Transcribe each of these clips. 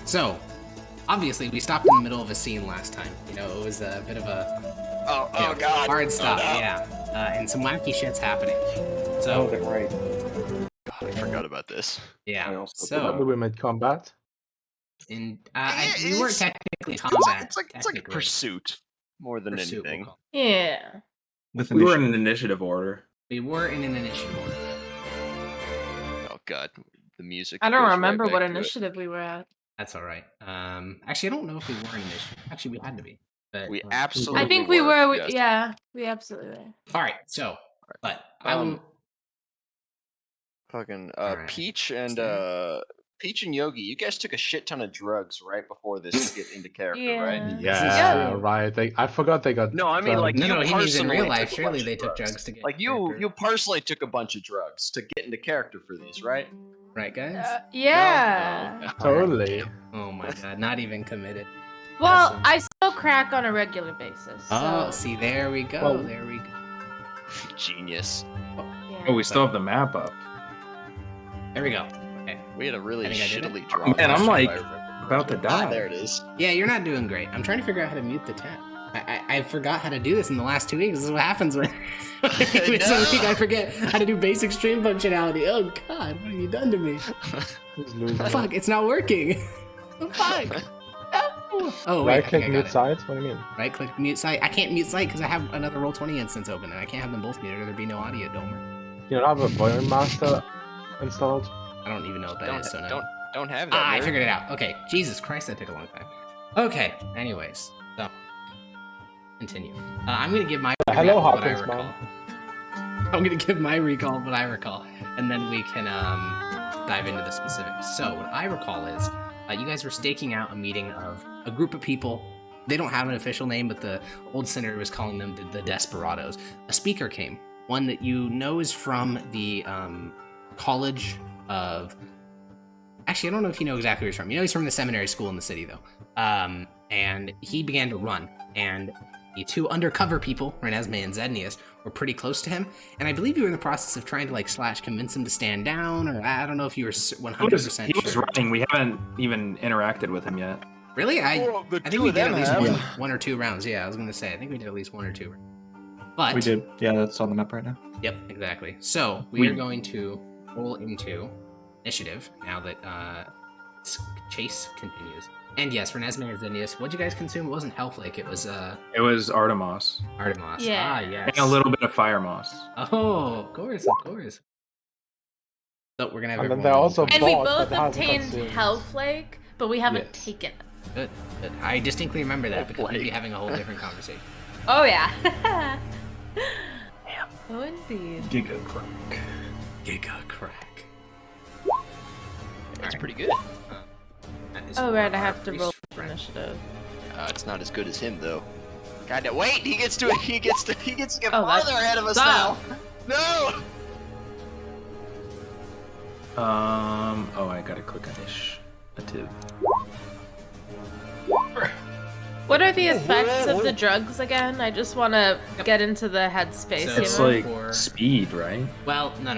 So, obviously, we stopped in the middle of a scene last time. You know, it was a bit of a God. hard stop, no. yeah. And some wacky shit's happening. So, right. God, I forgot about this. yeah. Probably we made combat. We weren't technically combat. It's like a pursuit more than anything. We'll Yeah. We were in an initiative order. we were in an initiative order. Oh God, the music. I don't goes remember right what back to it. initiative we were at. That's all right. Actually, I don't know if we were in initiative. Actually, we had to be. But, We absolutely. I think we were. Yes. Yeah, we absolutely were. All right. So, but I will. Fucking Alright. Peach and Yogi, you guys took a shit ton of drugs right before this to get into character, Yeah. right? Yeah, right. I forgot they got. No, I mean like No, you he means in personally real life. took a Surely bunch they of took drugs. drugs to get. Like you personally took a bunch of drugs to get into character for these, right? right, guys? Yeah. No. Totally. Oh my god, not even committed. Well, Awesome. I still crack on a regular basis. Oh, So, see, there we go. Well- There we go. Genius. yeah. Oh, we still have the map up. There we go. Okay. We had a really I think I did it. shittily drawn. Man, I'm version, like- if I remember. About to die. There it is. Yeah, you're not doing great. I'm trying to figure out how to mute the tab. I forgot how to do this in the last 2 weeks. This is what happens when it's a week I forget how to do basic stream functionality. Oh god, what have you done to me? Fuck, it's not working. Fuck. No. Oh wait, Right I think click I got mute it. sides? What do you mean? Right click mute site. I can't mute site because I have another Roll20 instance open and I can't have them both muted or there'd be no audio, don't worry. You don't have a Boiler Master installed? I don't even know what that is, so no. Don't have that. Ah, I nerd. figured it out. Okay, Jesus Christ, that took a long time. Okay, anyways, so continue. I'm gonna give my Hello, recall what I Hawkins, recall. I'm gonna give my recall what I recall, and then we can dive into the specifics. So what I recall is you guys were staking out a meeting of a group of people. They don't have an official name, but the old senator was calling them the Desperados. A speaker came, one that you know is from the College of. Actually, I don't know if you know exactly where he's from. You know he's from the seminary school in the city, though. And he began to run, and the two undercover people, Renesmee and Zednius, were pretty close to him. And I believe you were in the process of trying to convince him to stand down, or I don't know if you were 100% He was sure. running. We haven't even interacted with him yet. Really? I Well, the think two we of did them at least have. one or two rounds. Yeah, I was gonna say I think we did at least 1 or 2. But We did. Yeah, that's on the map right now. Yep, exactly. So we are going to roll into initiative now that chase continues. And yes, Renesmee and Zednius, what'd you guys consume? It wasn't Hellflake, it was It was Artemis. Artemis. Yeah. Ah, yes. And a little bit of Fire Moss. Oh, of course, of course. So we're gonna have And then everyone they're roll also into And we Boss, both but hasn't obtained consumed. Hellflake, but we haven't Yes. taken it. Good, good. I distinctly remember that because we'd be Hellflake. having a whole different conversation. Oh yeah. Oh indeed. Giga crack. Giga crack. That's pretty good. That is Oh right, for I our have to priest roll friend. initiative. It's not as good as him though. God, wait! He gets to get Oh, that's- farther ahead of us Stop. now. No. Oh, I gotta click initiative. What are the effects of the drugs again? I just want to get into the headspace. So- you It's know? like For- speed, right? Well, no.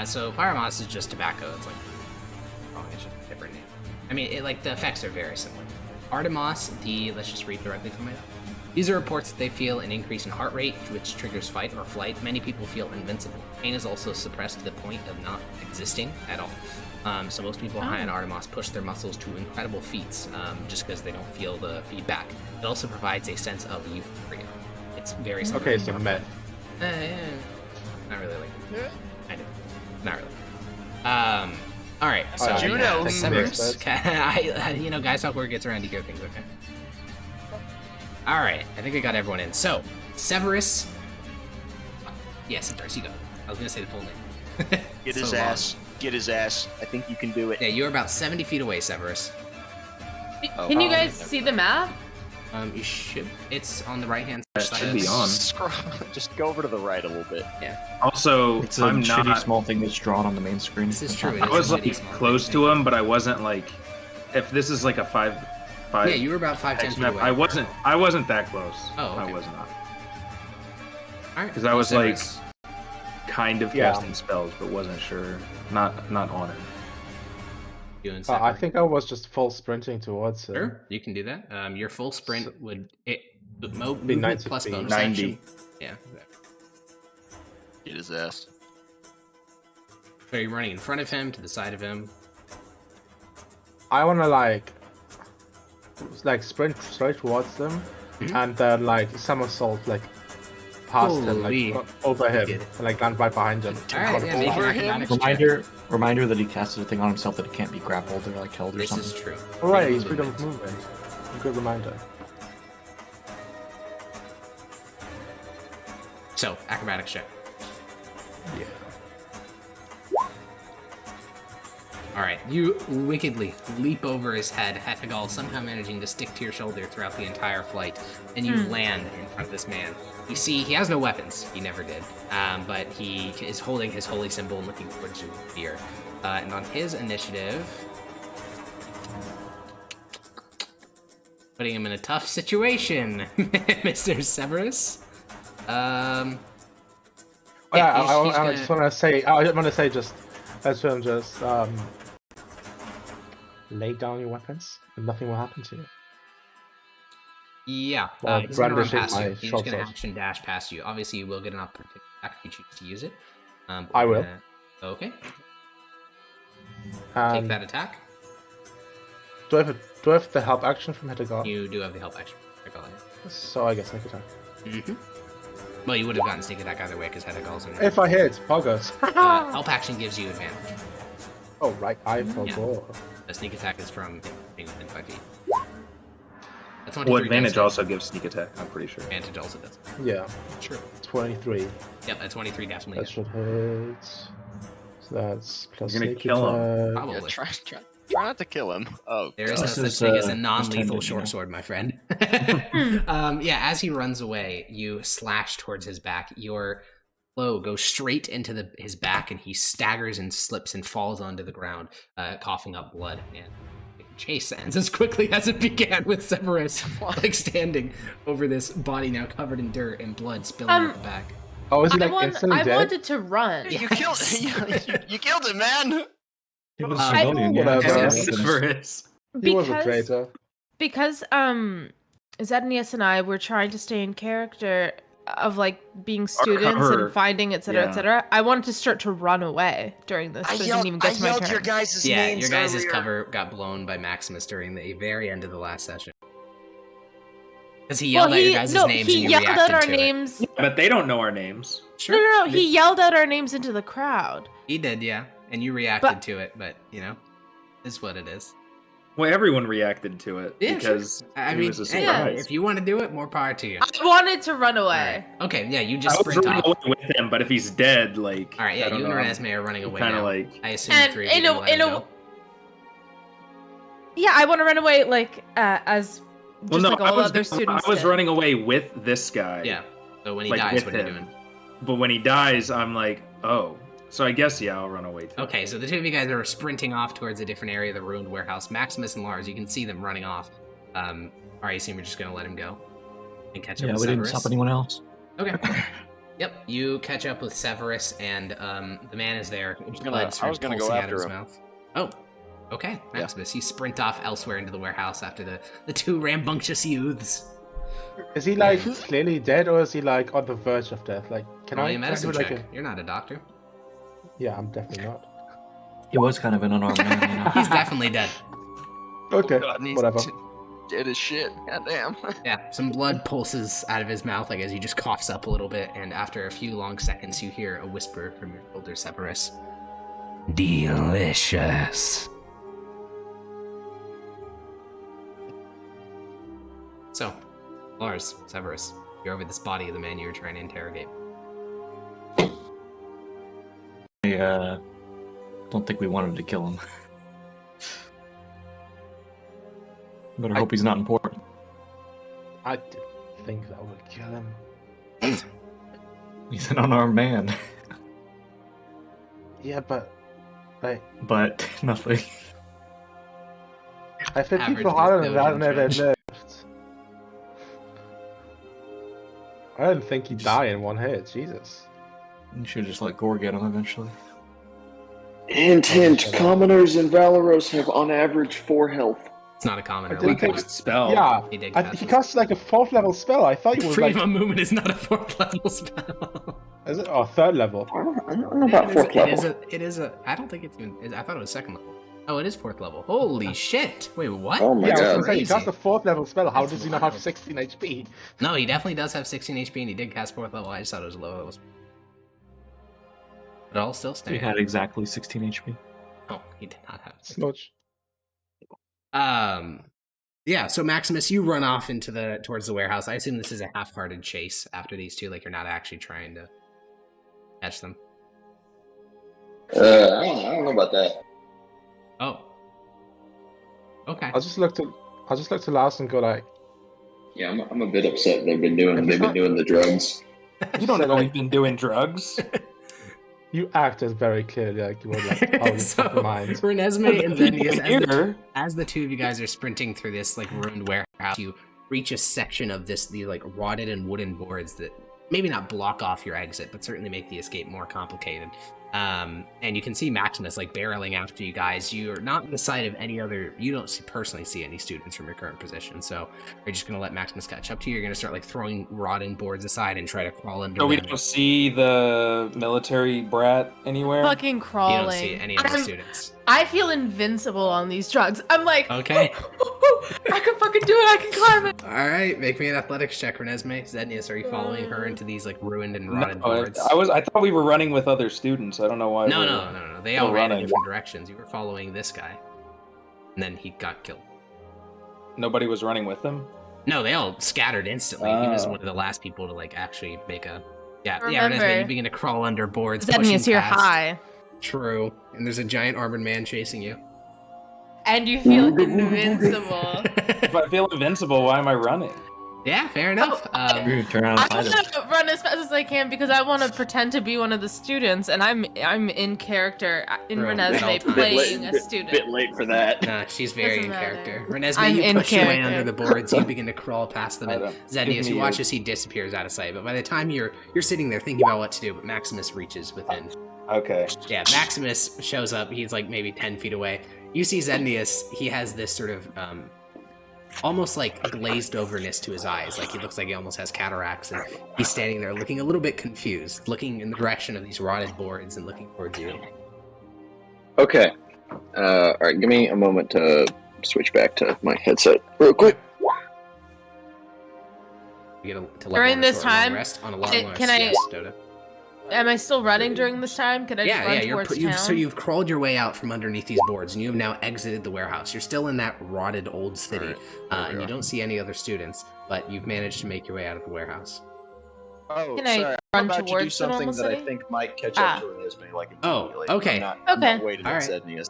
So Fire Moss is just tobacco. It's like, oh, it's just a different name. I mean, the effects are very similar. Artemis, let's just read directly from it. User reports that they feel an increase in heart rate, which triggers fight or flight. Many people feel invincible. Pain is also suppressed to the point of not existing at all. So most people high on Artemis push their muscles to incredible feats just because they don't feel the feedback. It also provides a sense of euphoria. It's very similar. Okay, to so morphine. meth. Not really like it. Kind of. Not really. All right. So Alright, you know, Severus. Guys talk word gets around to go things. Okay. All right. I think I got everyone in. So Severus. Yeah, Severus, you go. I was gonna say the full name. Get So his long. ass. Get his ass. I think you can do it. Yeah, you're about 70 feet away, Severus. Oh, Can you oh, guys never see mind. the map? You should. It's on the right hand That side. should be on. Scroll. Just go over to the right a little bit. Also, It's a I'm shitty not. small thing that's drawn on the main screen. This is true, it I is. was a like shitty small close thing. to him, but I wasn't like. If this is like a five. Yeah, you were about 5-10 X feet map, away. I wasn't that close. Oh, okay. I was not. All right. 'Cause I was, like, Severus. Kind of Yeah. casting spells, but wasn't sure. Not on it. Doing I separate. think I was just full sprinting towards him. Sure, you can do that. Your full sprint So- would Be movement 90 plus feet. bonus 90. action. Yeah. Exactly. Get his ass. So you're running in front of him, to the side of him. I want to like sprint straight towards them, Mhm. and then like somersault like past him, Holy. like over him, Get it. and like land right behind him. All right, yeah, make an Over him? acrobatics check. Reminder that he casted a thing on himself that he can't be grappled or like held or This something. is true. All right, he's Freedom freedom of of movement. Good reminder. So, acrobatics check. Yeah. Alright, you wickedly leap over his head, Hetagal somehow managing to stick to your shoulder throughout the entire flight, and you land in front of this man. You see, he has no weapons. He never did. But he is holding his holy symbol and looking towards you with fear. And on his initiative, putting him in a tough situation, Mr. Severus. Oh, yeah, he's I gonna- just want to say, let's just lay down your weapons, and nothing will happen to you. Yeah, Well, he's gonna run brandishing past you. my He's just short gonna sword. action dash past you. Obviously, you will get an opportunity if you choose to use it. But I we're will. Okay, take And that attack. do I have the help action from Hitagar? You do have the help action. So I guess I could attack. Mm-hmm. Well, you would have gotten sneak attack either way because Hetagal's in there. If I hit, poggers. Help action gives you advantage. Oh right, I forgot. The sneak attack is from being within 5 feet. That's Well, advantage also gives sneak attack, I'm pretty sure. Advantage also does. Yeah, True. 23. Yep, a 23 definitely. That should hit. So that's plus You're gonna sneak kill him. attack. Yeah, Probably. try not to kill him. Oh, There is no This such is, thing as a just non-lethal tended, you short know. sword, my friend. Yeah, as he runs away, you slash towards his back. Your blow goes straight into his back, and he staggers and slips and falls onto the ground, coughing up blood. And the chase ends as quickly as it began, with Severus like standing over this body now covered in dirt and blood spilling out the back. Oh, is he I, like instantly I dead? wanted to run. you killed you killed him, man. He was a I- civilian, yeah. whatever. Yeah, Severus. He was a Because- traitor. Because Zednius and I were trying to stay in character of like being students her. and finding etc Yeah. etc. I wanted to start to run away during this, but it didn't even get to my turn. guys' Yeah, your guys' cover got blown by Maximus during the very end of the last session. Because he yelled out your guys' names he and you yelled reacted out our to it. names. But they don't know our names. Sure. No, he yelled out our names into the crowd. He did, yeah. And you reacted But- to it, but, you know, it's what it is. Well, everyone reacted to it Yeah, because I it mean, was a hey, surprise. if you want to do it, more power to you. I wanted to run away. Alright. Okay, yeah, you I just was sprint running off. away with him, but if he's dead, like, Alright, yeah, I don't you and know, Renesmee are running away kind now. of like, I assume And the three of you in a- didn't let in him a- go. Yeah, I want to run away like as just well, no, like I all was, other students. I was did. running away with this guy. Yeah, so when he like, dies, with what are you him. doing? But when he dies, I'm like, oh. So I guess, yeah, I'll run away too. Okay, so the two of you guys are sprinting off towards a different area of the ruined warehouse. Maximus and Lars, you can see them running off. Alright, you assume we're just going to let him go and catch up Yeah, with we didn't Severus? stop anyone else. Okay. Yep, you catch up with Severus, and the man is there. Blood I was gonna go pulsing out of after his him. mouth. Oh, okay, Maximus. You sprint off elsewhere into the warehouse after the two rambunctious youths. Is he like clearly dead, or is he like on the verge of death? Like, can Roll I me a medicine do, like, check. You're not a doctor. Yeah, I'm definitely not. He was kind of an unarmed man, you know. He's definitely dead. Okay, God, and he's whatever. Dead as shit. God damn. Yeah, some blood pulses out of his mouth, like as he just coughs up a little bit, and after a few long seconds, you hear a whisper from your shoulder, Severus. Delicious. So, Lars, Severus, you're over this body of the man you were trying to interrogate. I don't think we wanted to kill him. Better hope he's not important. I didn't think that would kill him. He's an unarmed man. Yeah, but like, But nothing. I think Average people harder than that Wisdom never trench. lived. I didn't think he'd die in one hit. Jesus. You should just let Gore get him eventually. Hint, hint. Commoners and Valoros have on average 4 health. It's not a commoner. I didn't think- Luckily. Spell. Yeah, He did he cast casts like a 4th level spell. I thought he was like, Freedom of movement is not a 4th level spell. is it? Oh, 3rd level. I don't know about 4th level. It is a. I don't think it's even. I thought it was 2nd level. Oh, it is 4th level. Holy shit! Wait, what? Oh my Yeah, I was god. gonna say, he Crazy. cast a 4th level spell. How That's does he not have wild. 16 HP? No, he definitely does have 16 HP, and he did cast 4th level. I just thought it was a low level. But I'll still We stay. had exactly 16 HP. Oh, he did not have. Smudge. Yeah. So Maximus, you run off towards the warehouse. I assume this is a half-hearted chase after these two. Like you're not actually trying to catch them. I don't know about that. Oh. Okay. I'll just look to Lars and go like, Yeah, I'm a bit upset they've been doing the drugs. You don't know he's been doing drugs. you acted very clearly like you were like, oh, you So, took the mind. Renesmee and Zennius, Here. as the two of you guys are sprinting through this like ruined warehouse, you reach a section of these like rotted and wooden boards that maybe not block off your exit, but certainly make the escape more complicated. And you can see Maximus like barreling after you guys. You're not in the sight of any other. You don't personally see any students from your current position, so you're just gonna let Maximus catch up to you. You're gonna start like throwing rotten boards aside and try to crawl under. So we them. don't see the military brat anywhere? Fucking You crawling. don't see any of the students. I feel invincible on these drugs. I'm like, Okay. I can fucking do it. I can climb it. All right, make me an athletics check, Renesmee. Zennius, are you following her into these like ruined and rotted No, boards? I thought we were running with other students. I don't know why. No. They all Still ran in running. different directions. You were following this guy, and then he got killed. Nobody was running with them. No, they all scattered instantly. He was Oh. one of the last people to like actually make a. Yeah, Remember- Renesmee, you begin to crawl under boards. pushing Zennius, you're past. high. True, and there's a giant armored man chasing you. And you feel invincible. If I feel invincible, why am I running? Yeah, fair enough. You turn around and I fight him. want to run as fast as I can because I want to pretend to be one of the students, and I'm in character in Bro, at all Renesmee times. playing a student. Bit late for that. Nah, she's very Doesn't in matter. character. Renesmee, I'm you in push your way character. under the boards. You begin to crawl past them, and Give Zennius, me you your- watch as he disappears out of sight. But by the time you're sitting there thinking about what to do, but Maximus reaches within. Okay. Yeah, Maximus shows up. He's like maybe 10 feet away. You see Zennius. He has this sort of almost like glazed overness to his eyes. Like he looks like he almost has cataracts, and he's standing there looking a little bit confused, looking in the direction of these rotted boards and looking towards you. Okay. Alright, give me a moment to switch back to my headset real quick. You get to During this short long time, rest on a long rest. can I- Yes, Dota. Am I still running during this time? Can I just run towards town? So you've crawled your way out from underneath these boards, and you have now exited the warehouse. You're still in that rotted old city, and you don't see any other students, but you've managed to make your way out of the warehouse. Oh, Can I sorry. run I'm about to do towards the something normal that I city? think might catch Ah. up to Renesmee, like Oh, immediately. okay. I'm not Okay. waiting All on right. Zednius.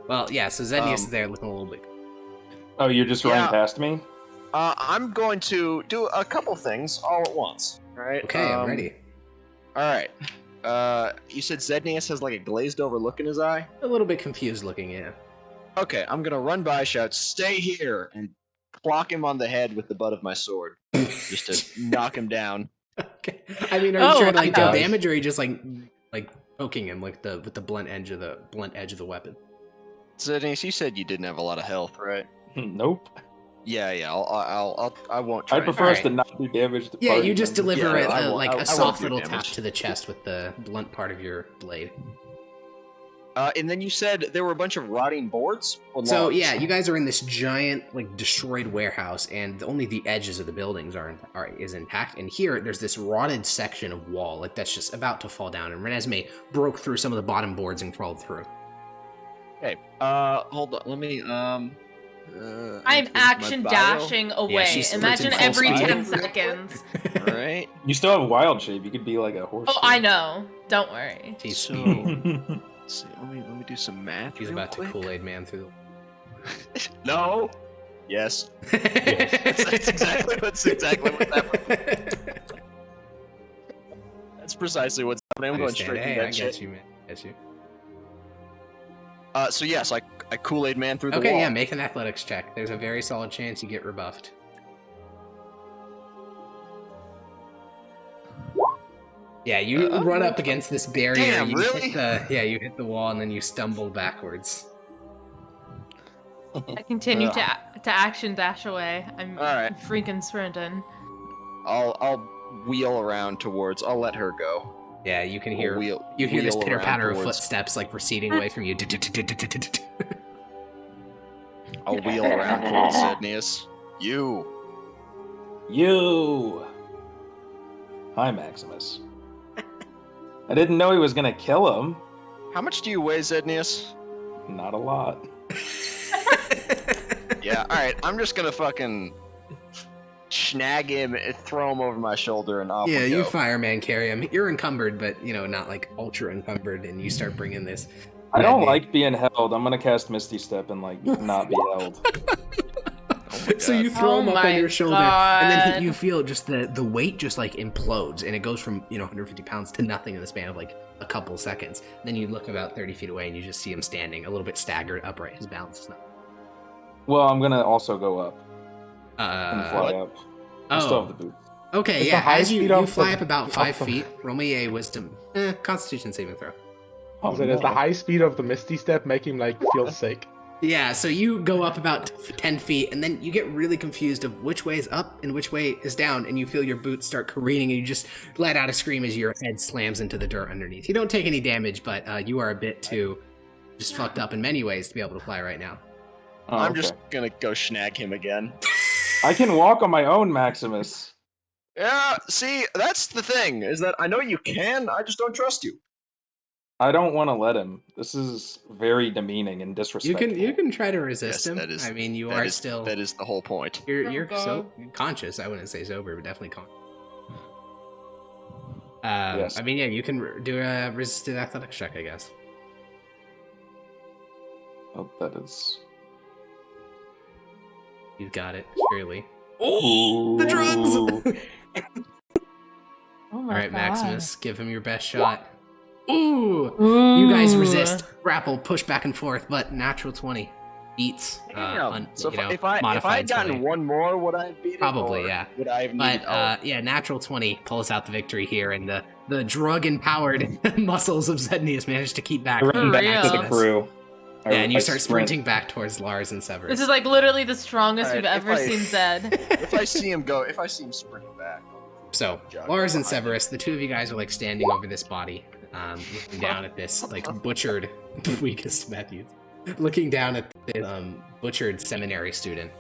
Well, yeah, so Zennius is Um, there looking a little bit. Oh, you're just running Yeah. past me? I'm going to do a couple things all at once. All right. Okay, I'm ready. All right. You said Zednius has like a glazed over look in his eye. A little bit confused looking, yeah. Okay, I'm gonna run by, shout, "Stay here!" and clock him on the head with the butt of my sword, just to knock him down. Okay. I mean, are you Oh, trying to like deal nice. damage, or are you just like poking him with the blunt edge of the weapon? Zednius, you said you didn't have a lot of health, right? Nope. Yeah. I won't try. I prefer us Alright. to not do damage to Yeah, party you just members. deliver Yeah, I won't- like I a won't soft do little tap damage. to the chest with the blunt part of your blade. And then you said there were a bunch of rotting boards. Or So logs? yeah, you guys are in this giant, like destroyed warehouse, and only the edges of the buildings is intact. And here, there's this rotted section of wall, like that's just about to fall down. And Renesmee broke through some of the bottom boards and crawled through. Okay. Hold on. Let me. I'm include my action bio. dashing away. she's Imagine sprinting full every speed. 10 seconds. All right. You still have wild shape. You could be like a horse. Oh, I know. Don't worry. He's So- speedy. Let's see, let me do some math. He's real about to quick. Kool-Aid man through No. Yes. the. That's exactly what's happening. That's precisely what's happening. I'm going Understand. straight Hey, through I that get shit. you, man. I get you. So yes, I Kool-Aid man through the Okay, wall. yeah, make an athletics check. There's a very solid chance you get rebuffed. Yeah, you run up against this barrier. Damn, you really? you hit the wall, and then you stumble backwards. I continue to action dash away. I'm Alright. freaking sprinting. I'll wheel around towards. I'll let her go. Yeah, you can I'll hear wheel this around pitter patter of towards- footsteps like receding away from you. I'll wheel around towards Zednius. You. Hi, Maximus. I didn't know he was gonna kill him. How much do you weigh, Zednius? Not a lot. Yeah, alright, I'm just gonna fucking snag him, throw him over my shoulder, and off Yeah, we you go. fireman carry him. You're encumbered, but not like ultra encumbered, and you start bringing this. I don't Red like being held. I'm gonna cast Misty Step and like not be held. So you throw Oh him up on my your shoulder, and then God. you feel just the weight just like implodes, and it goes from 150 pounds to nothing in the span of like a couple seconds. And then you look about 30 feet away, and you just see him standing, a little bit staggered, upright. His balance is not. Well, I'm gonna also go up and fly Oh, up. I still have the boots. okay, Is the yeah. high As you speed of fly the- up about of 5 the- feet, roll me a wisdom, Constitution saving throw. Oh, So does the no. high speed of the Misty Step make him like feel sick? Yeah, so you go up about 10 feet, and then you get really confused of which way is up and which way is down, and you feel your boots start careening, and you just let out a scream as your head slams into the dirt underneath. You don't take any damage, but you are a bit too just fucked up in many ways to be able to fly right now. Oh, I'm okay. just gonna go snag him again. I can walk on my own, Maximus. Yeah, see, that's the thing, is that I know you can, I just don't trust you. I don't want to let him. This is very demeaning and You disrespectful. can try to resist Yes, him. that is- I mean, you That are is- still That is the whole point. you're Oh, so God. conscious. I wouldn't say sober, but definitely conscious. Yes. I mean, yeah, you can do a resisted athletics check, I guess. Oh, that is. You've got it, surely. Ooh. The drugs! Oh All my right, God. Maximus, give him your best shot. Ooh! Ooh. You guys resist, grapple, push back and forth, but natural 20 beats. Damn. So if I modified had gotten 20. one more, would I have beat it? Probably, or yeah. Would I have needed? But yeah, natural 20 pulls out the victory here, and the drug-empowered muscles of Zednius managed to keep back. I run back to the Maximus. crew. Yeah, and you I start sprint. sprinting back towards Lars and Severus. This is like literally the strongest Alright, we've if ever I- seen Zed. if I see him sprint back. So, Jog Lars and behind him. Severus, the two of you guys are like standing over this body, looking down at this like butchered, weakest Matthews, looking down at this butchered seminary student.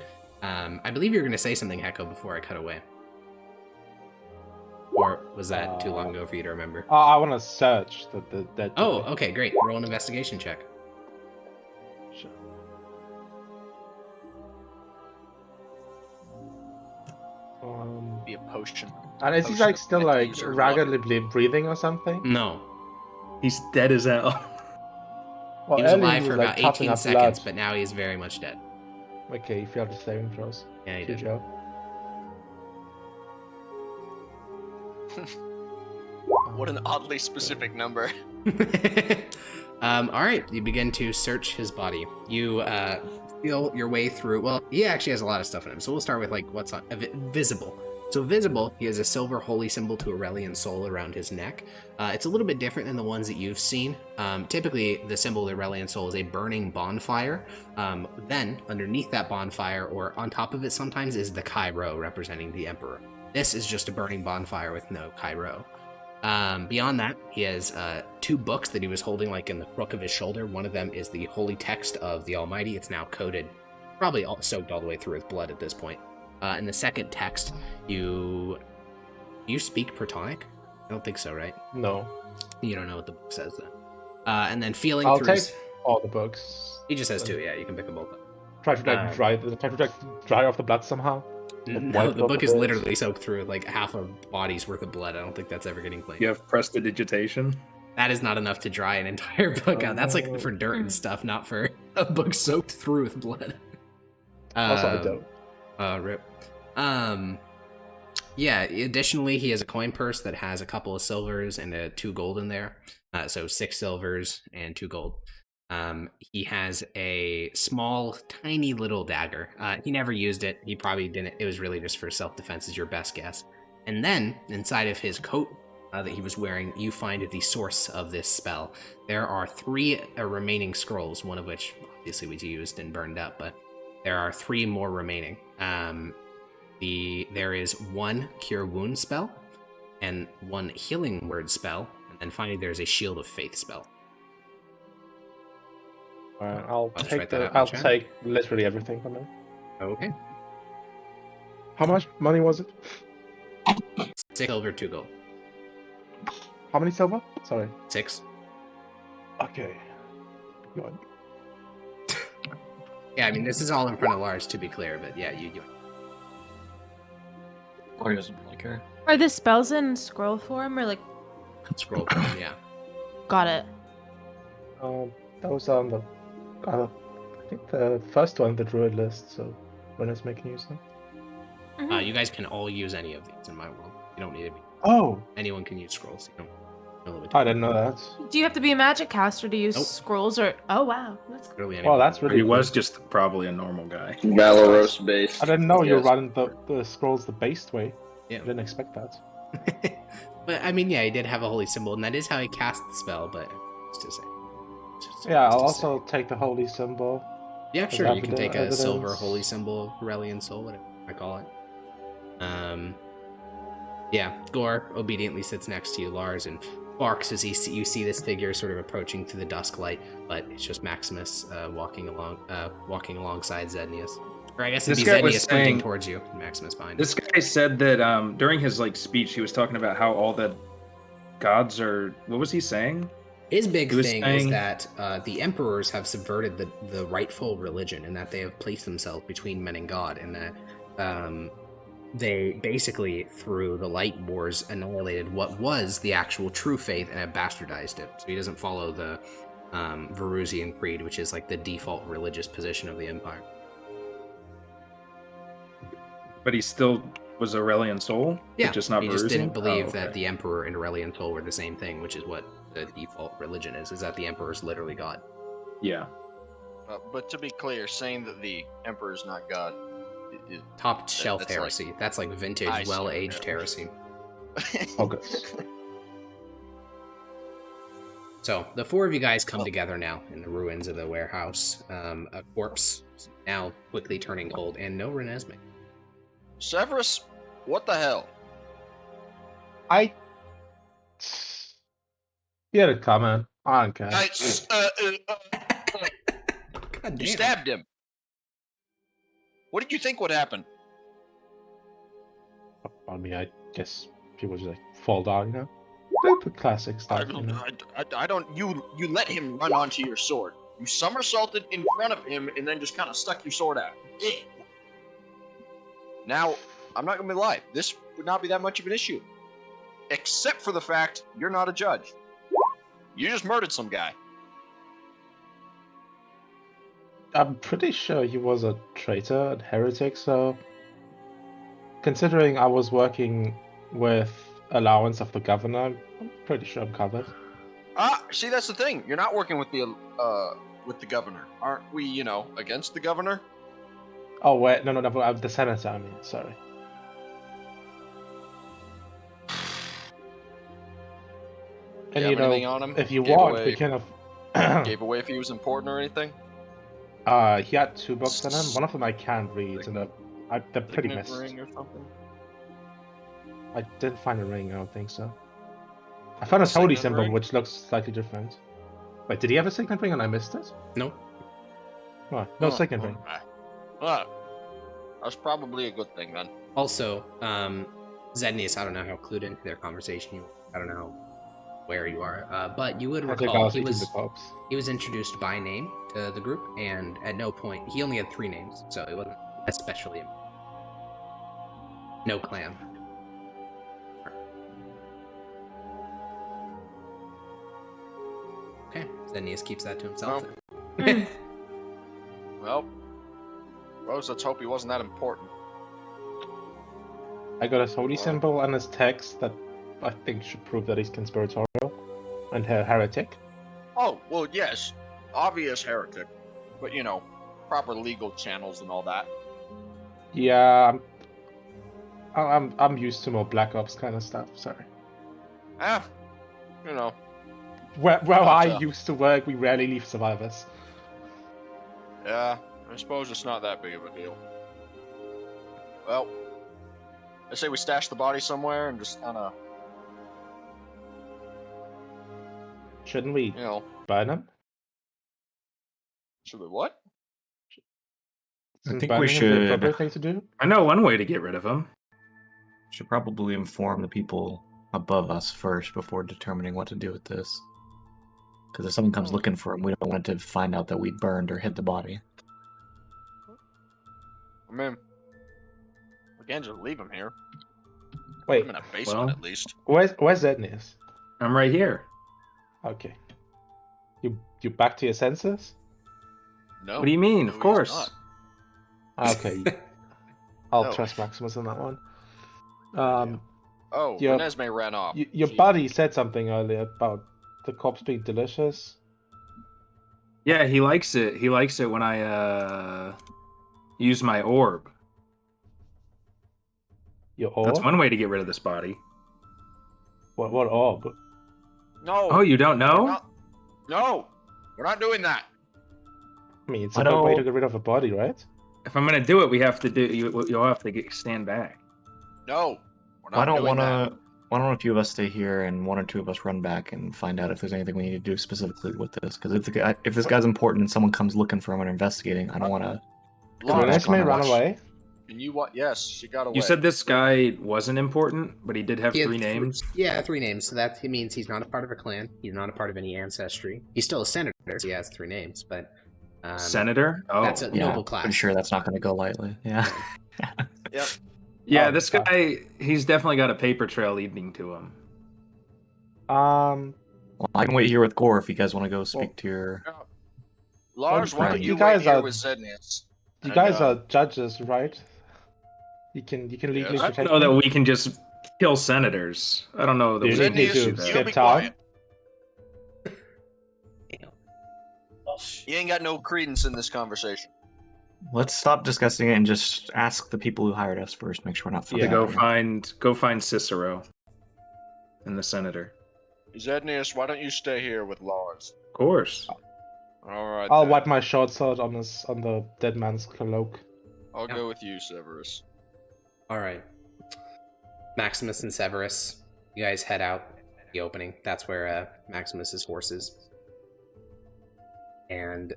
I believe you were going to say something, Hecko, before I cut away. Or was that too long ago for you to remember? Oh, I want to search the dead. Oh, body. okay, great. Roll an investigation check. Sure. Be a potion. And is he Potion like of still meth like user raggedly breathing or something? No. He's dead as hell. Well, He was earlier alive for like, about coughing 18 up seconds, blood. but now he is very much dead. Okay, you failed the saving throws. Yeah, he Good did. job. What an oddly specific number. All right, you begin to search his body. You feel your way through. Well, he actually has a lot of stuff in him, so we'll start with like what's on visible. So visible, he has a silver holy symbol to Aurelian soul around his neck. It's a little bit different than the ones that you've seen. Typically, the symbol of the Aurelian soul is a burning bonfire. Then, underneath that bonfire, or on top of it sometimes, is the Cairo representing the emperor. This is just a burning bonfire with no Cairo. Beyond that, he has 2 books that he was holding like in the crook of his shoulder. One of them is the holy text of the Almighty. It's now coated, probably soaked all the way through with blood at this point. And the second text, you speak Platonic? I don't think so, right? No, You don't know what the book says then. And then feeling I'll through. take his- all the books. He just has 2. Yeah, you can pick them both up. Try to like dry off the blood somehow. No, wipe the off book the is bits. literally soaked through like half a body's worth of blood. I don't think that's ever getting cleaned. You have prestidigitation. That is not enough to dry an entire book out. That's like Oh. for dirt and stuff, not for a book soaked through with blood. Also, I don't. Rip. Yeah, additionally, he has a coin purse that has a couple of silvers and 2 gold in there. So 6 silvers and 2 gold. He has a small, tiny little dagger. He never used it. He probably didn't. It was really just for self-defense is your best guess. And then, inside of his coat that he was wearing, you find the source of this spell. There are 3 remaining scrolls, one of which obviously was used and burned up, but there are 3 more remaining. There is 1 Cure Wound spell, and 1 Healing Word spell, and then finally there's a Shield of Faith spell. Alright, I'll just take write that out in the I'll chat. take literally everything from them. Okay. How much money was it? 6 silver, 2 gold. How many silver? Sorry. 6. Okay. Good. Yeah, I mean, this is all in front of Lars, to be clear, but yeah, you Or he doesn't really care. Are the spells in scroll form or like? scroll form, yeah. Got it. That was on the I think the first one, the druid list. So when I was making use of them. You guys can all use any of these in my world. You don't need to be. Oh, Anyone can use scrolls. You don't know what I didn't know that. Do you have to be a magic caster to use Nope. scrolls or? Oh wow, that's cool. Literally Well, anyone. that's really He cool. was just probably a normal guy. Valoros based. I didn't know you were Yes. running the scrolls the based way. Yeah. I didn't expect that. But I mean, yeah, he did have a holy symbol, and that is how he cast the spell. But just to say, Yeah, I'll just to also take the holy symbol. say. Yeah, sure. You can take a evidence. silver holy symbol, Aurelian soul, whatever I call it. Yeah, Gore obediently sits next to you, Lars, and barks as you see this figure sort of approaching through the dusk light. But it's just Maximus walking alongside Zednius. Or I guess it'd This be guy was Zednius sprinting saying- towards you, and Maximus behind. This guy said that during his speech, he was talking about how all the gods are. What was he saying? His big He was thing is saying- that the emperors have subverted the rightful religion, and that they have placed themselves between men and God, and that they basically, through the Light Wars, annihilated what was the actual true faith and have bastardized it. So he doesn't follow the Varusian Creed, which is like the default religious position of the Empire. But he still was Aurelian soul. Yeah, but just not he just didn't Varusian? believe Oh, okay. that the Emperor and Aurelian Soul were the same thing, which is what the default religion is that the Emperor is literally God. Yeah. But to be clear, saying that the Emperor is not God is Top shelf that's like- heresy. That's like vintage, I see, well-aged yeah. heresy. August. So the 4 of you guys come together now in the ruins of the warehouse. A corpse now quickly turning cold, and no Renesmee. Severus, what the hell? You had a comment. I don't care. God You damn. stabbed him. What did you think would happen? I mean, I guess people just fall down, you know. The classic stuff. You know? I don't. You let him run onto your sword. You somersaulted in front of him and then just kind of stuck your sword out. Now, I'm not gonna lie. This would not be that much of an issue, except for the fact you're not a judge. You just murdered some guy. I'm pretty sure he was a traitor and heretic, so considering I was working with allowance of the governor, I'm pretty sure I'm covered. See, that's the thing. You're not working with the governor, aren't we? You know, against the governor. Oh wait, no, the senator. I mean, sorry. And You you have anything know, on him? if you Gave want, away- we kind of. Gave away if he was important or anything. He had 2 books in him. One of them I can't read, and they're pretty Signet messed. ring or something. I didn't find a ring. I don't think so. I found a holy Signet symbol, ring? which looks slightly different. Wait, did he have a signet ring and I missed it? No. Oh, no signet ring. That's probably a good thing then. Also, Zednius, I don't know how clued into their conversation you are. I don't know where you are, but you would I think I recall was he eating was the popes. introduced by name to the group, and at no point he only had 3 names, so it wasn't especially no clan. Okay, Zednius keeps that to himself. Well, Rose, let's hope he wasn't that important. I got his holy symbol and his text that I think should prove that he's conspiratorial and heretic. Oh, well, yes, obvious heretic, but you know, proper legal channels and all that. Yeah, I'm used to more Black Ops kind of stuff. Sorry. You know. Where Gotcha. I used to work, we rarely leave survivors. Yeah, I suppose it's not that big of a deal. Well, I say we stash the body somewhere and just kind of, Shouldn't we you know, burn him? should we what? Isn't think we burning him the should- appropriate thing to do? I know one way to get rid of him. Should probably inform the people above us first before determining what to do with this. Because if someone comes looking for him, we don't want to find out that we burned or hid the body. I mean, we can't just leave him here. Wait, I'm in a basement Well- at least. where's Zednius? I'm right here. Okay. You back to your senses? No. What do you mean? no, Of he's course. not. Okay. I'll No. trust Maximus on that one. Oh, Your- Renesmee ran off. Your She- buddy said something earlier about the corpse being delicious. Yeah, he likes it. He likes it when I use my orb. Your orb? That's one way to get rid of this body. What orb? No. Oh, you don't we're know? not- No, we're not doing that. I mean, it's I a good way to don't- get rid of a body, right? If I'm gonna do it, we have to do. You'll have to stand back. No, we're not Why don't doing that. why don't a few of us stay here and one or two of us run back and find out if there's anything we need to do specifically with this? Because if this guy's important and someone comes looking for him and investigating, I don't want to. Did Come on, Lars, come on, Renesmee run watch. away? Can you what? Yes, she got away. You said this guy wasn't important, but he did have He had 3 names. Yeah, 3 names. So that means he's not a part of a clan. He's not a part of any ancestry. He's still a senator. So he has 3 names, but Senator. Oh, that's a Yeah, noble class. I'm sure that's not going to go lightly. Yeah. Yep. yeah. Oh, This guy, he's definitely got a paper trail leading to him. Um, Well, I can wait here with Gore if you guys want to go speak to your. Lars, why don't friend. you You guys wait here are- with Zednius? you And, guys are judges, right? You can legally Yes. I protect don't know that me? we can just kill senators. I don't know that You we need can me Zednius, do to that. you skip be town? quiet. You ain't got no credence in this conversation. Let's stop discussing it and just ask the people who hired us first. Make sure we're not. To fucking go up here. find Cicero and the senator. Zednius, why don't you stay here with Lars? Of course. All right. I'll then. wipe my short sword on the dead man's cloak. I'll go with you, Severus. All right. Maximus and Severus, you guys head out the opening. That's where Maximus's horse is. And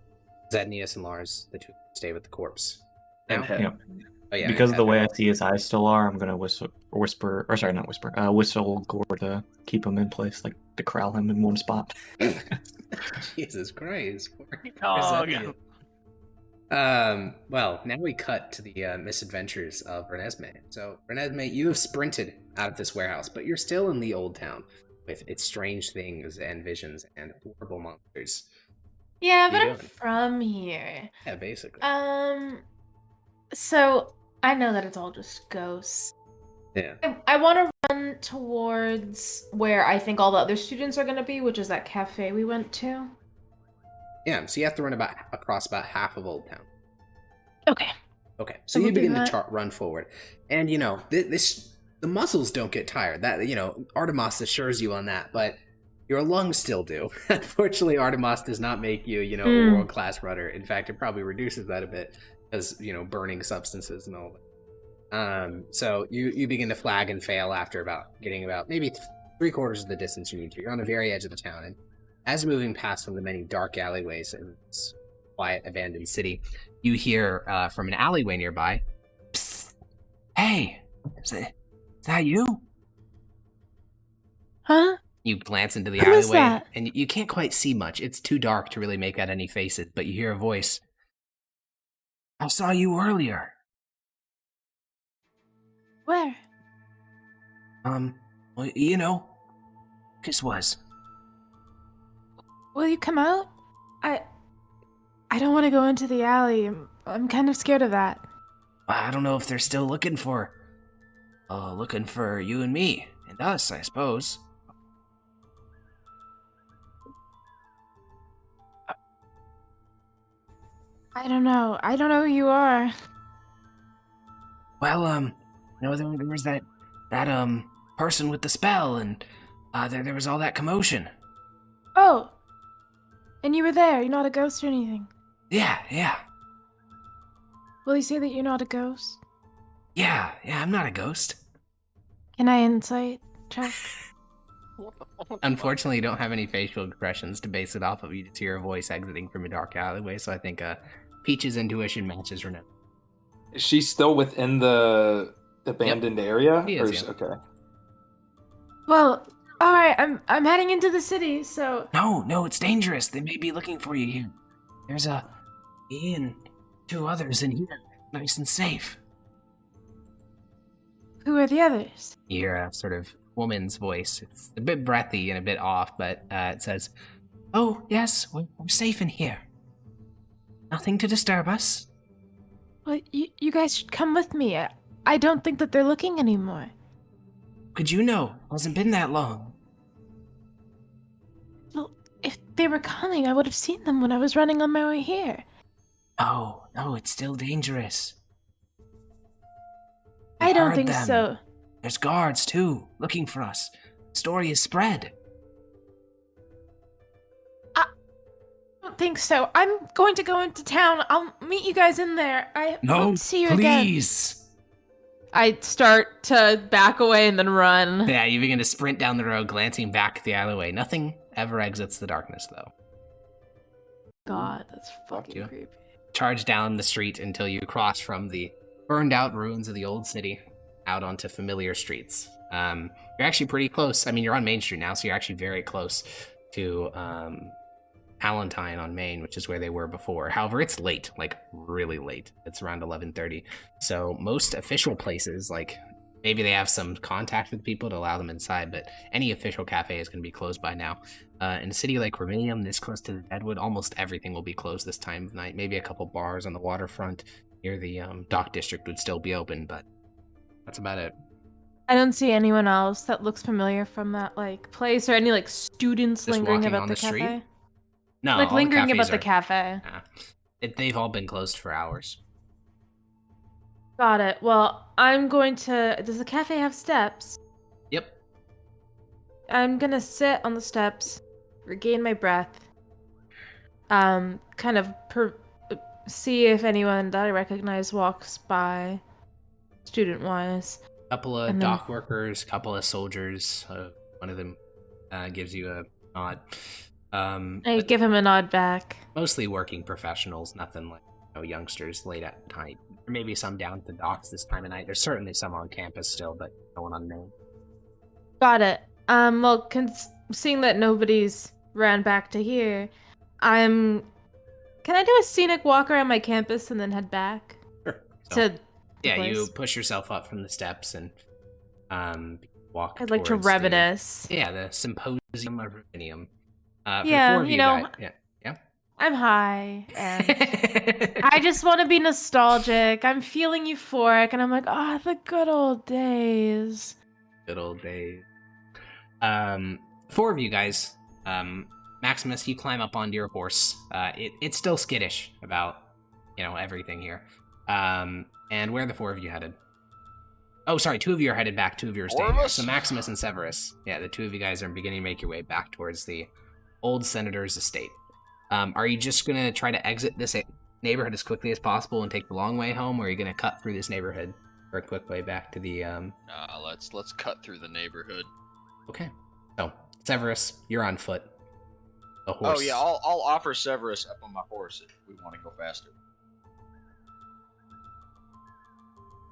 Zednius and Lars, the two stay with the corpse. And Now? head. Yeah. Oh, yeah, Because of the head. way I see his eyes still are, I'm gonna whistle Gore to keep him in place, like to corral him in one spot. Jesus Christ. Poor Dog. Zednius. Well, now we cut to the misadventures of Renesmee. So, Renesmee, you have sprinted out of this warehouse, but you're still in the old town with its strange things and visions and horrible monsters. Yeah, You but I'm doing? from here. Yeah, basically. So I know that it's all just ghosts. Yeah. I want to run towards where I think all the other students are going to be, which is that cafe we went to. Yeah, so you have to run across about half of Old Town. Okay. Okay, so We'll you do begin to that. run forward, and you know the muscles don't get tired. That Artemis assures you on that, but your lungs still do. Unfortunately, Artemis does not make you a world class runner. In fact, it probably reduces that a bit as burning substances and all that. So you begin to flag and fail after getting about maybe 3/4 of the distance you need to. You're on the very edge of the town, and as you're moving past one of the many dark alleyways in this quiet, abandoned city, you hear from an alleyway nearby, "Psst! Hey, is that you?" Huh? You glance into the Who is alleyway, that? and you can't quite see much. It's too dark to really make out any faces, but you hear a voice. "I saw you earlier." Where? Well, this was. Will you come out? I don't want to go into the alley. I'm kind of scared of that. I don't know if they're still looking for you and me. And us, I suppose. I don't know. I don't know who you are. Well, there was that person with the spell, and there was all that commotion. Oh. And you were there. You're not a ghost or anything. Yeah. Will you say that you're not a ghost? Yeah, I'm not a ghost. Can I insight check? Unfortunately, you don't have any facial expressions to base it off of. You just hear a voice exiting from a dark alleyway, so I think Peach's intuition matches Renault. Is she still within the abandoned area? She is, yeah. Okay. Well, alright, I'm heading into the city, so... No, it's dangerous. They may be looking for you here. There's me and 2 others in here, nice and safe. Who are the others? You hear a sort of woman's voice. It's a bit breathy and a bit off, but it says, "Oh, yes, we're safe in here. Nothing to disturb us." Well, you guys should come with me. I don't think that they're looking anymore. Could you know? It hasn't been that long. Well, if they were coming, I would have seen them when I was running on my way here. Oh, no, it's still dangerous. I We've don't heard think them. so. There's guards, too, looking for us. The story is spread. I don't think so. I'm going to go into town. I'll meet you guys in there. I won't see you again. Please. I start to back away and then run. Yeah, you begin to sprint down the road, glancing back at the alleyway. Nothing ever exits the darkness, though. God, that's fucking you. creepy. Charge down the street until you cross from the burned-out ruins of the old city out onto familiar streets. You're actually pretty close. I mean, you're on Main Street now, so you're actually very close to Palatine on Main, which is where they were before. However, it's late, like really late. It's around 11:30. So most official places, like maybe they have some contact with people to allow them inside, but any official cafe is going to be closed by now. In a city like Reminium, this close to the Deadwood, almost everything will be closed this time of night. Maybe a couple bars on the waterfront near the dock district would still be open, but that's about it. I don't see anyone else that looks familiar from that like place, or any like students Just lingering walking about on the the street? cafe. No, Like all the lingering cafes about the are- cafe. they've all been closed for hours. Got it. Well, I'm going to. Does the cafe have steps? Yep. I'm gonna sit on the steps, regain my breath, kind of see if anyone that I recognize walks by, student-wise. Couple of And then- dock workers, couple of soldiers. One of them gives you a nod. I But give him a nod back. mostly working professionals, nothing like youngsters late at night. There may be some down at the docks this time of night. There's certainly some on campus still, but no one unknown. Got it. Well, seeing that nobody's ran back to here, Can I do a scenic walk around my campus and then head back Sure. to? the Yeah, you place? push yourself up from the steps and walk. I'd like to towards the- reminisce. the Symposium of Reminium. For Yeah, 4 of you know, guys, yeah. I'm high, and I just want to be nostalgic. I'm feeling euphoric, and I'm like, the good old days. Good old days. 4 of you guys. Maximus, you climb up onto your horse. It's still skittish about, everything here. And where are the 4 of you headed? Oh, sorry, 2 of you are headed back. 2 of you are 4 staying of here. us? So Maximus and Severus. Yeah, the 2 of you guys are beginning to make your way back towards the old senator's estate. Are you just gonna try to exit this neighborhood as quickly as possible and take the long way home, or are you gonna cut through this neighborhood for a quick way back to the Let's cut through the neighborhood. Okay. So, Severus, you're on foot. A horse. Oh yeah, I'll offer Severus up on my horse if we want to go faster.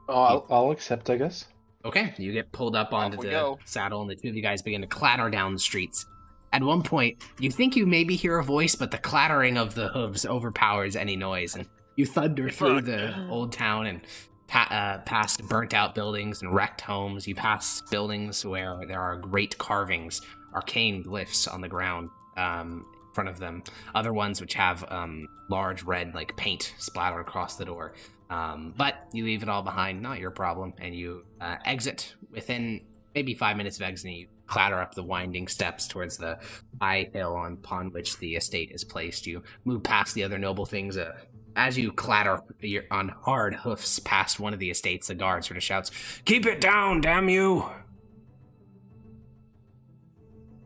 Oh, I'll accept, I guess. Okay, you get pulled up onto we the go. saddle, and the 2 of you guys begin to clatter down the streets. At one point, you think you maybe hear a voice, but the clattering of the hooves overpowers any noise, and you thunder through the old town and past burnt-out buildings and wrecked homes. You pass buildings where there are great carvings, arcane glyphs on the ground in front of them. Other ones which have large red paint splattered across the door. But you leave it all behind, not your problem, and you exit within maybe 5 minutes of exiting. You clatter up the winding steps towards the high hill upon which the estate is placed. You move past the other noble things. As you clatter on hard hoofs past one of the estates, the guard sort of shouts, "Keep it down, damn you!"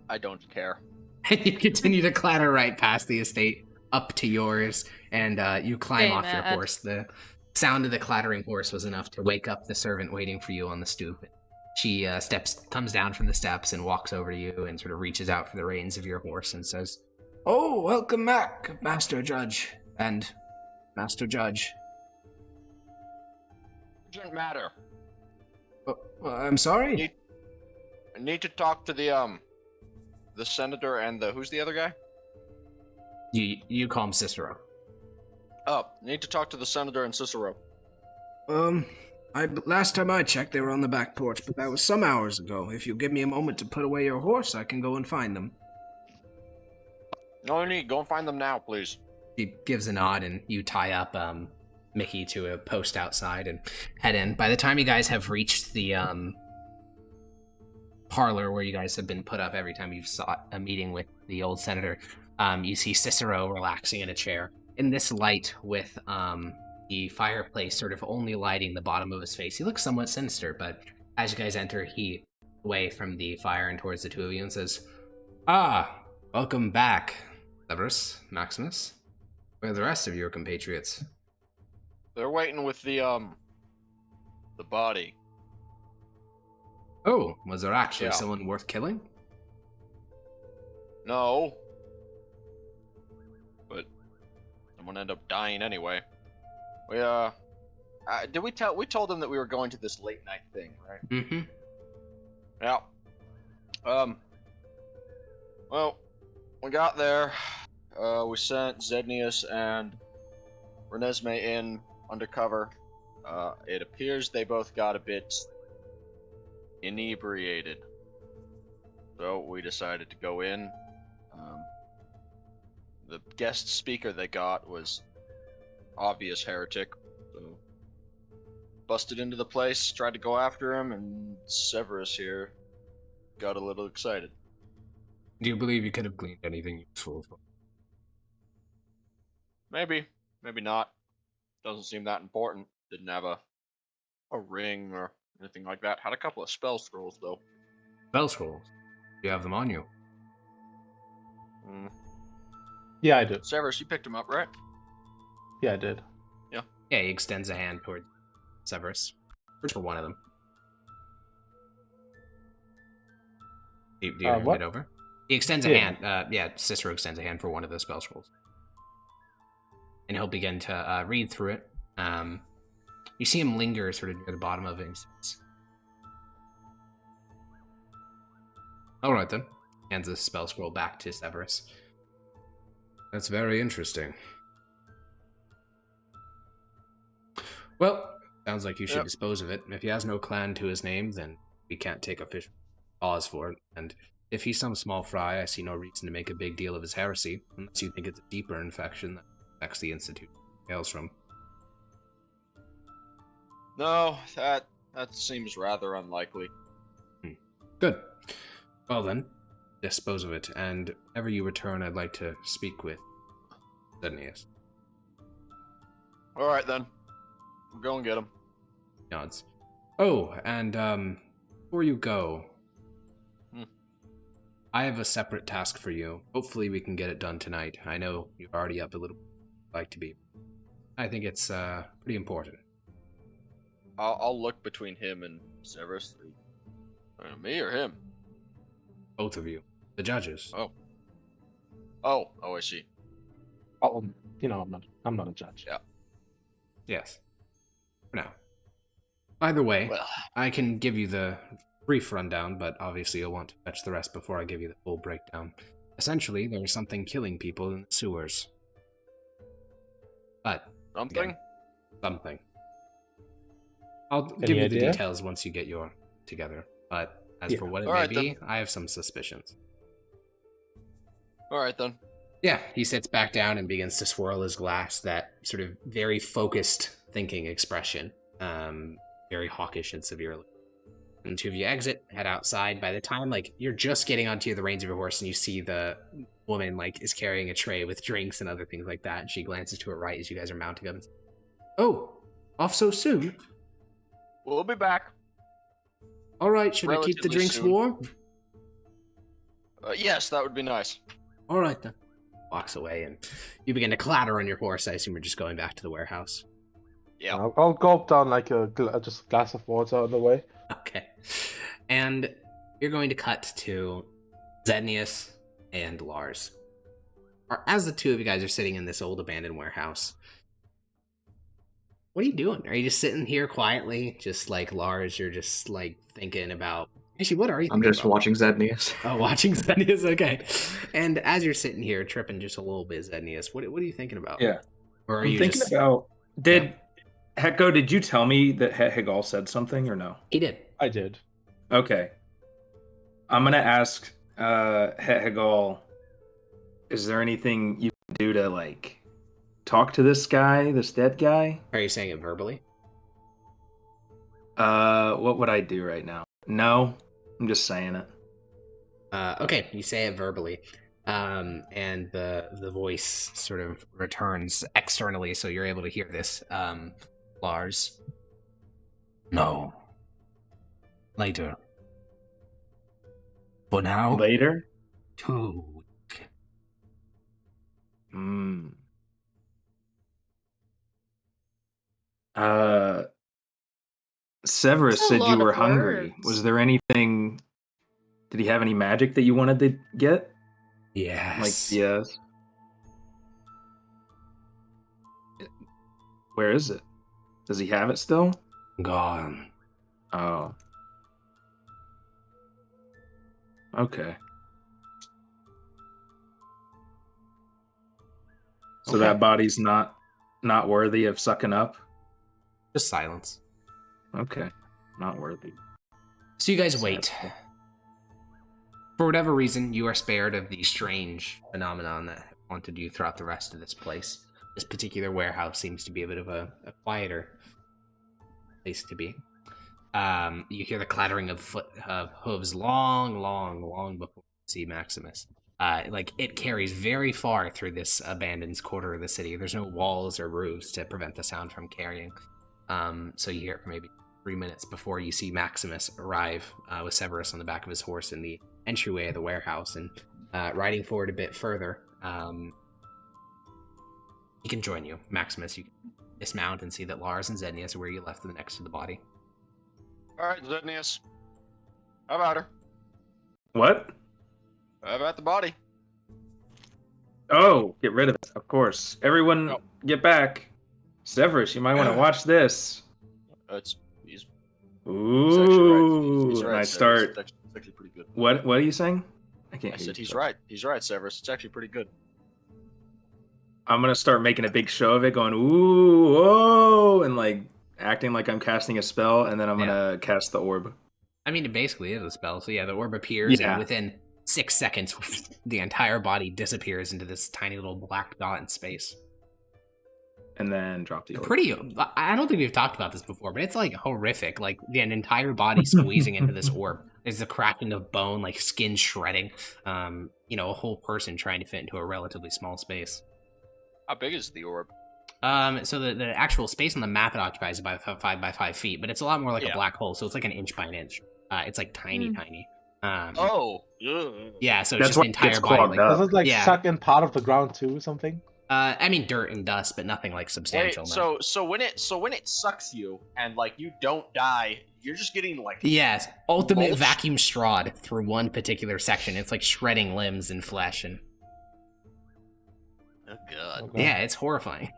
I don't care. And you continue to clatter right past the estate up to yours, and you climb Stay off your mad. horse. The sound of the clattering horse was enough to wake up the servant waiting for you on the stoop. She comes down from the steps and walks over to you and sort of reaches out for the reins of your horse and says, "Oh, welcome back, Master Judge and Master Judge." It doesn't matter. I'm sorry. I need to talk to the senator and who's the other guy? You call him Cicero. Oh, need to talk to the senator and Cicero. Last time I checked, they were on the back porch, but that was some hours ago. If you give me a moment to put away your horse, I can go and find them. No need. Go and find them now, please. He gives a nod, and you tie up Mickey to a post outside and head in. By the time you guys have reached the parlor where you guys have been put up every time you've sought a meeting with the old senator, you see Cicero relaxing in a chair. In this light, with the fireplace sort of only lighting the bottom of his face, he looks somewhat sinister, but as you guys enter, he away from the fire and towards the two of you and says, "Ah, welcome back, Severus, Maximus. Where are the rest of your compatriots?" They're waiting with the body. Oh, was there actually Yeah. someone worth killing? No. But someone ended up dying anyway. We we told them that we were going to this late night thing, right? Mm-hmm. Yeah. Well, we got there. We sent Zednius and Renesmee in undercover. It appears they both got a bit inebriated. So we decided to go in. The guest speaker they got was obvious heretic. So busted into the place, tried to go after him, and Severus here got a little excited. Do you believe you could have gleaned anything useful from? Maybe, maybe not. Doesn't seem that important. Didn't have a ring or anything like that. Had a couple of spell scrolls though. Spell scrolls? Do you have them on you? Yeah, I do. Severus, you picked them up, right? Yeah, I did. Yeah, he extends a hand toward Severus. For one of them. Do you hand what? it over? He extends a Yeah. hand. Cicero extends a hand for one of the spell scrolls. And he'll begin to read through it. You see him linger sort of near the bottom of it. And says, "All right, then." Hands the spell scroll back to Severus. "That's very interesting. Well, sounds like you should dispose of it. If he has no clan to his name, then we can't take official cause for it. And if he's some small fry, I see no reason to make a big deal of his heresy, unless you think it's a deeper infection that affects the institute it hails from." No, that seems rather unlikely. Good. Well then, dispose of it, and whenever you return, I'd like to speak with Zednius. All right then, we'll go and get him. Nods. Oh, and before you go, I have a separate task for you. Hopefully we can get it done tonight. I know you're already up a little like to be. I think it's pretty important. I'll look between him and Severus. Me or him? Both of you. The judges. Oh, I see. I'm not a judge. Yeah. Yes. For now. Either way, Well, I can give you the brief rundown, but obviously you'll want to fetch the rest before I give you the full breakdown. Essentially, there was something killing people in the sewers. But something? again, something. I'll Any give you the idea? details once you get your together. But as Yeah. for what it All may right, be, I have some suspicions. All right then. Yeah, he sits back down and begins to swirl his glass, that sort of very focused thinking expression. Very hawkish and severe. And the two of you exit, head outside. By the time, you're just getting onto the reins of your horse and you see the woman, is carrying a tray with drinks and other things like that. And she glances to her right as you guys are mounting up. "Oh, off so soon? We'll be back. All right, should I keep the Relatively drinks soon. warm?" Yes, that would be nice. All right then. Walks away, and you begin to clatter on your horse. I assume you're just going back to the warehouse. Yeah. I'll gulp down like just a glass of water on the way. Okay. And you're going to cut to Zednius and Lars. As the two of you guys are sitting in this old abandoned warehouse, what are you doing? Are you just sitting here quietly? Just like Lars, you're just like thinking about... Actually, what are you I'm thinking just about? watching Zednius. Oh, watching Zednius, okay. And as you're sitting here tripping just a little bit, Zednius, what are you thinking about? Yeah. Or are I'm you thinking just... about. Hecko, did you tell me that Hegal said something or no? He did. I did. Okay. I'm gonna ask Hegal, is there anything you can do to like talk to this guy, this dead guy? Are you saying it verbally? What would I do right now? No, I'm just saying it. Okay, you say it verbally. And the voice sort of returns externally, so you're able to hear this. Lars. No. Later. For now, Later? 2 weeks. Severus That's a said you lot were of hungry. words. Was there anything? Did he have any magic that you wanted to get? Yes. Like, yes. Where is it? Does he have it still? Gone. Oh. Okay. So Okay. that body's not worthy of sucking up? Just silence. Okay. Not worthy. So you guys wait. For whatever reason, you are spared of the strange phenomenon that haunted you throughout the rest of this place. This particular warehouse seems to be a bit of a quieter place to be. You hear the clattering of hooves long before you see Maximus. Like, it carries very far through this abandoned quarter of the city. There's no walls or roofs to prevent the sound from carrying. So you hear it for maybe 3 minutes before you see Maximus arrive with Severus on the back of his horse in the entryway of the warehouse. And riding forward a bit further, he can join you. Maximus, you can dismount and see that Lars and Zednius are where you left them next to the body. Alright, Zednius. How about her? What? How about the body? Oh, get rid of it. Of course. Everyone, Oh. get back. Severus, you might want to watch this. He's Ooh. He's right. And I Severus. start. It's actually pretty good. What are you saying? I can't I hear said you. he's right. He's right, Severus. It's actually pretty good. I'm gonna start making a big show of it, going ooh, whoa, and like acting like I'm casting a spell, and then I'm gonna cast the orb. I mean, it basically is a spell. So yeah, the orb appears, Yeah. and within 6 seconds, the entire body disappears into this tiny little black dot in space. And then drop the orb. I don't think we've talked about this before, but it's like horrific. Like an entire body squeezing into this orb. There's a cracking of bone, like skin shredding. A whole person trying to fit into a relatively small space. How big is the orb? So the actual space on the map it occupies is about 5 by 5 feet, but it's a lot more like a black hole. So it's like an inch by an inch. It's like tiny. Yeah, so it's That's just why the it entire gets body. clogged Like, up. Does it like yeah. suck in part of the ground too or something? I mean dirt and dust, but nothing like substantial. Wait, no. so when it sucks you and like you don't die, you're just getting like Yes, ultimate mulch? vacuum strawed through one particular section. It's like shredding limbs and flesh, and Oh god. Okay. yeah, it's horrifying.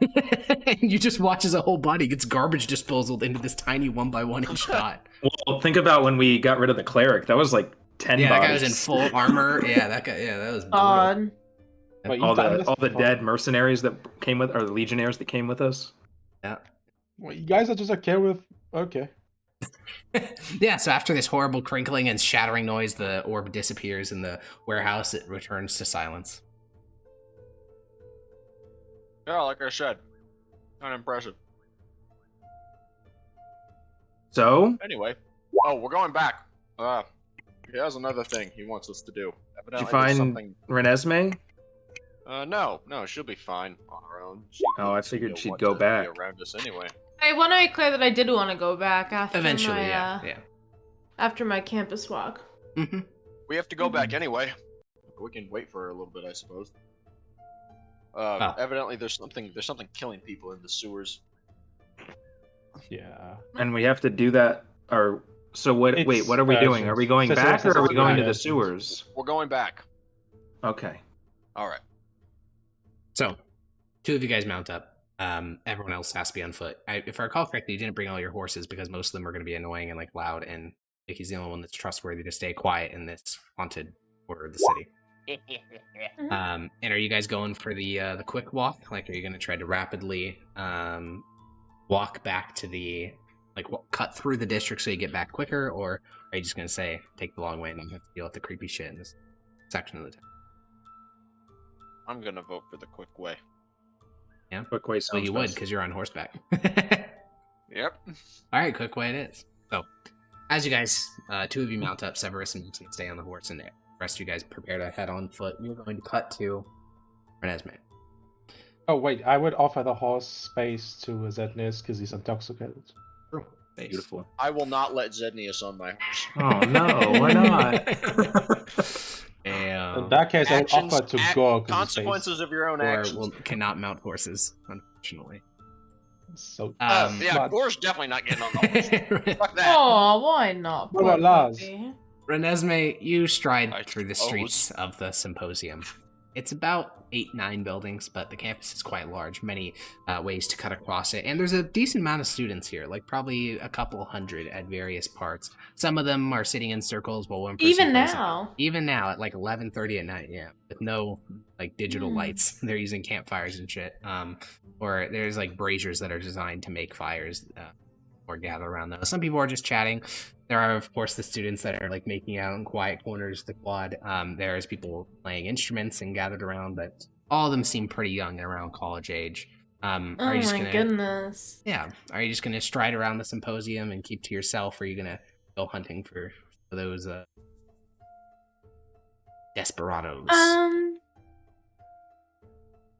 You just watch as a whole body gets garbage disposal into this tiny 1 by 1 inch dot. Well, think about when we got rid of the cleric. That was like 10 Yeah, that bodies. guy was in full armor. Yeah, that guy. Yeah, that was brutal. Odd. Wait, all you've done the this all the before? dead mercenaries that came with, or the legionnaires that came with us. Yeah. Well, you guys are just okay with okay. Yeah, so after this horrible crinkling and shattering noise, the orb disappears in the warehouse. It returns to silence. Yeah, like I said. Kind of impressive. So, Anyway. Oh, we're going back. He has another thing he wants us to do. did you Evidently there's find something. Renesmee? No, she'll be fine on her own. Oh, I figured she'd go back. Be around us anyway. I want to make clear that I did want to go back after Eventually, my, yeah. after my campus walk. Mm-hmm. We have to go back anyway. We can wait for her a little bit, I suppose. Oh. Evidently, there's something killing people in the sewers. Yeah. And we have to do that. Or so what? Wait, It's what are we doing? urgent. Are we going back or are we going to the sewers? We're going back. Okay. All right. So, 2 of you guys mount up. Everyone else has to be on foot. If I recall correctly, you didn't bring all your horses because most of them are going to be annoying and like loud, and Vicky's the only one that's trustworthy to stay quiet in this haunted quarter of the city. And are you guys going for the quick walk? Like, are you going to try to rapidly walk back to the cut through the district so you get back quicker, or are you just going to say take the long way and not have to deal with the creepy shit in this section of the town? I'm gonna vote for the quick way. Yeah, Quick way well, sounds you would best. because you're on horseback. Yep. All right, quick way it is. So, as you guys, 2 of you mount up, Severus and Nixon stay on the horse, and the rest of you guys prepare to head on foot. You're going to cut to Renesmee. Oh wait, I would offer the horse space to Zednius because he's intoxicated. Beautiful. I will not let Zednius on my horse. Oh no, why not? In that case, I would offer to go. Consequences of your own Or actions. cannot mount horses, unfortunately. So Um, Yeah, smart. Gore's definitely not getting on the horse. Fuck that. Oh, why not? What about Lars? Renesmee, you stride I through the suppose. streets of the symposium. It's about 8-9 buildings, but the campus is quite large. Many ways to cut across it, and there's a decent amount of students here, like probably a couple hundred at various parts. Some of them are sitting in circles while one person Even plays now? Even now at like 11:30 at night, yeah, with no like digital lights. They're using campfires and shit. Or there's like braziers that are designed to make fires or gather around those. Some people are just chatting. There are, of course, the students that are like making out in quiet corners of the quad. There's people playing instruments and gathered around, but all of them seem pretty young and around college age. Oh Are you just my gonna, goodness. Yeah. Are you just gonna stride around the symposium and keep to yourself, or are you gonna go hunting for those desperados?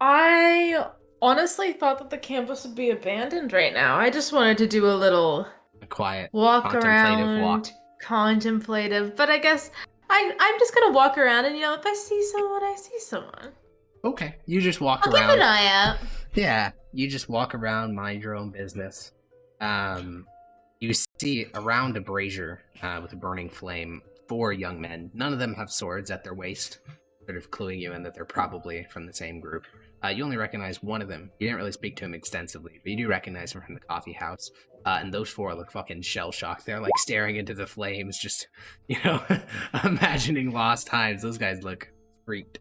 I honestly thought that the campus would be abandoned right now. I just wanted to do a little A quiet, walk contemplative around, walk. contemplative. But I guess I'm just gonna walk around, and if I see someone, I see someone. Okay, you just walk I'll around. keep an eye out. Yeah, you just walk around, mind your own business. You see around a brazier with a burning flame 4 young men. None of them have swords at their waist, sort of cluing you in that they're probably from the same group. You only recognize one of them. You didn't really speak to him extensively, but you do recognize him from the coffee house. And those 4 look fucking shell-shocked. They're like staring into the flames, just, imagining lost times. Those guys look freaked.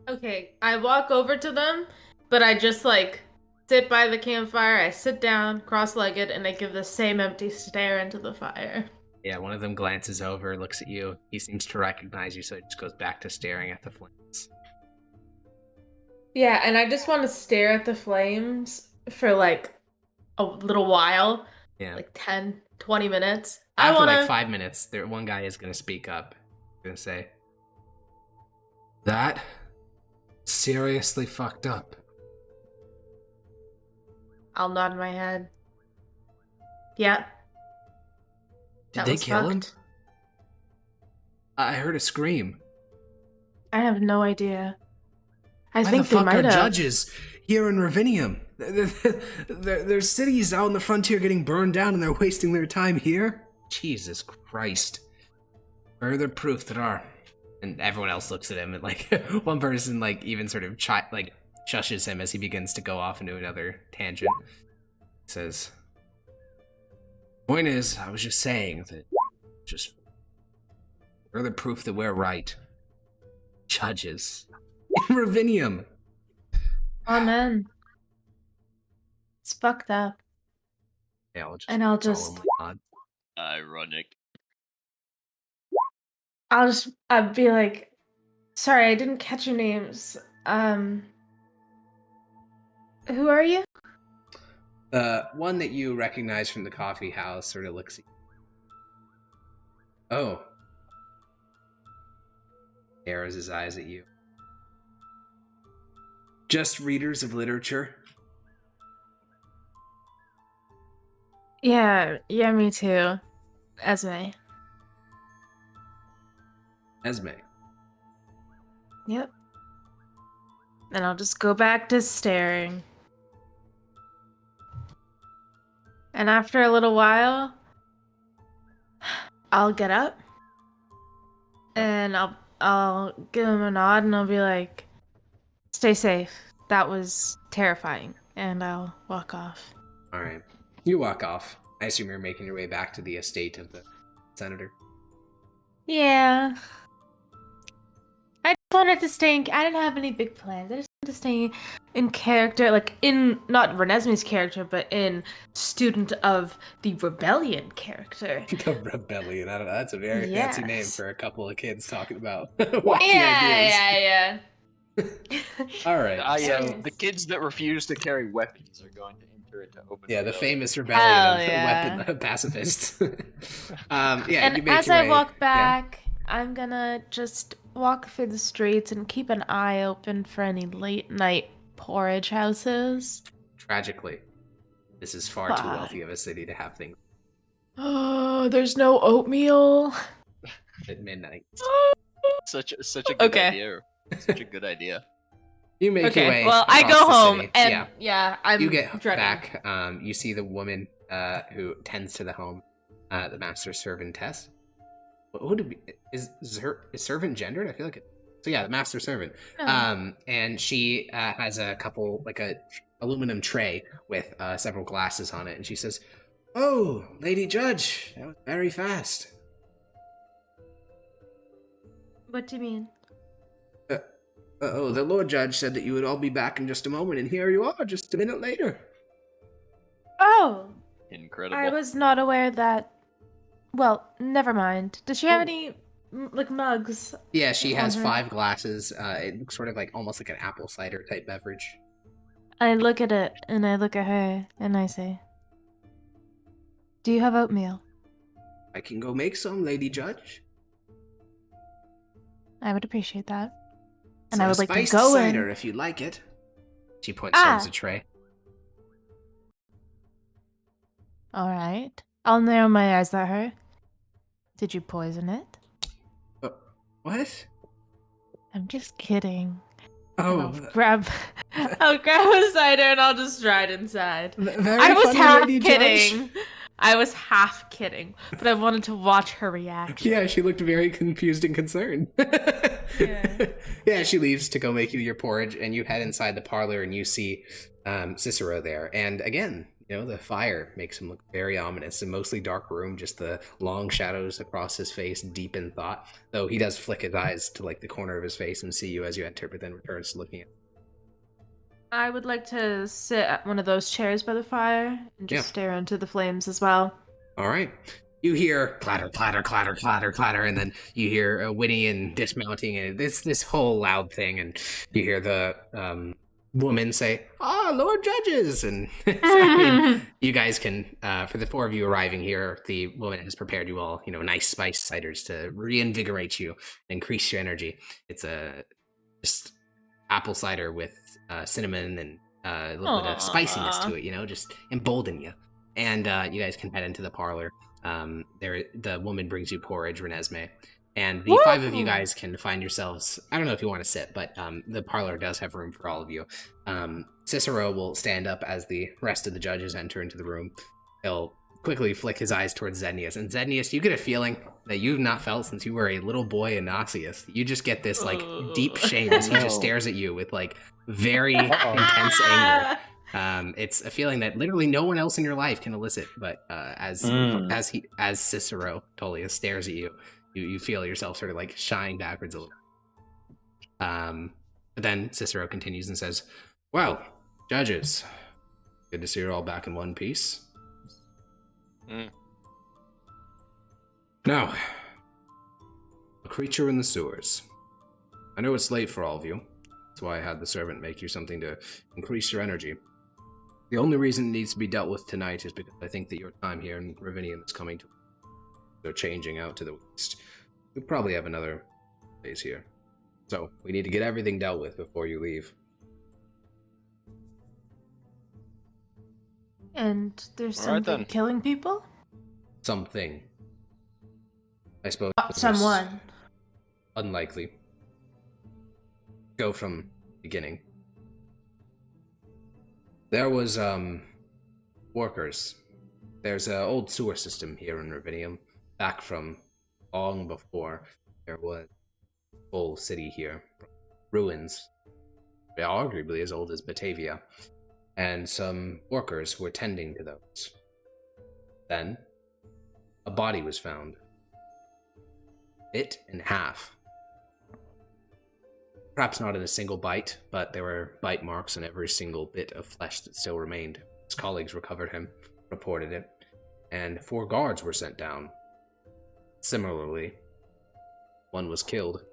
Okay, I walk over to them, but I just sit by the campfire. I sit down, cross-legged, and I give the same empty stare into the fire. Yeah, one of them glances over, looks at you. He seems to recognize you, so he just goes back to staring at the flames. Yeah, and I just want to stare at the flames for a little while, Yeah. 10, 20 minutes. After 5 minutes, one guy is going to speak up. He's going to say, "That seriously fucked up." I'll nod my head. Yeah. Did That they was kill him? fucked. I heard a scream. I have no idea. I Why think the fuck they might are have. judges here in Ravinium? There's cities out in the frontier getting burned down, and they're wasting their time here? Jesus Christ. Further proof that our... And everyone else looks at him, and one person even sort of shushes him as he begins to go off into another tangent. He says, "Point is, I was just saying that just further proof that we're right. Judges in Ravinium." Amen. It's fucked up. Yeah, I'll just solemnly nod. Ironic. I'd be like, sorry, I didn't catch your names. Who are you? One that you recognize from the coffee house sort of looks at you. Oh. Narrows his eyes at you. Just readers of literature? Yeah, me too. Esme. Esme. Yep. And I'll just go back to staring. And after a little while, I'll get up and I'll give him a nod and I'll be like, "Stay safe. That was terrifying." And I'll walk off. All right. You walk off. I assume you're making your way back to the estate of the senator. Yeah. I just wanted to stay in... I didn't have any big plans. I just wanted to stay in character, like in, not Renesmee's character, but in student of the rebellion character. The rebellion. I don't know. That's a very fancy name Yes. for a couple of kids talking about wacky ideas. Yeah. All right. Yeah, the kids that refuse to carry weapons are going to enter into open. Yeah, the rebellion. famous rebellion Hell of yeah. weapon pacifists. Yeah, And you make as your I way- walk yeah. back, I'm gonna just walk through the streets and keep an eye open for any late night porridge houses. Tragically, this is far too Fuck. wealthy of a city to have things Oh, there's no oatmeal. at midnight. Such a good Okay. idea. Such a good idea. You make your way. Okay, well, I across go the home city. and Yeah. I'm You get dreading. back. You see the woman who tends to the home, the master servantess. What would it be? Is servant gendered? I feel like it. So yeah, the master servant. Oh. And she has a couple, like a aluminum tray with several glasses on it, and she says, "Oh, Lady Judge, that was very fast." What do you mean? Oh, the Lord Judge said that you would all be back in just a moment, and here you are, just a minute later. Oh, Incredible. I was not aware that. Well, never mind. Does she have Oh. any like mugs? Yeah, she has Mhm. 5 glasses. It looks sort of like almost like an apple cider type beverage. I look at it and I look at her and I say, "Do you have oatmeal?" I can go make some, Lady Judge. I would appreciate that. It's And I a would like to spiced go cider in. if you'd like it. She points Ah. towards the tray. All right. I'll narrow my eyes at her. Did you poison it? What? I'm just kidding. And Oh, I'll grab a cider and I'll just try it inside. very I was funny, half Lady kidding. Judge. I was half kidding, but I wanted to watch her reaction. Yeah, she looked very confused and concerned. Yeah. Yeah, she leaves to go make you your porridge, and you head inside the parlor, and you see Cicero there. And again, you know, the fire makes him look very ominous. A mostly dark room, just the long shadows across his face, deep in thought. Though he does flick his eyes to like the corner of his face and see you as you enter, but then returns to looking at. I would like to sit at one of those chairs by the fire and just Yeah. stare into the flames as well. All right. You hear clatter, clatter, clatter, clatter, clatter, and then you hear Winnie and dismounting, and this whole loud thing, and you hear the woman say, "Ah, Lord Judges," and I mean, you guys can, for the 4 of you arriving here, the woman has prepared you all, you know, nice spiced ciders to reinvigorate you, increase your energy. It's a just apple cider with cinnamon and a little bit of spiciness to it, you know, just embolden you. And you guys can head into the parlor. The woman brings you porridge, Renesmee, and the 5 of you Woo! guys can find yourselves. I don't know if you want to sit, but the parlor does have room for all of you. Cicero will stand up as the rest of the judges enter into the room. He'll quickly flick his eyes towards Zenius, and Zenius, you get a feeling that you've not felt since you were a little boy in Nauseous. You just get this like deep shame as he just No. stares at you with like very intense anger. It's a feeling that literally no one else in your life can elicit, but as Cicero Tullius stares at you, you feel yourself sort of like shying backwards a little. But then Cicero continues and says, "Well, judges, good to see you're all back in one piece. Now, a creature in the sewers. I know it's late for all of you. That's why I had the servant make you something to increase your energy. The only reason it needs to be dealt with tonight is because I think that your time here in Ravinium is coming to... They're changing out to the west. You'll probably have another days here. So, we need to get everything dealt with before you leave." And there's All right, something then. killing people? Something. I suppose. Someone. Unlikely. go from beginning. There was, workers. There's an old sewer system here in Ravinium, back from long before there was a full city here. Ruins, arguably as old as Batavia, and some workers were tending to those. Then, a body was found. Bit in half. Perhaps not in a single bite, but there were bite marks on every single bit of flesh that still remained. His colleagues recovered him, reported it, and 4 guards were sent down. Similarly, one was killed.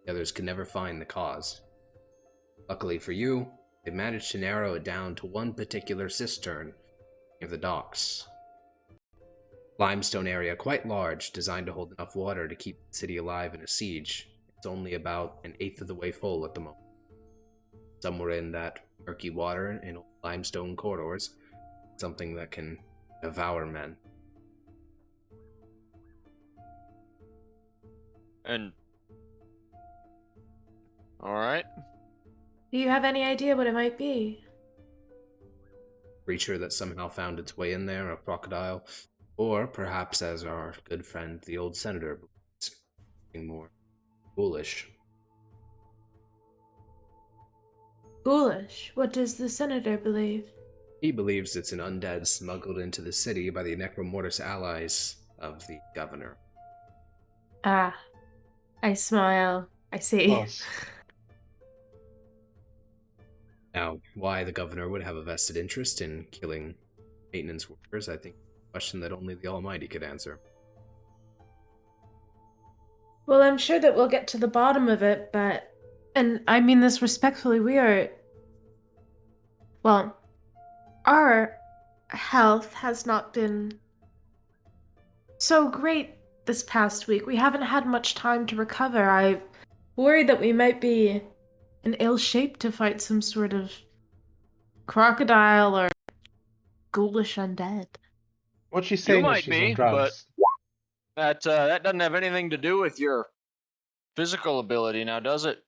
The others could never find the cause. Luckily for you, they managed to narrow it down to one particular cistern near the docks. Limestone area, quite large, designed to hold enough water to keep the city alive in a siege. It's only about 1/8 of the way full at the moment. Somewhere in that murky water in old limestone corridors, something that can devour men. And all right. Do you have any idea what it might be? Creature that somehow found its way in there, a crocodile, or perhaps, as our good friend the old senator believes, something more foolish. Foolish? What does the senator believe? He believes it's an undead smuggled into the city by the necromortis allies of the governor. Ah, I smile. I see. Boss. Now, why the governor would have a vested interest in killing maintenance workers, I think, is a question that only the Almighty could answer. Well, I'm sure that we'll get to the bottom of it, but... And I mean this respectfully, well, our health has not been so great this past week. We haven't had much time to recover. I worry that we might be in ill shape to fight some sort of crocodile or ghoulish undead. What she's saying is might she's be, on drugs. That doesn't have anything to do with your physical ability, now does it?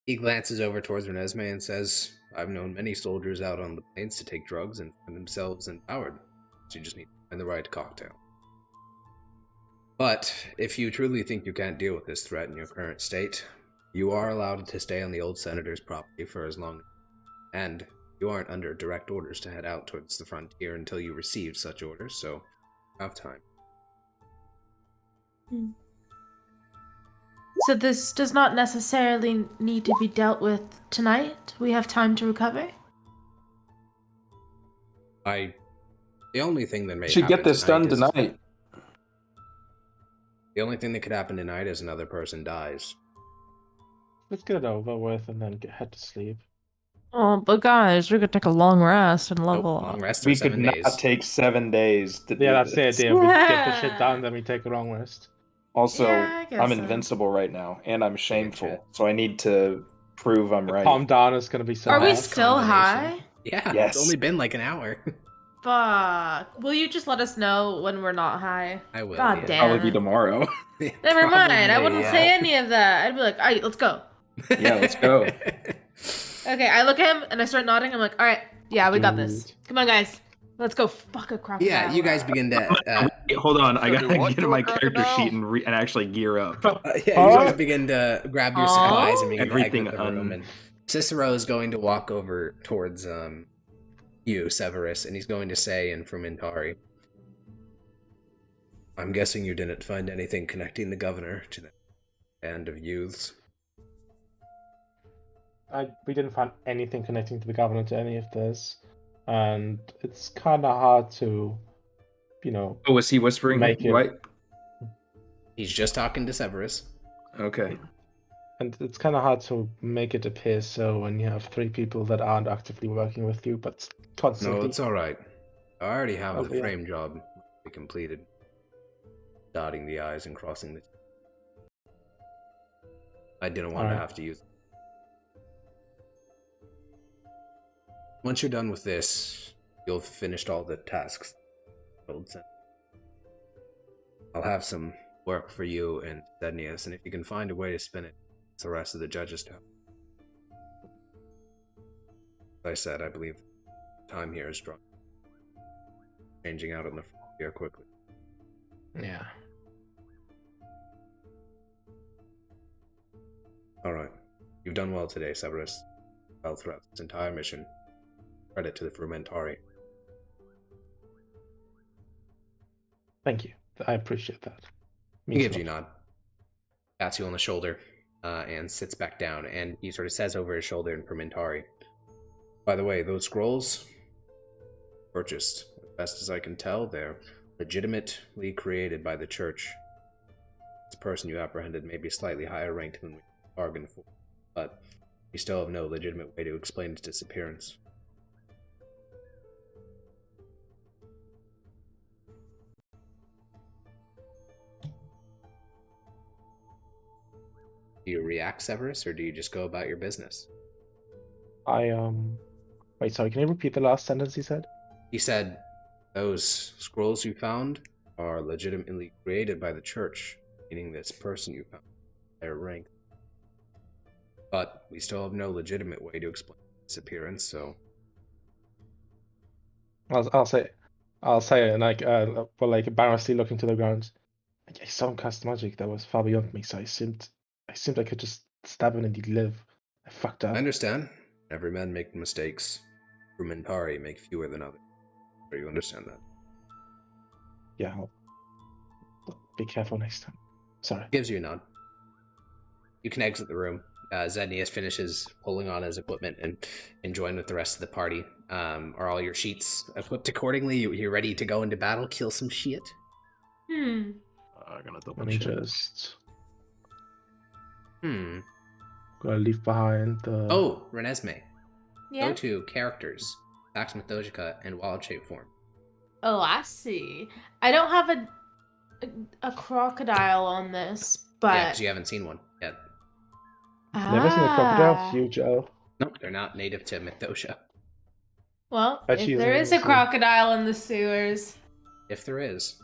He glances over towards Renesmee and says, I've known many soldiers out on the plains to take drugs and find themselves empowered. So you just need to find the right cocktail. But if you truly think you can't deal with this threat in your current state, you are allowed to stay on the old senator's property for as long, and you aren't under direct orders to head out towards the frontier until you receive such orders, so you have time. So this does not necessarily need to be dealt with tonight? We have time to recover? The only thing that may Should get this done tonight. The only thing that could happen tonight is another person dies. Let's get it over with and then head to sleep. Oh, but guys, we could take a long rest and Nope, level long up. rest We for could 7 not days. take 7 days to do Yeah, that's the this. idea. We get the shit done, then we take a long rest. Also, Yeah, I guess I'm so. invincible right now, and I'm shit. shameful, so I need to prove I'm right. Calm down is gonna be so Are we hard. still Combination. high? Yeah, Yes. it's only been like an hour. Fuck. Will you just let us know when we're not high? I will. God yeah. damn. Probably be tomorrow. Never mind. I Probably, wouldn't yeah. say any of that. I'd be like, alright, let's go. Yeah, let's go. Okay, I look at him and I start nodding. I'm like, alright, yeah, we got this. Dude. Come on, guys. Let's go fuck a crocodile. Yeah, you guys begin to. Hold on, I So do gotta what get to in a my character crocodile? sheet and actually gear up. You guys begin to grab your supplies and begin to Everything exit the room. And Cicero is going to walk over towards you, Severus, and he's going to say in Frumentari, I'm guessing you didn't find anything connecting the governor to the band of youths. We didn't find anything connecting to the governor to any of this, and it's kind of hard to, Oh, was he whispering? Make it- What? He's just talking to Severus. Okay. and it's kind of hard to make it appear so when you have 3 people that aren't actively working with you, but constantly. No, it's alright. I already have Oh, the yeah. frame job to be completed. Dotting the I's and crossing the T's. I didn't want to Alright. have to use. Once you're done with this, you'll have finished all the tasks. I'll have some work for you and Sednius, and if you can find a way to spin it, it's the rest of the judges to help. I said, I believe time here is drawn. Changing out on the frontier quickly. Yeah. Alright. You've done well today, Severus. Well throughout this entire mission. Credit to the Frumentari. Thank you. I appreciate that. He Means gives a you a lot. nod. Pats you on the shoulder, and sits back down, and he sort of says over his shoulder in Frumentari, by the way, those scrolls purchased. As best as I can tell, they're legitimately created by the church. This person you apprehended may be slightly higher ranked than we bargained for, but we still have no legitimate way to explain its disappearance. Do you react, Severus, or do you just go about your business? Wait, sorry, can you repeat the last sentence he said? He said, those scrolls you found are legitimately created by the church, meaning this person you found, their rank. But we still have no legitimate way to explain its appearance, so... I'll say it, and embarrassedly looking to the ground. I saw him cast magic that was far beyond me, so I assumed I could just stab him and he'd live. I fucked up. I understand. Every man make mistakes. Frumentari make fewer than others. Sure you understand that. Yeah, I'll be careful next time. Sorry. Gives you a nod. You can exit the room. Zednius finishes pulling on his equipment and join with the rest of the party. Are all your sheets equipped accordingly? You ready to go into battle, kill some shit? I'm gonna double Let me check. just... Gotta leave behind the... Oh, Renesmee. Yeah. Go to characters, Pax Mithdosica, and wild shape form. Oh, I see. I don't have a crocodile on this, but Yeah, because you haven't seen one yet. Never seen a crocodile? Huge L. Nope, they're not native to Mythosia. Well, Bet if she's there in is the a sea. crocodile in the sewers, If there is.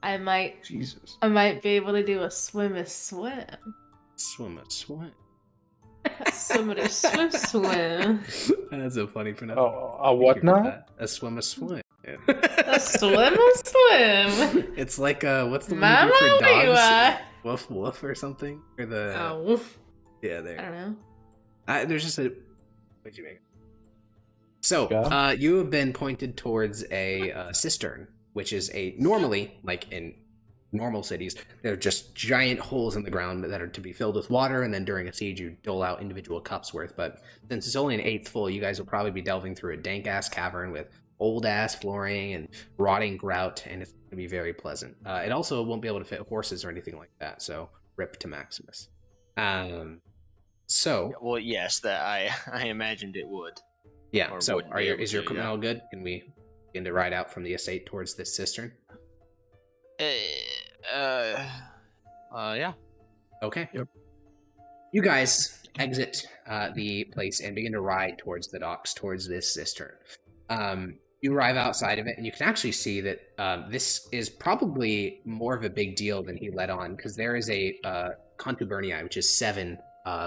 I might Jesus. be able to do a swim. Swim. Swim. That's a funny pronunciation. Oh, a what now? A swim. A swim. It's like what's the one Mama you do for dogs? Lewa. Woof woof or something? Or the Oh, woof. yeah, I there. don't know. There's just a. What'd you make? So, Yeah. you have been pointed towards a cistern, which is normally, like in normal cities, they're just giant holes in the ground that are to be filled with water, and then during a siege you dole out individual cups worth. But since it's only an eighth full, you guys will probably be delving through a dank-ass cavern with old-ass flooring and rotting grout, and it's going to be very pleasant. It also won't be able to fit horses or anything like that, so rip to Maximus. So... Well, yes, that I imagined it would. Yeah, Or so wouldn't be able is your to, equipment yeah. all good? Can we begin to ride out from the estate towards this cistern? Yeah. Okay. Yep. You guys exit the place and begin to ride towards the docks, towards this cistern. You arrive outside of it, and you can actually see that this is probably more of a big deal than he let on, because there is a contubernii, which is 7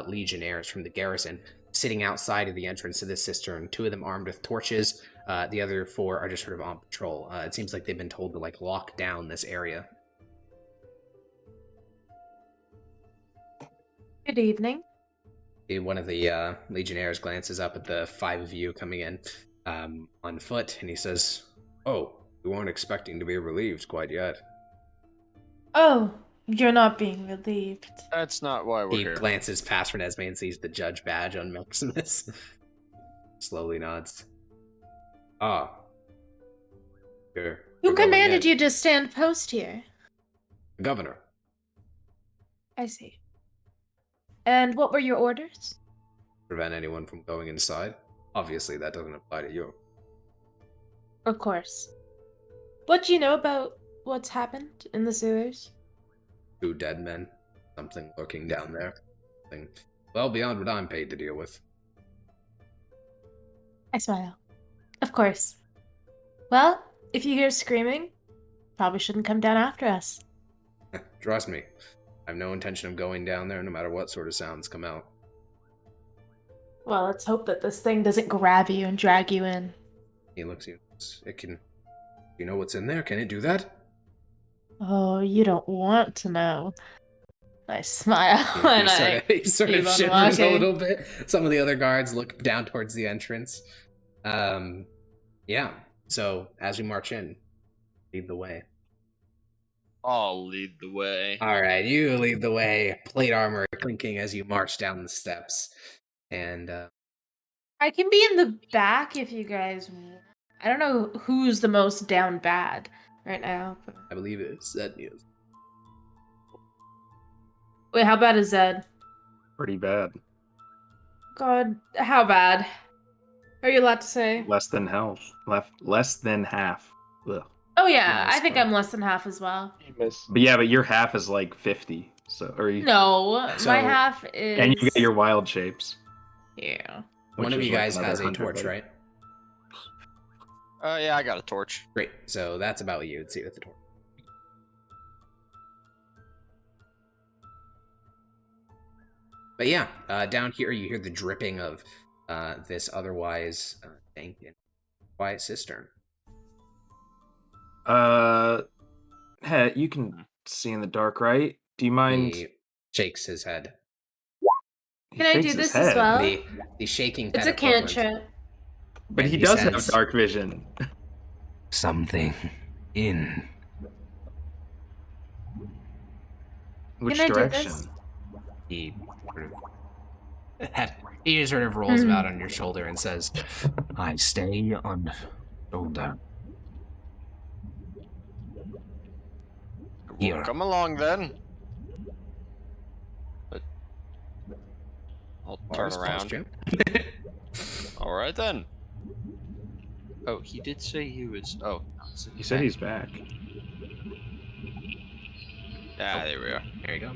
legionnaires from the garrison, sitting outside of the entrance to this cistern. 2 of them armed with torches. The other 4 are just sort of on patrol. It seems like they've been told to lock down this area. Good evening. One of the legionnaires glances up at the 5 of you coming in on foot, and he says, "Oh, we weren't expecting to be relieved quite yet." Oh, you're not being relieved. That's not why we're He here. glances past Renesmee and sees the judge badge on Maximus. Slowly nods. Ah. Who commanded you to stand post here? The governor. I see. And what were your orders? Prevent anyone from going inside. Obviously, that doesn't apply to you. Of course. What do you know about what's happened in the sewers? 2 dead men. Something lurking down there. Something well beyond what I'm paid to deal with. I smile. Of course. Well, if you hear screaming, probably shouldn't come down after us. Trust me. I have no intention of going down there no matter what sort of sounds come out. Well, let's hope that this thing doesn't grab you and drag you in. He looks at you. It can. You know what's in there? Can it do that? Oh, you don't want to know. I smile and He sort keep of on shivers a walking. little bit. Some of the other guards look down towards the entrance. Yeah. So as we march in, lead the way. I'll lead the way. All right, you lead the way. Plate armor clinking as you march down the steps, and I can be in the back if you guys want. I don't know who's the most down bad right now. But... I believe it's that news. Wait, how bad is Zed? Pretty bad. God, how bad? Are you allowed to say? Less than half. Less than half. Ugh. Oh yeah, Nice I think spot. I'm less than half as well. You miss. But yeah, but your half is like 50. So or you, No, So- my half is. and you get your wild shapes. Yeah. which One of is you like guys another has a 100, torch, like- right? Yeah, I got a torch. Great. So that's about what you would see with the torch. But yeah, down here you hear the dripping of this otherwise dank and quiet cistern. Hey, you can see in the dark, right? Do you mind? He shakes his head. He Can I shakes do his this as head. well? The shaking It's head a equivalent. cantrip. But And he he does says- have dark vision. Something in. Which Can I do direction? this? He sort of rolls Mhm. about on your shoulder and says, I stay on shoulder. Here. Come along then. But I'll turn Pause, around. Jim. All right then. Oh, he did say he was. Oh, He said he's back. yeah. There we are. There you go.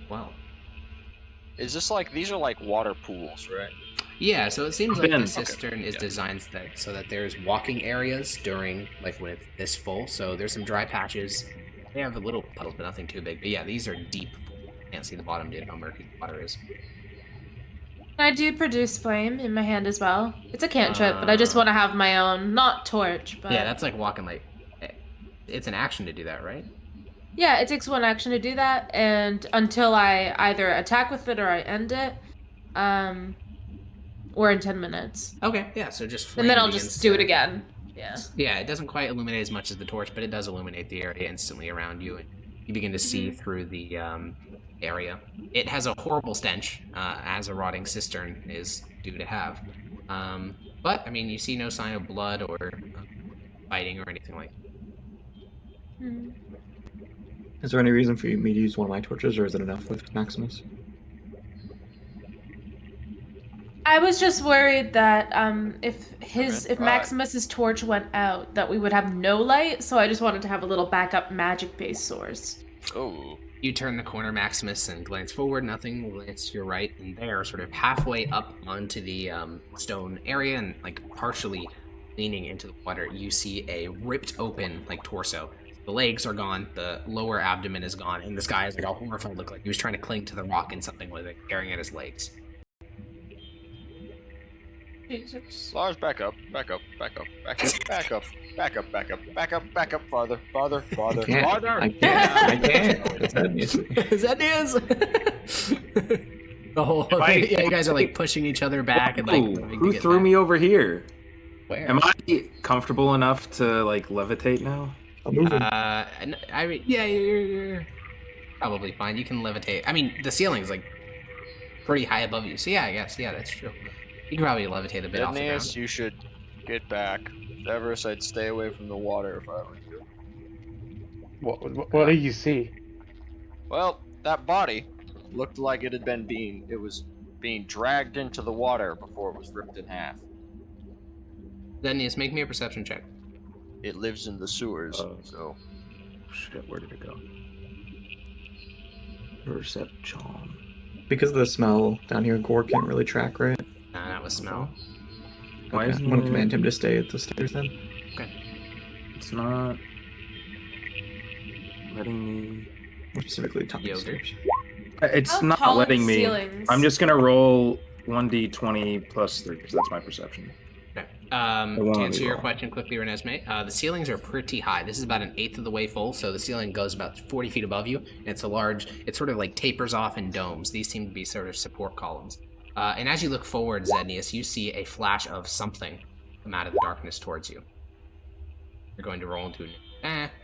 Well. Is this like these are like water pools, right? Yeah, so it seems like the Bins. cistern is Yeah. designed so that there's walking areas during, like, when it's this full. So there's some dry patches. They have a little puddles, but nothing too big. But yeah, these are deep. Can't see the bottom due to how murky the water is. I do produce flame in my hand as well. It's a cantrip, but I just want to have my own, not torch, but Yeah, that's like walking like. It's an action to do that, right? yeah, it takes one action to do that, and until I either attack with it or I end it, or in 10 minutes, Okay, yeah. So just. and then flame I'll just begins do to- it again. Yeah. Yeah, it doesn't quite illuminate as much as the torch, but it does illuminate the area instantly around you, and you begin to see through the area. It has a horrible stench, as a rotting cistern is due to have. But I mean, you see no sign of blood or fighting or anything like that. Hmm. Is there any reason for me to use one of my torches, or is it enough with Maximus? I was just worried that if Okay. Maximus's torch went out, that we would have no light. So I just wanted to have a little backup magic-based source. Oh, You turn the corner, Maximus, and glance forward. Nothing. Glance to your right, and there, sort of halfway up onto the stone area, and like partially leaning into the water, you see a ripped open like torso. The legs are gone, the lower abdomen is gone, and this guy has like a horrified look, like he was trying to cling to the rock and something was like tearing at his legs. Jesus. Lars, back up, back up, back up, back up, back up, back up, back up, back up, back up, farther, farther, farther, I can't. farther. I can't. Is that news? Is that news? The whole yeah, you guys are like pushing each other back and like Ooh, moving to who get threw back. me over here? Where? Am I comfortable enough to like levitate now? I'm moving. I mean, yeah, you're probably fine. You can levitate. I mean, the ceiling's like pretty high above you, so yeah, I guess, yeah, that's true. You can probably levitate a bit off the Aeneas, ground. you should get back. Severus, I'd stay away from the water if I were you. What do you see? Well, that body looked like it was being dragged into the water before it was ripped in half. Then yes, make me a perception check. It lives in the sewers, so Shit, where did it go? Perception. Because of the smell down here, Gore can't really track, right? Nah, that was smell. Why Okay, isn't I'm gonna it- command him to stay at the stairs then. It's not letting me. More specifically, top of the Yogurt. stairs. It's How not tall are letting the me. ceilings? I'm just gonna roll 1d20 plus 3 because that's my perception. Okay. won't To let me answer your roll. question quickly, Renesmee, the ceilings are pretty high. This is about an eighth of the way full, so the ceiling goes about 40 feet above you, and it's a large, it sort of like tapers off in domes. These seem to be sort of support columns. And as you look forward, Zednius, you see a flash of something come out of the darkness towards you. You're going to roll into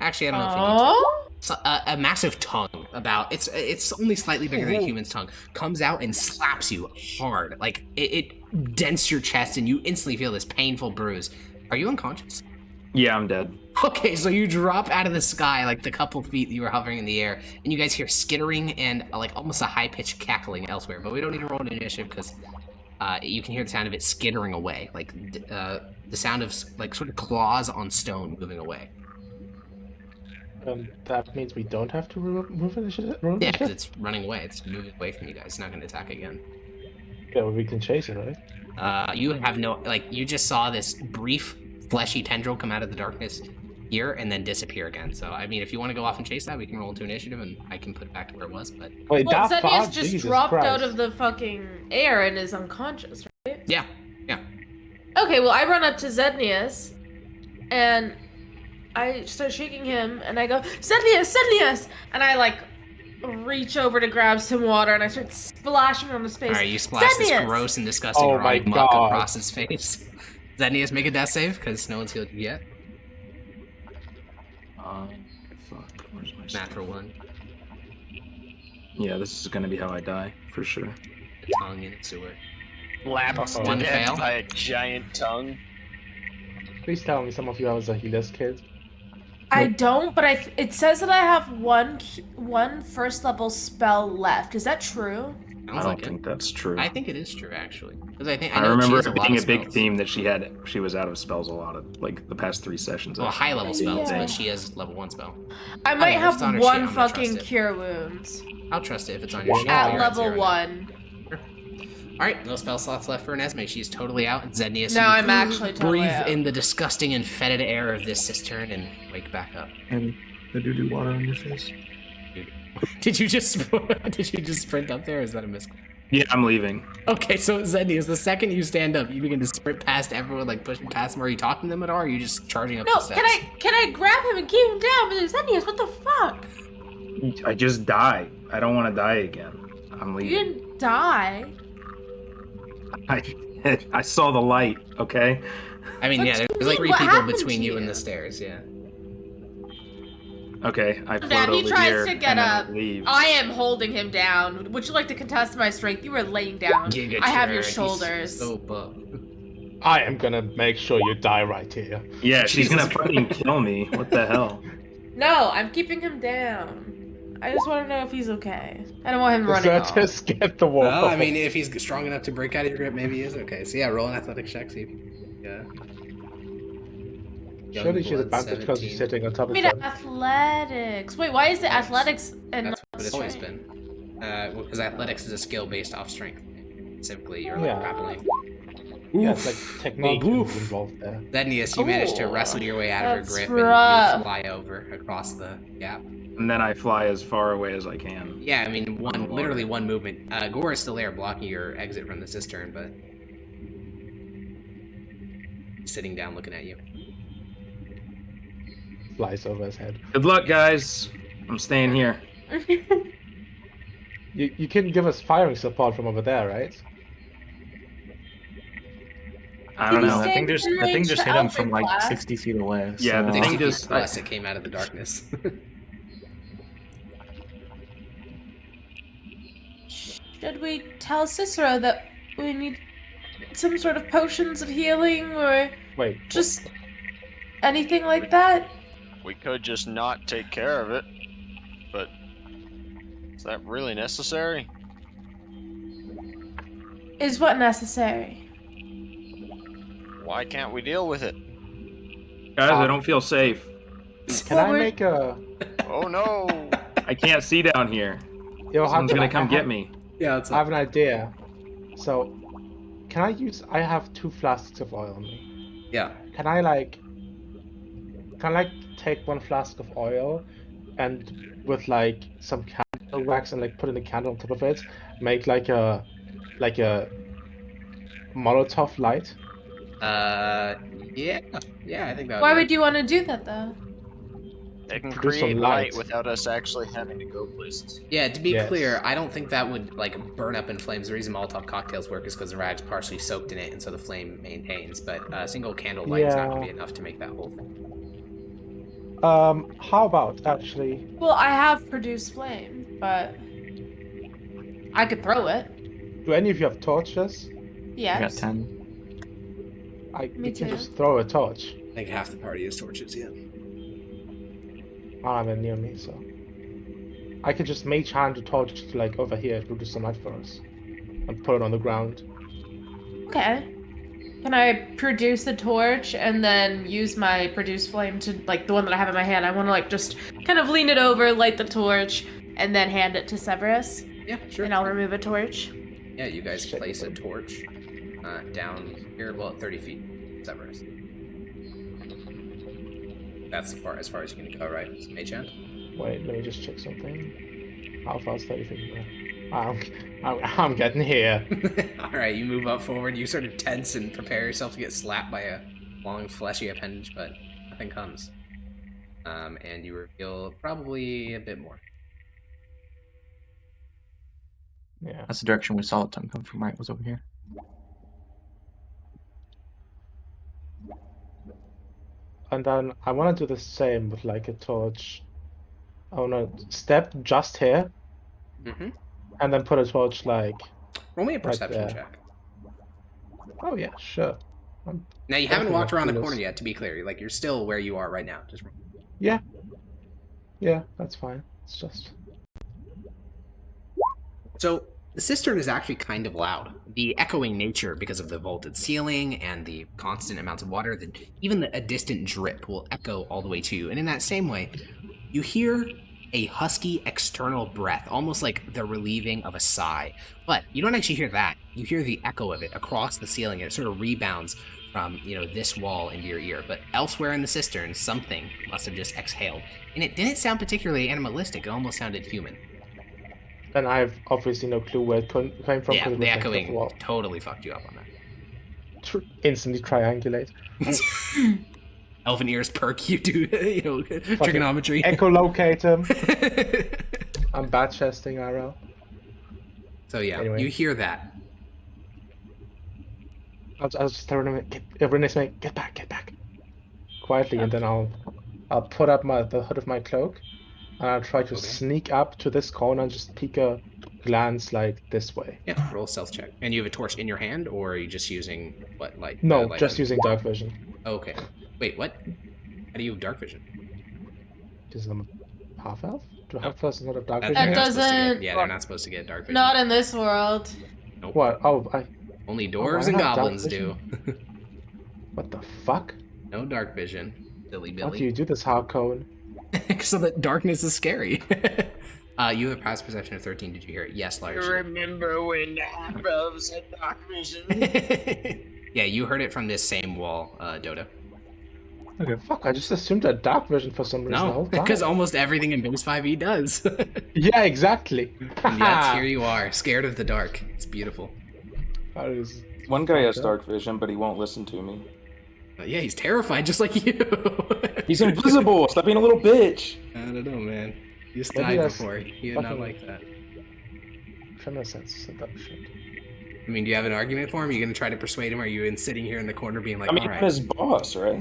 actually, I don't know if you need to. Oh? So, a massive tongue, about it's only slightly bigger than a human's tongue, comes out and slaps you hard. Like it dents your chest, and you instantly feel this painful bruise. Are you unconscious? Yeah, I'm dead. Okay, so you drop out of the sky, like the couple feet you were hovering in the air, and you guys hear skittering and like almost a high-pitched cackling elsewhere. But we don't need to roll an initiative because you can hear the sound of it skittering away, like the sound of like sort of claws on stone moving away. That means we don't have to move initiative? Yeah, because it's running away. It's moving away from you guys. It's not going to attack again. Yeah, well, we can chase it, right? You have no, like, you just saw this brief fleshy tendril come out of the darkness here and then disappear again. So, I mean, if you want to go off and chase that, we can roll into initiative and I can put it back to where it was, but... Wait, Well, that far? Zednius just Jesus dropped Christ. out of the fucking air and is unconscious, right? Yeah. Okay, well, I run up to Zednius, and I start shaking him, and I go, Zednius! And I, like, reach over to grab some water, and I start splashing on his face. Alright, you splash this Zednius! gross and disgusting Oh my rotting muck God. across his face. Zednius, make a death save, because no one's healed you yet. Fuck. Where's my stuff? Natural one. Yeah, this is gonna be how I die for sure. The tongue in the sewer. Lapped One to death fail. by a giant tongue. Please tell me some of you have a healer's kit. I don't, but it says that I have one first level spell left. Is that true? Sounds I don't like think it. that's true. I think it is true, actually. Because I I know remember she has it lot being of a big spells. theme that she was out of spells a lot of like the past 3 sessions. Well, high level spells, Yeah. but she has level 1 spell. I might don't know, if it's on have her sheet, one I'm gonna fucking trust it. cure wounds I'll trust it if it's on your sheet. Wow. but at you're level zero now. 1. Alright, no spell slots left for Nesme. She's totally out. And Zednius, No, you I'm actually totally breathe out. in the disgusting and fetid air of this cistern and wake back up. And the doo-doo water on your face. Did you just sprint up there? Or is that a miss? Yeah, I'm leaving. Okay, so Zednius, the second you stand up, you begin to sprint past everyone, like pushing past them. Are you talking to them at all? Or are you just charging up No, the steps? can I grab him and keep him down? But Zednius, what the fuck? I just died. I don't want to die again. I'm You leaving. didn't die. I saw the light. Okay. I mean, What yeah, do you there's like mean? 3 What people happened between to you and you? the stairs, yeah. Okay. I float Dad, he over tries here to get and then up. leaves. I am holding him down. Would you like to contest my strength? You were laying down. Giga I have your Chad, he's shoulders. So buff. I am gonna make sure you die right here. Yeah, she's Jesus gonna fucking kill me. What the hell? No, I'm keeping him down. I just want to know if he's okay. I don't want him Does running that off. just get the wall? Well, I mean, if he's strong enough to break out of your grip, maybe he is okay. So yeah, roll an athletics check, see if yeah. Surely she's Youngblood, advantage because she's 17. sitting on top I of mean, him. athletics. Wait, why is it athletics and That's not what it's always strength? been. Well, because athletics is a skill based off strength. Specifically, you're like Yeah. grappling. Yeah, it's like technique Oof. involved there. Zednius, you manage to Ooh, wrestle your way out of her that's grip rough. and you fly over across the gap. And then I fly as far away as I can. Yeah, I mean, water. literally one movement. Gore is still there blocking your exit from the cistern, but he's sitting down looking at you. Flies over his head. Good luck, guys. I'm staying here. You can give us firing support from over there, right? I don't Did you know. say- I think just range hit him for from like Alfred 60 feet away. Yeah, the so- thing 60 feet just- plus, it came out of the darkness. Should we tell Cicero that we need some sort of potions of healing or Wait, just anything like that? We could just not take care of it, but is that really necessary? Is what necessary? Why can't we deal with it? Guys, I don't feel safe. can Well, I we're- make a... Oh no! I can't see down here. Yo, Someone's Hunter, gonna I come have- get me. Yeah, it's I have an idea. So, can I use... I have 2 flasks of oil on me. Yeah. Can I take 1 flask of oil and with like some wax and like put in a candle on top of it. Make like a Molotov light. Yeah, I think that. Why would you want to do that though? They can Produce some create light. light without us actually having to go places. Yeah, to be Yes. clear, I don't think that would like burn up in flames. The reason Molotov cocktails work is because the rag's partially soaked in it, and so the flame maintains. But a single candle light is not going to be enough to make that whole thing. How about actually? Well, I have produced flame, but I could throw it. Do any of you have torches? I got Yes. 10. Me You can too. just throw a torch. I think half the party has torches. Yeah. I don't have it near me, so I could just mage hand a torch to like over here. It will do some light for us, and put it on the ground. Okay. Can I produce a torch and then use my produced flame to like the one that I have in my hand? I want to like just kind of lean it over, light the torch, and then hand it to Severus. Yeah, sure. And I'll remove a torch. Yeah, you guys place a torch down here, well, 30 feet, Severus. That's as far as you can go, right? Mage hand? Wait, let me just check something. How far is 30 feet away? I'm getting here. Alright, you move up forward, you sort of tense and prepare yourself to get slapped by a long, fleshy appendage, but nothing comes. And you reveal probably a bit more. Yeah. That's the direction we saw the tongue come from, right? Was over here. And then I want to do the same with like a torch. I want to step just here, Mm-hmm. and then put a torch like. Roll me a perception there. check. Oh yeah, sure. Now, you haven't Definitely walked around the clueless. corner yet, to be clear. Like, you're still where you are right now. Just roll. Yeah, that's fine. It's just. So, the cistern is actually kind of loud. The echoing nature, because of the vaulted ceiling and the constant amounts of water, that even a distant drip will echo all the way to you. And in that same way, you hear a husky external breath, almost like the relieving of a sigh. But you don't actually hear that. You hear the echo of it across the ceiling, and it sort of rebounds from, this wall into your ear. But elsewhere in the cistern, something must have just exhaled. And it didn't sound particularly animalistic. It almost sounded human. And I have obviously no clue where it came from. Yeah, 'cause it the was next to echoing wall. totally fucked you up on that. Instantly triangulate. Elven ears perk, you do, trigonometry. Echolocate him. I'm bat chesting arrow. So yeah, Anyway. you hear that. I'll just tell him, get back. Quietly, and then I'll put up the hood of my cloak, and I'll try to Okay. sneak up to this corner and just peek a glance like this way. Yeah, roll a stealth check. And you have a torch in your hand, or are you just using what, like? No, light just on- using dark vision. Okay. Wait, what? How do you have dark vision? Because I'm a half elf. Do half elves not have dark That- vision? they're not supposed to get- doesn't- Yeah, they're not supposed to get dark vision. Not in this world. Nope. What? Oh, Only I dwarves and have dark goblins do. what the fuck? No dark vision, Billy How do you Billy. do this, Harcone? So that darkness is scary. You have a past perception of 13. Did you hear it? Yes, Lars. Remember when half-elves had dark vision? Yeah, you heard it from this same wall, Dodo. Fuck, I just assumed I had dark vision for some reason the No, whole time. because almost everything in Base 5e does. Yeah, exactly. And yet, here you are, scared of the dark. It's beautiful. That is... One guy has dark vision, but he won't listen to me. Yeah, he's terrified, just like you. He's invisible. Stop being a little bitch. I don't know, man. You just Maybe died that's before. He did not fucking- like that. Criminal sense seduction. I mean, do you have an argument for him? Are you gonna try to persuade him? Or are you sitting here in the corner being like, I mean, all I'm right? his boss, right?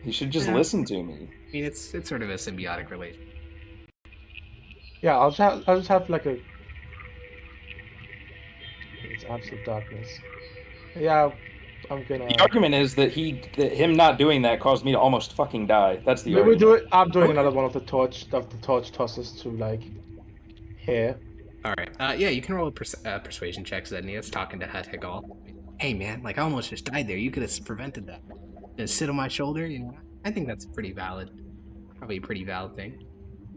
He should just Yeah. listen to me. I mean, it's sort of a symbiotic relationship. Yeah, I'll just have like a... It's absolute darkness. Yeah, I'm gonna... The argument is that him not doing that caused me to almost fucking die. That's the Maybe we argument. do it. I'm doing another one of the torch tosses to like here. All right. Yeah, you can roll a persuasion check, Zednius, talking to Hagal. Hey, man, like I almost just died there. You could have prevented that. Just sit on my shoulder, I think that's pretty valid. Probably a pretty valid thing.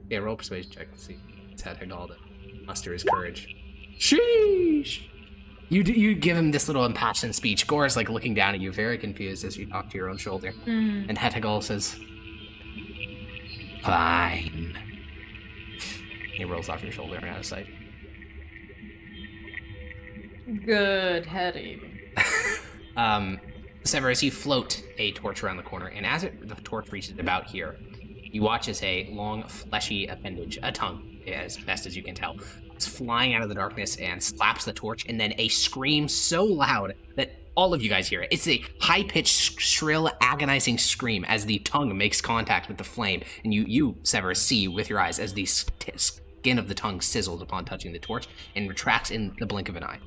Yeah, roll a persuasion check to see. It's Hagal to muster his courage. Sheesh! You give him this little impassioned speech. Gore's like looking down at you, very confused as you talk to your own shoulder. Mm. And Hetagal says, "Fine." He rolls off your shoulder and out of sight. Good heading. Severus, you float a torch around the corner, and as the torch reaches about here, you watch as a long, fleshy appendage, a tongue, as best as you can tell, is flying out of the darkness and slaps the torch, and then a scream so loud that all of you guys hear it. It's a high-pitched, shrill, agonizing scream as the tongue makes contact with the flame, and you Severus, see with your eyes as the skin of the tongue sizzles upon touching the torch and retracts in the blink of an eye.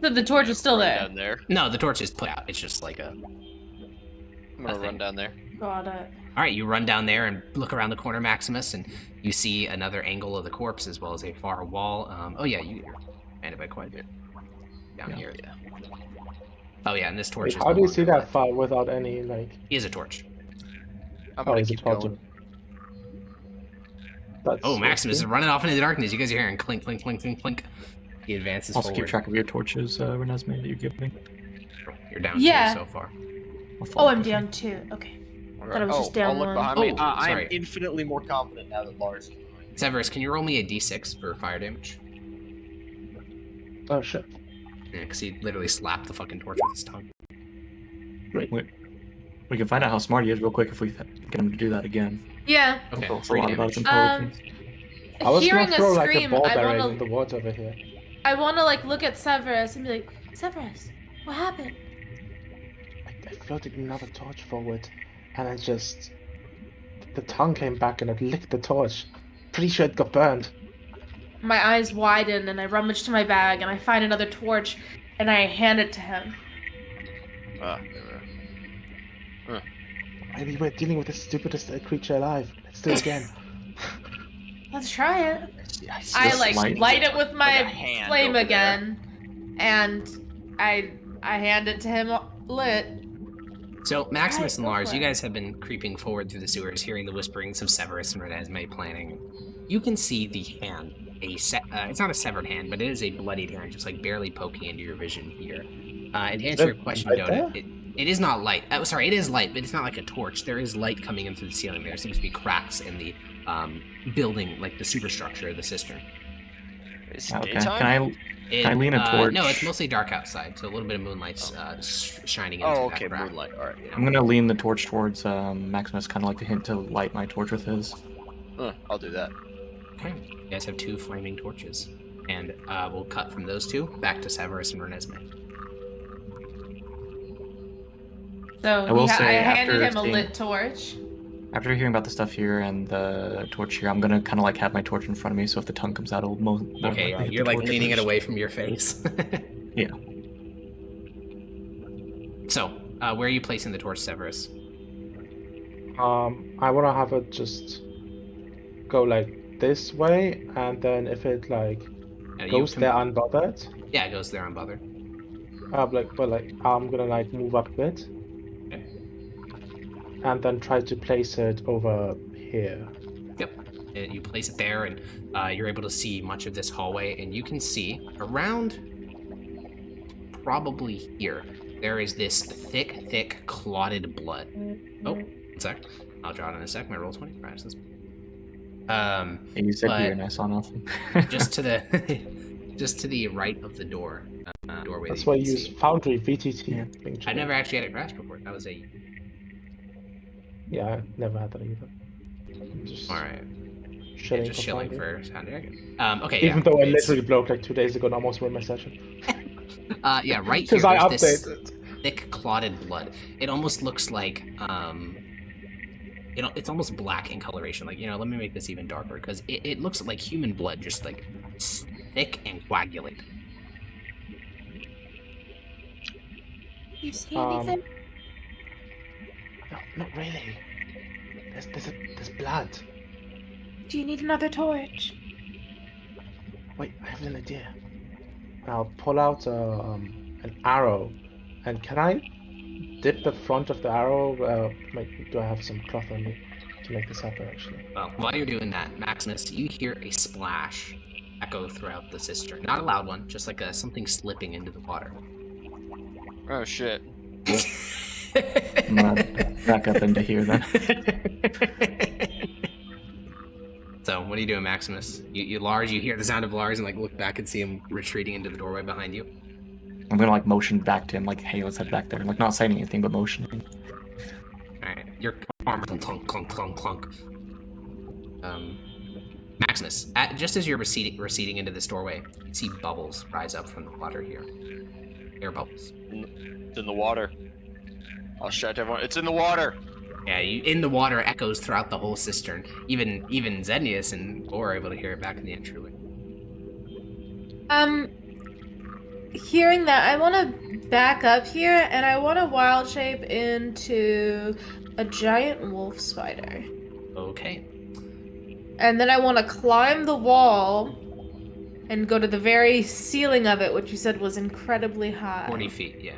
So the torch is still there. Down there. No, the torch is put out. It's just like a... I'm gonna run down there. Got it. All right, you run down there and look around the corner, Maximus, and you see another angle of the corpse as well as a far wall. Oh yeah, you're banded by quite a bit. Down here. Yeah. Oh yeah, and this torch is... How do you see that far without any, like... He is a torch. I'm gonna he's a keep torch. going. Oh, Maximus is running off into the darkness. You guys are hearing clink, clink, clink, clink, clink. He advances Also forward. keep track of your torches, Renesmee, that you're giving. You're down Yeah. 2 so far. Oh, I'm down 2. Okay. Thought I was just down I'll look 1. behind me. Oh, I'm sorry. infinitely more confident now that Lars is behind me. Severus, can you roll me a d6 for fire damage? Oh, shit. Yeah, because he literally slapped the fucking torch with his tongue. We can find out how smart he is real quick if we get him to do that again. Yeah. Okay, Tell us a 3 lot about damage. his intelligence. I was Hearing gonna throw a like a scream, ball I bearing in wanna, the water over here. I wanna like look at Severus and be like, Severus, what happened? I floated another torch forward, and it just... The tongue came back and it licked the torch. Pretty sure it got burned. My eyes widen and I rummage to my bag and I find another torch and I hand it to him. Maybe we're dealing with the stupidest creature alive. Let's do it again. Let's try it. Yes. I This like light- light it with my like a hand flame over again, and I hand it to him lit. So, Maximus Alright, and go Lars, for you it. guys have been creeping forward through the sewers, hearing the whisperings of Severus and Renesmee planning. You can see the hand. It's not a severed hand, but it is a bloodied hand, just like barely poking into your vision here. And to answer your question, Right Donut, there? it is not light. Sorry, it is light, but it's not like a torch. There is light coming in through the ceiling. There seems to be cracks in the building, like the superstructure of the cistern. It's Okay. daytime? Can I lean a torch? No, it's mostly dark outside, so a little bit of moonlight's shining into Oh, that okay, crack. moonlight. Alright. I'm gonna lean the torch towards Maximus, kind of like the hint to light my torch with his. I'll do that. Okay. You guys have 2 flaming torches. And we'll cut from those 2 back to Severus and Renesmee. So I will I say, handed after him a seeing- lit torch. After hearing about the stuff here and the torch here, I'm gonna kind of like have my torch in front of me, so if the tongue comes out, it'll more Okay, likely yeah, hit the you're like torch leaning it first. away from your face. Yeah. So, where are you placing the torch, Severus? I wanna have it just go like this way, and then if it like You goes can- there unbothered, Yeah, it goes there unbothered. I'm gonna like move up a bit, Okay. and then try to place it over here. You place it there, and you're able to see much of this hallway, and you can see around probably here, there is this thick, clotted blood. Oh, one sec. I'll draw it in a sec. My roll 20. Right, so Yeah, you said but- here, and I saw nothing. just to the just to the right of the door doorway. That's that why you I can use see. Foundry VTT. Yeah. thing to I do. never actually had it crashed before. That was a Yeah, I never had that either. I'm just all right. shilling Just for shilling Foundry. for sound. Okay. Even yeah. though I It's- literally broke like 2 days ago and almost ruined my session. yeah, right here. Because I There's this updated. thick clotted blood. It almost looks like it's almost black in coloration. Like, let me make this even darker because it looks like human blood, just like thick and coagulated. You see anything? No, not really. There's blood. Do you need another torch? Wait, I have an idea. I'll pull out an arrow, and can I dip the front of the arrow? Do I have some cloth on me to make this happen? Actually, Well, while you're doing that, Maximus, you hear a splash echo throughout the cistern. Not a loud one, just like something slipping into the water. Oh shit. I'm gonna back up into here then. So, what are you doing, Maximus? You hear the sound of Lars and like look back and see him retreating into the doorway behind you. I'm gonna like motion back to him, like, hey, let's head back there. Like, not saying anything, but motioning. Alright, your arm clunk, clunk, clunk, clunk. Maximus, just as you're receding into this doorway, you see bubbles rise up from the water here. Air bubbles. It's in the water. I'll shout to everyone, it's in the water! Yeah, in the water echoes throughout the whole cistern. Even Zenius and Gore are able to hear it back in the entryway. Hearing that, I want to back up here, and I want to wild shape into a giant wolf spider. Okay. And then I want to climb the wall and go to the very ceiling of it, which you said was incredibly high. 40 feet, yeah.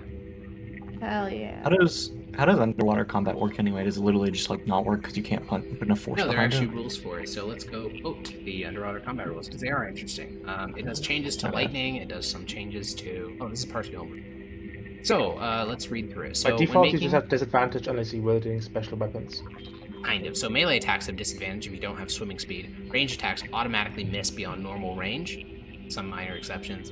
Hell yeah. How does underwater combat work anyway? Does it literally just like not work because you can't put enough force No, there are behind actually it? rules for it. So let's go quote the underwater combat rules because they are interesting. It does changes to lightning. It does some changes to. Oh, this is partially over. So let's read through it. So By default, when you just have disadvantage unless you're wielding special weapons. Kind of. So melee attacks have disadvantage if you don't have swimming speed. Range attacks automatically miss beyond normal range. Some minor exceptions.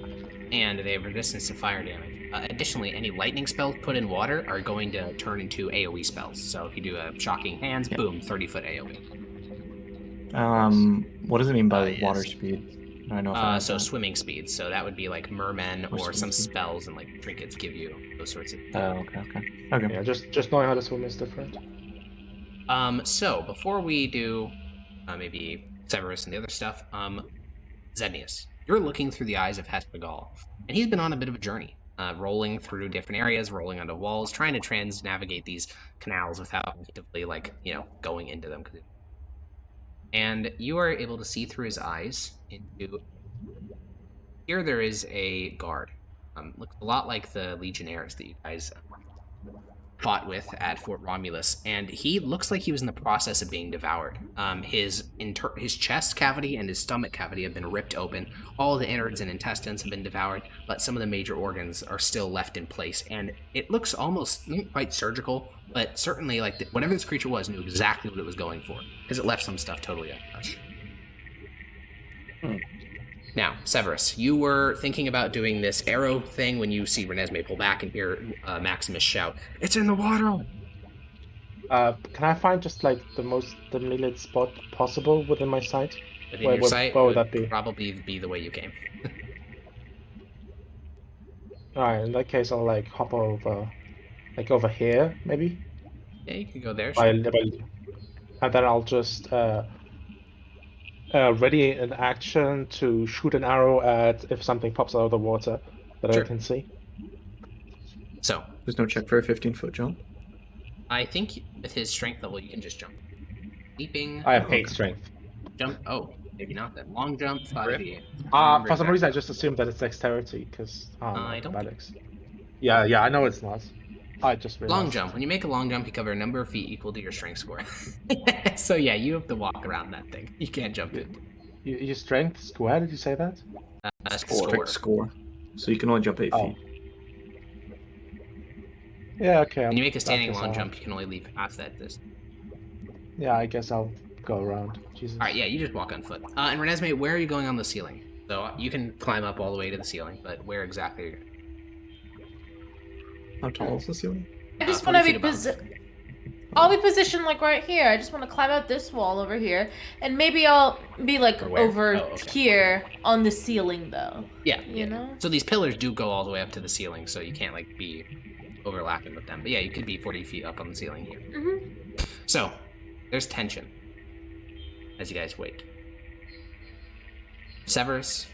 And they have resistance to fire damage. Additionally, any lightning spells put in water are going to turn into AoE spells. So if you do a shocking hands, boom, 30-foot AoE. What does it mean by Yes. water speed? I don't know if I know So that. swimming speed. So that would be like mermen Or or some swimming speed. spells and like trinkets give you those sorts of. Oh, okay. Yeah, just knowing how to swim is different. So before we do maybe Severus and the other stuff, Zenius, you're looking through the eyes of Hespegal, and he's been on a bit of a journey, rolling through different areas, rolling onto walls, trying to navigate these canals without actively, going into them. And you are able to see through his eyes into... Here there is a guard. Looks a lot like the Legionnaires that you guys fought with at Fort Romulus, and he looks like he was in the process of being devoured. His chest cavity and his stomach cavity have been ripped open. All the innards and intestines have been devoured, but some of the major organs are still left in place. And it looks almost not quite surgical, but certainly whatever this creature was knew exactly what it was going for, because it left some stuff totally untouched. Now, Severus, you were thinking about doing this arrow thing when you see Renesmee pull back and hear Maximus shout, "It's in the water!" Can I find just the immediate spot possible within my sight? Within Where your would- sight, where would it that be? probably be the way you came. Alright, in that case I'll hop over here, maybe? Yeah, you can go there. And then I'll just ready an action to shoot an arrow at if something pops out of the water that Sure. I can see. So, There's no check for a 15-foot jump. I think with his strength level, you can just jump. Leaping, I have 8 strength. jump. Oh, maybe not then. Long jump, 5d8. For some reason I just assumed that it's dexterity, because I don't think acrobatics. Yeah, I know it's not. I just realized. Long jump. When you make a long jump, you cover a number of feet equal to your strength score. So yeah, you have to walk around that thing. You can't jump it. Your strength square, did you say that? Score. Score. So you can only jump 8 Oh. feet. Yeah, okay. When you make a I standing guess long I'll- jump, you can only leap half that distance. Yeah, I guess I'll go around. Jesus. Alright, yeah, you just walk on foot. And Renesmee, where are you going on the ceiling? So you can climb up all the way to the ceiling, but where exactly are you going? How tall is the ceiling? I just 40 want to feet be above. I'll be positioned right here. I just want to climb up this wall over here, and maybe I'll be Or where? over Oh, okay. here on the ceiling though. Yeah, You know? So these pillars do go all the way up to the ceiling, so you can't be overlapping with them. But yeah, you could be 40 feet up on the ceiling here. Mm-hmm. So there's tension as you guys wait. Severus,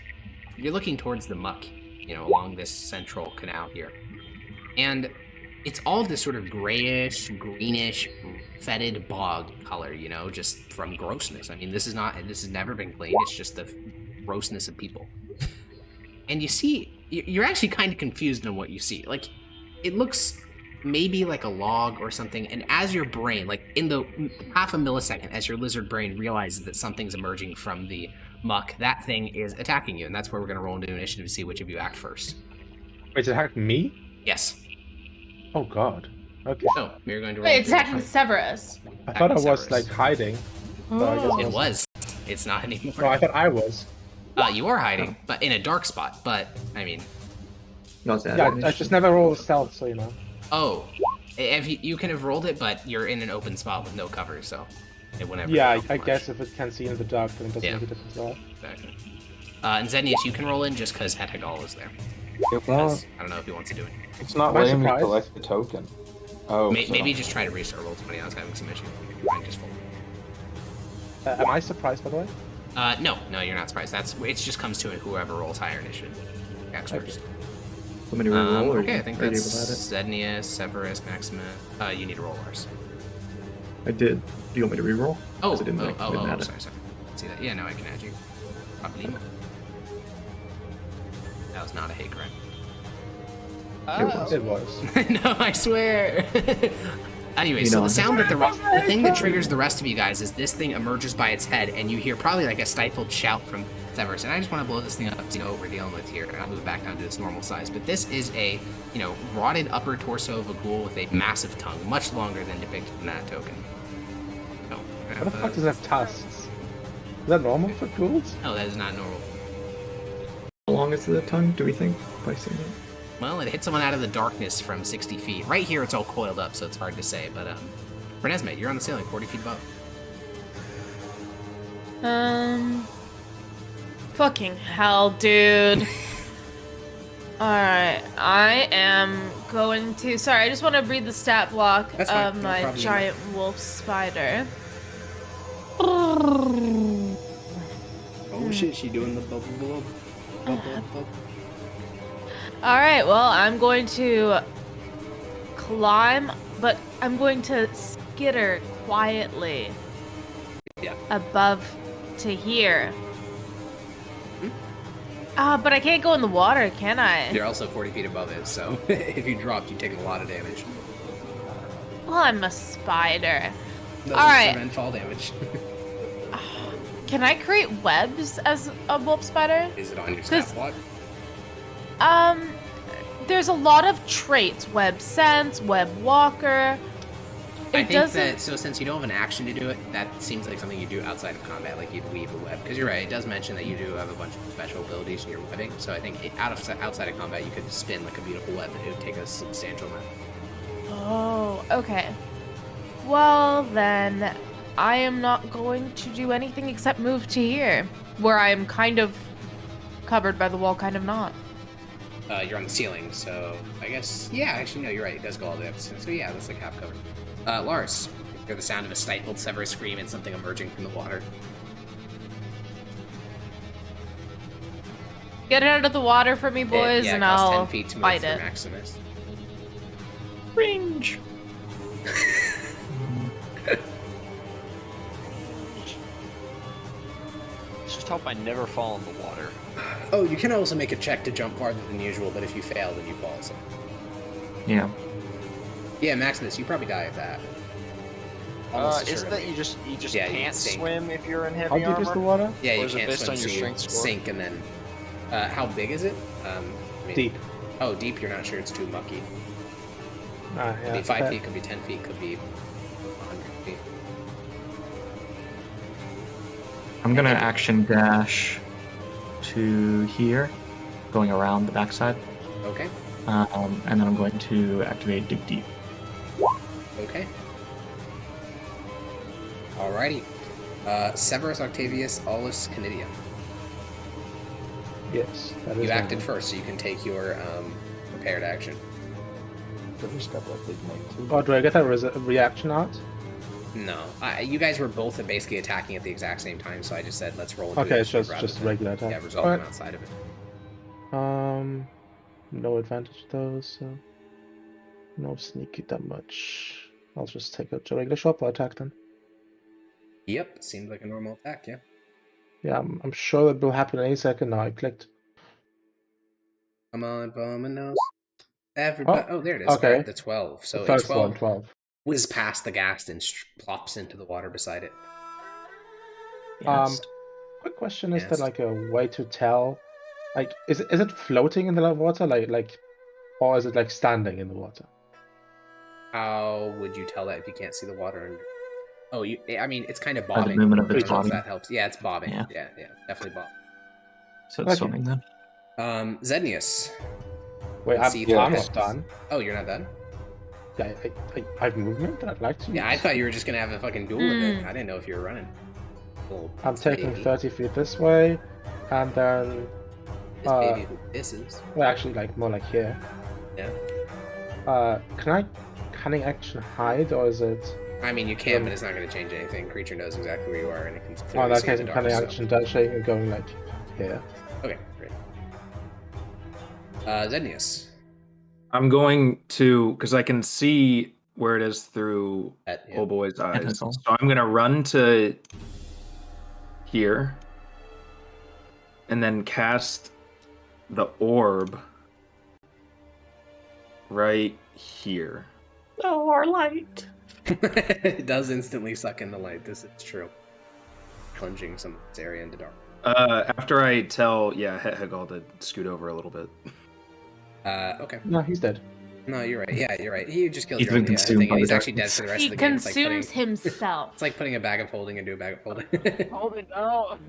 you're looking towards the muck, along this central canal here. And it's all this sort of grayish, greenish, fetid bog color, just from grossness. I mean, this has never been clean. It's just the grossness of people. And you see, you're actually kind of confused on what you see. It looks maybe like a log or something, and as your brain, in the half a millisecond, as your lizard brain realizes that something's emerging from the muck, that thing is attacking you, and that's where we're going to roll into initiative to see which of you act first. Wait, it attacked me? Yes. Oh god. Okay. So, we're going to roll Wait, it's into attacking initiative. Severus. I thought I was Severus. hiding. So I guess It was. it's not anymore. No, I thought I was. You are hiding, but in a dark spot. But I mean, Not that. Yeah, I just never roll stealth, so you know. oh, if you can have rolled it, but you're in an open spot with no cover, so it wouldn't. Yeah, I guess if it can see in the dark, then it doesn't Yeah. make a difference at all. Exactly. And Zenius, you can roll in just because Hetegal is there. It won't. I don't know if he wants to do it. It's not Am I letting me surprised? collect the token. Oh, so- Maybe just try to restart roll 20. I was having some issue. Mine just full. Am I surprised, by the way? No, you're not surprised. It just comes to it whoever rolls higher initiative. X first. Want me to reroll? or Okay, I you think already that's about Zednius, Severus, Maximus. You need to roll ours. it? I did. Do you want me to reroll? Oh, 'Cause it didn't make- didn't matter. sorry. See that? Yeah, no, I can add you. Problemo. That was not a hate crime. It was. No, I swear. Anyway, You so know. the sound that the thing that triggers the rest of you guys is this thing emerges by its head, and you hear probably like a stifled shout from Severus. And I just want to blow this thing up to know what we're dealing with here, and I'll move it back down to its normal size. But this is a, rotted upper torso of a ghoul with a massive tongue, much longer than depicted in that token. So, What the fuck does it have tusks? Is that normal for ghouls? No, that is not normal. How long is the tongue, do we think, by seeing that? Well, it hit someone out of the darkness from 60 feet. Right here, it's all coiled up, so it's hard to say. But, Renesmee, you're on the ceiling, 40 feet above. Fucking hell, dude. Alright, I am going to. Sorry, I just want to read the stat block That's fine, of no my problem. giant wolf spider. Oh shit, she doing the bubble. Alright, well, I'm going to climb, but I'm going to skitter quietly Yeah. above to here. But I can't go in the water, can I? You're also 40 feet above it, so if you dropped, you'd take a lot of damage. Well, I'm a spider. Doesn't Alright. prevent fall damage. Can I create webs as a wolf spider? Is it on your 'Cause- stat block? There's a lot of traits. Web sense, web walker. I It think doesn't. that, so since you don't have an action to do it, that seems like something you do outside of combat, like you'd weave a web. Because you're right, it does mention that you do have a bunch of special abilities in your webbing, so I think outside of combat, you could spin like a beautiful web and it would take a substantial amount. Oh, okay. Well, then, I am not going to do anything except move to here, where I am kind of covered by the wall, kind of not. You're on the ceiling, so I guess, yeah, actually, no, you're right, it does go all the way up. So yeah, that's like half covered. Lars, you hear the sound of a stifled Severus scream and something emerging from the water. Get it out of the water for me, boys, it and costs I'll 10 feet to move fight for it. Maximus. Range. Just hope I never fall in the water. Oh, you can also make a check to jump farther than usual, but if you fail, then you fall. So. Yeah. Yeah, Maximus, you probably die at that. Almost Isn't that assuredly. you just Yeah, you can't sink. swim if you're in How heavy deep is the armor? water? Yeah, Or you is it can't based swim, on your so you strength score? sink and then. How big is it? I mean- Deep. Oh, deep. You're not sure. It's too mucky. Ah, Could yeah. be 5 okay. feet. Could be 10 feet. Could be 100 feet. I'm gonna action dash to here, going around the backside. Okay. And then I'm going to activate Dig Deep. Okay. Alrighty. Severus Octavius Aulus Canidia. Yes, that is. You acted normal. first, so you can take your prepared action. British got that big mic too. Oh, do I get that reaction out? No, you guys were both basically attacking at the exact same time, so I just said let's roll. Okay, it's initiative rather just than- regular attack. Yeah, resolve Alright. them outside of it. No advantage though, so no sneaky that much. I'll just take a regular shot attack then. Yep, seemed like a normal attack. Yeah. Yeah, I'm sure that will happen any second now. I clicked. Come on, Vominos. Everybody. Oh, there it is. okay. Alright, the 12. So The a first 12 one, 12. whizzes past the ghast and plops into the water beside it. Yes. Quick question: Is Yes. there like a way to tell? Like, is it floating in the water, or is it like standing in the water? How would you tell that if you can't see the water under? Oh, I mean, it's kind of By the bobbing. movement of I its don't know if body. that helps. Yeah, it's bobbing. Yeah. Yeah, definitely bobbing. So it's Okay. swimming then. Zednius. Wait, Let's see if I'm this- not done. Oh, you're not done? Yeah, I have movement that I'd like to Yeah, I use. thought you were just gonna have a fucking duel with it. Mm. I didn't know if you were running. Little I'm taking baby. 30 feet this way, and then, This baby who pisses. well, actually, like more like here. Yeah. Can I cunning action hide, or is it? I mean, you can, but it's not gonna change anything. Creature knows exactly where you are, and it can Oh, in clearly that see case, in I'm the cunning dark. action dashing and going like here. Okay, great. Zednius. I'm going to, because I can see where it is through Yeah. old boy's eyes. Technical. So I'm gonna run to here, and then cast the orb right here. Oh, our light. It does instantly suck in the light. This is true. Plunging some of this area into dark. After I tell, Hegal to scoot over a little bit. Okay. No, he's dead. No, you're right. Yeah, you're right. He just killed He's your own been consumed thing, by and the he's actually dead darkness. for the rest He of the game. It's like consumes putting, himself. it's like putting a bag of holding into a bag of holding. Hold it down.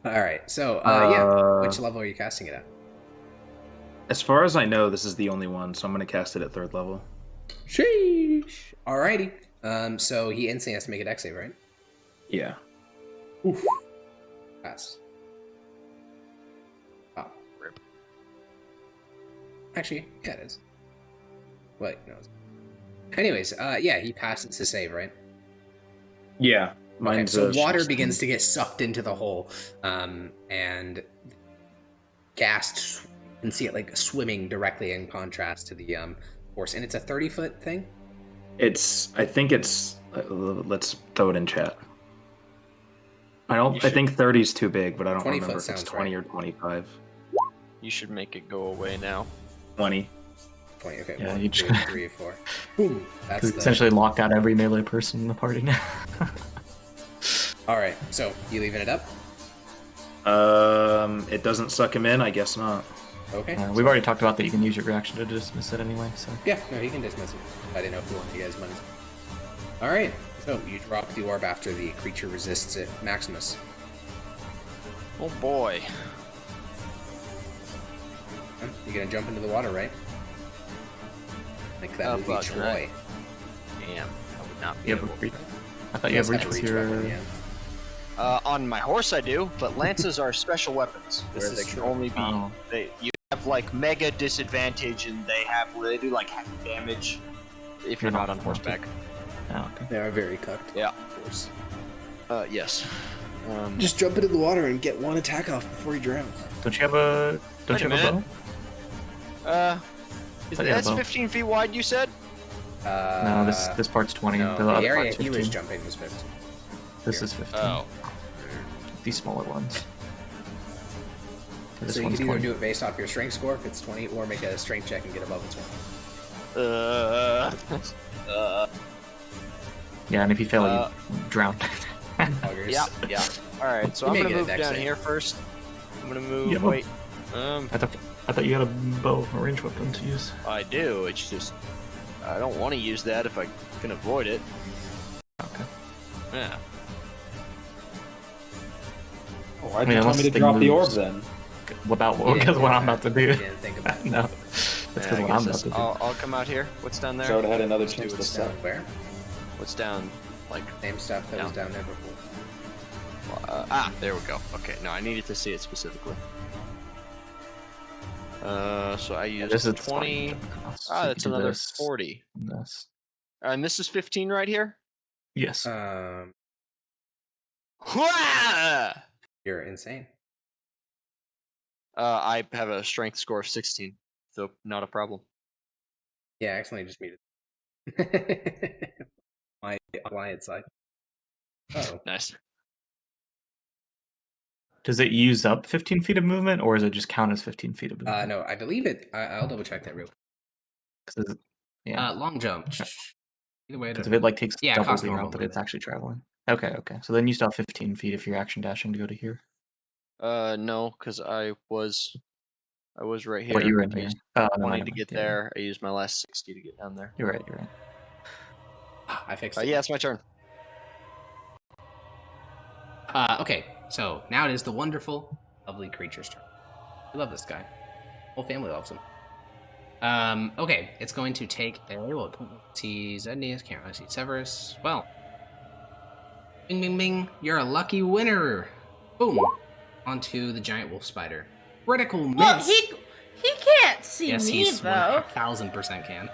All right. So, which level are you casting it at? As far as I know, this is the only one, so I'm gonna cast it at 3rd level. Sheesh. Alrighty. So he instantly has to make an Dex save, right? Yeah. Oof. Pass. Oh, rip. Actually, yeah, it is. Wait, no. Anyways, he passes the save, right? Yeah. Okay, Mine's so water 16. begins to get sucked into the hole, and gassed. You can see it like swimming directly in contrast to the horse, and it's a 30-foot thing. I think it's. Let's throw it in chat. I think 30 is too big, but I don't 20 remember foot if it's sounds 20 right. or 25. You should make it go away now. 20. 20. Okay. Yeah, 1, you just 2, gotta- 3, 4. Boom. That's Because the. essentially locked out every melee person in the party now. All right. So you leaving it up? It doesn't suck him in. I guess not. Okay. We've already talked about that you can use your reaction to dismiss it anyway, so. Yeah, no, he can dismiss it. I didn't know if you wanted you guys' money. Alright, so you drop the orb after the creature resists it. Maximus. Oh boy. You're gonna jump into the water, right? Like that Oh, movie fuck, Troy. right. Damn, I would not be You have able. a reach. I thought you have That's reach gotta with your. weapon, yeah. On my horse I do, but lances are special weapons This where is they can true. only be. Oh. You have like mega disadvantage, and they do like half damage if you're You're not not on horseback. Oh, okay. They are very cooked. Yeah. Of course. Yes. Just jump into the water and get one attack off before he drowns. Don't you have a? Don't Wait you a have a bow? minute. Thought you had a That's bow. 15 feet wide. You said. No, this part's 20. No, the the other area part's he 15. was jumping was 15. This is 15. Oh. These smaller ones. This So you one's can either 20. do it based off your strength score if it's 20, or make a strength check and get above a 20. Yeah, and if you fail, you drown. Augers. Yeah. Yeah. All right. So You I'm may gonna get a move dex down save. here first. I'm gonna move. Yeah. Wait. I thought you had a bow, a ranged weapon to use. I do. It's just I don't want to use that if I can avoid it. Okay. Yeah. Why'd I mean, you tell unless me to the drop thing the orb moves. then? Without You didn't because do what that. I'm about to do. You didn't think about it. No. That's Yeah, because I what I'm guess about to do. I'll come out here. What's down there? So I would have had another Let's do chance to what's Down suck. where? What's down? Like. Same stuff that was down there before. There we go. Okay, no, I needed to see it specifically. So I used This is 20. So That's you do another this 40. and this. And this is 15 right here? Yes. Hwah! You're insane. I have a strength score of 16, so not a problem. Yeah, I accidentally just muted. My alliance side. Oh. Nice. Does it use up 15 feet of movement, or does it just count as 15 feet of movement? No, I believe it. I'll double check that real quick. 'Cause yeah. Long jump. Either way, Because if it like takes Yeah, it double costs the me amount normal that it's movement. actually traveling. Okay. So then you still have 15 feet if you're action dashing to go to here. No, because I was right here. But you were in I here. used Oh, 20 never to mind. get Yeah, there. I used my last 60 to get down there. You're right. I fixed it. Yeah, it's my turn. Okay, so now it is the wonderful, lovely creature's turn. I love this guy. Whole family loves him. Okay, it's going to take a. Well, see Zednius, can't really see Severus. Well, bing, bing, bing. You're a lucky winner. Boom. Onto the giant wolf spider. Critical miss. Well, he can't see yes, me he's though. 1000% can.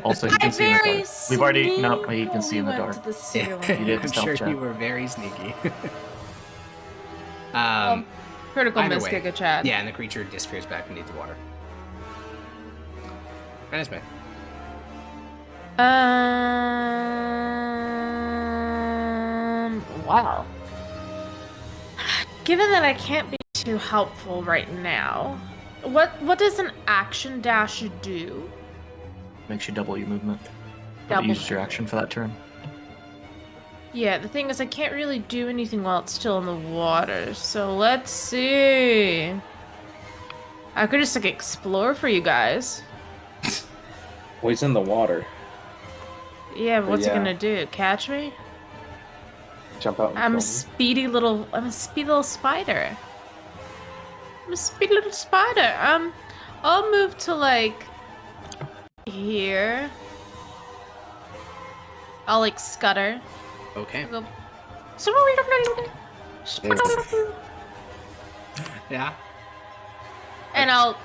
Also, you can see in the dark. We've already no. You can see in the went dark. to the ceiling. You did I'm stealth sure check. you were very sneaky. Critical either miss, way, Giga Chad. Yeah, and the creature disappears back beneath the water. Right, way. Wow. Given that I can't be too helpful right now, what does an action dash do? Makes you double your movement. Double You used your action for that turn. Yeah, the thing is I can't really do anything while it's still in the water, so let's see. I could just like explore for you guys. Well, he's in the water. Yeah, but what's it yeah. gonna do? Catch me? Jump out. And I'm kill a him. speedy little spider. I'm a speedy little spider. I'll move to like here. I'll like scutter. Okay. I'll go. Yeah. And I'll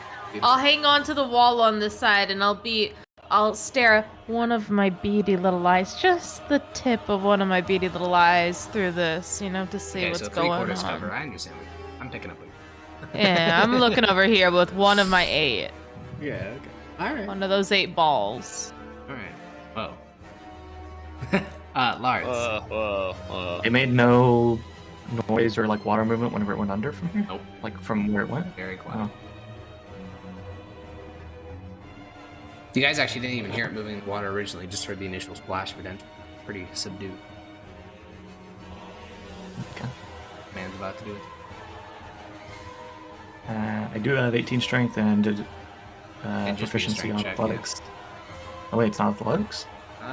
hang on to the wall on this side, and I'll stare one of my beady little eyes, just the tip of one of my beady little eyes through this, to see Okay, what's so going on. 3/4 cover. I understand. I'm picking up. Yeah, I'm looking over here with one of my 8. Yeah. Okay. All right. One of those 8 balls. All right. Whoa. Lars. It made no noise or like water movement whenever it went under from here. Nope. Like from where it went. Very quiet. Oh. You guys actually didn't even hear it moving in the water originally. Just heard the initial splash, but then pretty subdued. Okay. Man's about to do it. I do have 18 strength and It'd just be a proficiency strength on check, athletics. Oh wait, it's not athletics.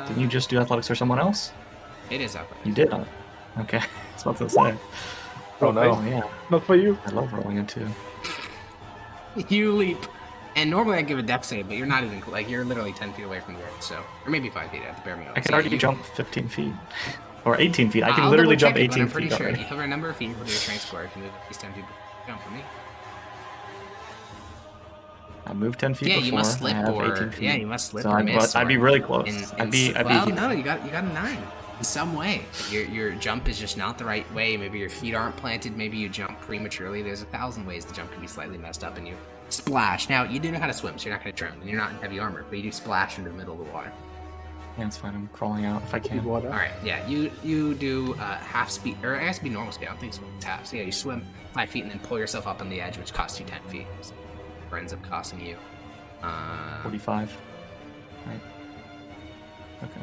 Didn't you just do athletics for someone else? It is athletics. You did. Okay, that's what I was about to say. Oh no. Oh yeah, Not for you. I love rolling it too. You leap. And normally I give a dex save, but you're not even you're literally 10 feet away from the earth, so or maybe 5 feet at the bare minimum. I can So already jump 15 feet, or 18 feet. I can I'll literally double jump check it, but 18 I'm pretty feet sure already. you cover a number of feet with your strength score. If you move at least 10 feet, jump for me. I moved 10 feet Yeah, before. you must slip, I have or 18 feet. yeah, you must slip So or miss. I'd be or really close. I'd be. Well, no, you got a 9 in some way. Your jump is just not the right way. Maybe your feet aren't planted. Maybe you jump prematurely. There's 1,000 ways the jump can be slightly messed up, and you splash. Now you do know how to swim, so you're not going to drown, and you're not in heavy armor, but you do splash into the middle of the water. Yeah, it's fine. I'm crawling out if I can. Water. All right, yeah, you do half speed, or I guess it'd be normal speed. I don't think it's half. So yeah, you swim 5 feet and then pull yourself up on the edge, which costs you 10 feet. So it ends up costing you 45. Right. Okay.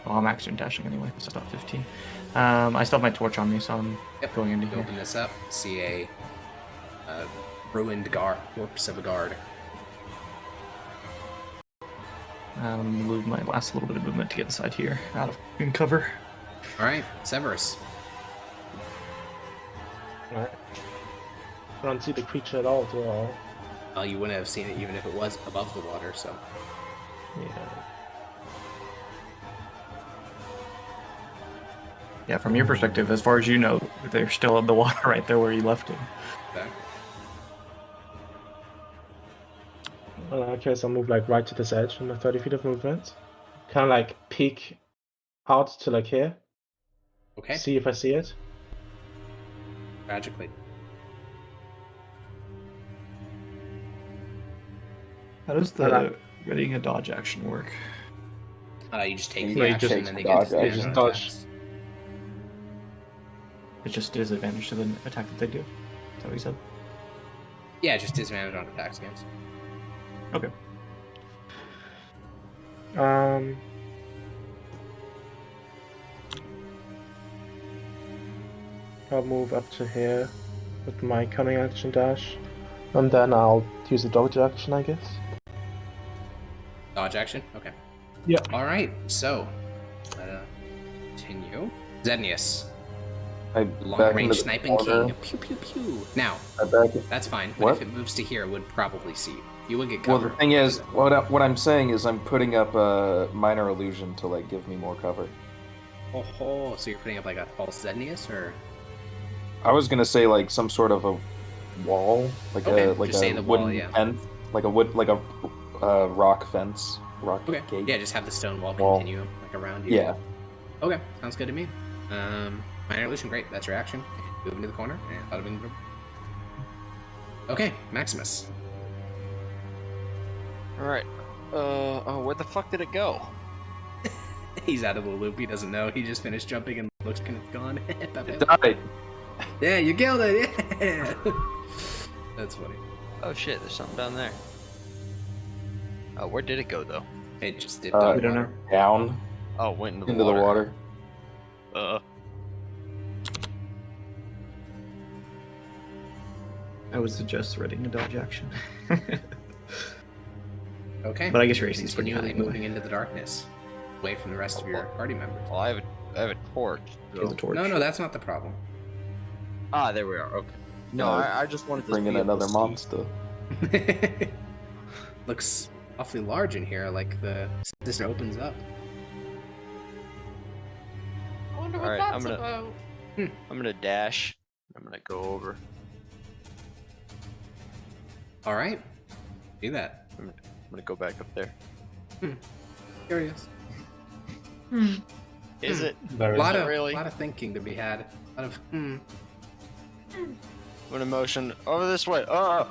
Well, I'm action dashing anyway, so about 15. I still have my torch on me, so I'm going into You here. open this up, see a ruined corpse of a guard. Move my last little bit of movement to get inside here, out of in cover. All right, Severus. Right. I don't see the creature at all, do I? Well, you wouldn't have seen it even if it was above the water. So Yeah. Yeah, from your perspective, as far as you know, they're still in the water right there where you left them. okay. Okay, so I'll move right to this edge on the 30 feet of movement. Kind of peek out to here. Okay. See if I see it. Tragically. How does the readying a dodge action work? You just take You the just action take and then they the get dodge disadvantage action. on Dodge. attacks. It just is advantage to the attack that they do. Is that what you said? Yeah, just disadvantage on attacks against. Okay. I'll move up to here with my cunning action dash, and then I'll use the dodge action, I guess. Dodge action? Okay. Yeah. Alright, so Continue. Zednius. I Long back range into the sniping corner. king. Pew pew pew. Now, I back it. that's fine. But What? if it moves to here, it would probably see you. You would get Well, cover. the thing is, what I'm saying is I'm putting up a minor illusion to like give me more cover. Oh, so you're putting up like a false Zednius, or? I was gonna say like some sort of a wall, like Okay, a just say a the wall, wooden yeah. fence, like a rock fence, rock Okay. gate. Yeah, just have the stone wall Wall. continue like around you. Yeah. Okay, sounds good to me. Minor illusion, great. That's your action. Move into the corner and bada bing boom. Okay, Maximus. Alright. Oh, where the fuck did it go? He's out of the loop. He doesn't know. He just finished jumping and looks and it's gone. It died. Yeah, you killed it. Yeah. That's funny. Oh shit, there's something down there. Oh, where did it go though? It just dipped out. We don't know. Down Oh, went into the into water. the water. I would suggest readying a dodge action. Okay. But I guess your AC is pretty high Continually anyway. moving into the darkness, away from the rest of your party members. Well, I have a torch. Here's the torch. No, that's not the problem. Ah, there we are. Okay. No, I just wanted to Bring in be able another to see. monster. Looks awfully large in here. Like this opens up. I wonder what Alright, that's I'm about. I'm gonna dash. I'm gonna go over. All right, do that. I'm gonna go back up there. Curious. Is it? There A is lot of really? lot of thinking to be had. A lot of I'm gonna motion over this way. Oh.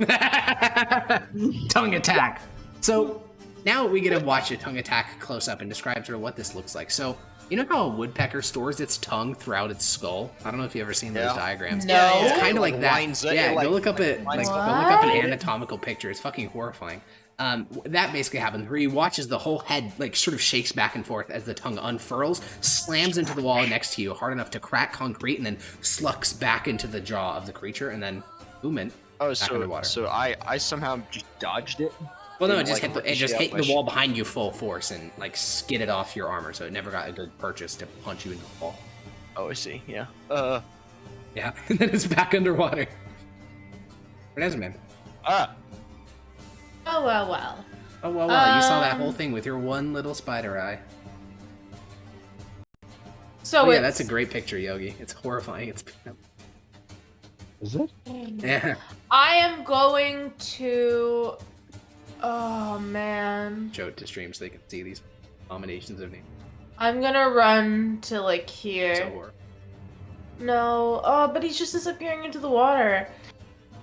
tongue attack. So now we get to watch a tongue attack close up and describe sort of what this looks like. So you know how a woodpecker stores its tongue throughout its skull? I don't know if you've ever seen those Yeah. diagrams. No. It's kind of Like like that. lines it, Yeah, like- go look up like lines go it. look up an What? anatomical picture. It's fucking horrifying. That basically happens where he watches the whole head like sort of shakes back and forth as the tongue unfurls, slams into the wall next to you hard enough to crack concrete, and then slucks back into the jaw of the creature, and then movement. Oh, Back underwater. so I somehow just dodged it. Well, no, it Didn't, just like, hit it just ricochet hit off my the wall behind you full force and like skidded off your armor, so it never got a good purchase to punch you into the wall. Oh, I see. Yeah. Yeah, and then it's back underwater. What is it, man? Ah. Oh well. Oh well, you saw that Um, whole thing with your one little spider eye. So Oh yeah, it's, that's a great picture, Yogi. It's horrifying. It's Is it? yeah. I am going to. Oh man. Show it to stream so they can see these abominations of me. I'm gonna run to like here. So horrible. No. Oh, but he's just disappearing into the water.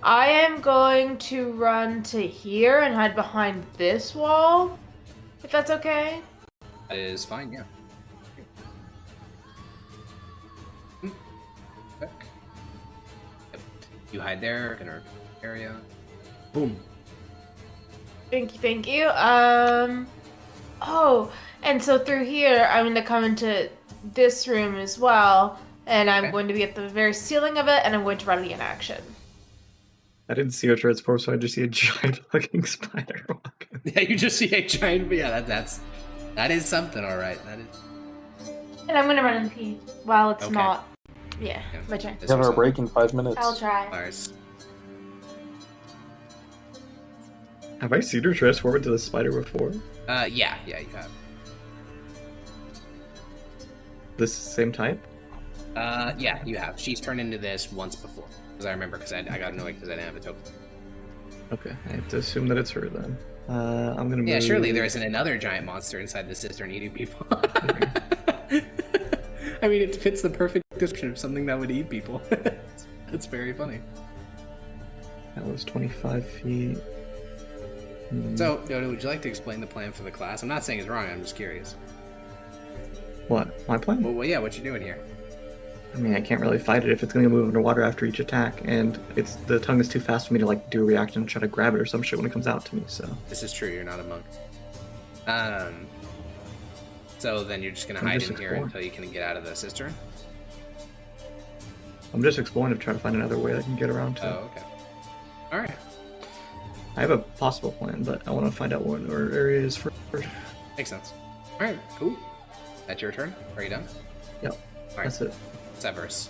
I am going to run to here and hide behind this wall. If that's okay. That is fine, yeah. Back. Yep. You hide there in our area. Boom. Thank you. Oh, and so through here, I'm gonna come into this room as well, and I'm Okay. going to be at the very ceiling of it, and I'm going to ready in action. I didn't see a transform, so I just see a giant fucking spider walking. Yeah, you just see a giant. Yeah, that is something, all right. That is. And I'm gonna run in pee while it's Okay. not. Yeah, Yeah. my turn. This We have is our break in 5 minutes. I'll try. Ours. Have I seen her transform into the spider before? Yeah, you have. This same type? Yeah, you have. She's turned into this once before. Because I remember, because I got annoyed because I didn't have a token. Okay, I have to assume that it's her then. I'm gonna move... Yeah, surely there isn't another giant monster inside the cistern eating people. I mean, it fits the perfect description of something that would eat people. It's very funny. That was 25 feet. So, Dodo, would you like to explain the plan for the class? I'm not saying it's wrong, I'm just curious. What? My plan? Well, yeah, what you doing here? I mean, I can't really fight it if it's gonna move underwater after each attack, and the tongue is too fast for me to like do a reaction and try to grab it or some shit when it comes out to me. So This is true, you're not a monk. So then you're just gonna I'm hide just in here exploring. until you can get out of the cistern? I'm just exploring to try to find another way I can get around to. Oh, okay. Alright. I have a possible plan, but I want to find out what our area is first. Makes sense. Alright, cool. That's your turn? Are you done? Yep. All right. That's it. Severus.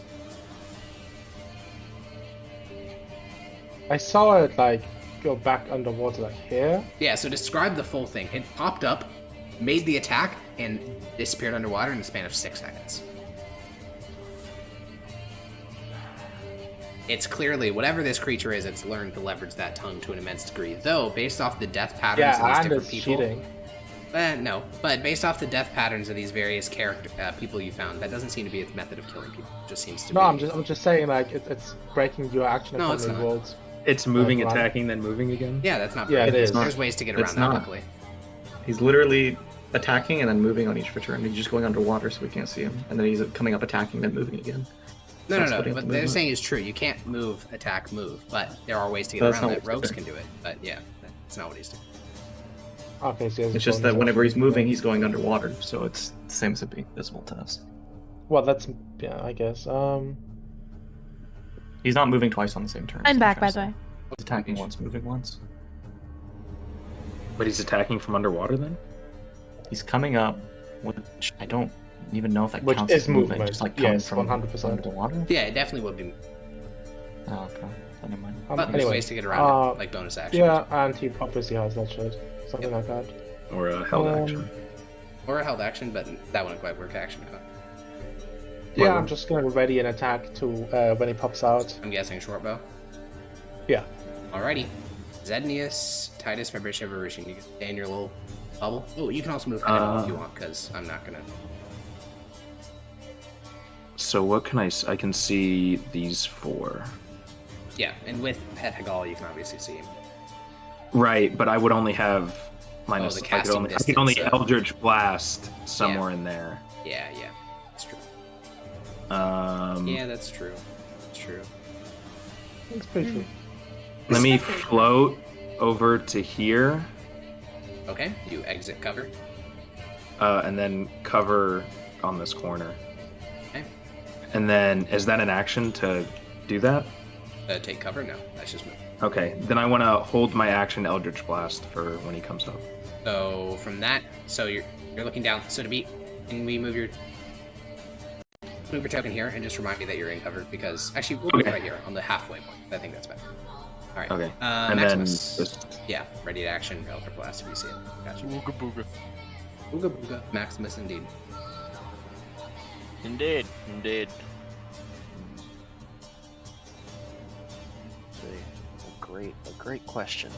I saw it like go back underwater like here. Yeah, so describe the full thing. It popped up, made the attack, and disappeared underwater in the span of 6 seconds. It's clearly, whatever this creature is, it's learned to leverage that tongue to an immense degree. Though, based off the death patterns of these Yeah, and different it's people... cheating. No, but based off the death patterns of these various people you found, that doesn't seem to be its method of killing people. It just seems to be... No, I'm just saying like it's breaking your action No, it's economy not. rules. It's moving, Run. attacking, then moving again. Yeah, that's not... Yeah, it is. There's ways to get around It's that, not. luckily. He's literally attacking and then moving on each return. He's just going underwater so we can't see him. And then he's coming up attacking, then moving again. No, That's no, splitting up what the they're movement. saying is true. You can't move, attack, move, but there are ways to get That's around not that. what Rogues they're- can do it, but yeah, that's not what he's doing. Okay, so he has a It's just bonus that whenever he's action. moving, he's going underwater. So it's the same as it being visible to us. Well, that's yeah, I guess. He's not moving twice on the same turn. I'm is what back, trying by to the say. way. He's attacking once, moving once. But he's attacking from underwater then? He's coming up, which I don't even know if that Which counts is as movement. movement. Just like coming Yes, from 100%. underwater. Yeah, it definitely would be. Oh, okay. Then never mind. But there's anyway, ways to get around it, like bonus action. yeah, and he obviously has that shit, something like that. Or a held action? Or a held action, but that wouldn't quite work action cut. Yeah, Well, I'm just gonna ready an attack to when he pops out. I'm guessing short bow. Yeah. Alrighty. Zednius, Titus, Fabricia, Varushin. You can stay in your little bubble. Oh, you can also move ahead if you want, because I'm not gonna. So what can I can see these 4. Yeah, and with Pet Hagal, you can obviously see him. Right, but I would only have minus. the I could casting only, I could only distance, so- Eldritch Blast somewhere in there. Yeah, that's true. Um, Yeah, that's true. That's true. It's pretty true. Let me float over to here, Okay, you exit cover. and then cover on this corner. Okay. And then, is that an action to do that? Take cover? No, that's just move. Okay, then I want to hold my action Eldritch Blast for when he comes up. So from that, so you're looking down. So to beat, can we move your token here and just remind me that you're in cover? Because actually, we'll move right here on the halfway point. I think that's better. All right. Okay, and Maximus. then just Yeah, ready to action. Eldritch Blast if you see it. Gotcha. Ooga booga. Booga booga. Maximus indeed. Indeed. A great question.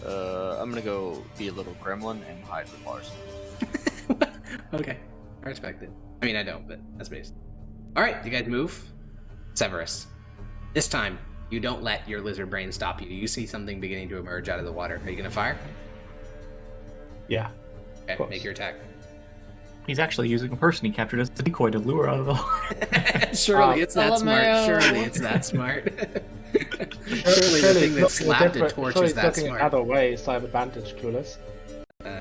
I'm gonna go be a little gremlin and hide with Lars. Okay, I respect it. I mean, I don't, but that's based. All right, you guys move. Severus. This time, you don't let your lizard brain stop you. You see something beginning to emerge out of the water. Are you gonna fire? Yeah. Okay, course. make your attack. He's actually using a person he captured as a decoy to lure out of the water. Surely it's that smart. LMAO. Surely it's that smart. Surely the thing that slapped a torch is that looking smart. other way, so I have advantage, clueless.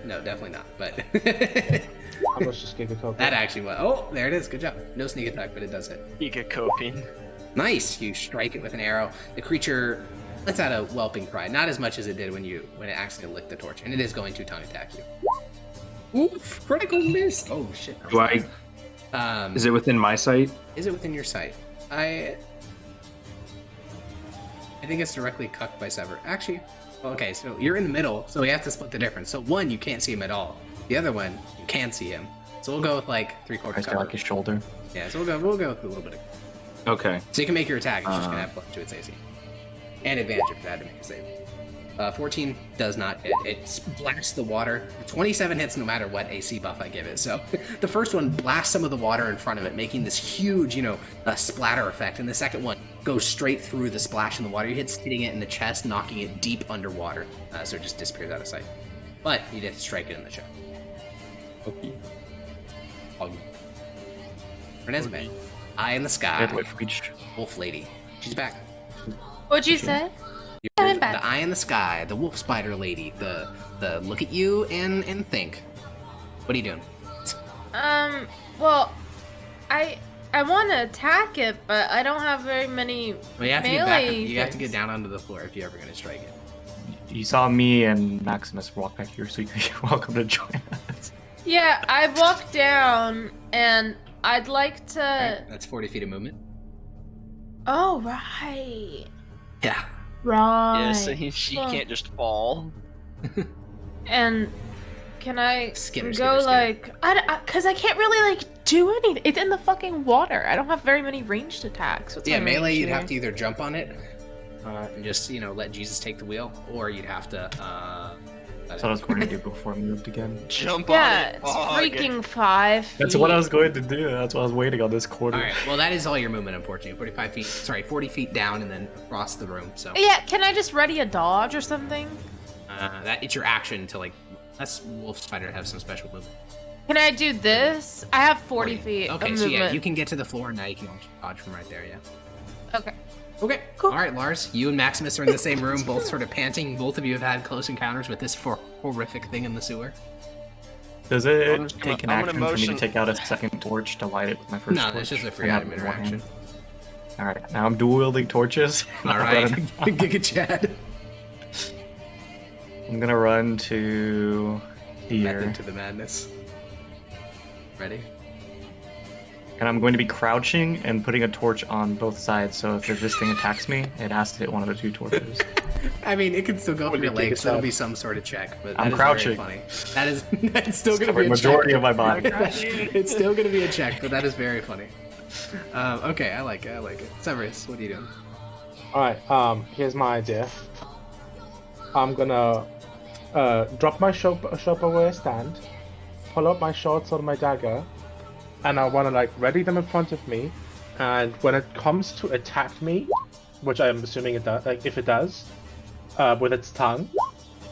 No, definitely not. But I was just giga coco. that actually was. Oh, there it is. Good job. No sneak attack, but it does hit. Giga coping. Nice. You strike it with an arrow. The creature lets out a whelping cry. Not as much as it did when it accidentally licked the torch, and it is going to tongue attack you. Oof! Critical miss. Oh shit. do I? Is it within my sight? Is it within your sight? I think it's directly cucked by Sever. Actually, okay, so you're in the middle, so we have to split the difference. So one, you can't see him at all. The other one, you can see him. So we'll go with like 3/4 He's got cover. like his shoulder. Yeah, so we'll go with a little bit of. Okay. So you can make your attack. It's just gonna have plus to its AC and advantage if you had to make a save. 14 does not hit. It blasts the water. 27 hits no matter what AC buff I give it. So the first one blasts some of the water in front of it, making this huge, splatter effect. And the second one goes straight through the splash in the water. You hitting it in the chest, knocking it deep underwater. So it just disappears out of sight. But you did strike it in the chest. Okay. Renesmee. Eye in the sky. Wolf lady. She's back. What'd you say? You're I'm back. the eye in the sky, the wolf spider lady, the look at you and think. What are you doing? Well, I want to attack it, but I don't have very many. Well, you have to get back. Melee You have to get things. down onto the floor if you're ever going to strike it. you saw me and Maximus walk back here, so you're welcome to join us. Yeah, I walked down, and I'd like to. Alright, that's 40 feet of movement. Oh right. Yeah. Right. Yeah, so she can't just fall. And can I Skinner, go Skinner. like because I can't really like do anything. It's in the fucking water. I don't have very many ranged attacks. What's Yeah, my melee, range you'd here? have to either jump on it and just, let Jesus take the wheel, or you'd have to. That's what I was going to do before we moved again. Jump Yeah, on it. it's freaking 5 That's feet. what I was going to do. That's why I was waiting on this quarter. Alright, well, that is all your movement, unfortunately. 40 feet down and then across the room, so. Yeah, can I just ready a dodge or something? It's your action to, unless Wolf Spider have some special movement. Can I do this? I have 40 feet Okay, of so movement. yeah, you can get to the floor, and now you can dodge from right there, yeah. Okay. Okay, Cool. Alright, Lars, you and Maximus are in the same room, both sort of panting. Both of you have had close encounters with this horrific thing in the sewer. Does it I'm just gonna- take an I'm gonna action for me to motion- take out a second torch to light it with my first No, torch? that's just a free I have item it in one interaction. hand. Alright, now I'm dual wielding torches. Alright, Giga Chad. I'm gonna run to here. Method to the madness. Ready? And I'm going to be crouching and putting a torch on both sides, so if this thing attacks me, it has to hit one of the two torches. I mean, it can still go What for do your you think legs, it's so it'll at? be some sort of check. But I'm that is crouching. Very funny. That's still gonna be Covering a majority check. of my body. It's still gonna be a check, but that is very funny. Okay, I like it. Severus, what are you doing? Alright, here's my idea. I'm gonna drop my shop where I stand, pull up my short sword and my dagger, and I wanna ready them in front of me, and when it comes to attack me, which I'm assuming it does, if it does, with its tongue,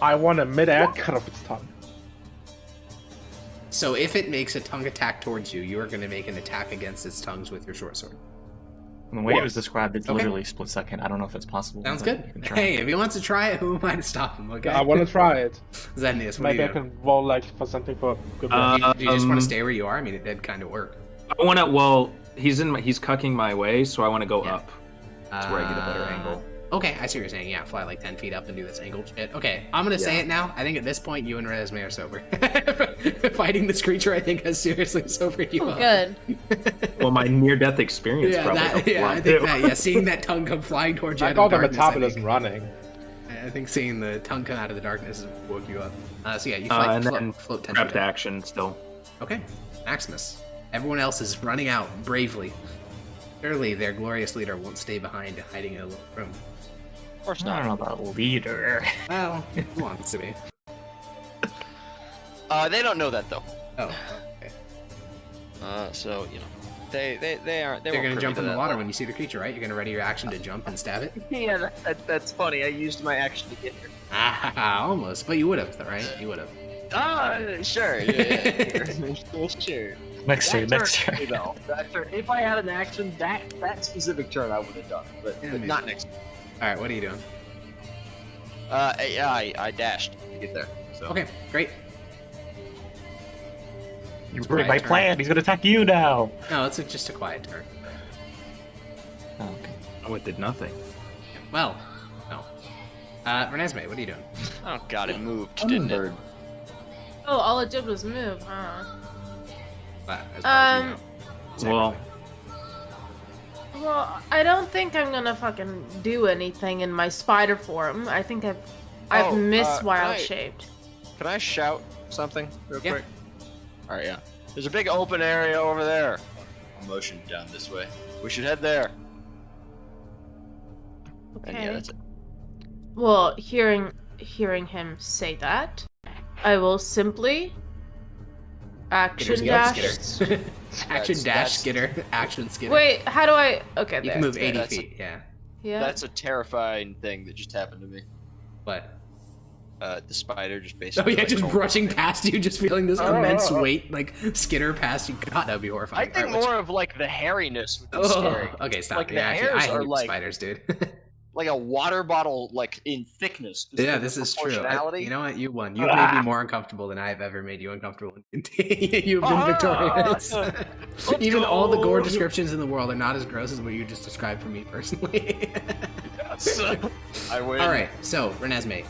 I wanna mid-air cut off its tongue. So if it makes a tongue attack towards you, you are gonna make an attack against its tongues with your short sword. And the way it was described, it's Okay. literally split second. I don't know if it's possible. Sounds but good. you can try. Hey, if he wants to try it, who am I to stop him? Okay. I wanna try it. Zennius, what are Maybe you I doing? can roll for something for good luck. Do you just want to stay where you are? I mean, it did kind of work. I want to. Well, he's cucking my way, so I want to go Yeah. up to where I get a better angle. Okay, I see what you're saying. Yeah, fly 10 feet up and do this angled shit. Okay, I'm gonna say it now. I think at this point, you and Renesmee are sober. Fighting this creature, I think, has seriously sobered you up. Good. Well, my near-death experience Yeah, probably helped a I lot, think too. that. Yeah, seeing that tongue come flying towards you I out got of the the darkness. metabolism running. I think seeing the tongue come out of the darkness woke you up. So yeah, you And then float 10 prep feet to up. action still. Okay, Maximus. Everyone else is running out bravely. Surely their glorious leader won't stay behind, hiding in a little room. Of course I not. don't know about leader. Well, who wants to be? They don't know that though. Oh, okay. So they aren't. They You're won't gonna privy jump to in the that. water when you see the creature, right? You're gonna ready your action to jump and stab it? Yeah, that's funny. I used my action to get here. Ah, almost. But you would have, right? You would have. Sure. Yeah. Sure. Next turn, next turn. No, that turn. If I had an action, that specific turn I would have done, but maybe. not next. All right, what are you doing? I dashed to get there. So. Okay, great. You It's ruined my quiet turn. plan. He's gonna attack you now. No, it's just a quiet turn. Oh, okay. Oh, it did nothing. Well, no. Renesmee, what are you doing? Oh god, it moved, didn't it? Oh, all it did was move, huh? As far as you know. Well, Well, I don't think I'm gonna fucking do anything in my spider form. I think I've missed wild shaped. Can I shout something real Yeah. quick? All right, yeah. There's a big open area over there. I'll motion down this way. We should head there. And Okay. yeah, that's it. Well, hearing him say that, I will simply action Skitter's dash. go, Skitter. Action dash That's- skitter. Action skitter. Wait, how do I? Okay, You there. can move 80 That's feet, yeah. Yeah. That's a terrifying thing that just happened to me. What? The spider just Oh basically. yeah, like, just rolled brushing over. past you, just feeling this Oh. immense weight, skitter past you. God, that'd be I horrifying. think Alright, more of like the hairiness would be Oh, scary. okay, stop. Like, the yeah, actually, hairs I are hate like- spiders, dude. Like a water bottle, like in thickness. just Yeah, like this the is true. proportionality. You know what? You won. You've made me more uncomfortable than I have ever made you uncomfortable. You've been victorious. Let's Even all the gore go. descriptions in the world are not as gross as what you just described for me personally. I win. All right, so Renesmee,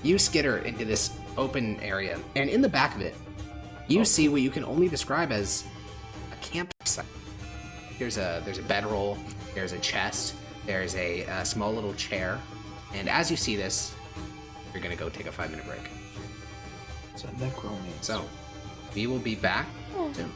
You skitter into this open area, and in the back of it, you see what you can only describe as a campsite. There's a bedroll, there's a chest, there's a small little chair, and as you see this, you're gonna go take a 5-minute break. It's a necromancer. So, we will be back soon.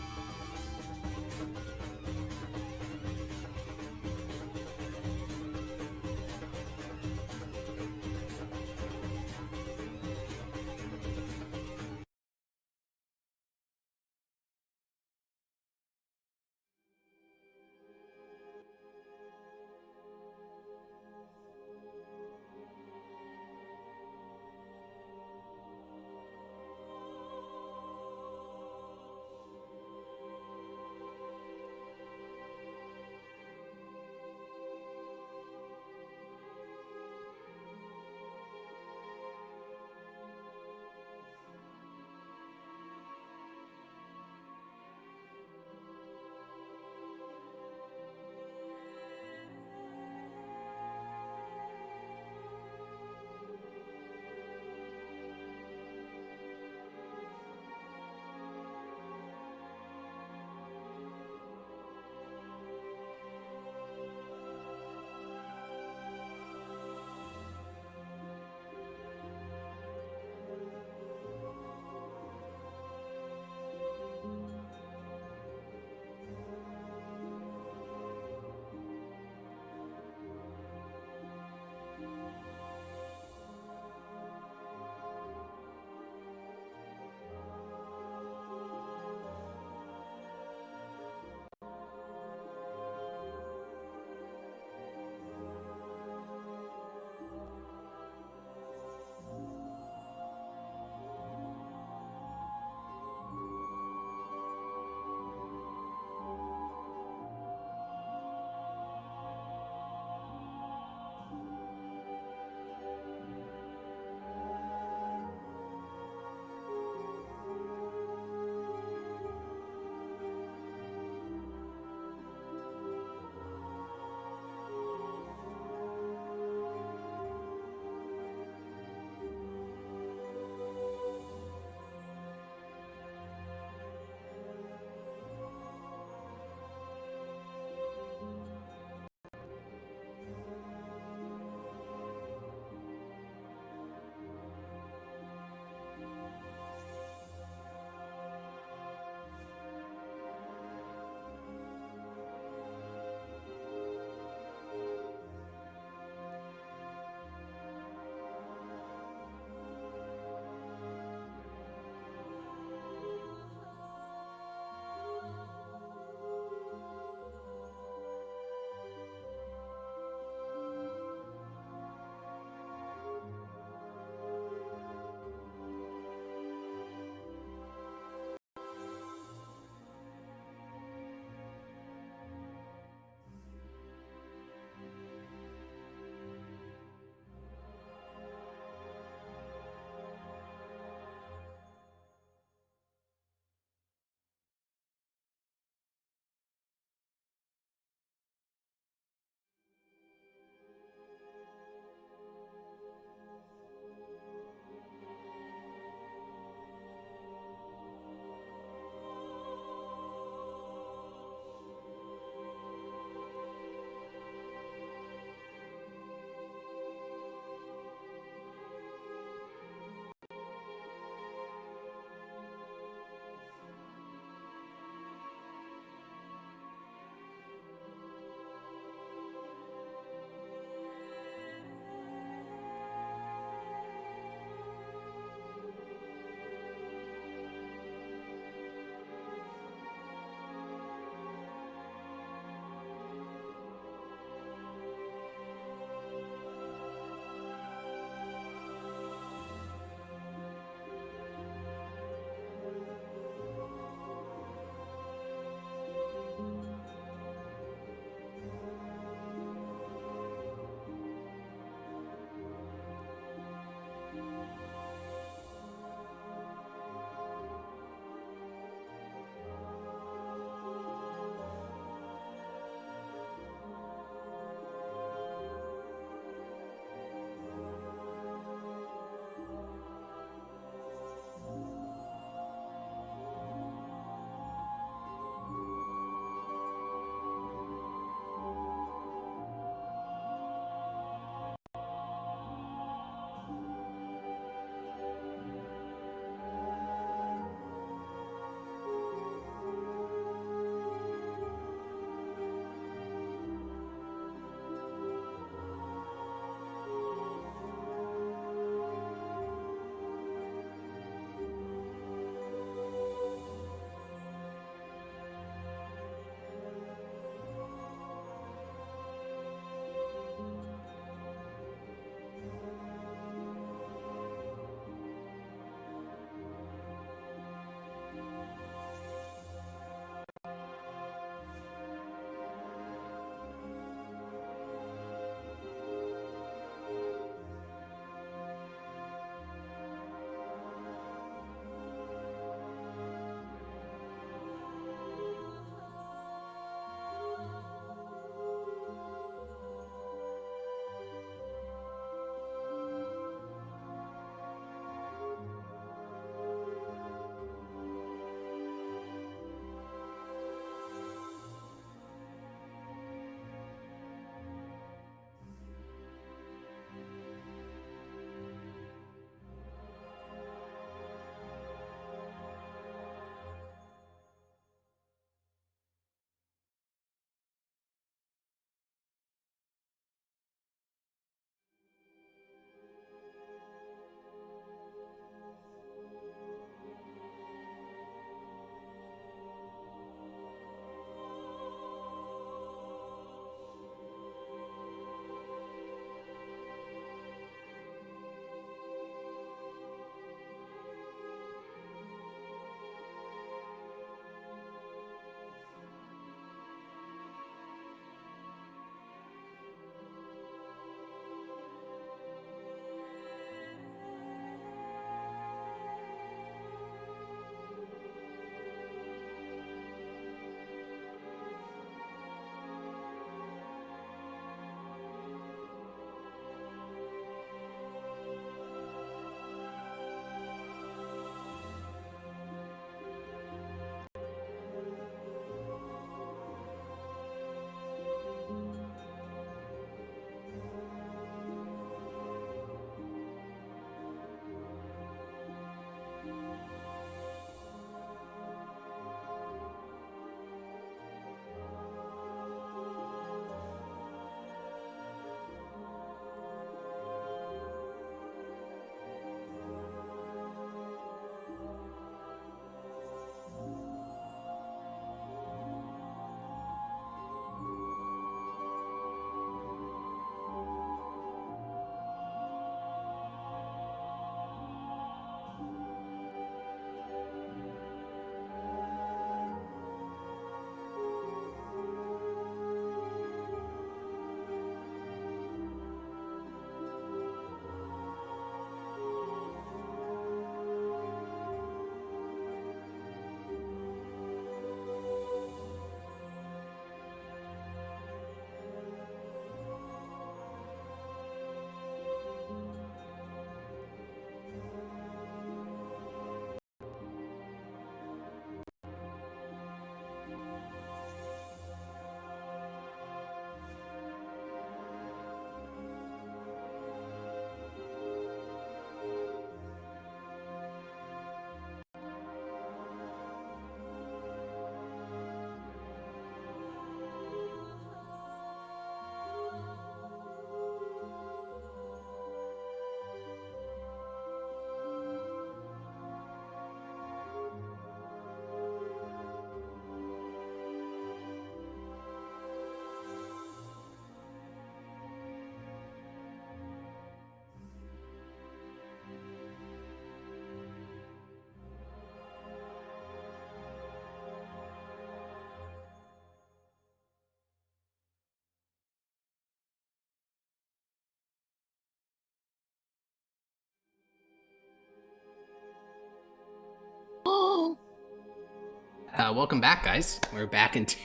welcome back, guys. We're back into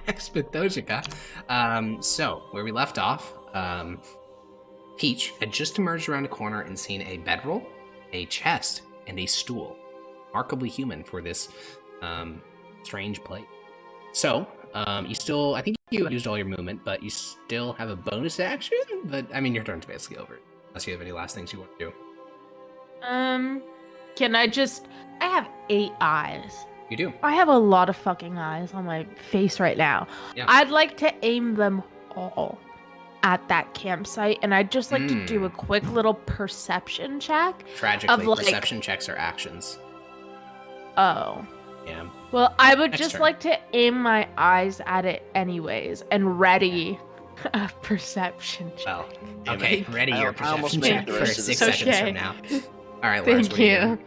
Pax Mithdosica. So, where we left off, Peach had just emerged around a corner and seen a bedroll, a chest, and a stool. Remarkably human for this strange place. So, you still, I think you used all your movement, but you still have a bonus action? But, I mean, your turn's basically over. Unless you have any last things you want to do. Can I have 8 eyes. You do. I have a lot of fucking eyes on my face right now. Yeah. I'd like to aim them all at that campsite, and I'd just like to do a quick little perception check. Tragically, like- perception checks are actions. Oh. Yeah. Well, I would Next just turn. like to aim my eyes at it anyways, and ready a perception check. Well, okay, ready your I almost perception made check the for rest of 6 this. seconds Okay. from now. All right, Lars, Thank what are you you. doing?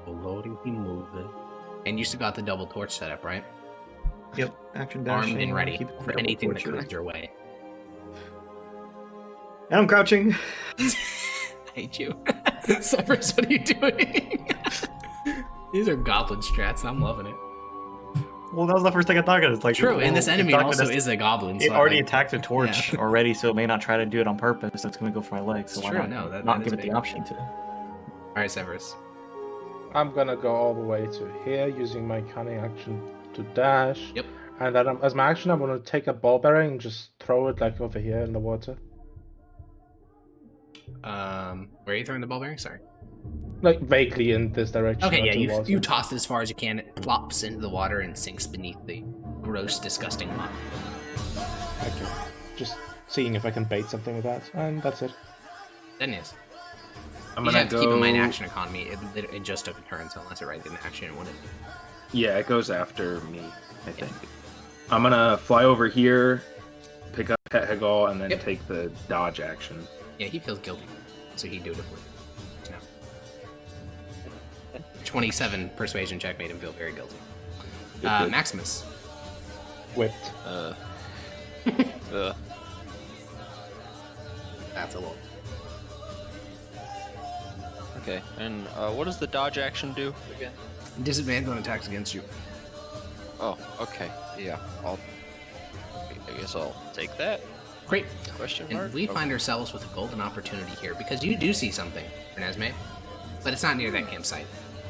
Lordy, he moving. And you still got the double torch set up, right? Yep. Action dash. Armed and ready keep it for double anything that torture. comes your way. And I'm crouching. I hate you. Severus, what are you doing? These are goblin strats. I'm loving it. Well, that was the first thing I thought of. It's like True, and this well, enemy it also us- is a goblin. It so already like, attacked a torch yeah. already, so it may not try to do it on purpose. So it's going to go for my legs. So It's why true, not, no, that not is give it the big. option to? All right, Severus. I'm gonna go all the way to here using my cunning action to dash. Yep. And then as my action, I'm gonna take a ball bearing and just throw it like over here in the water. Where are you throwing the ball bearing? Sorry. Like vaguely in this direction. Okay, yeah, onto water. you toss it as far as you can. It plops into the water and sinks beneath the gross, disgusting muck. Okay. Just seeing if I can bait something with that, and that's it. Then yes. I'm You gonna have to keep in mind go- action economy. It just took a turn, so unless it right in action, it wouldn't. Yeah, it goes after me, I think. I'm gonna fly over here, pick up Pet Hegal, and then Yep. take the dodge action. Yeah, he feels guilty, so he'd do it for you. No. 27 persuasion check made him feel very guilty. Good. Maximus. Whipped. That's a little. Okay, and what does the dodge action do again? Disadvantage on attacks against you. Oh, okay, yeah, I guess I'll take that. Great. Question mark? And we Oh. find ourselves with a golden opportunity here because you do see something, Renesmee, but it's not near that campsite.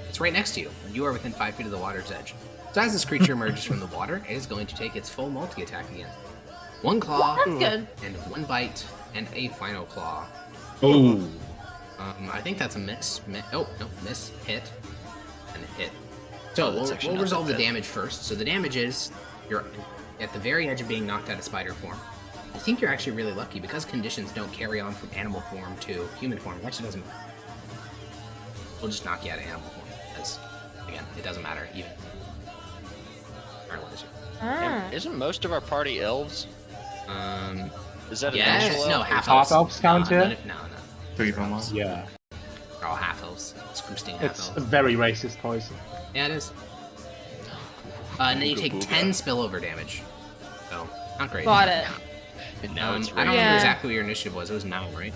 It's right next to you. You are within 5 feet of the water's edge. So as this creature emerges from the water, it is going to take its full multi-attack again. 1 claw, That's good. and 1 bite, and a final claw. Oh, I think that's a miss. Oh, no, miss, hit, and a hit. So that's actually we'll not resolve that the bad. damage first. So the damage is you're at the very edge of being knocked out of spider form. I think you're actually really lucky because conditions don't carry on from animal form to human form. It actually doesn't matter. We'll just knock you out of animal form because, again, it doesn't matter even. Alright, what is it? Ah. Isn't most of our party elves? Is that an Yes, actual no, elf? half Half elves. elves count here? No. 3 from us. Yeah. They're all half elves. It's Christine half It's a elves. very racist poison. Yeah, it is. And then you Booga take booga. 10 spillover damage. So, not great. Got it. And now it's I don't remember Yeah. exactly what your initiative was. It was 9, right?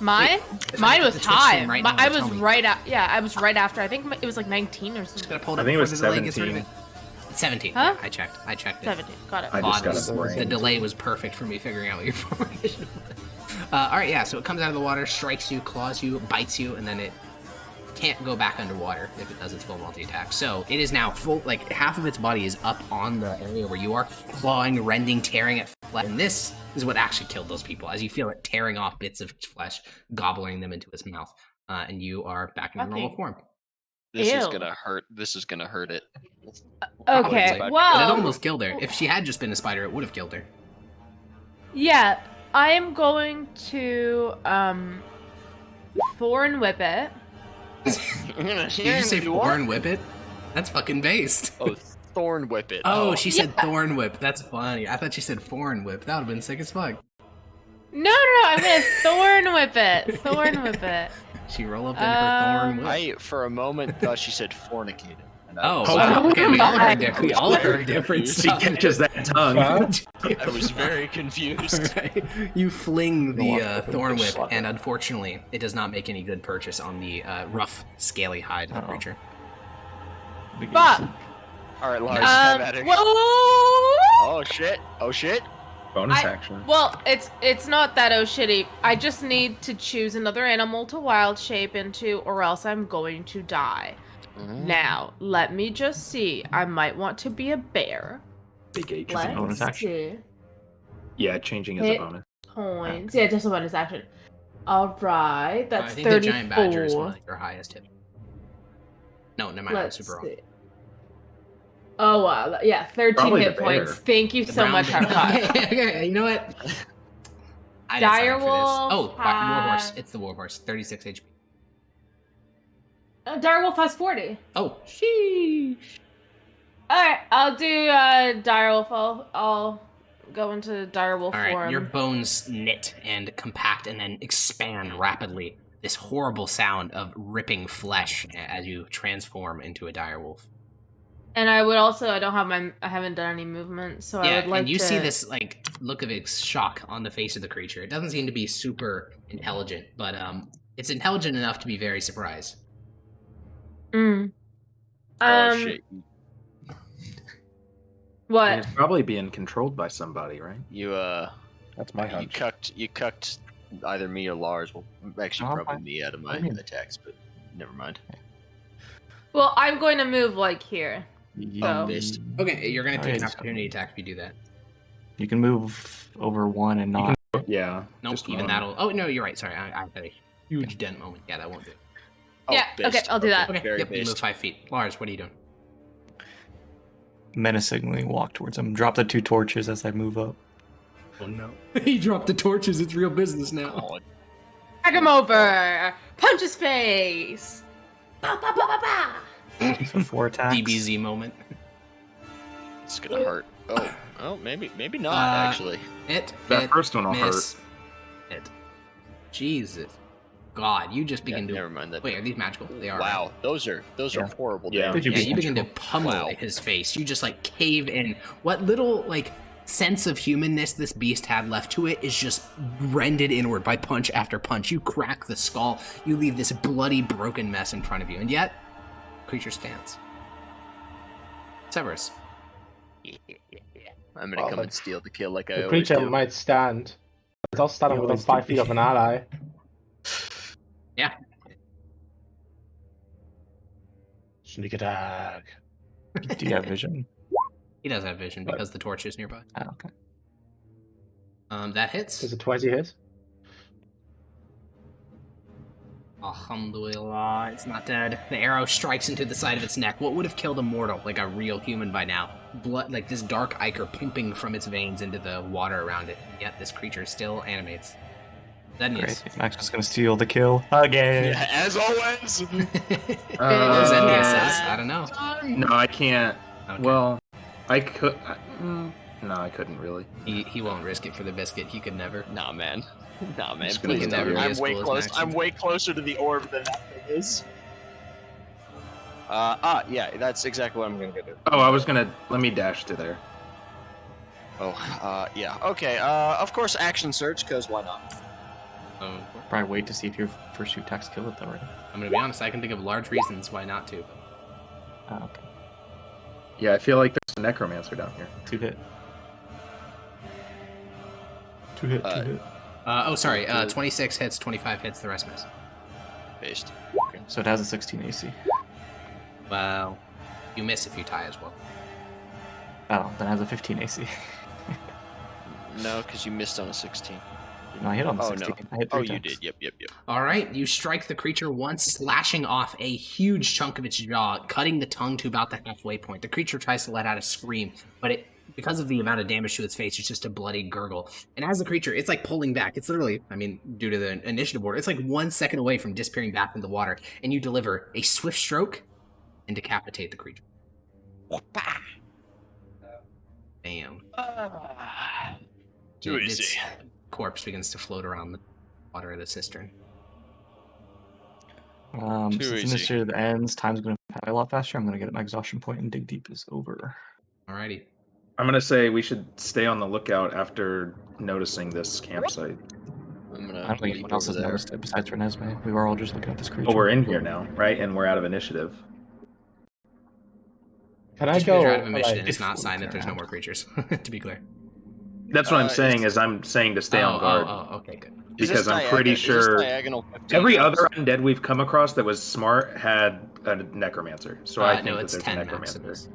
Mine? If I Mine put was the Twitch high. stream right My- now, I tell was me. right at. Yeah, I was right after. I think it was like 19 or Just something. gotta pull it up I think it before was the delay gets rid of 17. it. 17. Huh? I checked it. 17. Got it. I just got Flawless. a brain. The delay was perfect for me figuring out what your formation was. Alright, yeah, so it comes out of the water, strikes you, claws you, bites you, and then it can't go back underwater if it does its full multi-attack. So it is now full, like half of its body is up on the area where you are, clawing, rending, tearing at flesh. And this is what actually killed those people, as you feel it tearing off bits of its flesh, gobbling them into its mouth. And you are back in your normal Okay. form. This is Ew. gonna hurt. This is gonna hurt it. Okay. But But it Well, almost killed her. If she had just been a spider, it would have killed her. yeah. I am going to thorn whip it. Did you say thorn whip it? That's fucking based. Oh, thorn whip it. Oh, she said thorn whip. That's funny. I thought she said foreign whip. That would have been sick as fuck. No, I'm gonna thorn whip it. Thorn whip it. She roll up in her thorn whip. I for a moment thought she said fornicated. Oh, Oh, wow. Okay, we all heard, God. we all heard different He He stuff. catches that tongue. I was very confused. Alright. You fling Go the off the thorn whip, slugger. and unfortunately, it does not make any good purchase on the rough, scaly hide of the Uh-oh. creature. Big Fuck. easy. All right, Lars, have at it. Whoa! Oh shit! Oh shit! Bonus I- action. Well, it's not that oh shitty. I just need to choose another animal to wild shape into, or else I'm going to die. Now, let me just see. I might want to be a bear. Big H. Let's bonus action. see. Yeah, changing is a Hit bonus. Points. Yeah, just a bonus action. All right, that's I think 34. the giant badger is one of your highest hit. No, never mind. I was Let's super wrong. see. Oh wow, yeah, 13 Probably hit the points. bear. Thank you The so brown much, bear. Harkai. Okay, you know what? I didn't sign up for this. Direwolf Oh, warhorse. has- It's the warhorse. 36 HP. Direwolf has 40. Oh, sheesh. Alright, I'll do Direwolf. I'll go into Direwolf All right, form. your bones knit and compact and then expand rapidly. This horrible sound of ripping flesh as you transform into a direwolf. And I would also, I haven't done any movement, so I Yeah, would like and you to... see this like look of shock on the face of the creature. It doesn't seem to be super intelligent, but it's intelligent enough to be very surprised. Mm. Oh shit! What? It's probably being controlled by somebody, right? You That's my you hunch. cucked either me or Lars. Well, actually, Oh, probably fine. me out of my I mean- attacks, but never mind. Well, I'm going to move, like, here. Yeah. based. Okay, you're gonna take an Nice. opportunity attack if you do that. You can move over one and not. Yeah. Nope, just even one. that'll. Oh no, you're right. Sorry, I had a huge dent moment. Yeah, that won't do. Oh, Yeah, okay, based. I'll do that. Okay, Very yep, you move based. 5 feet. Lars, what are you doing? Menacingly walk towards him. Drop the 2 torches as I move up. Oh no, he dropped the torches. It's real business now. Oh, Drag him over! Punch his face! Ba, ba, ba, ba, ba. So 4 attacks. DBZ moment. it's gonna hurt. Oh, maybe not actually. Hit. That hit, first one will miss, hit. Jesus, God, you just Yeah, begin to. never mind that. Wait, are these magical? They are. Wow, those are Yeah. horrible. Yeah. damage. Did Yeah, you begin to Magical. pummel Wow. his face. You just like cave in. What little like sense of humanness this beast had left to it is just rended inward by punch after punch. You crack the skull. You leave this bloody, broken mess in front of you, and yet, creature stands. Severus. I'm gonna Well, come the- and steal the kill like I The always creature do. might stand. But I'll stand You within always 5 do. feet of an ally. Yeah. Sneak attack. Do you have vision? He does have vision because the torch is nearby. Oh, okay. That hits. Does a 20 hit? Alhamdulillah, it's not dead. The arrow strikes into the side of its neck. What would have killed a mortal, like a real human by now? Blood, like this dark ichor pumping from its veins into the water around it. Yet this creature still animates. That news. Great. Max is gonna steal the kill again. Yeah, as always. As Envious says, I don't know. No, I can't. Okay. Well, I could. No, I couldn't really. He won't risk it for the biscuit. He could never. Nah, man. Nah, man. Just gonna Please get never. never be I'm as way cool as close. Max. I'm way closer to the orb than that thing is. Yeah, that's exactly what I'm gonna do. Oh, I was gonna. Let me dash to there. Oh, yeah. Okay. Of course, action search, cause why not? Probably wait to see if your first 2 attacks kill it though, right? I'm gonna be honest. I can think of large reasons why not to. Oh, okay. Yeah, I feel like there's a necromancer down here. 2 hit. 2 hit. 2 hit. Oh, sorry. 26 hits, 25 hits. The rest miss. Based. Okay. So it has a 16 AC. Well, you miss if you tie as well. Oh, then it has a 15 AC. No, cause you missed on a 16. No, I hit on the Oh, 16. no. I hit 3 Oh, you times. did. Yep. All right, you strike the creature once, slashing off a huge chunk of its jaw, cutting the tongue to about the halfway point. The creature tries to let out a scream, but because of the amount of damage to its face, it's just a bloody gurgle. And as the creature, it's like pulling back. It's literally, I mean, due to the initiative order, it's like 1 second away from disappearing back in the water, and you deliver a swift stroke and decapitate the creature. Bam. Too Its easy. corpse begins to float around the water of the cistern. Too Since easy. initiative ends, time's gonna a lot faster. I'm going to get an exhaustion point, and dig deep is over. Alrighty. I'm gonna say we should stay on the lookout after noticing this campsite. I'm gonna I don't think leap anyone else over has there. noticed it besides Renesmee. We were all just looking at this creature. Well, we're in here now, right? And we're out of initiative. Can I Just go? because you're out of a mission like, is not a sign that there's no more creatures, to be clear. That's what I'm saying. is- Is I'm saying to stay on guard Okay, good. Is this because I'm pretty is this sure diagonal 15 every yards? other undead we've come across that was smart had a necromancer. So I think no, that it's there's 10 a max. necromancer.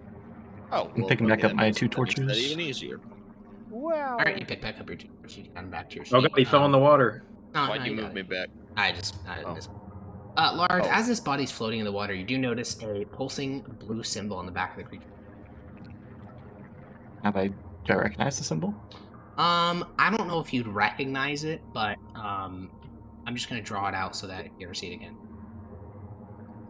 Oh, I'm picking back okay, up that my makes- 2 that makes that torches. even easier. All right, you pick back up your torch. You come back to your sheet. Oh god, he fell in the water. Why'd no, you got move it. me back? I just Oh. missed. Large, Oh. as this body's floating in the water, you do notice a pulsing blue symbol on the back of the creature. Do I recognize the symbol? I don't know if you'd recognize it, but I'm just gonna draw it out so that you ever see it again.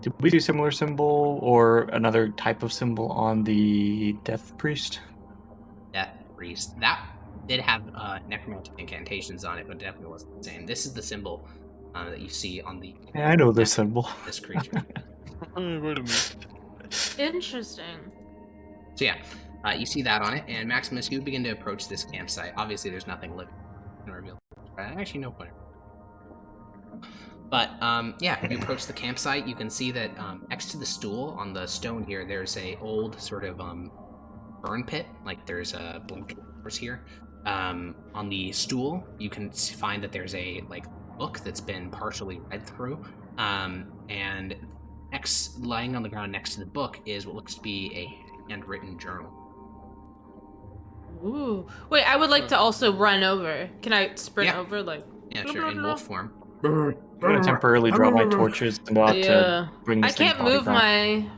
Did we do similar symbol or another type of symbol on the Death Priest? Death Priest. That did have necromantic incantations on it, but definitely wasn't the same. This is the symbol that you see on the Yeah, I know this symbol. this creature. Wait a minute. Interesting. So yeah, you see that on it, and Maximus, you begin to approach this campsite. Obviously, there's nothing living to reveal. Actually, no point. But yeah, you approach the campsite. You can see that next to the stool on the stone here, there's a old sort of burn pit. Like there's a blanket here. On the stool, you can find that there's a book that's been partially read through, and lying on the ground next to the book is what looks to be a handwritten journal. Ooh. Wait, I would like to also run over. Can I sprint Yeah. over? Like. Yeah, sure, in wolf form. I'm gonna temporarily draw my torches and go out Yeah. to bring I this thing's can't body move back. my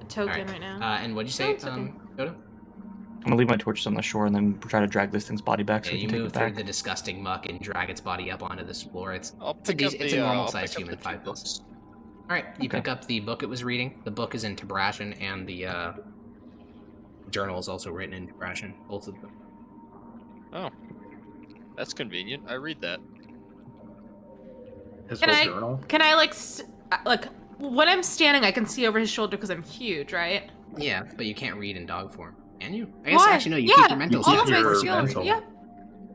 token Alright. right now. And what'd you say, No, it's okay. Yoda? I'm gonna leave my torches on the shore and then try to drag this thing's body back so Yeah, we you can take move it through back. the disgusting muck and drag its body up onto this floor. It's I'll It's a pick up dec- the it's a normal I'll sized pick up human, the 5 two pills. books. all right. You Okay. pick up the book it was reading. The book is in Tibrasian, and the journal is also written in Tibrasian. Both of them. Oh, that's convenient. I read that. His Can whole I- journal. Can I like when I'm standing, I can see over his shoulder because I'm huge, right? Yeah, but you can't read in dog form, can you? I guess Why? actually no. You yeah, keep your mental You all keep of my your skills. mental. Yeah,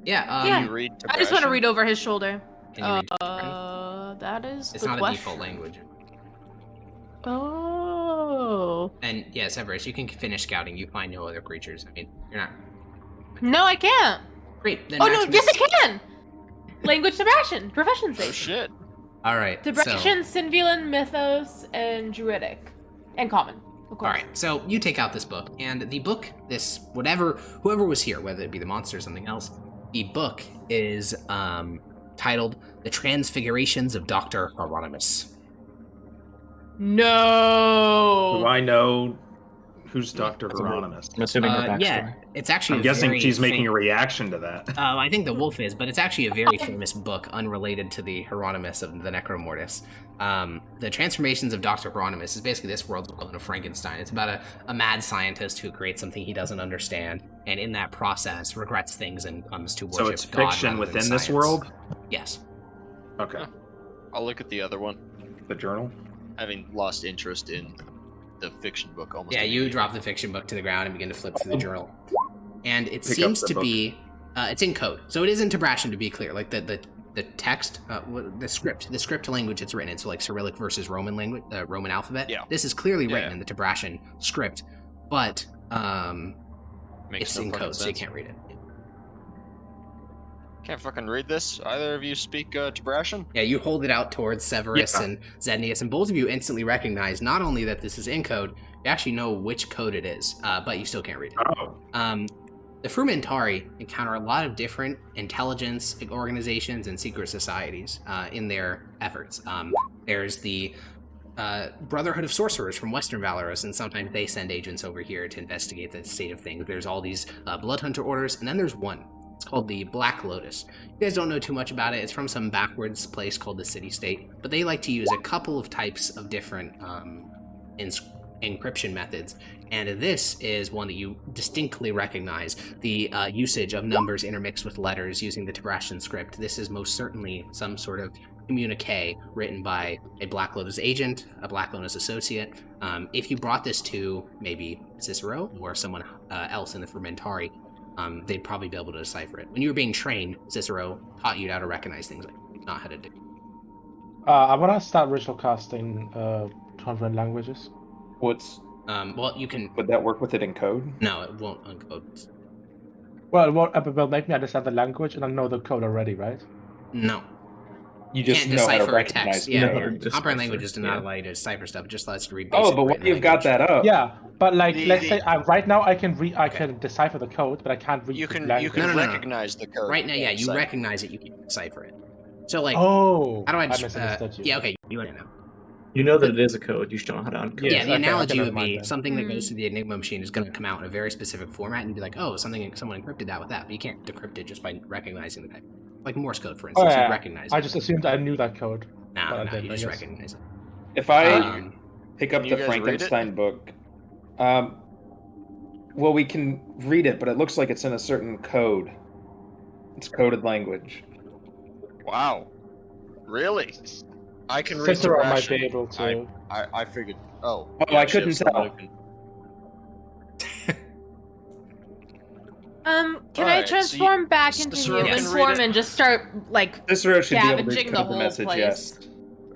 Yeah. Yeah. You read I just want to Tibrasian? read over his shoulder. Can you read Tibrasian? That is It's the not a question. default language. Oh. And yeah, Severus, you can finish scouting. You find no other creatures. I mean, you're not No, I can't. great. Then Oh no, Maximus- yes I can. Language Tibrasian, proficiency. Oh shit. All right. so- Tibrasian, Sinvilan, Mythos, and Druidic, and Common. Of course. All right, so you take out this book, and the book, whoever was here, whether it be the monster or something else, the book is titled "The Transfigurations of Dr. Hieronymus." No. Do I know who's Dr. Hieronymus? I'm assuming her backstory. Yeah, it's actually. I'm a guessing very she's making a fam- reaction to that. I think the wolf is, but it's actually a very famous book, unrelated to the Hieronymus of the Necromortis. The Transformations of Dr. Hieronymus is basically this world's equivalent of Frankenstein. It's about a mad scientist who creates something he doesn't understand, and in that process regrets things and comes to worship So it's God fiction rather than within this science. world? Yes. Okay. I'll look at the other one, The journal? having lost interest in the fiction book almost. Yeah, you immediately. drop the fiction book to the ground and begin to flip through the journal. And it Pick up seems the to book. be, it's in code. So it is in Tibrasian, to be clear. Like the text, the script language it's written in, so like Cyrillic versus Roman language, Roman alphabet. Yeah. This is clearly written Yeah. in the Tibrasian script, but Makes it's no in fucking code, so you sense. can't read it. Can't fucking read this. Either of you speak Tibrasian? Yeah, you hold it out towards Severus Yeah. and Zednius, and both of you instantly recognize not only that this is in code, you actually know which code it is, but you still can't read it. Oh. The Frumentauri encounter a lot of different intelligence organizations and secret societies in their efforts. There's the Brotherhood of Sorcerers from Western Valorous, and sometimes they send agents over here to investigate the state of things. There's all these Blood Hunter orders, and then there's one. It's called the Black Lotus. You guys don't know too much about it. It's from some backwards place called the City State, but they like to use a couple of types of different encryption methods. And this is one that you distinctly recognize, the usage of numbers intermixed with letters using the Tibrasian script. This is most certainly some sort of communique written by a Black Lotus agent, a Black Lotus associate. If you brought this to maybe Cicero or someone else in the Fermentari, they'd probably be able to decipher it. When you were being trained, Cicero taught you how to recognize things, like not how to do. I want to start ritual casting Conjuring languages. Well, you can. Would that work with it in code? No, it won't uncode. Well, it will make me understand the language, and I know the code already, right? No. You just can't know how to decipher a recognize text. the Yeah, code. comprehend languages do not allow you to decipher stuff. It just lets you read. Oh, basic but what written you've got language. that up. Yeah, but like, let's say right now I can decipher the code, but I can't read You the can language. you can No. recognize the code. Right now, yeah, you Decipher. recognize it. You can decipher it. So like, Oh, how do I? I misunderstood you. Yeah, okay, you know. You know that it is a code. You just don't know how to uncode Yes, Yeah, it. the okay, analogy never would mind be then. something that goes through the Enigma machine is going to come out in a very specific format, and be like, oh, someone encrypted that with that, but you can't decrypt it just by recognizing the type. Like Morse code, for instance, you recognize I it. just assumed I knew that code. No, but I didn't, you I just guess. recognize it. If I Um, pick up Can the you guys read it? Frankenstein book, well, we can read it, but it looks like it's in a certain code. It's coded language. Wow. Really? I can read Cicero might Sebastian. be able to. I figured. Oh. Oh, yeah, I she couldn't has someone tell. who can- Can I Alright, so transform back into Cicero human can read form it. and just start like Cicero should be able to scavenging the decode the whole message, place? yes.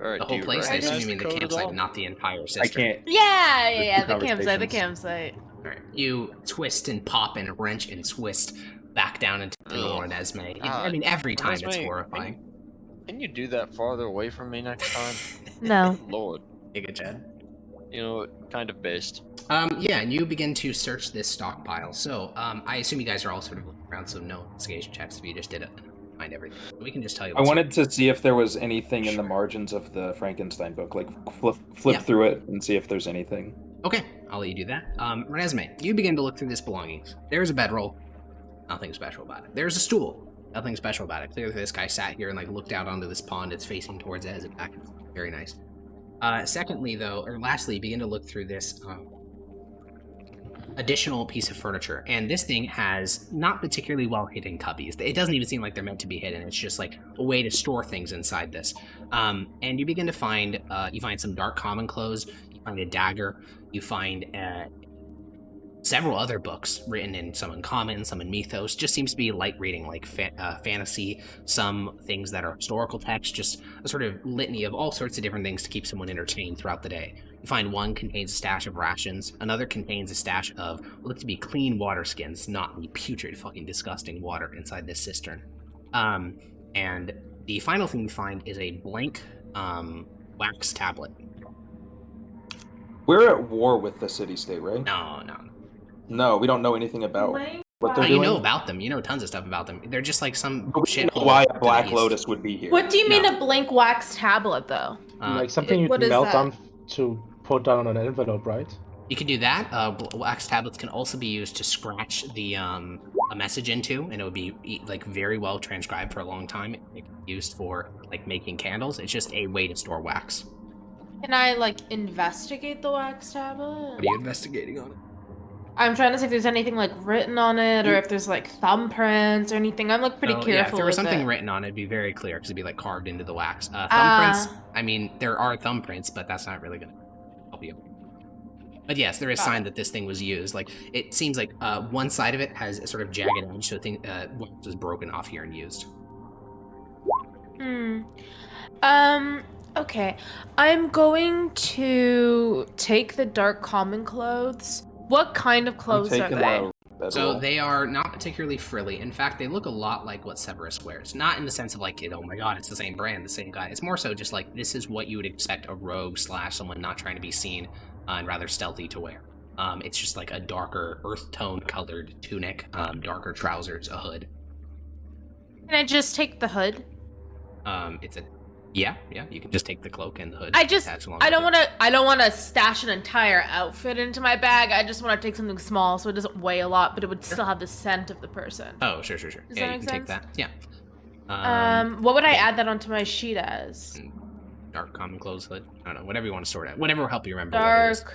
Alright, the do whole you place. I assume recognize you mean the code at campsite, all? not the entire I system. can't. Yeah, the Conversations. campsite. All right. You twist and pop and wrench and twist back down into the Ugh. Nora and Esme. I God. mean, every time it's Esme, horrifying. Can you do that farther away from me next time? No. Lord. Giga Chad. You know, kind of based. Yeah, and you begin to search this stockpile. So, I assume you guys are all sort of looking around, so no investigation checks if you just did it. Find everything. We can just tell you. I wanted to see if there was anything in the margins of the Frankenstein book, like flip Yeah. through it and see if there's anything. Okay, I'll let you do that. Renesmee, you begin to look through this belongings. There's a bedroll. Nothing special about it. There's a stool. Nothing special about it. Clearly this guy sat here and like looked out onto this pond. It's facing towards it as it back. Very nice. Lastly, you begin to look through this additional piece of furniture. And this thing has not particularly well hidden cubbies. It doesn't even seem like they're meant to be hidden. It's just like a way to store things inside this. And you begin to find, you find some dark common clothes. You find a dagger. You find several other books written in some uncommon, some in mythos. Just seems to be light reading, like fantasy, some things that are historical texts, just a sort of litany of all sorts of different things to keep someone entertained throughout the day. You find one contains a stash of rations, another contains a stash of what look to be clean water skins, not the putrid, fucking disgusting water inside this cistern. And the final thing you find is a blank wax tablet. We're at war with the city-state, right? No. No, we don't know anything about what Oh, they're you doing. know about them. You know tons of stuff about them. They're just like some But we shit. don't know why a Black Lotus would be here. What do you mean No. a blank wax tablet though? Like something you'd what is melt that? down to put down on an envelope, right? You can do that. Wax tablets can also be used to scratch the a message into, and it would be like very well transcribed for a long time. It can be used for like making candles. It's just a way to store wax. Can I like investigate the wax tablet? What are you investigating on it? I'm trying to see if there's anything like written on it, or if there's like thumbprints or anything. I'm like pretty Oh, careful. yeah, if there was with something it. written on it, it'd be very clear because it'd be like carved into the wax. Thumbprints. I mean, there are thumbprints, but that's not really gonna help you. But yes, there is sign that this thing was used. Like it seems like one side of it has a sort of jagged edge, so thing wax was broken off here and used. Okay. I'm going to take the dark common clothes. What kind of clothes are they? So they are not particularly frilly. In fact, they look a lot like what Severus wears. Not in the sense of like, oh my god, it's the same brand, the same guy. It's more so just like, this is what you would expect a rogue / someone not trying to be seen and rather stealthy to wear. It's just like a darker earth tone colored tunic, darker trousers, a hood. Can I just take the hood? Yeah, you can just take the cloak and the hood. I don't want to stash an entire outfit into my bag. I just want to take something small so it doesn't weigh a lot, but it would still have the scent of the person. Oh, sure. Does Yeah, that you make can take sense? that. Yeah. What would I add that onto my sheet as? Dark common clothes hood. I don't know, whatever you want to sort out. Whatever will help you remember what it is. Dark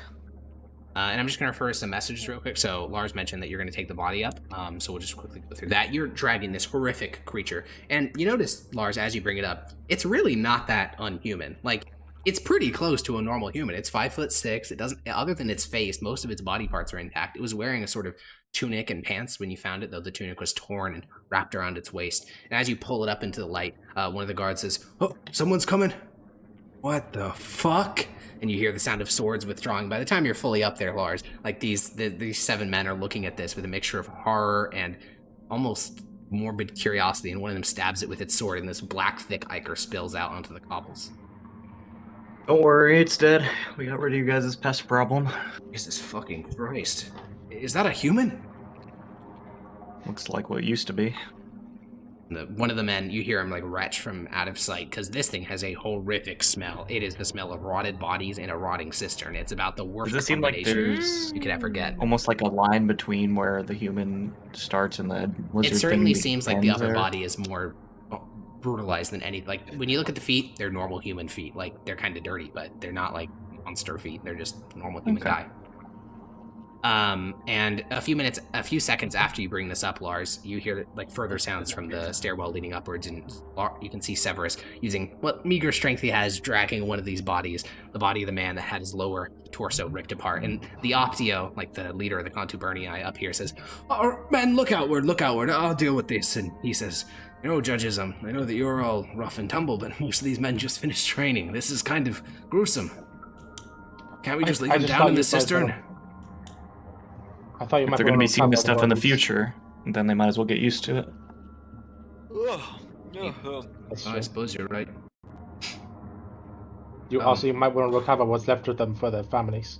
And I'm just going to refer to some messages real quick. So Lars mentioned that you're going to take the body up. So we'll just quickly go through that. You're dragging this horrific creature. And you notice, Lars, as you bring it up, it's really not that unhuman. Like, it's pretty close to a normal human. It's 5'6". It doesn't, other than its face, most of its body parts are intact. It was wearing a sort of tunic and pants when you found it, though the tunic was torn and wrapped around its waist. And as you pull it up into the light, one of the guards says, "Oh, someone's coming." What the fuck? And you hear the sound of swords withdrawing. By the time you're fully up there, Lars, like these 7 men are looking at this with a mixture of horror and almost morbid curiosity, and one of them stabs it with its sword, and this black, thick ichor spills out onto the cobbles. Don't worry, it's dead. We got rid of you guys' pest problem. Jesus fucking Christ. Is that a human? Looks like what it used to be. One of the men, you hear him like retch from out of sight, because this thing has a horrific smell. It is the smell of rotted bodies in a rotting cistern. It's about the worst Does it seem like combination there's you could ever get. almost like a line between where the human starts and the lizard It certainly thing seems like the ends upper there? body is more brutalized than any. Like, when you look at the feet, they're normal human feet. Like, they're kind of dirty, but they're not like monster feet. They're just normal human Okay. guy. And a few seconds after you bring this up, Lars, you hear like further sounds from the stairwell leading upwards, and you can see Severus using what meager strength he has, dragging one of these bodies, the body of the man that had his lower torso ripped apart. And the Optio, like the leader of the Contubernii up here, says, "Oh, men, look outward, I'll deal with this." And he says, "You know, judges, I know that you're all rough and tumble, but most of these men just finished training. This is kind of gruesome. Can't we just leave them down in the cistern?" I thought you If might they're going to be wanna seeing this recover stuff in the bodies. future, then they might as well get used to it. That's I true. suppose you're right. You might want to recover what's left of them for their families.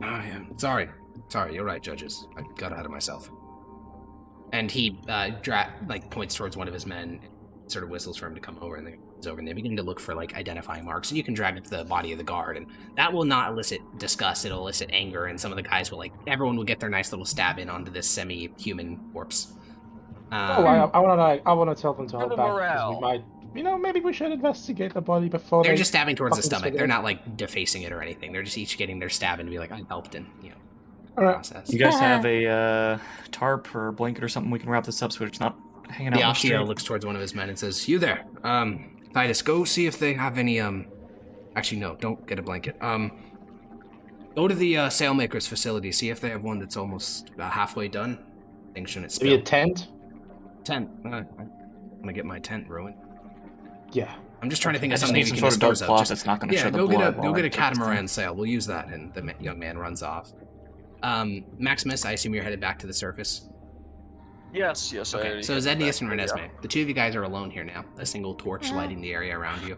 Oh, yeah. Sorry, you're right, judges. I got ahead of myself. And he points towards one of his men, and sort of whistles for him to come over, and then goes over, and they begin to look for like identifying marks. And you can drag up the body of the guard, and that will not elicit disgust. It'll elicit anger, and some of the guys will everyone will get their nice little stab in onto this semi-human corpse. I want to tell them to hold the back. 'Cause morale. we might, maybe we should investigate the body before They're they just stabbing towards the fucking stomach. spit it They're out. not like defacing it or anything. They're just each getting their stab and be like, "I helped," and All right. process. You guys have a tarp or a blanket or something we can wrap this up so it's not hanging out The in the Optio street? looks towards one of his men and says, "You there, Titus, go see if they have any, actually, no, don't get a blanket. Go to the, sailmaker's facility, see if they have one that's almost about halfway done. Things shouldn't Maybe a spill." tent? Tent. I'm gonna get my tent ruined. Yeah. I'm just trying to think I of just something need we some can sort of dark dispose of. cloth Just- that's not going to yeah, show the go get blood. a while I take this catamaran thing. sail. We'll use that, and the young man runs off. Maximus, I assume you're headed back to the surface. Yes. Okay, so Zednius and Renesmee, the two of you guys are alone here now. A single torch lighting the area around you.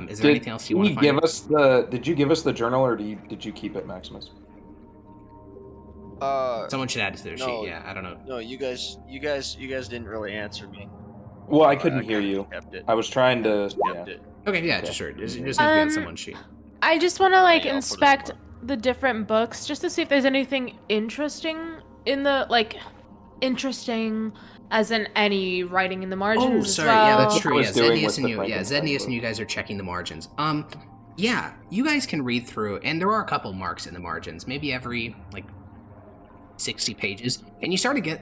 Is there anything else you want to find out? Did you give us the journal, or did you keep it, Maximus? Someone should add it to their no, sheet. Yeah, I don't know. No, you guys didn't really answer me. Well, I couldn't hear kinda you. Kept it. I was trying to. Kept it. Okay, yeah, Okay. just sure. Just be on someone's sheet. I just want to Yeah, I'll put it inspect somewhere. the different books just to see if there's anything interesting in the interesting as in any writing in the margins as sorry. well. Yeah, that's What true. I Yeah, was doing Zednius with and the you. Yeah, Frankenstein Zednius and book. you guys are checking the margins. Yeah, you guys can read through, and there are a couple marks in the margins, maybe every 60 pages, and you start to get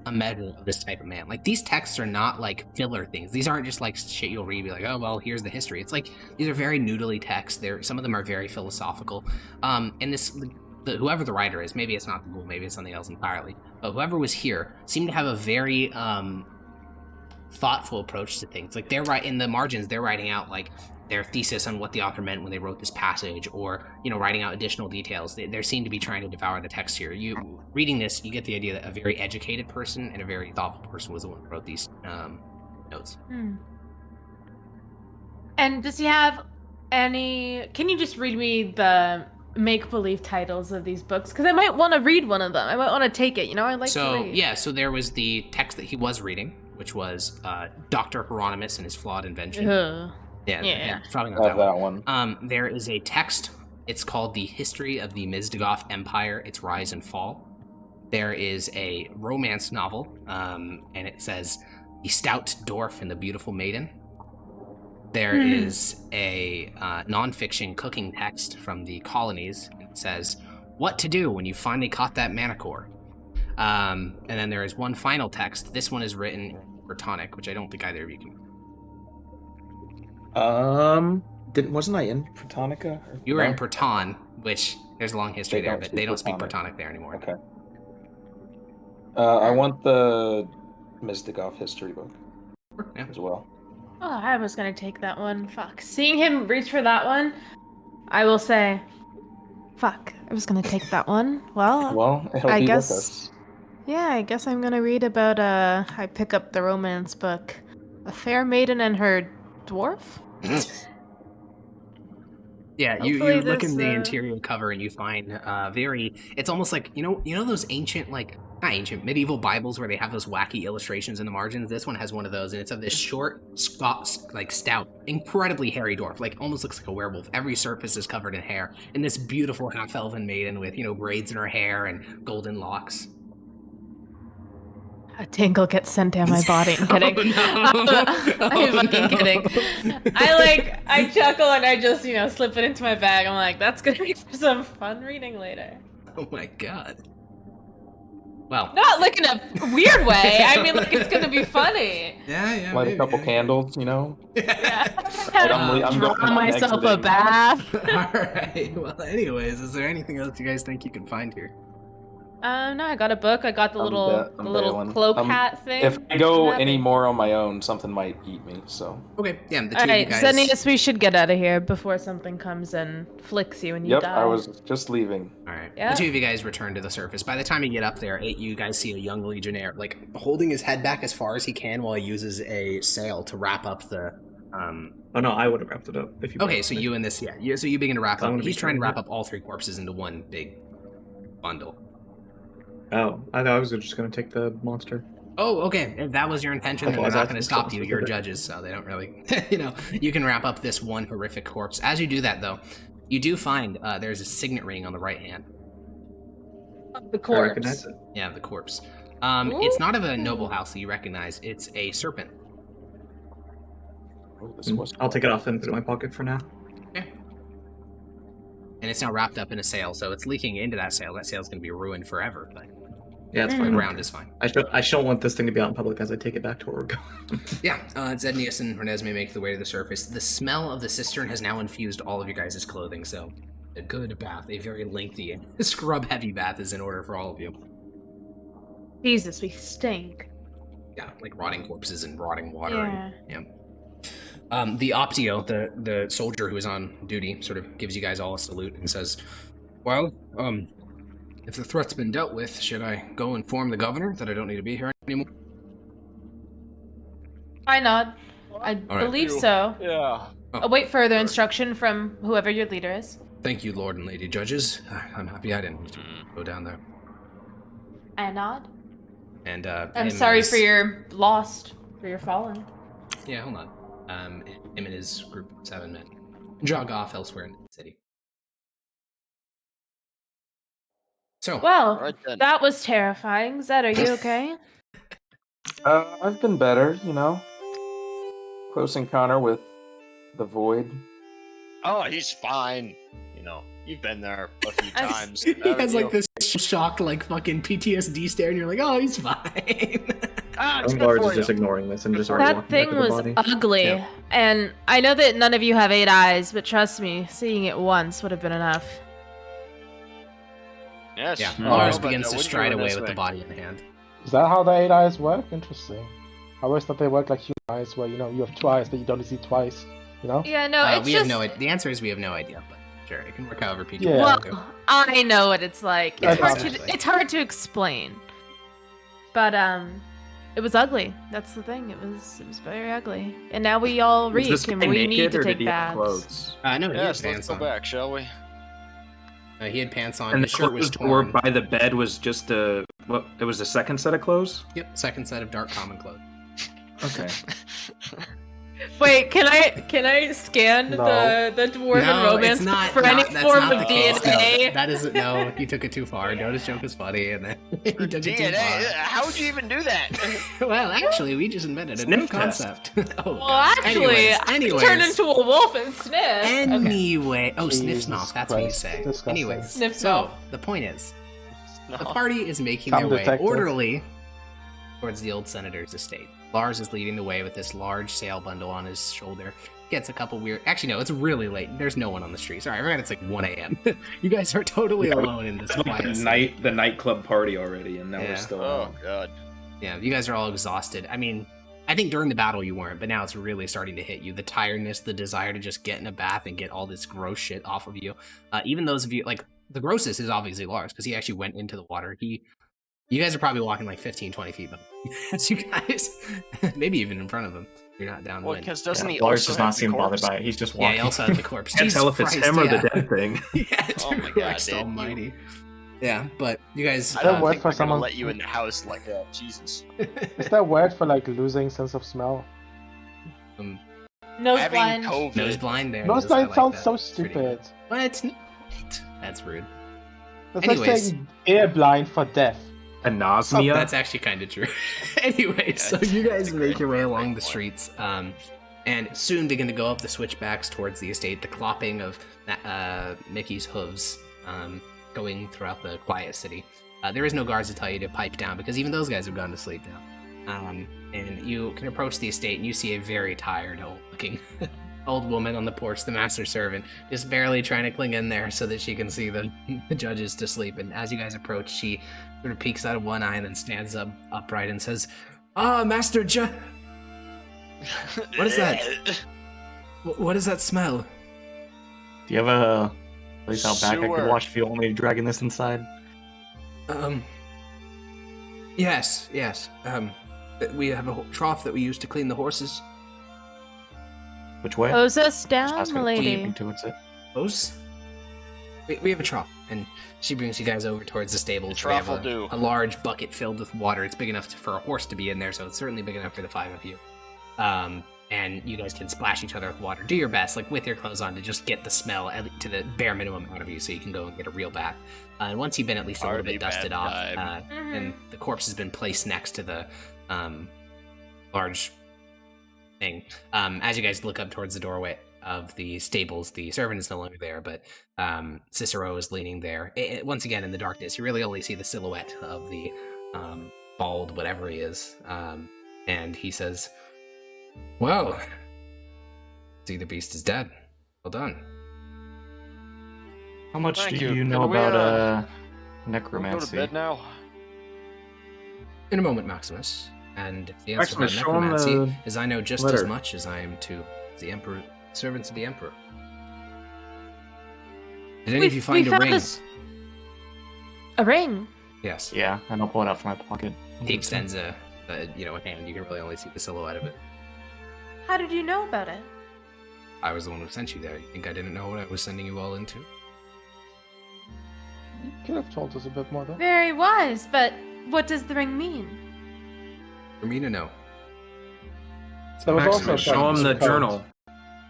a measure of this type of man. These texts are not filler things. These aren't just shit you'll read, be like, oh well, here's the history. It's these are very noodly texts. Some of them are very philosophical. And this, whoever the writer is, maybe it's not the Ghoul, maybe it's something else entirely, but whoever was here seemed to have a very thoughtful approach to things. They're in the margins, they're writing out their thesis on what the author meant when they wrote this passage, or writing out additional details. They seem to be trying to devour the text here. You reading this, you get the idea that a very educated person and a very thoughtful person was the one who wrote these notes. And does he have any? Can you just read me the make-believe titles of these books? Because I might want to read one of them. I might want to take it. I like to read. So there was the text that he was reading, which was Dr. Hieronymus and his flawed invention. Ugh. Yeah, probably I not have that one. There is a text. It's called The History of the Mizdagoth Empire, Its Rise and Fall. There is a romance novel, and it says The Stout Dwarf and the Beautiful Maiden. There is a nonfiction cooking text from the colonies. It says, what to do when you finally caught that manicore. And then there is one final text. This one is written in Brittonic, which I don't think either of you can. Wasn't I in Britannica? You were in Breton, which there's a long history They there, don't but speak they don't speak Brittonic. Brittonic there anymore. Okay. I want the Mizdigov history book Yeah. as well. Oh, I was gonna take that one. Fuck. Seeing him reach for that one, I will say, fuck. I was gonna take that one. Well, It'll I be guess. with us. Yeah, I guess I'm gonna read about I pick up the romance book, A Fair Maiden and Her Dwarf. Yeah, you Hopefully look this, in the interior cover and you find it's almost like you know those ancient, like not ancient, medieval Bibles where they have those wacky illustrations in the margins. This one has one of those, and it's of this short, stout, incredibly hairy dwarf, like almost looks like a werewolf. Every surface is covered in hair, and this beautiful half-elven maiden with braids in her hair and golden locks. A tingle gets sent down my body. I'm kidding. Oh, no. I'm fucking kidding. I chuckle and I just, slip it into my bag. I'm like, that's gonna be some fun reading later. Oh my god. Well, Not like in a weird way. I mean, like, it's gonna be funny. yeah. Light a couple candles, Yeah. I'm Draw going- I'm myself a exiting. bath. All right. Well, anyways, is there anything else you guys think you can find here? No, I got a book. I got the I'm little bailing. cloak hat thing. If I go Nothing. any more on my own, something might eat me. So. Okay, yeah, the two All of you right, guys. Zenius, we should get out of here before something comes and flicks you and you Yep, die. I was just leaving. All right. Yeah. The two of you guys return to the surface. By the time you get up there, you guys see a young legionnaire, like holding his head back as far as he can while he uses a sail to wrap up the. Oh no, I would have wrapped it up if you. Okay, so you and this, so you begin to wrap I up. wanna be He's trying to sure, wrap yeah. up all three corpses into one big bundle. Oh, I thought I was just gonna take the monster. Oh, okay. If that was your intention, then Okay, they're not that's going to stop so you. You're specific. judges, so they don't really, you can wrap up this one horrific corpse. As you do that, though, you do find there's a signet ring on the right hand. The I recognize corpse. it. Yeah, the corpse. It's not of a noble house that you recognize. It's a serpent. Oh, this was. I'll take it off and put it in my pocket for now. And it's now wrapped up in a sail, so it's leaking into that sail. That sail's going to be ruined forever, but Yeah, it's the fine. ground is fine. I don't want this thing to be out in public as I take it back to where we're going. Yeah, Zednius and Renesmee make the way to the surface. The smell of the cistern has now infused all of your guys' clothing, so a good bath, a very lengthy and scrub-heavy bath is in order for all of you. Jesus, we stink. Yeah, like rotting corpses and rotting water. Yeah. And, the Optio, the soldier who is on duty, sort of gives you guys all a salute and says, "Well, if the threat's been dealt with, should I go inform the governor that I don't need to be here anymore?" I nod. I All right. believe so. Yeah. Await further instruction from whoever your leader is. Thank you, Lord and Lady Judges. I'm happy I didn't go down there. I nod. And I'm him sorry and his- for your lost, for your fallen. Yeah, hold on. Him and his group of 7 men jog off elsewhere in the city. So, Well, Right then. that was terrifying. Zed, are you okay? I've been better, Close encounter with the void. Oh, he's fine. You've been there a few I- times. he haven't has you? like this shocked, like fucking PTSD stare, and you're like, "Oh, he's fine." Ah, it's I'm good large for is just you. ignoring this and just already That walking back thing to the was body. ugly. Yeah. And I know that none of you have 8 eyes, but trust me, seeing it once would have been enough. Yes. Yeah, Oh, Lars but begins to wouldn't stride you away this with the way? body in hand. Is that how the 8 eyes work? Interesting. I always thought they worked like human eyes, where you have 2 eyes that you don't see twice. Yeah, no, it's We just... have no idea. The answer is we have no idea, but sure, it can work however people Yeah. want to. Well, I know what it's like. Yeah, It's hard to exactly. it's hard to explain. But it was ugly. That's the thing. It was very ugly. And now we all Was reek this and guy we naked, need to or take did he have baths. clothes? No, he Yes, had let's pants go on. back, shall we? He had pants on. And the His shirt was clothes that were torn. by the bed was just it was a second set of clothes? Yep, second set of dark common clothes. Okay. Wait, can I scan No. the dwarven No, romance it's not. for any that's form not of the case. DNA? No, that isn't. No, you took it too far. Notice joke was funny, and then you took it too DNA? far. How would you even do that? Well, actually, we just invented a new Sniff test. concept. Oh, Well, God. actually, I anyways, can turn into a wolf and sniff. Okay. Anyway, oh, sniff Jesus snuff. That's what you Christ, say. disgusting. Anyways, Sniff so snuff. the point is, No. the party is making Come, their way detective. orderly towards the old senator's estate. Lars is leading the way with this large sail bundle on his shoulder. Gets a couple weird. Actually, no, it's really late. There's no one on the street. Sorry, I forgot it's like 1 a.m. You guys are totally Yeah, alone in this It's like quiet the nightclub party already, and now Yeah. we're still. Oh god. Yeah, you guys are all exhausted. I mean, I think during the battle you weren't, but now it's really starting to hit you. The tiredness, the desire to just get in a bath and get all this gross shit off of you. Even those of you, like, the grossest is obviously Lars, because he actually went into the water. You guys are probably walking like 15, 20 feet behind as you guys, maybe even in front of him. You're not down the Well, wind. because doesn't he Lars also does have not the seem bothered corpse? by it. He's just Yeah, walking. he also had the corpse. Can't Jesus tell if it's Christ, him or yeah. the dead thing. Yeah, Oh my God, Christ dude, you- almighty. Yeah, but you guys... I Is that don't word think for we're gonna someone- let you in the house like that. Jesus. Is that word for like losing sense of smell? Nose Having blind. COVID. Nose blind there. Nose I blind like sounds that. so It's pretty good. stupid. But it's not. That's rude. That's Anyways. like saying ear blind for deaf. Anosmia. That's actually kind of true. Anyway, so you guys make your way along the streets, and soon begin to go up the switchbacks towards the estate. The clopping of Mickey's hooves going throughout the quiet city. There is no guards to tell you to pipe down because even those guys have gone to sleep now. And you can approach the estate and you see a very tired, old-looking old woman on the porch, the master servant, just barely trying to cling in there so that she can see the judges to sleep. And as you guys approach, she sort of peeks out of one eye and then stands up upright and says, "Ah, Master What is that? What is that smell?" Do you have a place out back I Sewer. could watch if you want me dragging this inside? Yes. We have a trough that we use to clean the horses. Which way? Hose us Just down, asking if milady. leading towards it. Hose? We have a trough, and she brings you guys over towards the stables. The We have trough will do. a large bucket filled with water. It's big enough for a horse to be in there, so it's certainly big enough for the 5 of you. And you guys can splash each other with water. Do your best, like with your clothes on, to just get the smell to the bare minimum out of you, so you can go and get a real bath. And once you've been at least a little Party bit dusted bath off, time. and the corpse has been placed next to the large thing. As you guys look up towards the doorway of the stables, the servant is no longer there, but Cicero is leaning there. Once again, in the darkness, you really only see the silhouette of the bald whatever he is. And he says, "Well, see, the beast is dead. Well done." How much Thank do you. you know Can we, about Can we go to necromancy? bed now? In a moment, Maximus. And if the answer Maximus, to show him necromancy the is I know just letter. as much as I am to the emperor, servants of the emperor. Did any of you find a found ring? A ring? Yes. Yeah, and I'll pull it out from my pocket. He extends a hand. You can really only see the silhouette of it. How did you know about it? I was the one who sent you there. You think I didn't know what I was sending you all into? You could have told us a bit more though. Very wise, but what does the ring mean? For me to know. There was also Maximus, show him the journal.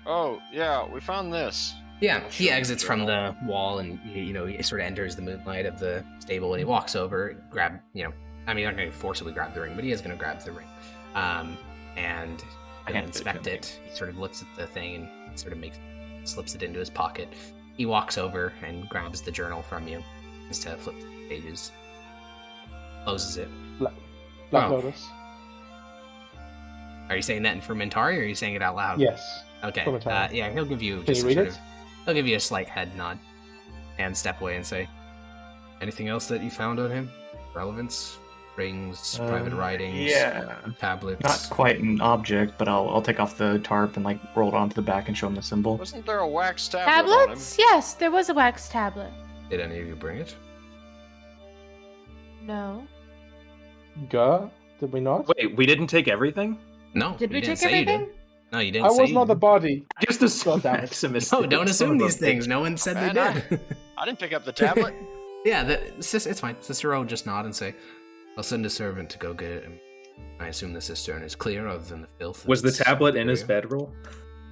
Oh, yeah, we found this. Yeah, he exits from the wall and he sort of enters the moonlight of the stable and he walks over, grab, you're not going to forcibly grab the ring, but he is going to grab the ring. And inspect it. He sort of looks at the thing and sort of slips it into his pocket. He walks over and grabs the journal from you, just to flip the pages, closes it. Black Oh. Lotus. Are you saying that in Fermentari, or are you saying it out loud? Yes. Okay. Fermentari. Yeah, he'll give you Can just you read sort it? of. He'll give you a slight head nod, and step away and say, "Anything else that you found on him? Relevance, rings, private writings, Yeah. tablets." Not quite an object, but I'll take off the tarp and roll it onto the back and show him the symbol. Wasn't there a wax tablet on him? Tablets? Yes, there was a wax tablet. Did any of you bring it? No. Gah? Did we not? Wait, we didn't take everything? No. Did you we didn't take say you did. everything? No, you didn't. I say was you not the did. body. Just assume God damn it. Maximus. No, did, don't son assume of a these things. bitch. No one said Man, they did. I didn't pick up the tablet. Yeah, it's fine. Cicero will just nod and say, "I'll send a servant to go get it I assume the cistern is clear, other than the filth. Was the that's tablet in his exterior. bedroll?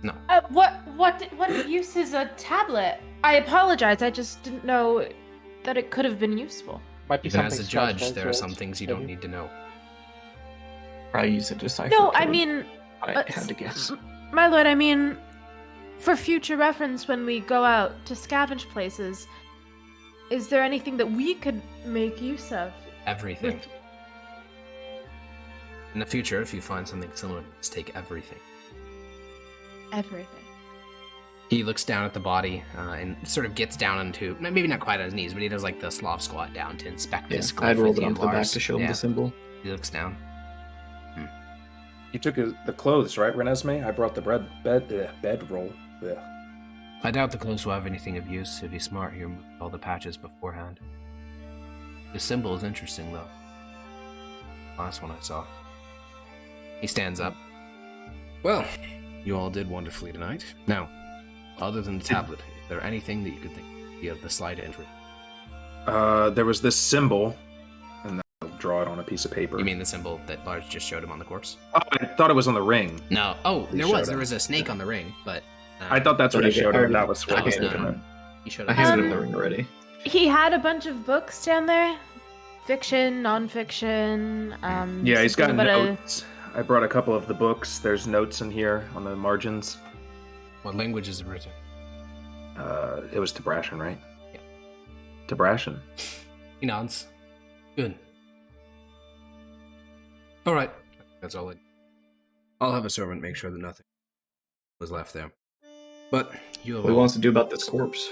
No. What use is a tablet? I apologize. I just didn't know that it could have been useful. Might be Even something as a judge, scratched there are into some it, things you don't maybe. need to know. Probably use a decipher. No, I code. mean, I had to guess. my lord, I mean, for future reference when we go out to scavenge places, is there anything that we could make use of? Everything. In the future, if you find something similar, just take everything. Everything. He looks down at the body and sort of gets down onto, maybe not quite on his knees, but he does like the Slav squat down to inspect Yeah, this. I had rolled it glyph onto the back Lars. to show him Yeah. the symbol. He looks down. You took the clothes, right, Renesmee? I brought the bedroll. Yeah. I doubt the clothes will have anything of use. If he's smart, he'll remove all the patches beforehand. The symbol is interesting, though. Last one I saw. He stands up. Well, you all did wonderfully tonight. Now, other than the tablet, is there anything that you could think would be of the slight interest? There was this symbol, and then I'll draw it on a piece of paper. You mean the symbol that Lars just showed him on the corpse? Oh, I thought it was on the ring. No. Oh, He there showed was. There him. was a snake on the ring, but... I thought that's what But he showed him. That was what that I was was looking not- at. He showed I him handed him the the ring already. He had a bunch of books down there. Fiction, non-fiction. Yeah, he's got something about notes. I brought a couple of the books. There's notes in here on the margins. What language is it written? It was Tabrashan, right? Yeah. Tabrashan. He nods. Good. All right. That's all. I'll have a servant make sure that nothing was left there. But you have What he all... wants to do about this corpse?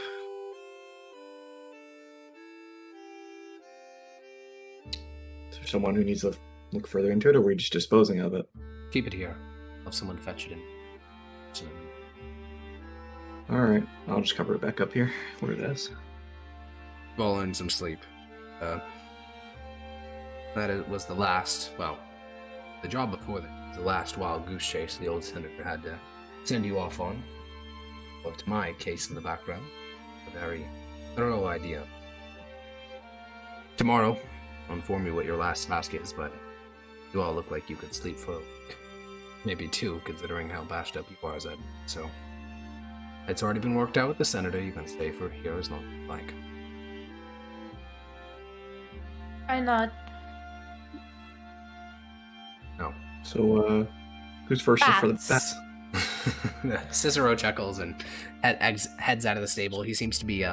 Is there someone who needs to look further into it, or are we just disposing of it? Keep it here. I'll have someone fetch it in. Alright, I'll just cover it back up here, where it is. Fall in some sleep. Was the last, well, the job before that, was the last wild goose chase the old senator had to send you off on. Well, to my case in the background, a very thorough idea. Tomorrow, I'll inform you what your last task is, but you all look like you could sleep for a week. Maybe two, considering how bashed up you are, Zed. So, it's already been worked out with the senator. You can stay for here as long as you like. I nod. No. So, who's first for the Bats. bats? Cicero chuckles and heads out of the stable. He seems to be,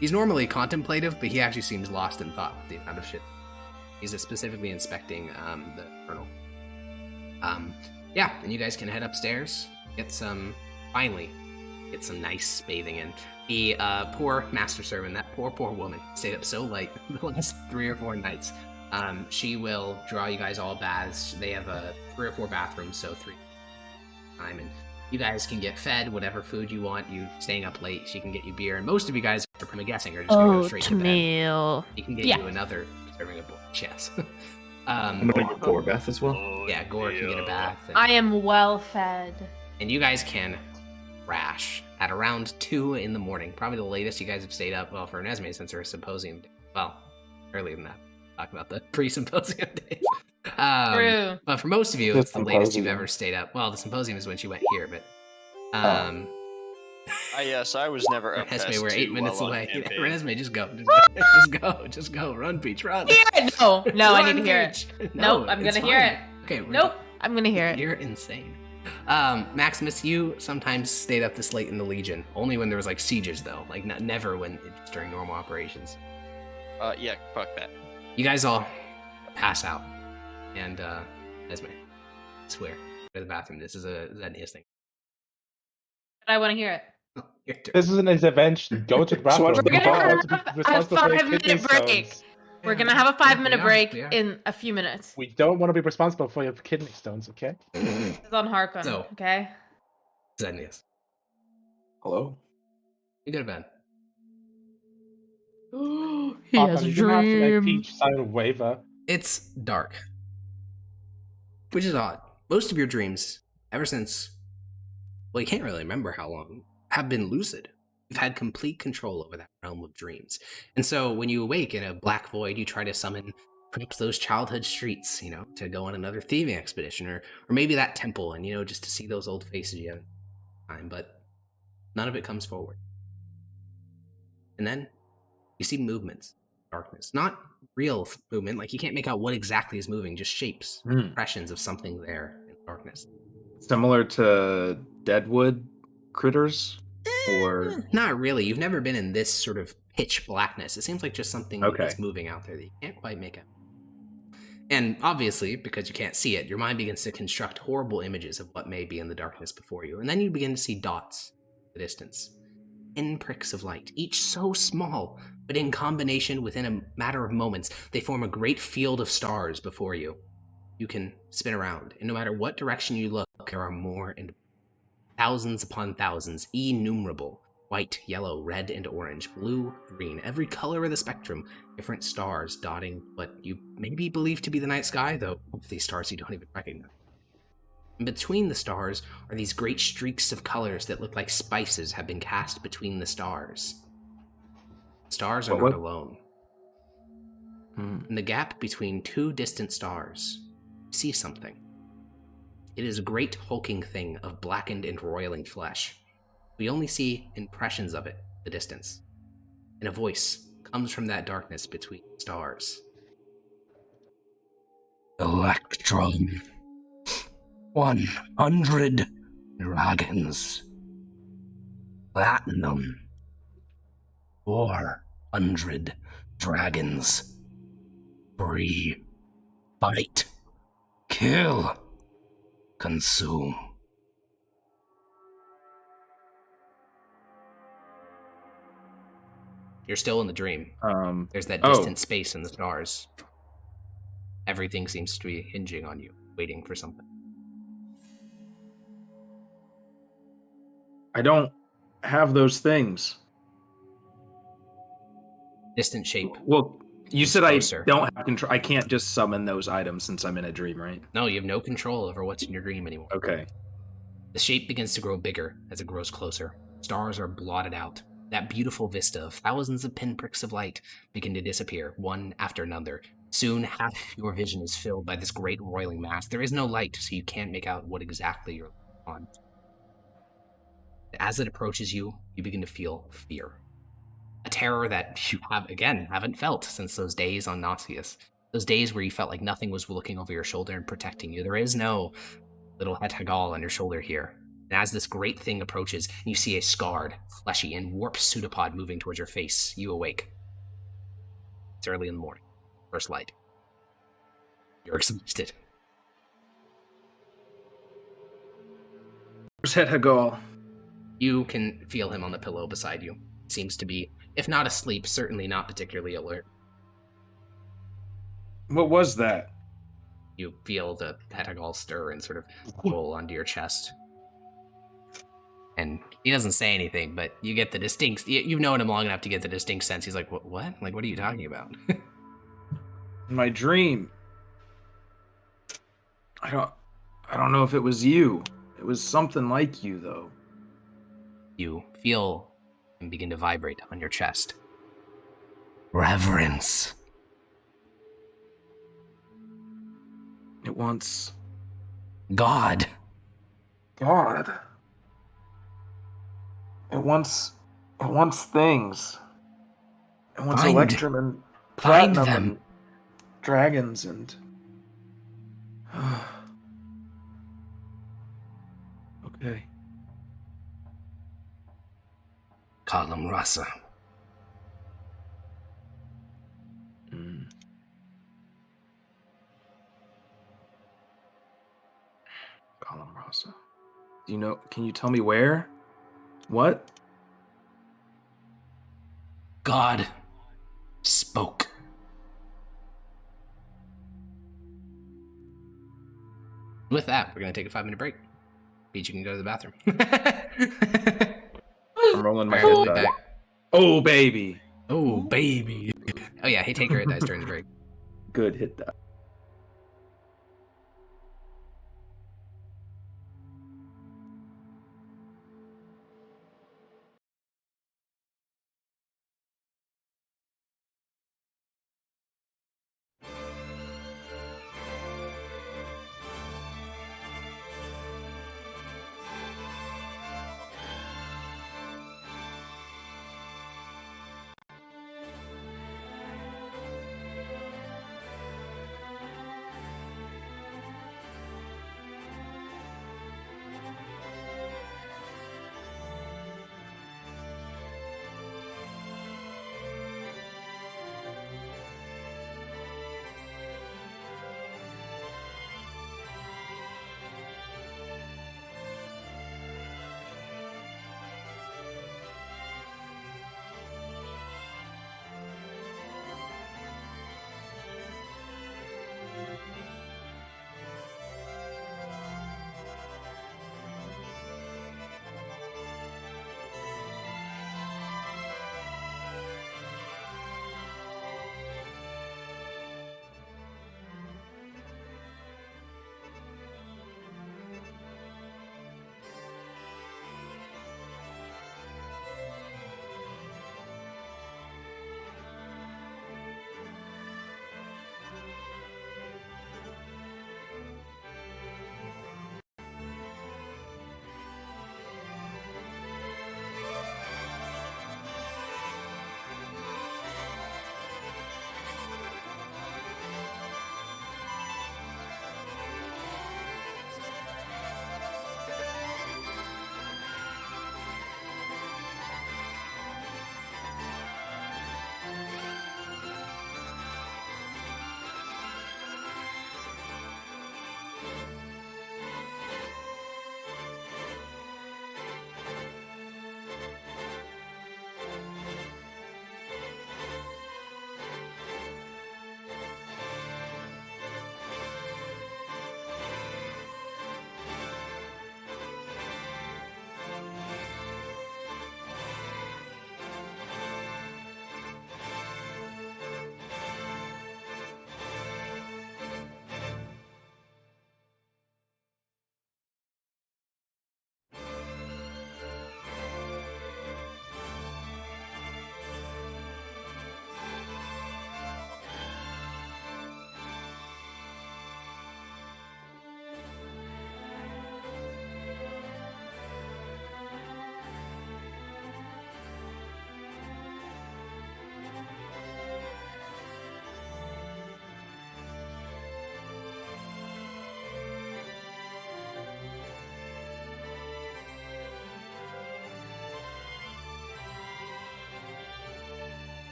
he's normally contemplative, but he actually seems lost in thought with the amount of shit. He's specifically inspecting, the colonel. Yeah, and you guys can head upstairs, finally, get some nice bathing in. The, poor master servant, that poor woman, stayed up so late the last 3 or 4 nights. She will draw you guys all baths. They have, 3 or 4 bathrooms, so 3 time, and you guys can get fed whatever food you want. You staying up late, she can get you beer, and most of you guys are, I'm guessing, are just gonna go straight to bed. Oatmeal. He can get you another serving of chess. I'm gonna get Gore bath as well. Yeah, Gore can get a bath. And, I am well fed. and you guys can crash at around 2 in the morning. Probably the latest you guys have stayed up. Well, for Nesme, since her symposium. Well, earlier than that. Talk about the pre-symposium days. True. But for most of you, The it's the latest you've symposium. ever stayed up. Well, the symposium is when she went here, but Yes, I was never up Esme, past we're 8 2 minutes while on away. campaign. Esme, just go. Just go. Run, Peach, run. Hear it? No, I Run, need to hear it. Peach. Nope, I'm it's gonna hear fine. it. Okay, Nope, I'm gonna hear it. You're insane. Maximus, you sometimes stayed up this late in the Legion. Only when there was like sieges, though. Like never when it's during normal operations. Yeah, fuck that. You guys all pass out, and Esme, I swear, go to the bathroom. This is a Zednius thing. I want to hear it. Your turn. This is an intervention. Go to the bathroom. We're You gonna don't have want to be a responsible for your 5-minute kidney break. stones. We're gonna have a 5-minute Yeah, break we are. in a few minutes. We don't want to be responsible for your kidney stones, okay? This is on Harkon, So- okay? Zednius, Hello? you go to bed. He Harkon, you didn't have to make Peach sign a waiver. It's dark, which is odd. Most of your dreams, ever since, well, you can't really remember how long, have been lucid. You've had complete control over that realm of dreams. And so when you awake in a black void, you try to summon perhaps those childhood streets, to go on another thieving expedition, or maybe that temple, and just to see those old faces you haven't seen in time, but none of it comes forward. And then you see movements, darkness, not real movement, like you can't make out what exactly is moving, just shapes, impressions of something there in darkness. Similar to Deadwood critters? Or Not really. You've never been in this sort of pitch blackness. It seems like just something that's moving out there that you can't quite make out. And obviously, because you can't see it, your mind begins to construct horrible images of what may be in the darkness before you. And then you begin to see dots in the distance. Pinpricks of light, each so small, but in combination within a matter of moments, they form a great field of stars before you. You can spin around, and no matter what direction you look, there are more and thousands upon thousands, innumerable. White, yellow, red, and orange, blue, green, every color of the spectrum, different stars dotting what you maybe believe to be the night sky, though these stars you don't even recognize. And between the stars are these great streaks of colors that look like spices have been cast between the stars. Stars are not alone. In the gap between two distant stars, you see something. It is a great hulking thing of blackened and roiling flesh. We only see impressions of it in the distance. And a voice comes from that darkness between the stars. Electron. 100 dragons. Platinum. 400 dragons. Free. Fight. Kill. Consume. You're still in the dream. There's that distant space in the stars. Everything seems to be hinging on you, waiting for something. I don't have those things. Distant shape. Well, you said closer. I don't have control. I can't just summon those items since I'm in a dream, right? No, you have no control over what's in your dream anymore. Okay. The shape begins to grow bigger as it grows closer. Stars are blotted out. That beautiful vista of thousands of pinpricks of light begin to disappear, one after another. Soon, half your vision is filled by this great roiling mass. There is no light, so you can't make out what exactly you're on. As it approaches you, you begin to feel fear. A terror that you haven't felt since those days on Nausius. Those days where you felt like nothing was looking over your shoulder and protecting you. There is no little Het Hagal on your shoulder here. And as this great thing approaches, and you see a scarred, fleshy, and warped pseudopod moving towards your face, you awake. It's early in the morning. First light. You're exhausted. Where's Het Hagal? You can feel him on the pillow beside you. Seems to be, if not asleep, certainly not particularly alert. What was that? You feel the Het Hagal stir and sort of roll onto your chest. And he doesn't say anything, but you get the distinct... You've known him long enough to get the distinct sense. He's like, what? Like, what are you talking about? My dream. I don't know if it was you. It was something like you, though. You feel him begin to vibrate on your chest. Reverence. It wants... God. God. It wants things. It wants Electrum and Platinum and dragons and... Okay. Kalam Rasa. Kalam Rasa. Do you know? Can you tell me where? What? God spoke. With that, we're going to take a 5-minute break. Peach, you can go to the bathroom. I'm rolling my head back. Oh, baby. Oh, baby. Oh, yeah. Hey, take your hit dice during the break. Good hit that.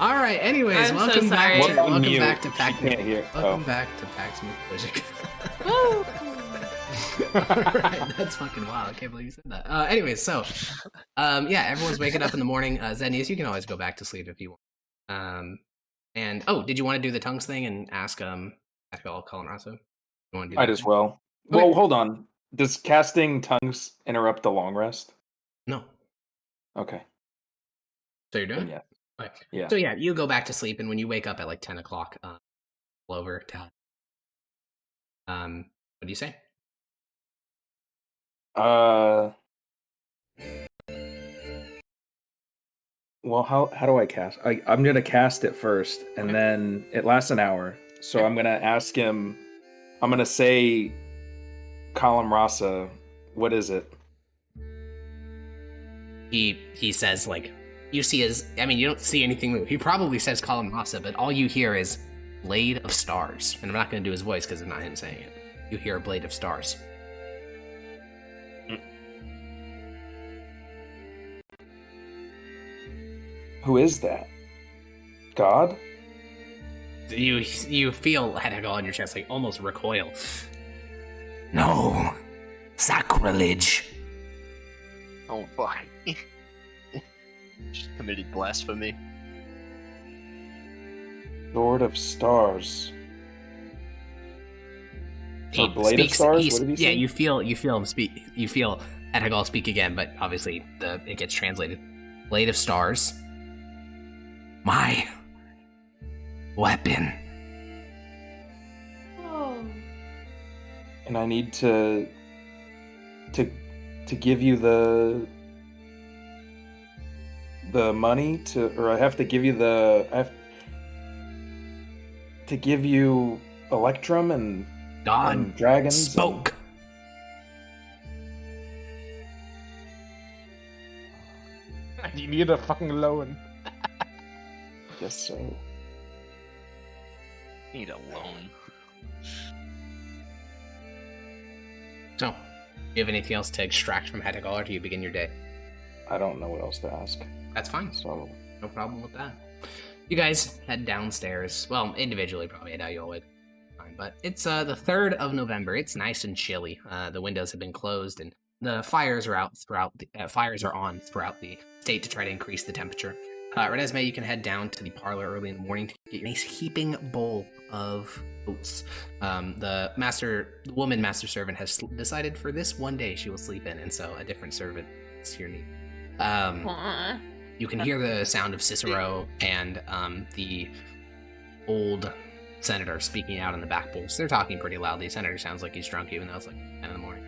All right. Anyways, I'm welcome so back. sorry. To, welcome Mute. back to She Pax. can't hear. Welcome Oh. back to Pax Mithdosica. Woo! Alright, that's fucking wild. I can't believe you said that. Anyways, so, yeah, everyone's waking up in the morning. Zenius, you can always go back to sleep if you want. And did you want to do the tongues thing and ask all Colin Rosso? You want to do Might that as thing? well. Okay. Well, hold on. Does casting tongues interrupt the long rest? No. Okay. So you're doing Then it? yeah. Okay. Yeah. So yeah, you go back to sleep, and when you wake up at like 10 o'clock, over to what do you say? Well, how do I cast? I'm gonna cast it first, and Okay. then it lasts an hour. So Okay. I'm gonna ask him. I'm gonna say, Colin Rasa, what is it? He says, like, you see his, I mean, you don't see anything move. He probably says Colin Rasa, but all you hear is Blade of Stars. And I'm not going to do his voice because it's not him saying it. You hear a Blade of Stars. Who is that? God? You feel Hedagal on your chest, like, almost recoil. No. Sacrilege. Oh fuck. Just committed blasphemy. Lord of Stars. He Or Blade speaks, of Stars? he's- What did he yeah, say? you feel him speak. You feel Hedagal speak again, but obviously it gets translated. Blade of Stars. My weapon. Oh. And I need to give you the money or I have to give you I have to give you Electrum and God dragons. spoke. You need a fucking loan. Guess so. Need a loan. So, do you have anything else to extract from Hedagal, or do you begin your day? I don't know what else to ask. That's fine. So No problem with that. You guys head downstairs. Well, individually probably head out. You'll wait. Fine, but it's the 3rd of November. It's nice and chilly. The windows have been closed, and the fires are out throughout. Fires are on throughout the state to try to increase the temperature. Renesmee, you can head down to the parlor early in the morning to get a nice heaping bowl of oats. The woman master servant has decided for this one day she will sleep in, and so a different servant is here needed. Aw. You can hear the sound of Cicero and the old senator speaking out in the back bowls. They're talking pretty loudly. Senator sounds like he's drunk, even though it's like 10 in the morning.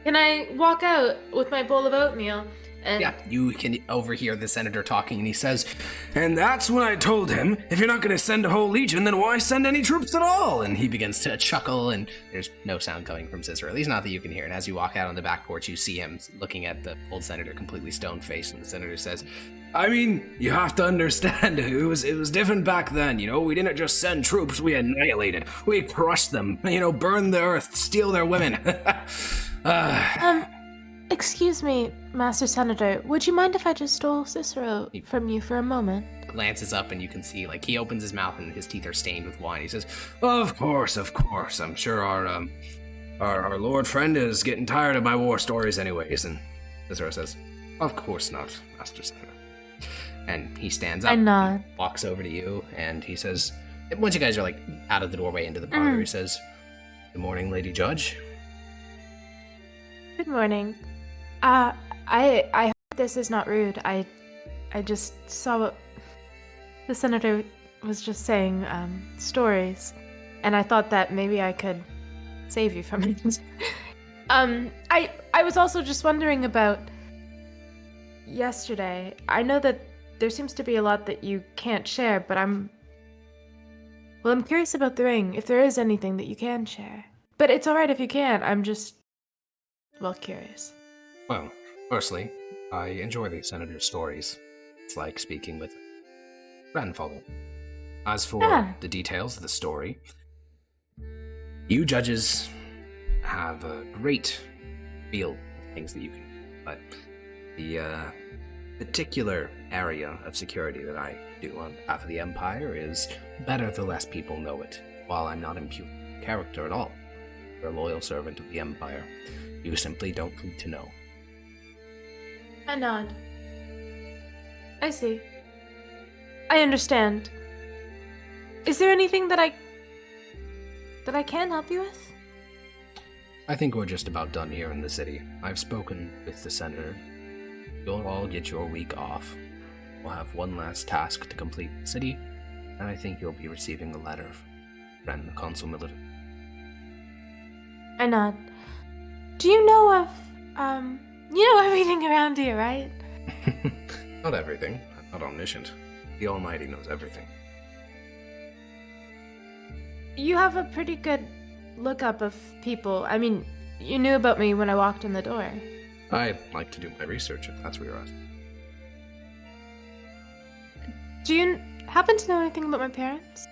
Can I walk out with my bowl of oatmeal? And Yeah, you can overhear the senator talking, and he says, "And that's when I told him, if you're not going to send a whole legion, then why send any troops at all?" And he begins to chuckle, and there's no sound coming from Cicero, at least not that you can hear. And as you walk out on the back porch, you see him looking at the old senator, completely stone-faced, and the senator says, "I mean, you have to understand, it was different back then, you know? We didn't just send troops, we annihilated. We crushed them, burned the earth, steal their women." Excuse me, Master Senator, would you mind if I just stole Cicero from you for a moment? Glances up, and you can see, like, he opens his mouth and his teeth are stained with wine. He says, of course. I'm sure our lord friend is getting tired of my war stories anyways." And Cicero says, "Of course not, Master Senator." And he stands up, I nod. walks over to you, and he says, once you guys are, like, out of the doorway into the parlor, he says, "Good morning, Lady Judge." Good morning. I hope this is not rude. I just saw what the senator was just saying, stories, and I thought that maybe I could save you from it. I was also just wondering about yesterday. I know that there seems to be a lot that you can't share, but I'm curious about the ring, if there is anything that you can share. But it's alright if you can't, I'm just, curious. Well, firstly, I enjoy the senator's stories. It's like speaking with a grandfather. As for the details of the story, you judges have a great field of things that you can do, but the particular area of security that I do on behalf of the Empire is better the less people know it. While I'm not imputing character at all, you're a loyal servant of the Empire. You simply don't need to know. I nod. I see. I understand. Is there anything that I can help you with? I think we're just about done here in the city. I've spoken with the senator. You'll all get your week off. We'll have one last task to complete in the city, and I think you'll be receiving a letter from friend the Consul Military. I nod. Do you know of, you know everything around here, right? Not everything. I'm not omniscient. The Almighty knows everything. You have a pretty good lookup of people. I mean, you knew about me when I walked in the door. I like to do my research, if that's what you're asking. Do you happen to know anything about my parents?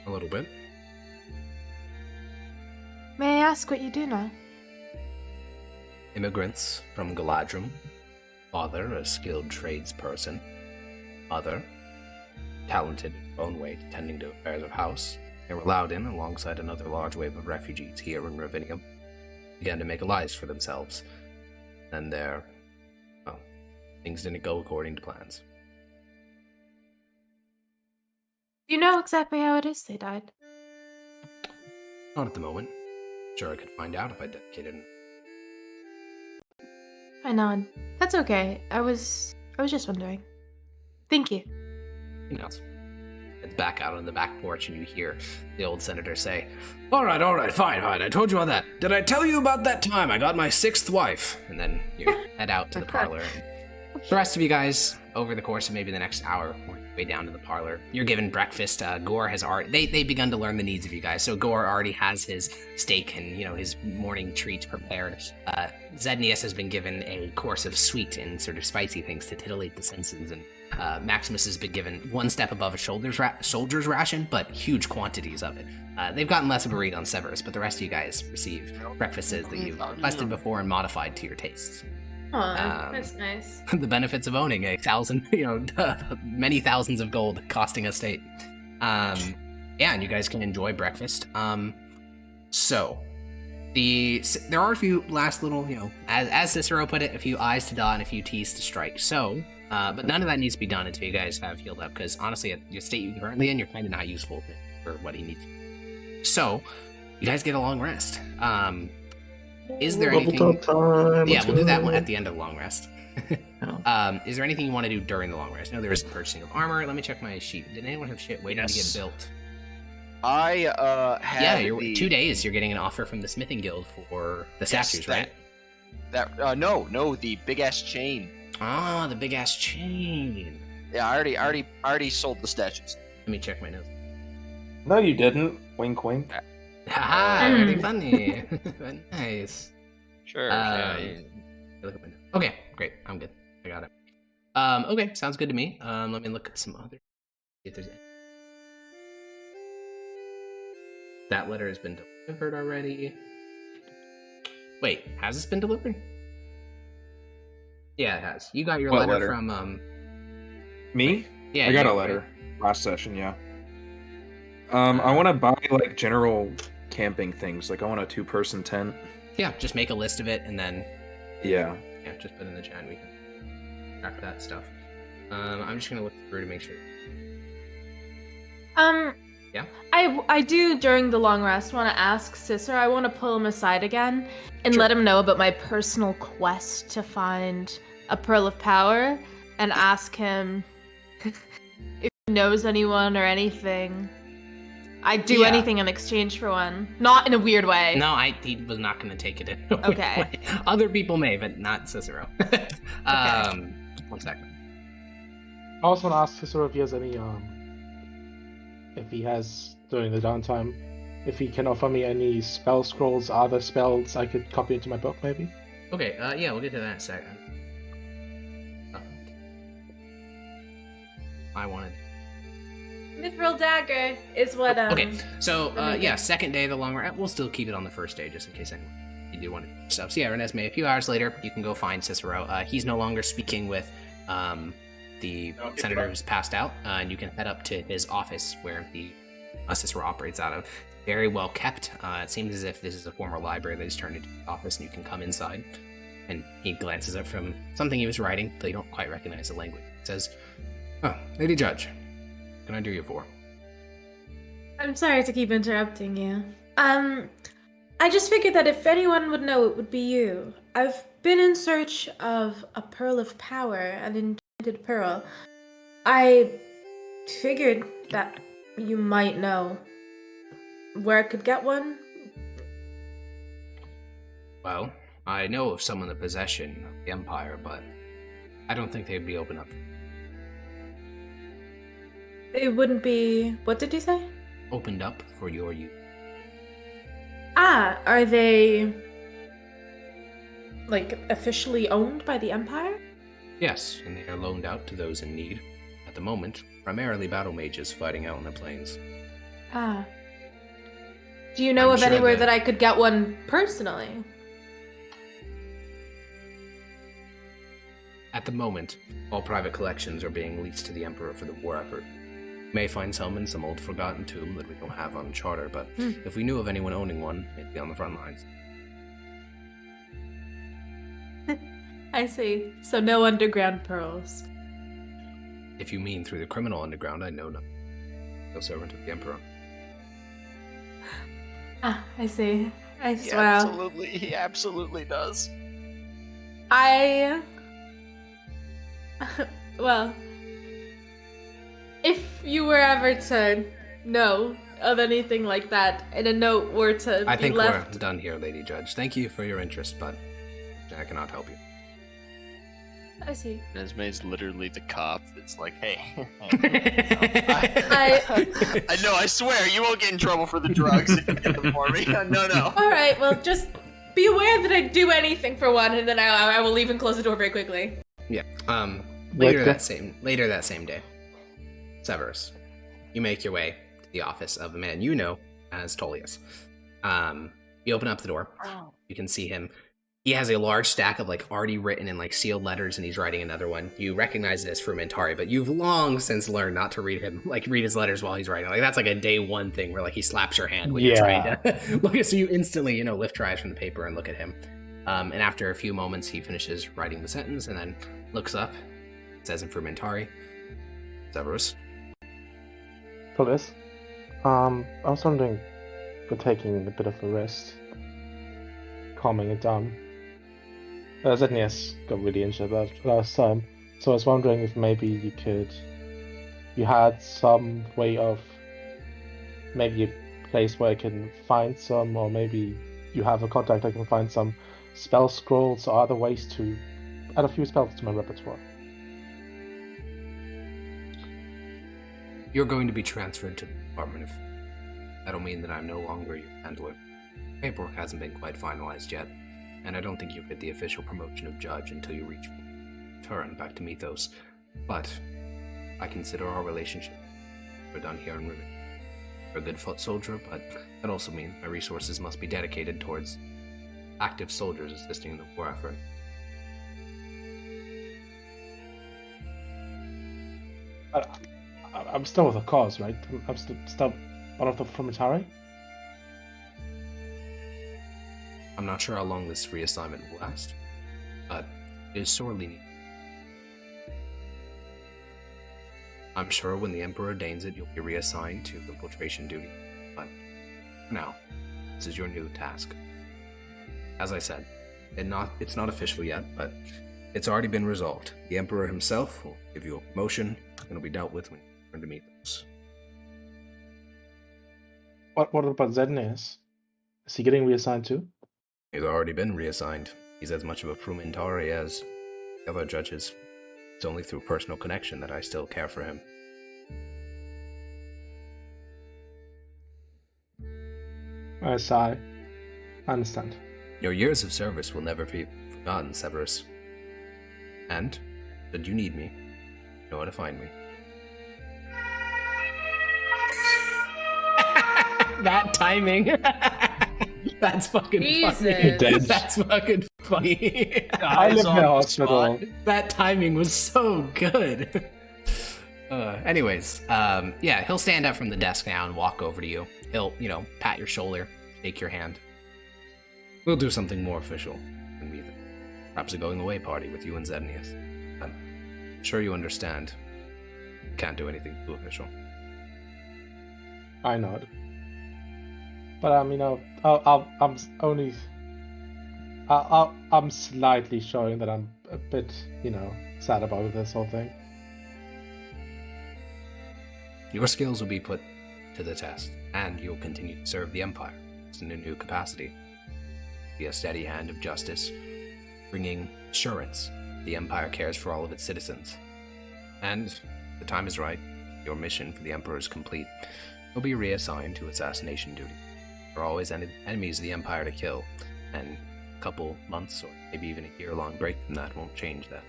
A little bit. May I ask what you do know? Immigrants from Galadrim. Father, a skilled tradesperson. Mother, talented in her own way, tending to affairs of house. They were allowed in alongside another large wave of refugees here in Ravinium. Began to make a lives for themselves. And things didn't go according to plans. Do you know exactly how it is they died? Not at the moment. Sure, I could find out if I dedicated him. I nod. That's okay. I was just wondering. Thank you. Anything else? It's back out on the back porch, and you hear the old senator say, all right, fine, I told you all that. Did I tell you about that time I got my 6th wife? And then you head out to the parlor. And the rest of you guys, over the course of maybe the next hour, work your way down to the parlor. You're given breakfast. Gore has already... They've begun to learn the needs of you guys. So Gore already has his steak and, his morning treats prepared. Zednius has been given a course of sweet and sort of spicy things to titillate the senses, and Maximus has been given one step above a soldier's ration, but huge quantities of it. They've gotten less of a read on Severus, but the rest of you guys receive breakfasts that you've requested before and modified to your tastes. Aw, that's nice. The benefits of owning a many thousands of gold costing a state. And you guys can enjoy breakfast. So, there are a few last little, as Cicero put it, a few I's to dot and a few T's to strike. So, but none of that needs to be done until you guys have healed up, because honestly, at your state you're currently in, you're kind of not useful for what he needs. So, you guys get a long rest. Is there anything? Time, yeah, we'll do that one at the end of the long rest. Is there anything you want to do during the long rest? No, there is purchasing of armor. Let me check my sheet. Did anyone have shit waiting to get built? I had 2 days. You're getting an offer from the smithing guild for the statues, right? No, the big ass chain. Ah, the big ass chain. Yeah, I already sold the statues. Let me check my notes. No, you didn't. Wink, wink. Haha, really funny. Nice. Sure. Okay, great. I'm good. I got it. Okay, sounds good to me. Let me look at some other. See if there's any. That letter has been delivered already. Wait, has this been delivered? Yeah, it has. You got your letter from Me? Yeah, I got you, a letter last session. Yeah. I want to buy like general camping things. Like I want a 2-person tent. Yeah, just make a list of it and then. Yeah. Yeah, just put it in the chat. And we can track that stuff. I'm just gonna look through to make sure. Yeah. I do during the long rest want to ask Cicero. I want to pull him aside again and let him know about my personal quest to find a pearl of power, and ask him if he knows anyone or anything. I'd do anything in exchange for one. Not in a weird way. No, he was not going to take it in a weird Okay. way. Other people may, but not Cicero. Okay. 1 second. I also want to ask Cicero if he has any, if he has, during the downtime, if he can offer me any spell scrolls, other spells I could copy into my book, maybe? Okay, yeah, we'll get to that in a second. I wanted... Mithril dagger is what Okay, so, yeah, second day of the long rest. We'll still keep it on the first day, just in case anyone you do want to do stuff. So yeah, Renesmee, a few hours later, you can go find Cicero. He's no longer speaking with the senator who's passed out, and you can head up to his office where the Cicero operates out of. Very well kept. It seems as if this is a former library that he's turned into an office, and you can come inside. And he glances up from something he was writing, though you don't quite recognize the language. He says, "Oh, Lady Judge, what can I do you for?" I'm sorry to keep interrupting you. I just figured that if anyone would know, it would be you. I've been in search of a pearl of power, an enchanted pearl. I figured that you might know where I could get one. Well, I know of some in the possession of the Empire, but I don't think they'd be open up. It wouldn't be... What did you say? Opened up for your use. Ah, are they... like, officially owned by the Empire? Yes, and they are loaned out to those in need. At the moment, primarily battle mages fighting out on the plains. Ah. Do you know I'm of sure anywhere that- that I could get one personally? At the moment, all private collections are being leased to the Emperor for the war effort. You may find some in some old forgotten tomb that we don't have on charter, but if we knew of anyone owning one, it'd be on the front lines. I see. So no underground pearls. If you mean through the criminal underground, I know nothing. No servant of the Emperor. Ah, I see. I He swear. absolutely does. Well, if you were ever to know of anything like that, and a note were to I be think left... we're done here, Lady Judge. Thank you for your interest, but I cannot help you. I see. Nesme's literally the cop that's like, hey. I- I know, I swear, you won't get in trouble for the drugs if you get them for me. No. Alright, well, just be aware that I do anything for one, and then I will leave and close the door very quickly. Yeah. Later. Later that same day, Severus, you make your way to the office of a man you know as Tullius. You open up the door. You can see him. He has a large stack of already written in sealed letters, and he's writing another one. You recognize it as Frumentari, but you've long since learned not to read him, read his letters while he's writing. That's a day one thing where he slaps your hand when you're trying to look at. So you instantly lift your eyes from the paper and look at him. And after a few moments, he finishes writing the sentence and then looks up. It says in Frumentari, Severus. For this, I was wondering, for taking a bit of a rest, calming it down. Zetnius got really injured last time, so I was wondering if maybe you had some way of, maybe a place where I can find some, or maybe you have a contact I can find some spell scrolls or other ways to add a few spells to my repertoire. You're going to be transferred to the Department of... That'll mean that I'm no longer your handler. Paperwork hasn't been quite finalized yet, and I don't think you'll get the official promotion of judge until you reach Turin back to Mythos. But I consider our relationship we're done here in Rivet. You're a good foot soldier, but that also means my resources must be dedicated towards active soldiers assisting in the war effort. I'm still with the cause, right? I'm still one of the Frumentari? I'm not sure how long this reassignment will last, but it is sorely needed. I'm sure when the Emperor ordains it, you'll be reassigned to infiltration duty, but for now, this is your new task. As I said, it's not official yet, but it's already been resolved. The Emperor himself will give you a promotion, and it'll be dealt with when you return to Mythos. What about Zetnius? Is he getting reassigned too? He's already been reassigned. He's as much of a Frumentari as the other judges. It's only through personal connection that I still care for him. I sigh. I understand. Your years of service will never be forgotten, Severus. And, should you need me, you know where to find me. That timing. That's fucking Jesus. funny. That's fucking funny. I live in on a the hospital. spot. That timing was so good. Anyways, yeah, he'll stand up from the desk now and walk over to you. He'll, pat your shoulder, shake your hand. We'll do something more official than we perhaps a going away party with you and Zednius. I'm sure you understand. Can't do anything too official. I nod. But I'm only. I'm slightly showing that I'm a bit, sad about this whole thing. Your skills will be put to the test, and you'll continue to serve the Empire in a new capacity. Be a steady hand of justice, bringing assurance the Empire cares for all of its citizens. And if the time is right, your mission for the Emperor is complete. You'll be reassigned to assassination duty. There are always enemies of the Empire to kill, and a couple months or maybe even a year-long break from that won't change that.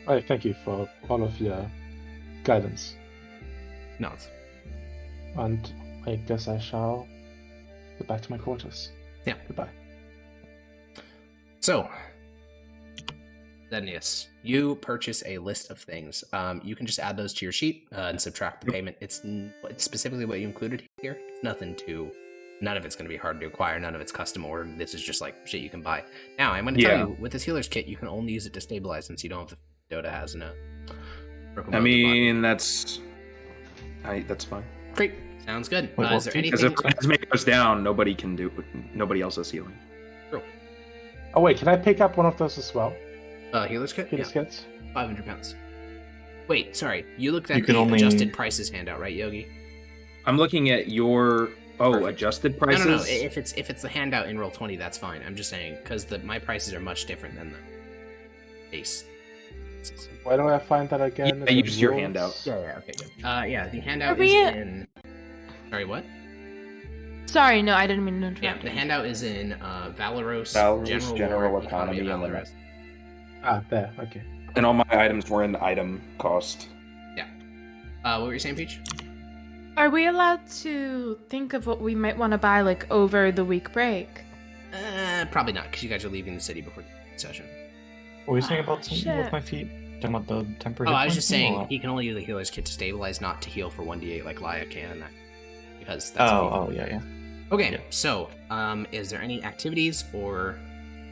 I thank you for all of your guidance. No, it's... And I guess I shall get back to my quarters. Yeah. Goodbye. So, Zednius, you purchase a list of things. You can just add those to your sheet and subtract the payment. It's specifically what you included here. It's nothing to... None of it's going to be hard to acquire. None of it's custom ordered. This is just like shit you can buy. Now, I'm going to tell you, with this healer's kit, you can only use it to stabilize since you don't have the Dota has in a... I mean, that's fine. Great. Sounds good. Wait, Is there Because anything... if Plasma goes down, nobody else has healing. True. Oh wait, can I pick up one of those as well? Healer's kit? Healer's Yeah. kits? 500 pounds. Wait, sorry. You looked at You can the only- adjusted prices handout, right, Yogi? I'm looking at your Perfect. adjusted prices. No. If it's the handout in Roll20, that's fine. I'm just saying because my prices are much different than the base. Where do I find that again? Yeah, In you the just your rules? handout. Yeah. Okay. Good. Yeah. The handout Are is we- in. Sorry, what? Sorry, no, I didn't mean to interrupt. Yeah, the you. handout is in Valoros, Valoros, General War, Economy, of and then- Valoros. Ah, there. Okay. And all my items were in item cost. What were you saying, Peach? Are we allowed to think of what we might want to buy, like, over the week break? Probably not, because you guys are leaving the city before the session. What were you saying about something Shit. with my feet? Talking about the temporary. Oh, hit I was points just thing, saying or- he can only use the healer's kit to stabilize, not to heal for 1d8 like Laya can. Because that's yeah. Okay, Yeah. so, is there any activities or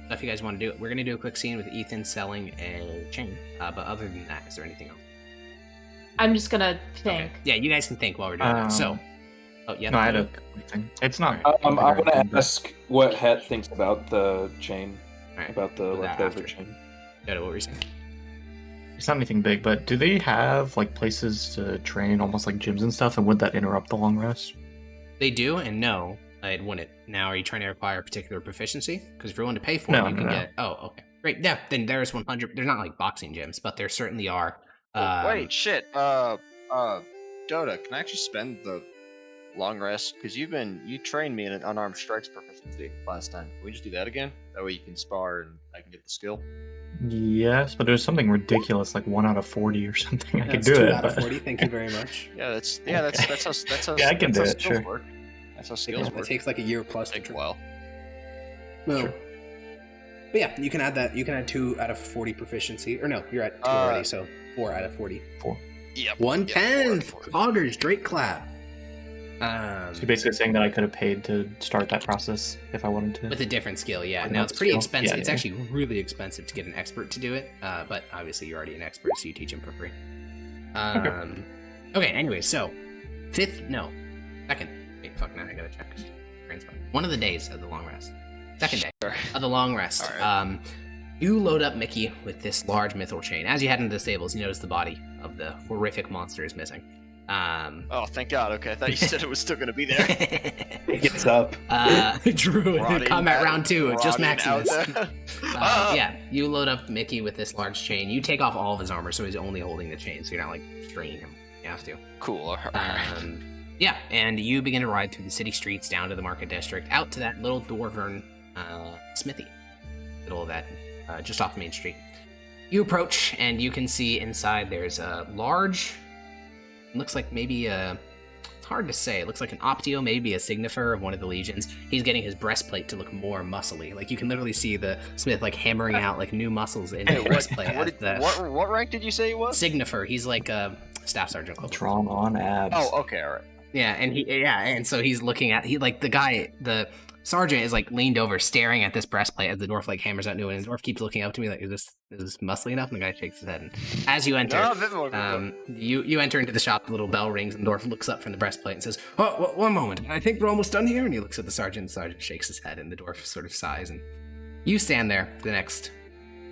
stuff you guys want to do? We're going to do a quick scene with Ethan selling a chain, but other than that, is there anything else? I'm just gonna think. Okay. Yeah, you guys can think while we're doing that. So, yeah. No, I had a quick thing. It's not. I want to ask what Het thinks about the chain, Alright, about the do that leftover after. chain. What were you saying? It's not anything big, but do they have like places to train, almost like gyms and stuff? And would that interrupt the long rest? They do, and no, it wouldn't. Now, are you trying to acquire a particular proficiency? Because if you're willing to pay for No, it, you can no. get... Oh, okay. Great, yeah, then there's 100... They're not like boxing gyms, but there certainly are... Wait, shit. Dota, can I actually spend the long rest? Because you trained me in an unarmed strikes proficiency last time. Can we just do that again? That way you can spar and I can get the skill. Yes, but there's something ridiculous, like 1 out of 40 or something. I could That's do 2 it. out of but- 40, thank you very much. Yeah, that's how Yeah, I can that's do how it, skills sure. work. That's how It skills work. takes like a year plus to Take a train. while. Well, Sure. but yeah, you can add that. You can add 2 out of 40 proficiency. Or no, you're at 2 already, so 4 out of 40. 4. Yep. 110! four. Poggers, Drake clap. So you're basically saying that I could have paid to start that process if I wanted to. With a different skill, yeah. With Now another it's pretty skill? expensive. Yeah, It's yeah. actually really expensive to get an expert to do it. But obviously you're already an expert, so you teach him for free. Okay, anyway, so second. Wait, fuck, now I gotta check. One of the days of the long rest. Second day Sure. of the long rest. Alright. You load up Mickey with this large mithril chain. As you head into the stables, you notice the body of the horrific monster is missing. Oh, thank God. Okay, I thought you said it was still gonna be there. It gets up. Drew, Rotting combat out- round 2, just rotting out Maximus. there. Ah. Yeah, you load up Mickey with this large chain. You take off all of his armor, so he's only holding the chain, so you're not like straining him. You have to. Cool. Alright. Yeah, and you begin to ride through the city streets down to the market district, out to that little dwarven smithy, middle of that, just off Main Street. You approach, and you can see inside there's a large, looks like maybe a It's hard to say. It looks like an Optio, maybe a Signifer of one of the legions. He's getting his breastplate to look more muscly. Like, you can literally see the smith, like, hammering out, like, new muscles in his breastplate. What rank did you say he was? Signifer. He's like a staff sergeant level. Drawn on abs. Oh, okay, all right. Yeah, and so he's looking at, the sergeant is, like, leaned over, staring at this breastplate as the dwarf, like, hammers out new one, and the dwarf keeps looking up to me like, is this muscly enough? And the guy shakes his head. And as you enter, you enter into the shop, the little bell rings, and the dwarf looks up from the breastplate and says, oh, one moment, I think we're almost done here. And he looks at the sergeant shakes his head, and the dwarf sort of sighs, and you stand there for the next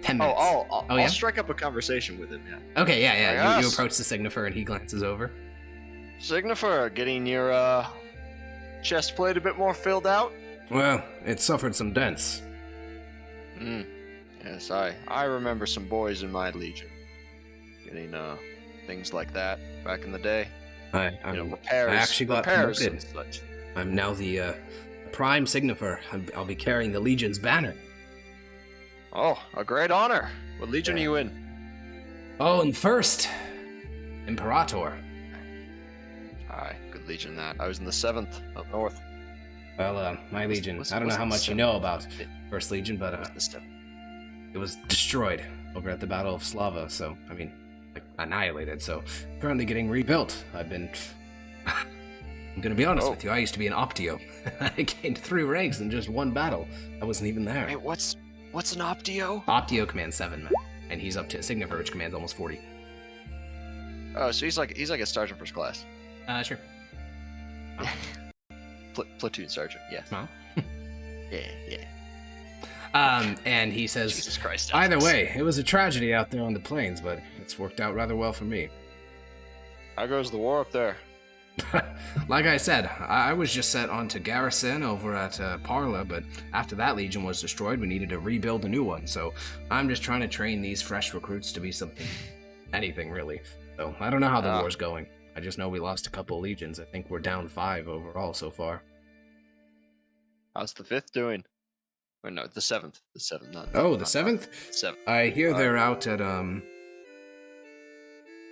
10 minutes. I'll strike up a conversation with him, yeah. Okay, yeah. Yes. You approach the Signifer, and he glances over. Signifer, getting your chest plate a bit more filled out? Well, it suffered some dents. Yes, I remember some boys in my legion getting things like that back in the day. Repairs. I actually got repairs promoted. and such. I'm now the Prime Signifer. I'll be carrying the Legion's banner. Oh, a great honor. What legion are you in? Oh, and first, Imperator. Aye, good legion that. I was in the 7th up north. Well, my legion. I don't know how much you know about First Legion, but it was destroyed over at the Battle of Slava. So, I mean, like, annihilated. So, currently getting rebuilt. I'm gonna be honest with you. I used to be an Optio. I gained 3 ranks in just 1 battle. I wasn't even there. Wait, what's an Optio? Optio commands 7 men, and he's up to Signifer, which commands almost 40. Oh, so he's like a sergeant first class. Sure. Platoon sergeant, yeah. Well. Yeah. And he says, Jesus Christ. either way, it was a tragedy out there on the plains, but it's worked out rather well for me. How goes the war up there? Like I said, I was just set on to garrison over at Parla, but after that legion was destroyed, we needed to rebuild a new one, so I'm just trying to train these fresh recruits to be something, anything really. So I don't know how the war's going. I just know we lost a couple of legions. I think we're down 5 overall so far. How's the 5th doing? Or no, the 7th. The 7th, not Oh, the not 7th? 7th. I hear they're out at, Oh,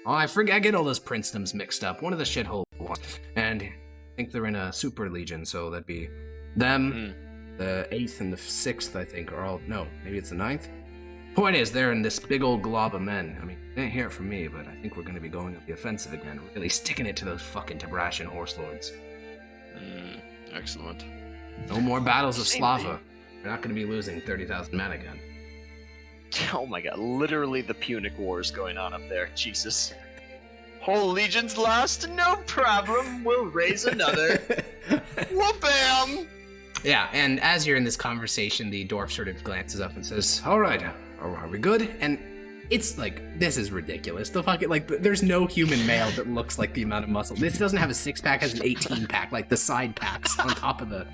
I forget. I get all those princedoms mixed up. One of the shithole ones. And I think they're in a super legion, so that'd be them, the 8th and the 6th, I think, are all... No, maybe it's the 9th? Point is, they're in this big old glob of men. I mean, they didn't hear it from me, but I think we're going to be going up the offensive again, really sticking it to those fucking Tabrashan horse lords. Excellent. No more battles of Slava. We're not going to be losing 30,000 men again. Oh my god, literally the Punic Wars going on up there. Jesus. Whole legion's lost? No problem. We'll raise another. Whoop-bam! Yeah, and as you're in this conversation, the dwarf sort of glances up and says, all right, are we good? And it's like, this is ridiculous. The fucking, like, there's no human male that looks like the amount of muscle. This doesn't have a 6-pack, has an 18-pack, like the side packs on top of the,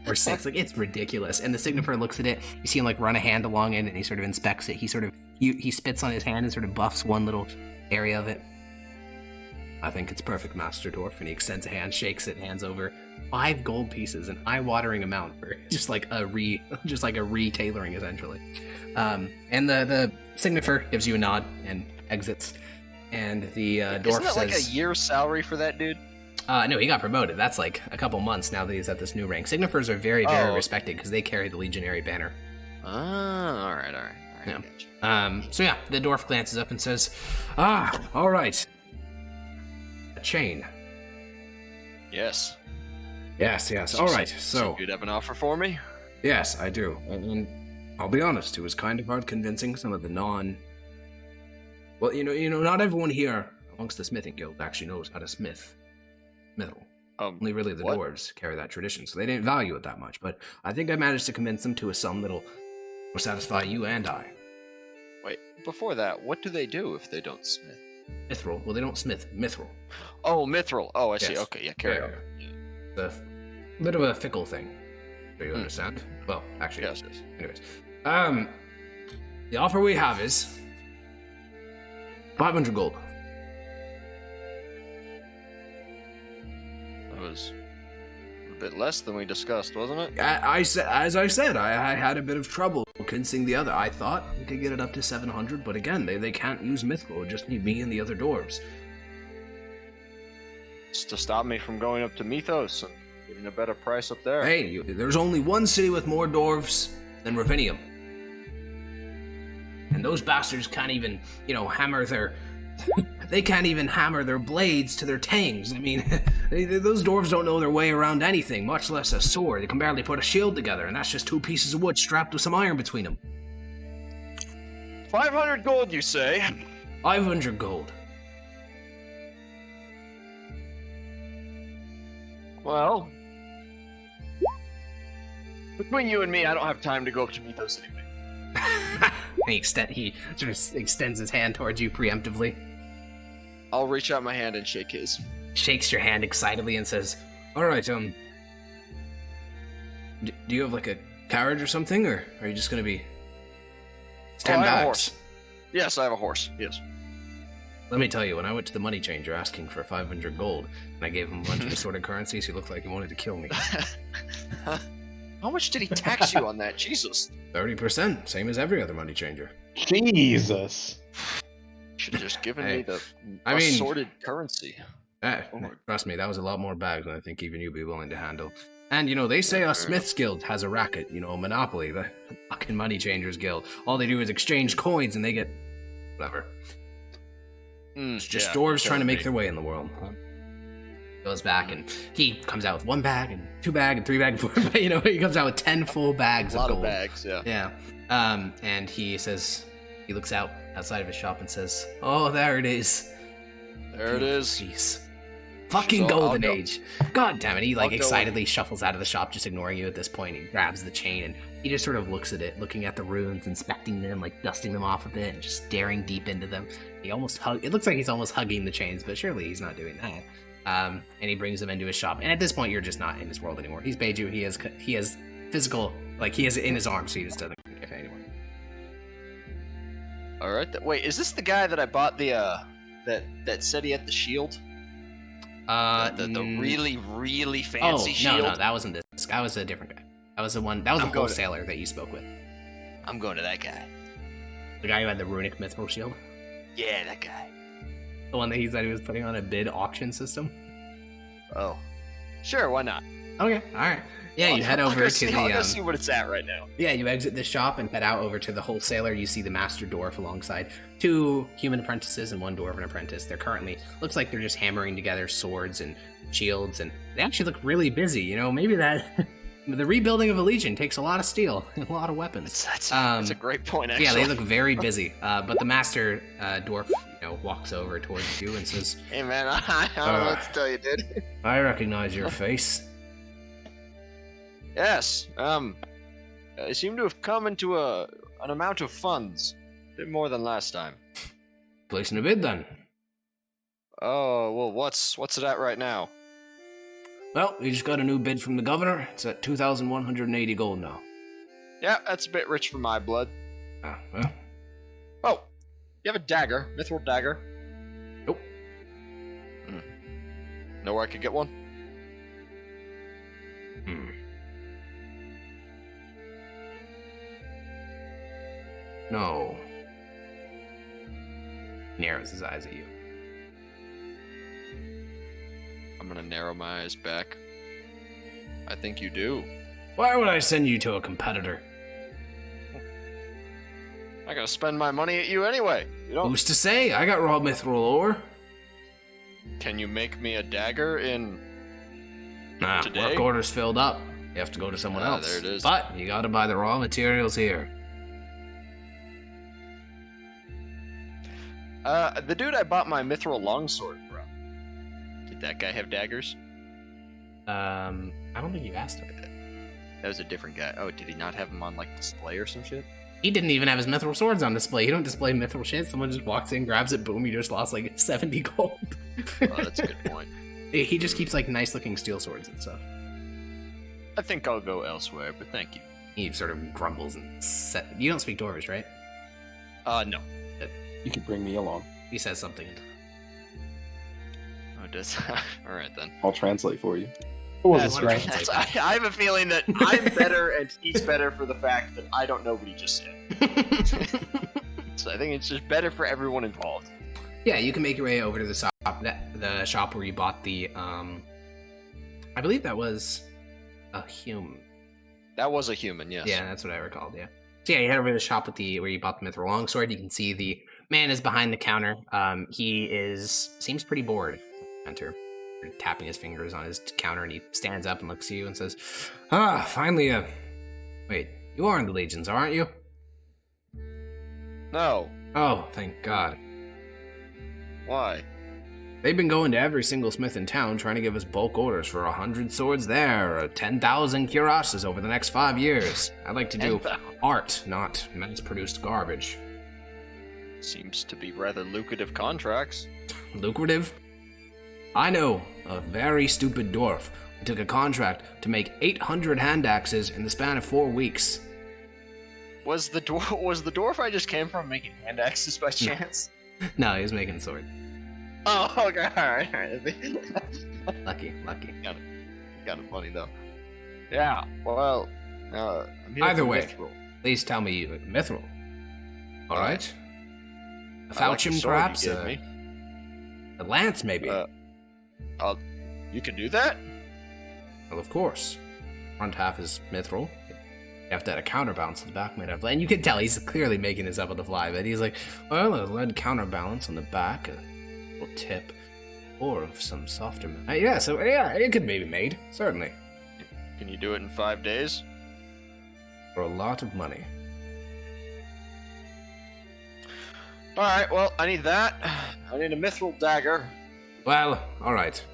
or 6. Like, it's ridiculous. And the Signifer looks at it, you see him, like, run a hand along it, and he sort of inspects it. He sort of, he spits on his hand and sort of buffs one little area of it. I think it's perfect, Master Dwarf. And he extends a hand, shakes it, hands over 5 gold pieces, an eye-watering amount for just like a retailoring essentially. And the Signifer gives you a nod and exits. And the dwarf Isn't that says, like a year's salary for that dude? No, he got promoted. That's like a couple months now that he's at this new rank. Signifers are very, very respected because they carry the legionary banner. Ah, all right. Yeah. Gotcha. So yeah, the dwarf glances up and says, all right. A chain. Yes. Yes. All right. So you'd have an offer for me? Yes, I do. And I'll be honest, it was kind of hard convincing some of the Well, you know, not everyone here amongst the smithing guild actually knows how to smith. Mithril. Only really the dwarves carry that tradition, so they didn't value it that much. But I think I managed to convince them to a sum that'll satisfy you and I. Wait, before that, what do they do if they don't smith? Mithril. Well, they don't smith. Mithril. Oh, mithril. Oh, I see. Yes. Okay, yeah, carry on. The bit of a fickle thing. Do you understand? Well, actually, yes. Anyways, the offer we have is 500 gold. That was a bit less than we discussed, wasn't it? As I said, I had a bit of trouble convincing the other. I thought we could get it up to 700, but again, they can't use mithril. It just need me and the other dwarves. It's to stop me from going up to Mythos and getting a better price up there. Hey, there's only one city with more dwarves than Ravinium. And those bastards can't even, hammer their... They can't even hammer their blades to their tangs. I mean, those dwarves don't know their way around anything, much less a sword. They can barely put a shield together, and that's just 2 pieces of wood strapped with some iron between them. 500 gold, you say? 500 gold. Well, between you and me, I don't have time to go up to Mythos anyway. He sort of extends his hand towards you preemptively. I'll reach out my hand and shake his. Shakes your hand excitedly and says, "All right, do you have like a carriage or something, or are you just gonna be? It's 10 I have a bags. horse. Yes, I have a horse. Yes. Let me tell you, when I went to the money changer asking for 500 gold, and I gave him a bunch of assorted currencies, he looked like he wanted to kill me. How much did he tax you on that? Jesus. 30%, same as every other money changer. Jesus. Should have just given me the I mean- assorted currency. Trust me, that was a lot more bags than I think even you'd be willing to handle. And, they say a Smith's Guild has a racket, a monopoly, the fucking money changers guild. All they do is exchange coins and they get... whatever. It's just dwarves trying to make their way in the world. Huh? Goes back and he comes out with 1 bag and 2 bag and 3 bag and 4 bag, he comes out with 10 full bags of gold. A lot of bags, yeah. Yeah. And he says, he looks outside of his shop and says, "Oh, there it is. There it is. Jeez. Fucking So, golden age." God damn it. He I'll go excitedly shuffles out of the shop, just ignoring you at this point. He grabs the chain and he just sort of looks at it, looking at the runes, inspecting them, like dusting them off a bit, and just staring deep into them. It looks like he's almost hugging the chains, but surely he's not doing that. And he brings them into his shop. And at this point, you're just not in his world anymore. He's paid you. He has physical, like he has it in his arms, so he just doesn't care anymore. All right. Wait, is this the guy that I bought the that said he had the shield? The really, really fancy shield? No, that wasn't this guy. Was a different guy. That was the one. That was the wholesaler that you spoke with. I'm going to that guy. The guy who had the runic mithril shield. Yeah, that guy. The one that he said he was putting on a bid auction system. Oh, sure. Why not? Okay, all right. Yeah, you head over to the. I'll go see what it's at right now. Yeah, you exit the shop and head out over to the wholesaler. You see the master dwarf alongside 2 human apprentices and 1 dwarven apprentice. They're currently looks like they're just hammering together swords and shields, and they actually look really busy. Maybe that the rebuilding of a legion takes a lot of steel and a lot of weapons. That's a great point. Actually, yeah, they look very busy. But the master dwarf, walks over towards you and says, "Hey, man, I don't know what to tell you, dude." "I recognize your face." Yes. I seem to have come into an amount of funds, a bit more than last time. Placing a bid then. Oh well, what's it at right now? Well, we just got a new bid from the governor. It's at 2,180 gold now. Yeah, that's a bit rich for my blood. Well. Oh, you have a dagger, mithril dagger? Nope. Know where I could get one? No. Narrows his eyes at you. I'm gonna narrow my eyes back. I think you do. Why would I send you to a competitor? I gotta spend my money at you anyway. You don't. Who's to say? I got raw mithril ore. Can you make me a dagger in Nah, today? work order's filled up. You have to go to someone else. There it is. But you gotta buy the raw materials here. The dude I bought my mithril longsword from. Did that guy have daggers? I don't think you asked him. That was a different guy. Oh, did he not have them on like display or some shit? He didn't even have his mithril swords on display. You don't display mithril shit. Someone just walks in, grabs it, boom, you just lost like 70 gold. Oh, that's a good point. He just keeps like nice looking steel swords and stuff. I think I'll go elsewhere, but thank you. He sort of grumbles and you don't speak Dwarvish, right? No. You can bring me along. He says something. Oh, it does. All right then. I'll translate for you. It was That's a right. strength. I have a feeling that I'm better and he's better for the fact that I don't know what he just said. So I think it's just better for everyone involved. Yeah, you can make your way over to the shop. The shop where you bought the. I believe that was a human. That was a human, yes. Yeah, that's what I recalled. Yeah. So yeah, you head over to the shop with where you bought the mithril longsword. You can see the man is behind the counter. He seems pretty bored. Enter, tapping his fingers on his counter, and he stands up and looks at you and says, "Ah, finally wait, you are in the legions, aren't you?" No. Oh, thank God. Why? They've been going to every single smith in town trying to give us bulk orders for 100 swords there, or 10,000 cuirasses over the next 5 years. I'd like to do 10,000. art, not mass-produced garbage. Seems to be rather lucrative contracts. Lucrative? I know a very stupid dwarf who took a contract to make 800 hand axes in the span of 4 weeks. Was the dwarf I just came from making hand axes by chance? No, he was making sword. Oh, okay, alright. Lucky. Kind of funny though. Yeah. Well, I'm here Either for way, mithril. please tell me mithril. All right. A I like the falchion, sword you perhaps. gave me. A lance, maybe. You can do that? Well, of course. Front half is mithril. You have to add a counterbalance on the back made out of lead. And you can tell he's clearly making this up on the fly, but he's like, well, a lead counterbalance on the back, a little tip, or of some softer metal. Yeah, so yeah, it could be made, certainly. Can you do it in 5 days? For a lot of money. Alright, well, I need that. I need a mithril dagger. Well, alright.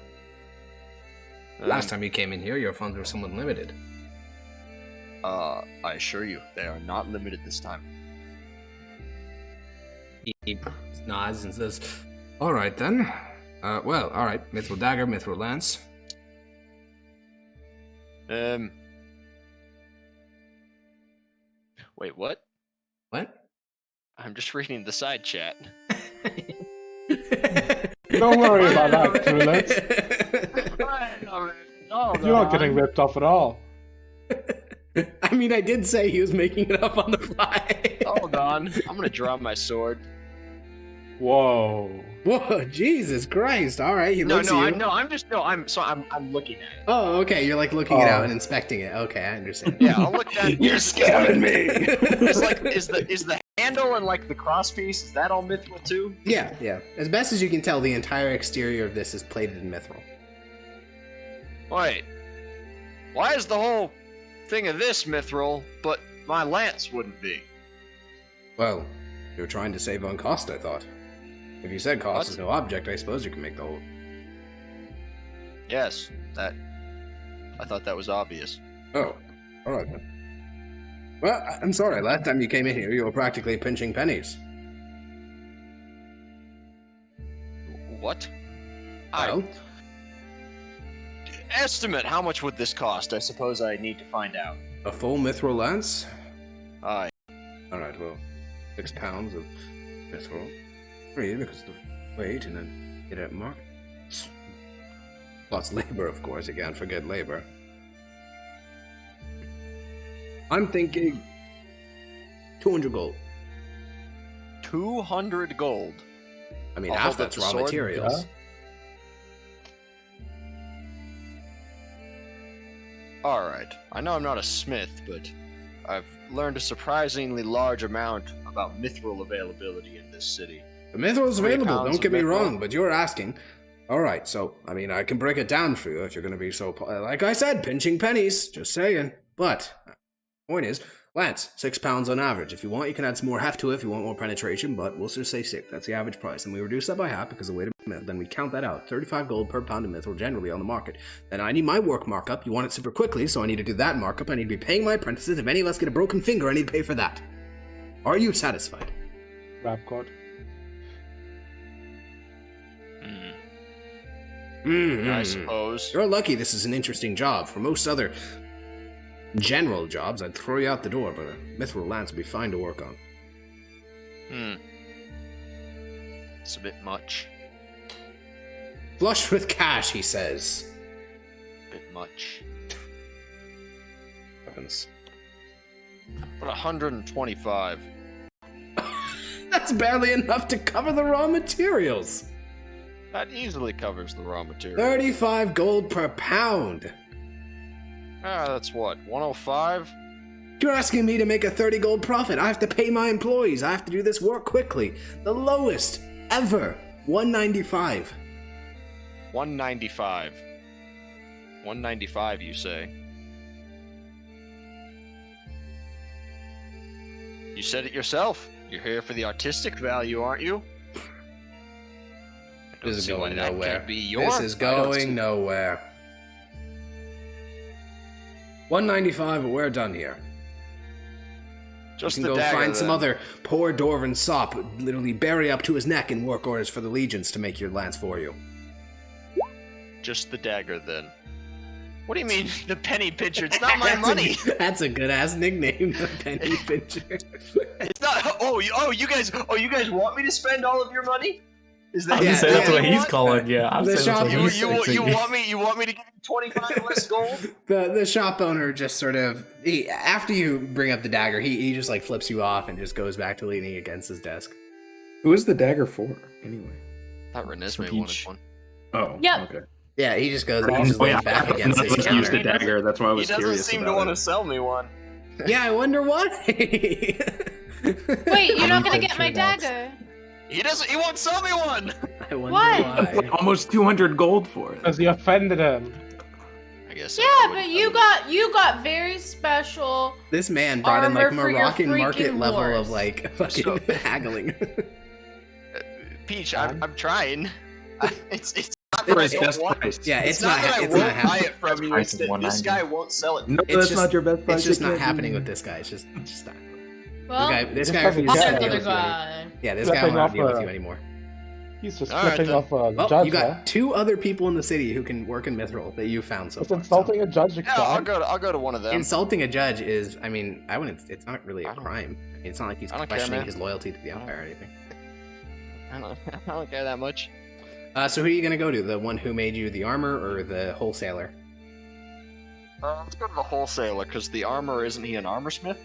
Last time you came in here, your funds were somewhat limited. I assure you, they are not limited this time. He nods and says, alright then. Well, alright. Mithril dagger, mithril lance. Wait, what? What? I'm just reading the side chat. Don't worry about that, Trulet. You're not getting ripped off at all. I mean, I did say he was making it up on the fly. Hold on. I'm gonna draw my sword. Whoa. Whoa, Jesus Christ. Alright, he looks at you. I'm looking at it. Oh, okay, you're like looking it out and inspecting it. Okay, I understand. Yeah, I'll look at it. You're scamming me. It's like, is the handle and like the cross piece, is that all mithril too? Yeah. As best as you can tell, the entire exterior of this is plated in mithril. Wait. Why is the whole thing of this mithril, but my lance wouldn't be? Well, you're trying to save on cost, I thought. If you said cost is no object, I suppose you can make the whole. Yes, that. I thought that was obvious. Oh, alright then. Well, I'm sorry, last time you came in here, you were practically pinching pennies. What? Well, Estimate, how much would this cost? I suppose I need to find out. a full mithril lance? Aye. Alright, well, 6 pounds of mithril. 3 because of the weight, and then get it at market. Plus labor, of course, you can't forget labor. I'm thinking 200 gold. 200 gold. I mean, I'll half hold up that's the raw sword, materials. Alright. I know I'm not a smith, but I've learned a surprisingly large amount about mithril availability in this city. The mithril's 3 available, pounds don't get of me mithril. wrong, but you're asking. Alright, so, I mean, I can break it down for you if you're gonna be so... Like I said, pinching pennies, just saying. But, point is, lance, 6 pounds on average. If you want, you can add some more heft to it if you want more penetration, but we'll just say 6. That's the average price. And we reduce that by half because of the weight of mithril. Then we count that out. 35 gold per pound of mithril generally on the market. Then I need my work markup. You want it super quickly, so I need to do that markup. I need to be paying my apprentices. If any of us get a broken finger, I need to pay for that. Are you satisfied? Rapcord. I suppose. You're lucky this is an interesting job. For most other general jobs, I'd throw you out the door, but a mithril lance would be fine to work on. It's a bit much. Flush with cash, he says. Bit much. Weapons. But 125. That's That's barely enough to cover the raw materials. That easily covers the raw material. 35 gold per pound. That's what, 105? You're asking me to make a 30 gold profit. I have to pay my employees. I have to do this work quickly. The lowest ever, 195. 195. 195, you say? You said it yourself. You're here for the artistic value, aren't you? This is see why going that nowhere. can't be your- This is I don't see- going nowhere. 195, but we're done here. Just You the can go dagger, find some then. other poor dwarven sop, literally bury up to his neck in work orders for the legions to make your lance for you. Just the dagger, then. What do you mean, the penny pincher? It's not my money. That's a good ass nickname, the penny pincher. It's not. You guys want me to spend all of your money? Is that? I was Yeah, gonna say that's yeah, what you he's want- calling. Yeah, I'm the saying shop- that's what he's You saying. want me to give you 25 less gold? The shop owner just sort of after you bring up the dagger, he just like flips you off and just goes back to leaning against his desk. Who is the dagger for, anyway? Thought Renesmee For wanted Peach. one. Oh, Yep. okay. Yeah, he just goes Oh, he just yeah, leans back against his Let's use the counter. dagger. That's why I was He doesn't curious seem to about want to it. sell me one. Yeah, I wonder why. Wait, you're not gonna get my dagger. He doesn't. He won't sell me one. I wonder What? why. Almost 200 gold for it. Because you offended him. I guess. Yeah, but you got very special. This man brought in like Armor for your Moroccan market freaking level wars. of like fucking So- haggling. Peach, I'm trying. It's not For that I his don't best want. price. Yeah, It's not that I it's not won't buy happening. it from you. Price It's is that this 190. guy won't sell it. No, It's that's just- not your best price. It's just it not can't happening be. with this guy. It's just not. Well, This Just guy fucking refuses get to it. deal another with you. guy. Yeah, this guy Flipping won't off deal with a- you anymore. He's just All right, flipping then. off a Well, judge you there. got 2 other people in the city who can work in Mithril that you found so It's far. insulting a judge. Yeah, I'll go to one of So them. insulting a judge is, I mean, I wouldn't. It's not really a I don't- crime. I mean, it's not like he's I don't care, questioning man. his loyalty to the Empire or anything. I don't care that much. So who are you gonna go to? The one who made you the armor or the wholesaler? Let's go to the wholesaler because the armor isn't he an armor smith?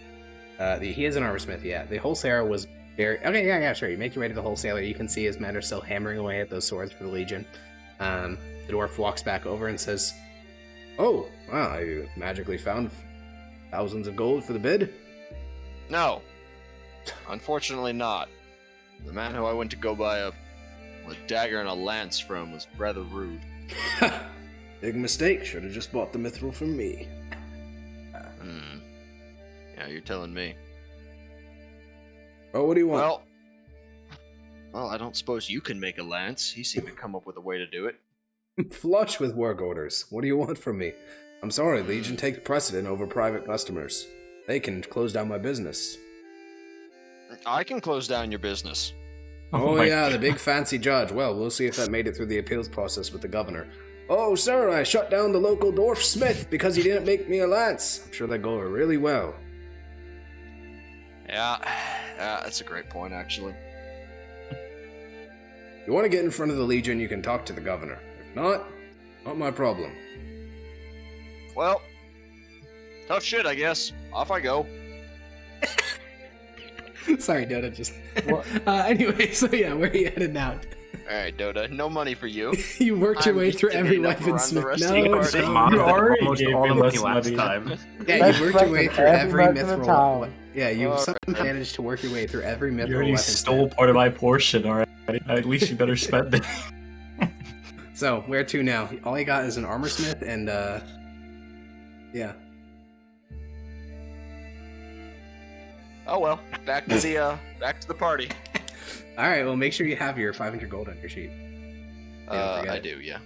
He is an armor smith. Yeah, the wholesaler was very okay. Yeah, sure. You make your way to the wholesaler. You can see his men are still hammering away at those swords for the Legion. The dwarf walks back over and says, "Oh, wow! You magically found thousands of gold for the bid." No, unfortunately not. The man who I went to go buy a dagger and a lance from was rather rude. Big mistake. Should have just bought the mithril from me. Yeah, you're telling me. Oh, what do you want? Well, I don't suppose you can make a lance. He seemed to come up with a way to do it. Flush with work orders. What do you want from me? I'm sorry, Legion takes precedent over private customers. They can close down my business. I can close down your business. Oh, my yeah, the God. big fancy judge. Well, we'll see if that made it through the appeals process with the governor. Oh, sir, I shut down the local dwarf smith because he didn't make me a lance. I'm sure that go over really well. Yeah, that's a great point, actually. If you want to get in front of the Legion, you can talk to the governor. If not my problem. Well, tough shit, I guess. Off I go. Sorry, Dota, just... What? Anyway, so yeah, where are you headed now? Alright, Dota, no money for you. You worked your I'm way just through gonna every eat up around weaponsmith. the rest of No, the it's party. not. You already almost gave all me the less money last money. time. Yeah, you worked your way through every Every weapon in mithril. town. Yeah, you Alright. somehow managed to work your way through every mithril You already weapon. stole part of my portion, alright? At least you better spend it. So, where to now? All you got is an armor smith and, yeah. Oh well, back to the party. Alright, well, make sure you have your 500 gold on your sheet. forget I it. do, yeah.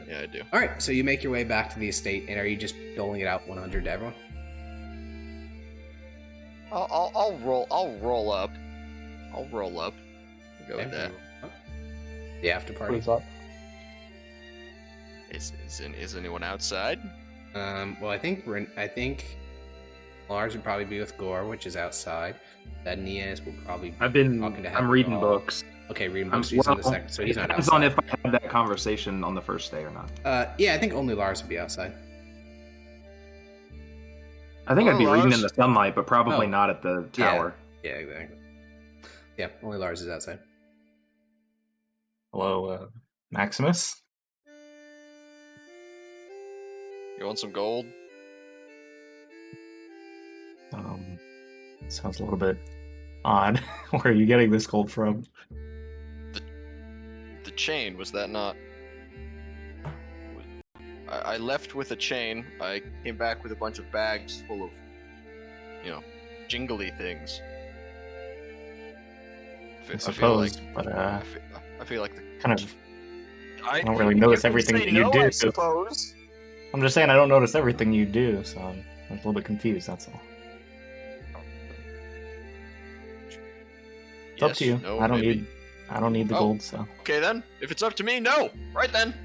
Yeah, I do. Alright, so you make your way back to the estate, and are you just doling it out 100 to everyone? I'll roll up. I'll roll up. Go with that. The after party. What's up? Is anyone outside? Well, I think Lars would probably be with Gore, which is outside. That Nias will probably. I'm reading Hector. books. Okay, reading I'm books. He's on the well, second, so he's it not depends on outside. if I had that conversation on the first day or not. Yeah, I think only Lars would be outside. I think I'd be Oh, reading Lars? in the sunlight, but probably Oh. not at the tower. Yeah, exactly. Yeah, only Lars is outside. Hello, Maximus? You want some gold? Sounds a little bit odd. Where are you getting this gold from? The chain, was that not... I left with a chain. I came back with a bunch of bags full of, jingly things. I suppose, but I feel like the... kind of... I don't really notice you can everything say that you no, do. I suppose. I'm just saying I don't notice everything you do, so I'm a little bit confused, that's all. It's up to you. No, I don't maybe. need the Oh. gold, so. Okay then, if it's up to me, no. Right then.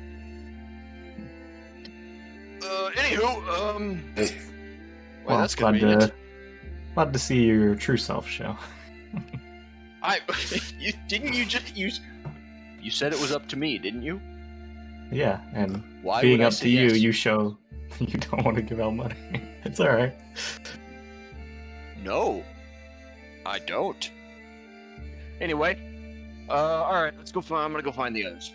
Anywho, well, that's convenient. Glad to see your true self show. You said it was up to me, didn't you? Yeah, and Why being would I up say to you, yes? you show you don't want to give out money. It's alright. No, I don't. Anyway, all right, let's go. I'm gonna go find the others.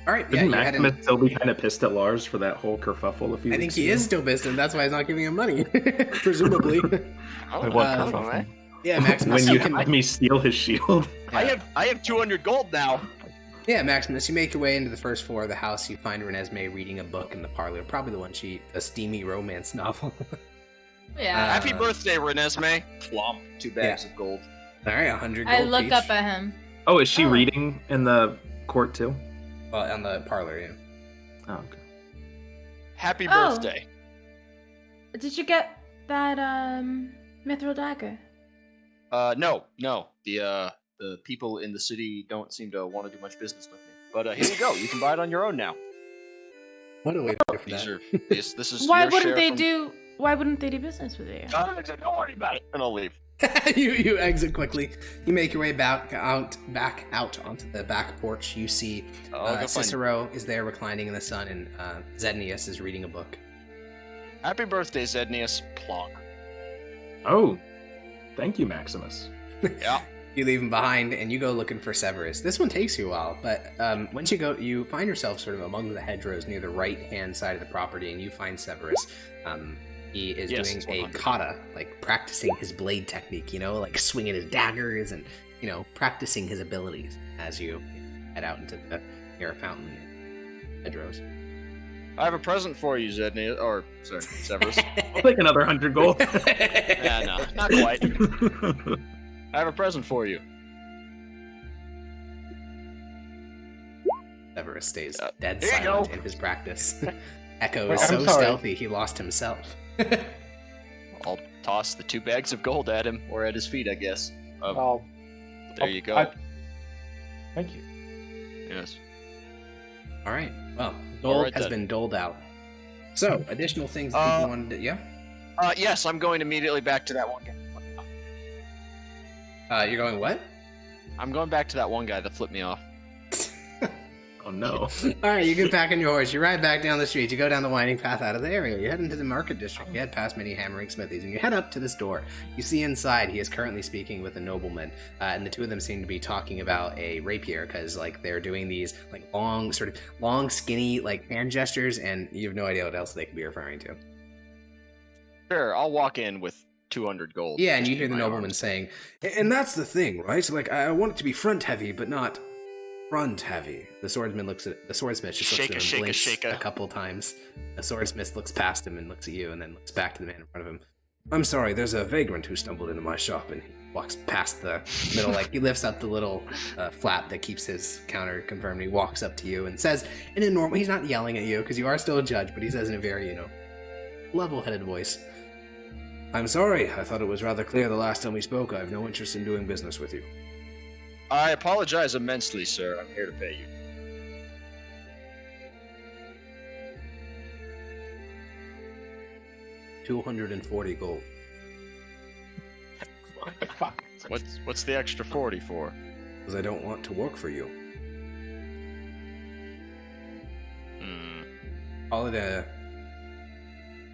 All right, yeah, Didn't you head in. Maximus still be kind of pissed at Lars for that whole kerfuffle a few I think weeks he ago? is still pissed, and that's why he's not giving him money, presumably. Wait, what Uh, kerfuffle? Yeah, Maximus. When you can- had me steal his shield. yeah. I have 200 gold now. Yeah, Maximus, you make your way into the first floor of the house. You find Renesmee reading a book in the parlor, probably the one a steamy romance novel. Yeah. Happy birthday, Renesmee. Plump. 2 bags of gold. All right, 100 gold I look each. up at him. Oh, is she Oh. reading in the court too? Well, on the parlor, yeah. Oh, okay. Happy Oh. birthday. Did you get that mithril dagger? No. The people in the city don't seem to want to do much business with me. But here you go. You can buy it on your own now. What a way to do for These that. are this is Why your wouldn't share they from... do? Why wouldn't they do business with you? Don't worry about it. And I'll leave. you exit quickly. You make your way back out onto the back porch. You see I'll go find Cicero is there reclining in the sun, and Zednius is reading a book. Happy birthday, Zednius. Plonk. Oh, thank you, Maximus. Yeah. You leave him behind, and you go looking for Severus. This one takes you a while, but once you go, you find yourself sort of among the hedgerows near the right-hand side of the property, and you find Severus. He is Yes, doing it's a 100. kata, like practicing his blade technique, like swinging his daggers and, practicing his abilities as you head out into the near a fountain hedgerows. I have a present for you, Zednius. Or, sorry, Severus. I'll take another 100 gold. Yeah, no, not quite. I have a present for you. Severus stays Yeah. dead Here you silent go. in his practice. Echo Wait, is I'm so sorry. stealthy he lost himself. I'll toss the 2 bags of gold at him, or at his feet, I guess. Oh, There you go. thank you. Yes. All right. Well, gold Alright has then. been doled out. So, additional things that people wanted to... Yeah? Yes, I'm going immediately back to that one guy. You're going what? I'm going back to that one guy that flipped me off. Oh no. All right, you get back on your horse. You ride back down the street. You go down the winding path out of the area. You head into the market district. You head past many hammering smithies, and you head up to this door. You see inside he is currently speaking with a nobleman, and the two of them seem to be talking about a rapier because, they're doing these long, skinny hand gestures, and you have no idea what else they could be referring to. Sure, I'll walk in with 200 gold. Yeah, and just you hear in the my nobleman arms. saying, and that's the thing, right? I want it to be front heavy, but not front heavy. The swordsmith just looks at him and blinks Shaka. a couple times. The swordsmith looks past him and looks at you, and then looks back to the man in front of him. I'm sorry, there's a vagrant who stumbled into my shop, and he walks past the middle, he lifts up the little flap that keeps his counter confirmed. He walks up to you and says, in a normal, he's not yelling at you because you are still a judge, but he says in a very, level-headed voice, I'm sorry, I thought it was rather clear the last time we spoke. I have no interest in doing business with you. I apologize immensely, sir. I'm here to pay you. $240 gold. Fuck. What's the extra 40 for? Because I don't want to work for you. Call it a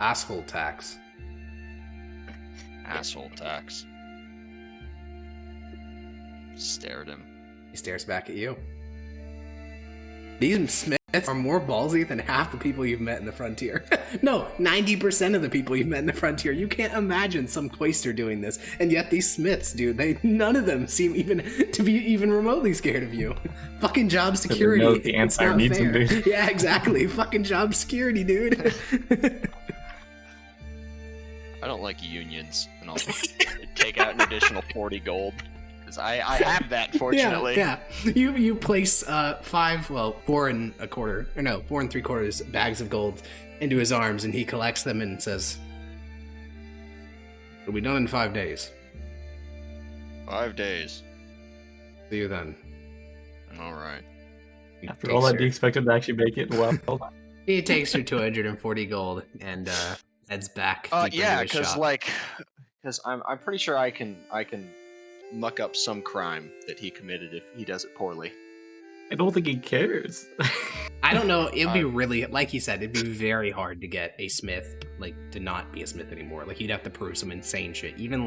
asshole tax. Asshole tax. Stare at him. He stares back at you. These Smiths are more ballsy than half the people you've met in the frontier. No, 90% of the people you've met in the frontier. You can't imagine some Quaster doing this. And yet these Smiths, dude, none of them seem even to be even remotely scared of you. Fucking job security. Know the answer needs them, dude. Yeah, exactly. Fucking job security, dude. I don't like unions, and I'll take out an additional 40 gold. Because I have that, fortunately. Yeah. You place 4 and 3/4 bags of gold into his arms, and he collects them and says, "It'll be done in 5 days. 5 days. See you then." Alright. After all that, do you expect him to actually make it? Well, He takes her 240 gold and heads back. Deeper Yeah, into his because shop. I'm pretty sure I can muck up some crime that he committed if he does it poorly. I don't think he cares. I don't know. It'd be really, like he said, it'd be very hard to get a smith to not be a smith anymore. Like, you'd have to prove some insane shit. Even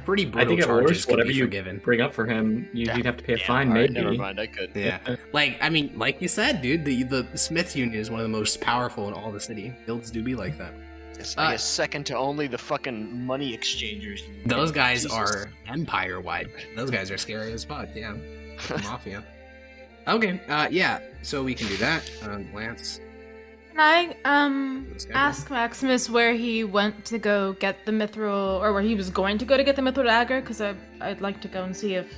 pretty brutal I think at charges worst, could whatever be you forgiven. bring up for him, you'd have to pay a fine, Alright, maybe. never mind, I could. Yeah. Like you said, dude, the Smith Union is one of the most powerful in all the city. Guilds do be like that. I guess second to only the fucking money exchangers. Those guys Jesus. are empire-wide. Those guys are scary as fuck, yeah. Mafia. Okay, yeah, so we can do that. Lance. Can I ask Maximus where he went to go get the mithril, or where he was going to go to get the mithril dagger? Because I'd like to go and see if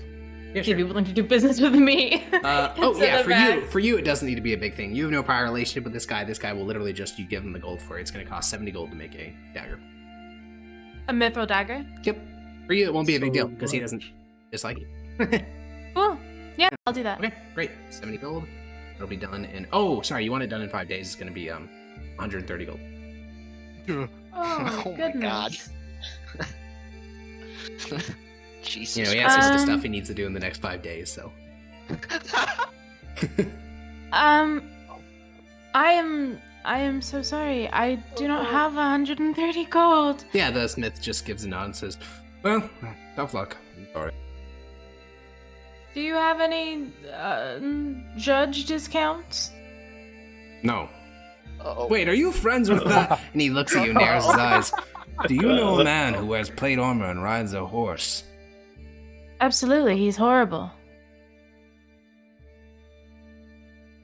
he'd be willing to do business with me. For you, it doesn't need to be a big thing. You have no prior relationship with this guy. This guy will literally just, you give him the gold for it. It's going to cost 70 gold to make a dagger. A mithril dagger? Yep. For you, it won't be a big deal, because he doesn't dislike you. Cool. Yeah, I'll do that. Okay, great. 70 gold. It'll be done in... Oh, sorry, you want it done in 5 days. It's going to be 130 gold. Oh, Oh my goodness. Jesus. You know, he has some stuff he needs to do in the next 5 days, so... I am so sorry. I do not have 130 gold. Yeah, the smith just gives a nod and says, "Well, tough luck. I'm sorry." Do you have any judge discounts? No. Uh-oh. Wait, are you friends with that? And he looks at you and narrows his eyes. Do you know a man who wears plate armor and rides a horse? Absolutely, he's horrible.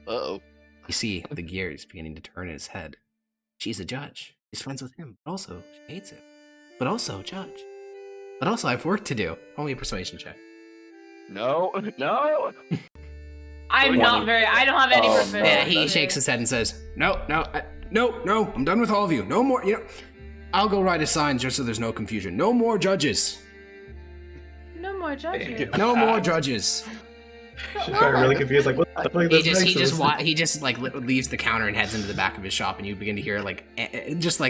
Uh-oh. You see the gears beginning to turn in his head. She's a judge. She's friends with him, but also she hates him. But also judge. But also I have work to do. Only a persuasion check. No. I don't have any persuasion. Yeah, he shakes his head and says, No, I'm done with all of you. No more, I'll go write a sign just so there's no confusion. No more judges. No more judges. No more judges. She's got really confused, like, what the fuck is this? He just leaves the counter and heads into the back of his shop, and you begin to hear just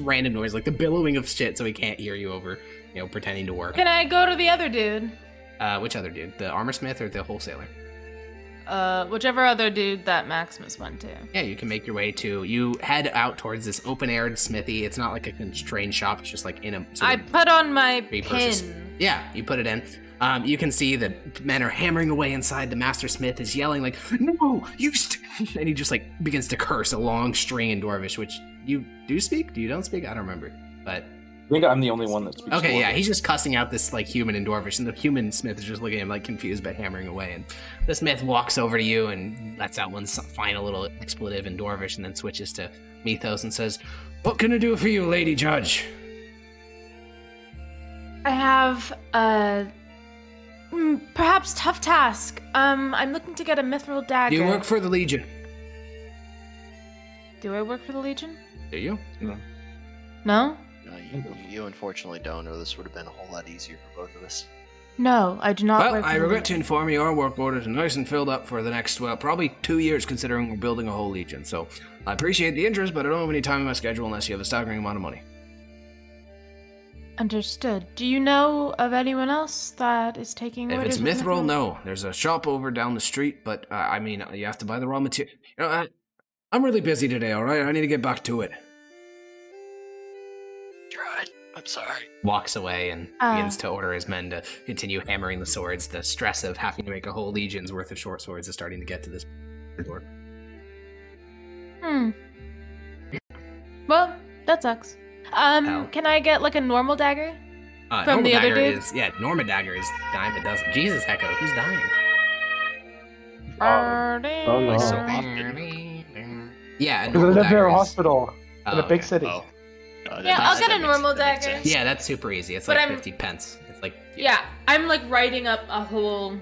random noise, like the billowing of shit, so he can't hear you over, pretending to work. Can I go to the other dude? Which other dude? The armor smith or the wholesaler? Whichever other dude that Maximus went to. Yeah, you can make your way to. You head out towards this open-aired smithy. It's not like a constrained shop. It's just like in a. I put on my pin. Yeah, you put it in. You can see that men are hammering away inside. The master smith is yelling like, "No, you!" And he just begins to curse a long string in Dwarvish, which you do speak. Do you don't speak? I don't remember, but. I think I'm the only one that speaks. Okay, yeah, Dwarvish. he's just cussing out this human in Dwarvish, and the human smith is just looking at him confused but hammering away. And the smith walks over to you and lets out one final little expletive in Dwarvish, and then switches to Mythos and says, "What can I do for you, Lady Judge?" I have perhaps tough task. I'm looking to get a mithril dagger. You work for the Legion. Do I work for the Legion? Do you? No. No? No, you unfortunately don't, or this would have been a whole lot easier for both of us. No, I do not work Well, for I the regret to Legion. inform you our work orders are nice and filled up for the next, probably 2 years, considering we're building a whole Legion. So I appreciate the interest, but I don't have any time in my schedule unless you have a staggering amount of money. Understood. Do you know of anyone else that is taking If orders? it's with mithril, no. There's a shop over down the street, but you have to buy the raw material. I'm really busy today, all right? I need to get back to it. I'm sorry. walks away and begins to order his men to continue hammering the swords. The stress of having to make a whole legion's worth of short swords is starting to get to this door. Well, that sucks. Hell. Can I get like a normal dagger? From Normal the other dagger dude? is Norma dagger is dime a dozen. Jesus, Hecko, who's dying? Oh no. So Because often. Yeah, a I normal live near dagger a is- hospital in a big okay. city. Oh. Yeah, I'll get a normal dagger. sense. Yeah, that's super easy. It's But like I'm- 50 pence. It's like Yeah, I'm like writing up a whole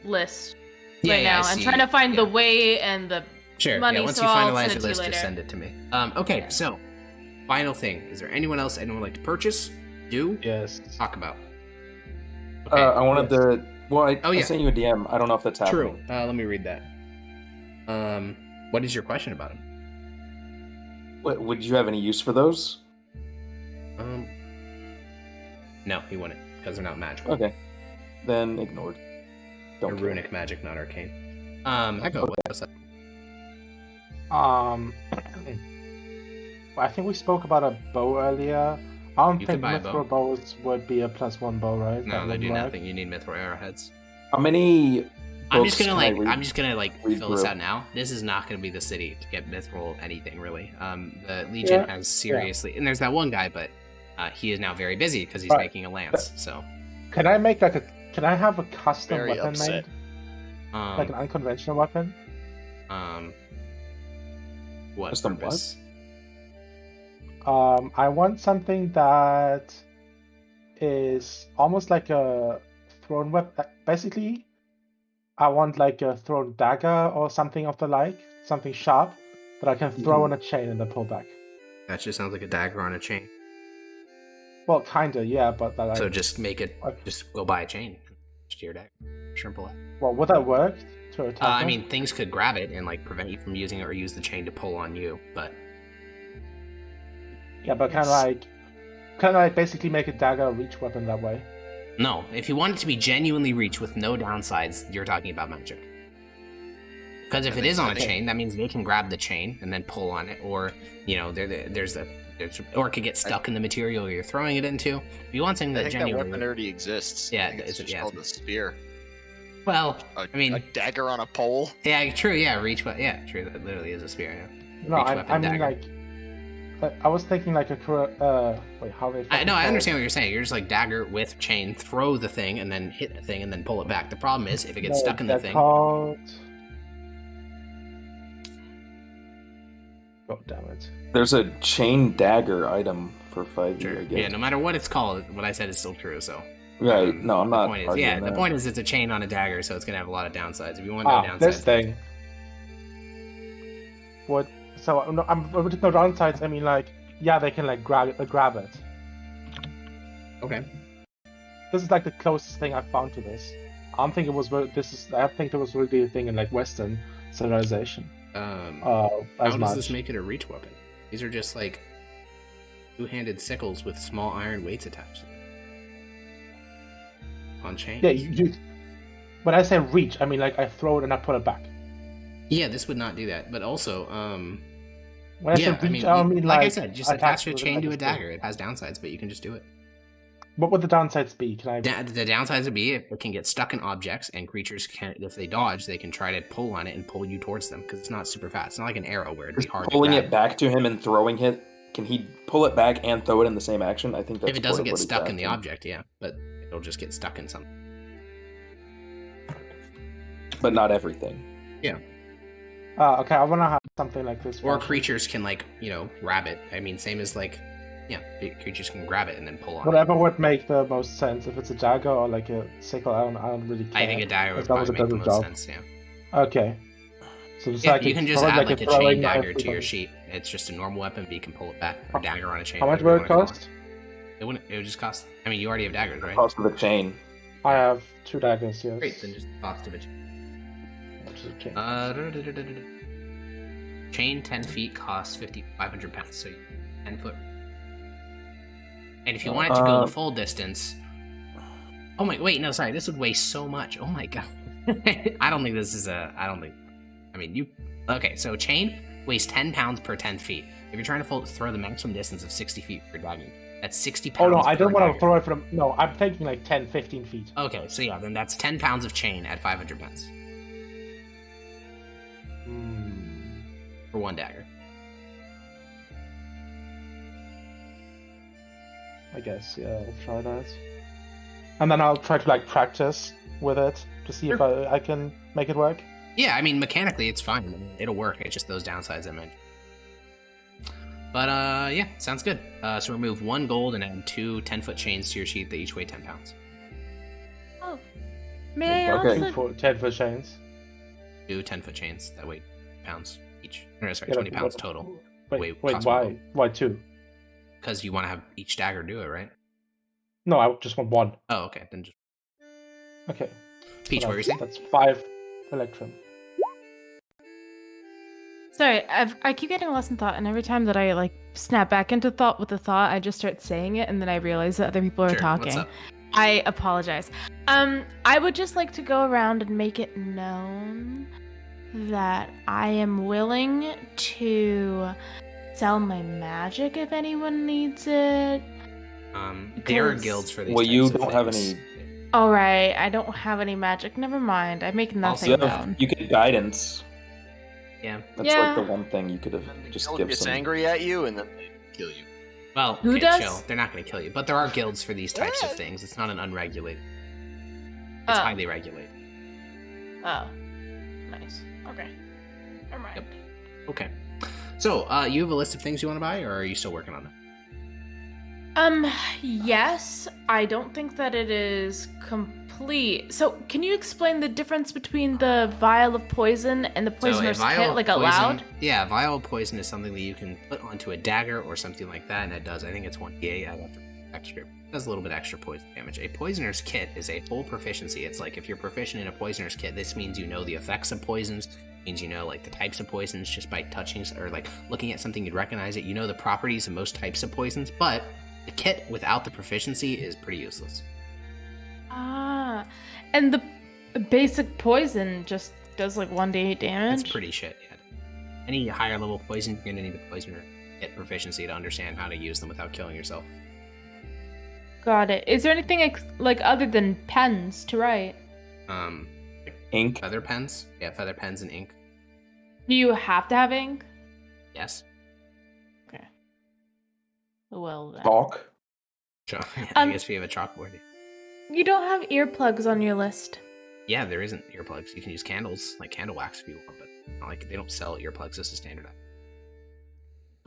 list Yeah, right yeah, I now and see. trying to find Yeah. the way and the Sure. money, Yeah, once so you I'll finalize send your it to you list, just later. send it to me. Okay, Yeah. so final thing. Is there anyone else anyone would like to purchase? Do? Yes. Talk about. I wanted to. Well, I yeah. sent you a DM. I don't know if that's True. happening. Let me read that. What is your question about him? Would you have any use for those? No, he wouldn't because they're not magical. Okay, then ignored. They're Don't care. runic magic, not arcane. Echo, what's up? Well, I think we spoke about a bow earlier. I don't You think could buy a mithril bows would be a +1 bow, right? No, That they would do work. nothing. You need mithril arrowheads. How many? I'm books just gonna can I like read? I'm just gonna like read fill this through? out now. This is not gonna be the city to get mithril anything really. The Legion Yeah. has seriously, and there's that one guy, but he is now very busy because he's Right. making a lance. So Can I make like a? Can I have a custom Very weapon upset. made, like an unconventional weapon? What Custom what? purpose? I want something that is almost like a thrown weapon. Basically, I want like a thrown dagger or something of the like, something sharp that I can throw on a chain and then pull back. That just sounds like a dagger on a chain. Well, kinda, yeah, but that So just make it. Okay. Just go buy a chain. Just your dagger. Shrimple it. well, would that work to attack? I him? mean, things could grab it and like prevent you from using it or use the chain to pull on you, but yeah, but can I basically make a dagger a reach weapon that way? no. If you want it to be genuinely reach with no downsides, you're talking about magic. Because if I it think- is on I a think- chain, that means they can grab the chain and then pull on it, or or it could get stuck in the material you're throwing it into. If you want something I that think that genuinely, weapon already exists. Yeah, I think it's it's- just yeah, called it's- a spear. well, I mean- a dagger on a pole. yeah, true, yeah, reach, yeah, true, that literally is a spear. Yeah. No, Reach I weapon mean dagger. like I was thinking like a wait, how they? I fucking understand call what you're saying. You're just like dagger with chain, throw the thing, and then hit the thing, and then pull it back. The problem is if it it? gets No, stuck in the they're thing. Called... God damn it! There's a chain dagger item for 5e. Sure. I guess. Yeah, no matter what it's called, what I said is still true. So Right. No, I'm the not. point is, arguing yeah, the that. point is it's a chain on a dagger, so it's gonna have a lot of downsides. If you want no downsides, This thing. What? So no, with no downsides. I mean, like, yeah, they can like grab it. Okay. This is like the closest thing I've found to this. I don't think it was. I think it was really a thing in like Western civilization. How As does much. this make it a reach weapon? These are just like two-handed sickles with small iron weights attached to them. On chains. Yeah, you. When I say reach, I mean like I throw it and I put it back. Yeah, this would not do that. But also, When I yeah, say reach, I mean, mean like I like said, just attach attach a it chain like to a spear. dagger. It has downsides, but you can just do it. What would the downsides be? Can I? The downsides would be it can get stuck in objects, and creatures can, if they dodge, they can try to pull on it and pull you towards them because it's not super fast. It's not like an arrow where it'd be Just hard pulling to it grab. back to him and throwing it. Can he pull it back and throw it in the same action? I think that's If it doesn't part get of what stuck he's in the asking. object, yeah, but it'll just get stuck in something. But not everything. Okay, I want to have something like this. Or function. creatures can grab it. I mean, same as creatures can grab it and then pull on it. Whatever would make the most sense. If it's a dagger or like a sickle, I don't really care. I think a dagger would As long as probably it make the does most the job. sense. Yeah. Okay. So just Yeah, like you can just probably add like a throwing chain knife dagger with to your a- sheet. It's just a normal weapon, but you can pull it back. A dagger on a chain. How much whatever would it you wanna call cost? It wouldn't. It would just cost. I mean, you already have daggers, right? Cost of the chain. I have 2 daggers. Yes. Great. Then just the cost of a chain. Which is a chain. Chain 10 feet costs 500 pounds, so 10 foot. And if you wanted to go the full distance, oh my, wait, no, sorry, this would weigh so much. Oh my god, I don't think this is a. I mean, you. Okay, so chain weighs 10 pounds per 10 feet. If you're trying to throw the maximum distance of 60 feet for dagger, That's 60 Oh pounds. no, I don't per want to dagger. throw it from. No, I'm thinking like 10, 15 feet. Okay, so yeah, then that's 10 pounds of chain at 500 pence for one dagger. I guess, yeah, I'll try that. And then I'll try to like practice with it to see if I can make it work. Yeah, I mean, mechanically it's fine. I mean, it'll work. It's just those downsides I mentioned. But yeah, sounds good. So remove 1 gold and add 2 10-foot chains to your sheet that each weigh 10 pounds. Oh. May I Okay. also... 2 for 10 for chains. 2 10-foot chains that weigh pounds each. Or, sorry, Yeah, 20 but pounds what- total. Wait, cost more why? gold. Why 2? Because you want to have each dagger do it, right? No, I just want 1. Oh, okay. Then just Okay. Peach, So what were you saying? that's 5 electrum. Sorry, I keep getting lost in thought, and every time that I like snap back into thought with the thought, I just start saying it, and then I realize that other people are Sure, talking. what's up? I apologize. I would just like to go around and make it known that I am willing to sell my magic if anyone needs it. There are Because- guilds for these Well, you types of don't have things. any. All right, I don't have any magic. Never mind. I make nothing You, known. you get guidance. Yeah. That's Yeah. like the one thing you could have And the just guild give gets some. angry at you, and then they kill you. Well, Who okay, does? chill. They're not going to kill you, but there are guilds for these types of things. It's not an unregulated. It's Oh. highly regulated. Oh, nice. Okay. Never mind. Yep. Okay. So, you have a list of things you want to buy, or are you still working on that? Yes. I don't think that it is complete. So, can you explain the difference between the vial of poison and the poisoner's kit, like aloud? Yeah, vial of poison is something that you can put onto a dagger or something like that, and it does. I think it's 1d8. I have to extra. It does a little bit extra poison damage. A poisoner's kit is a full proficiency. It's like if you're proficient in a poisoner's kit, this means you know the effects of poisons. Means you know like the types of poisons just by touching or like looking at something you'd recognize it. You know the properties of most types of poisons, but the kit without the proficiency is pretty useless. Ah, and the basic poison just does like 1d8 damage? It's pretty shit. Yeah. Any higher level poison, you're gonna need the poisoner kit proficiency to understand how to use them without killing yourself. Got it. Is there anything like other than pens to write? Ink. Feather pens. Yeah, feather pens and ink. Do you have to have ink? Yes. Okay. Well then. Chalk. Sure. I Um, guess if you have a chalkboard. You don't have earplugs on your list. Yeah, there isn't earplugs. You can use candles, like candle wax if you want, but not like they don't sell earplugs as a standard.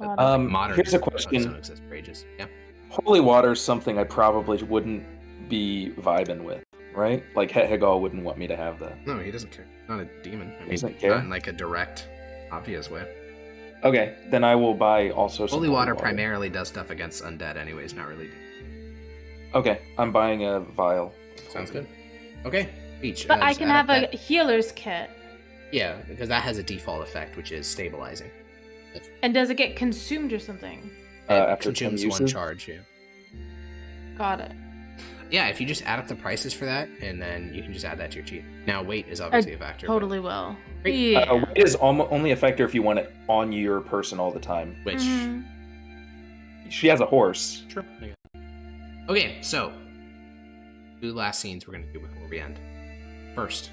Got it. Modern Here's a earplugs question. don't exist for ages. Yeah. Holy water is something I probably wouldn't be vibing with, right? Like Hegal wouldn't want me to have that. No, he doesn't care. Not a demon. I mean, Doesn't care? not in like a direct, obvious way. Okay, then I will buy also some Holy water primarily does stuff against undead, anyways. Not really. Okay, I'm buying a vial. Sounds good. Okay, Peach. But I just can add have up a that- healer's kit. Yeah, because that has a default effect, which is stabilizing. And does it get consumed or something? It After 10 consumes one uses? charge. Yeah. Got it. Yeah, if you just add up the prices for that, and then you can just add that to your cheat. Now, weight is obviously a factor. but- Totally will. Great. Yeah. Weight is only a factor if you want it on your person all the time. Which Mhm. She has a horse. True. Okay, so 2 last scenes we're gonna do before we end. First,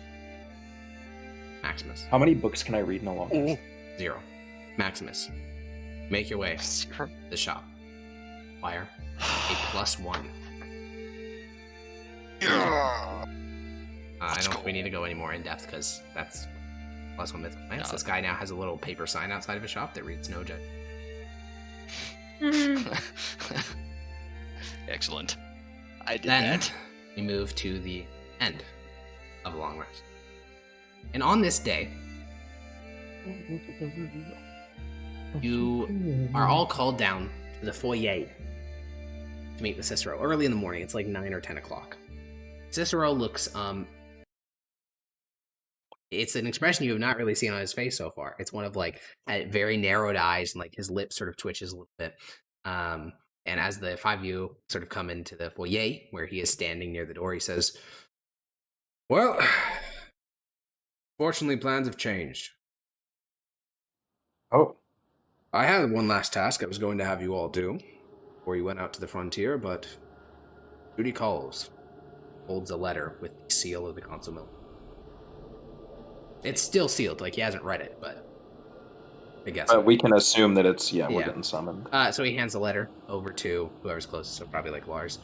Maximus. How many books can I read in a long rest? 0. Maximus. Make your way to the shop. Wire a +1. I don't think we need to go any more in depth because that's +1 mythical plants. This guy now has a little paper sign outside of his shop that reads "No Judge." Mhm. Excellent. I did Then that. we move to the end of a long rest. And on this day, you are all called down to the foyer to meet with Cicero early in the morning. It's like 9 or 10 o'clock. Cicero looks, it's an expression you have not really seen on his face so far. It's one of like very narrowed eyes and like his lip sort of twitches a little bit. And as the 5 of you sort of come into the foyer where he is standing near the door, he says, "Well, fortunately plans have changed. Oh, I had one last task I was going to have you all do. before you went out to the frontier, but duty calls. Holds a letter with the seal of the Consul Mill. It's still sealed, like he hasn't read it, but I guess. We can assume that it's, we're getting summoned. So he hands the letter over to whoever's closest, so probably like Lars.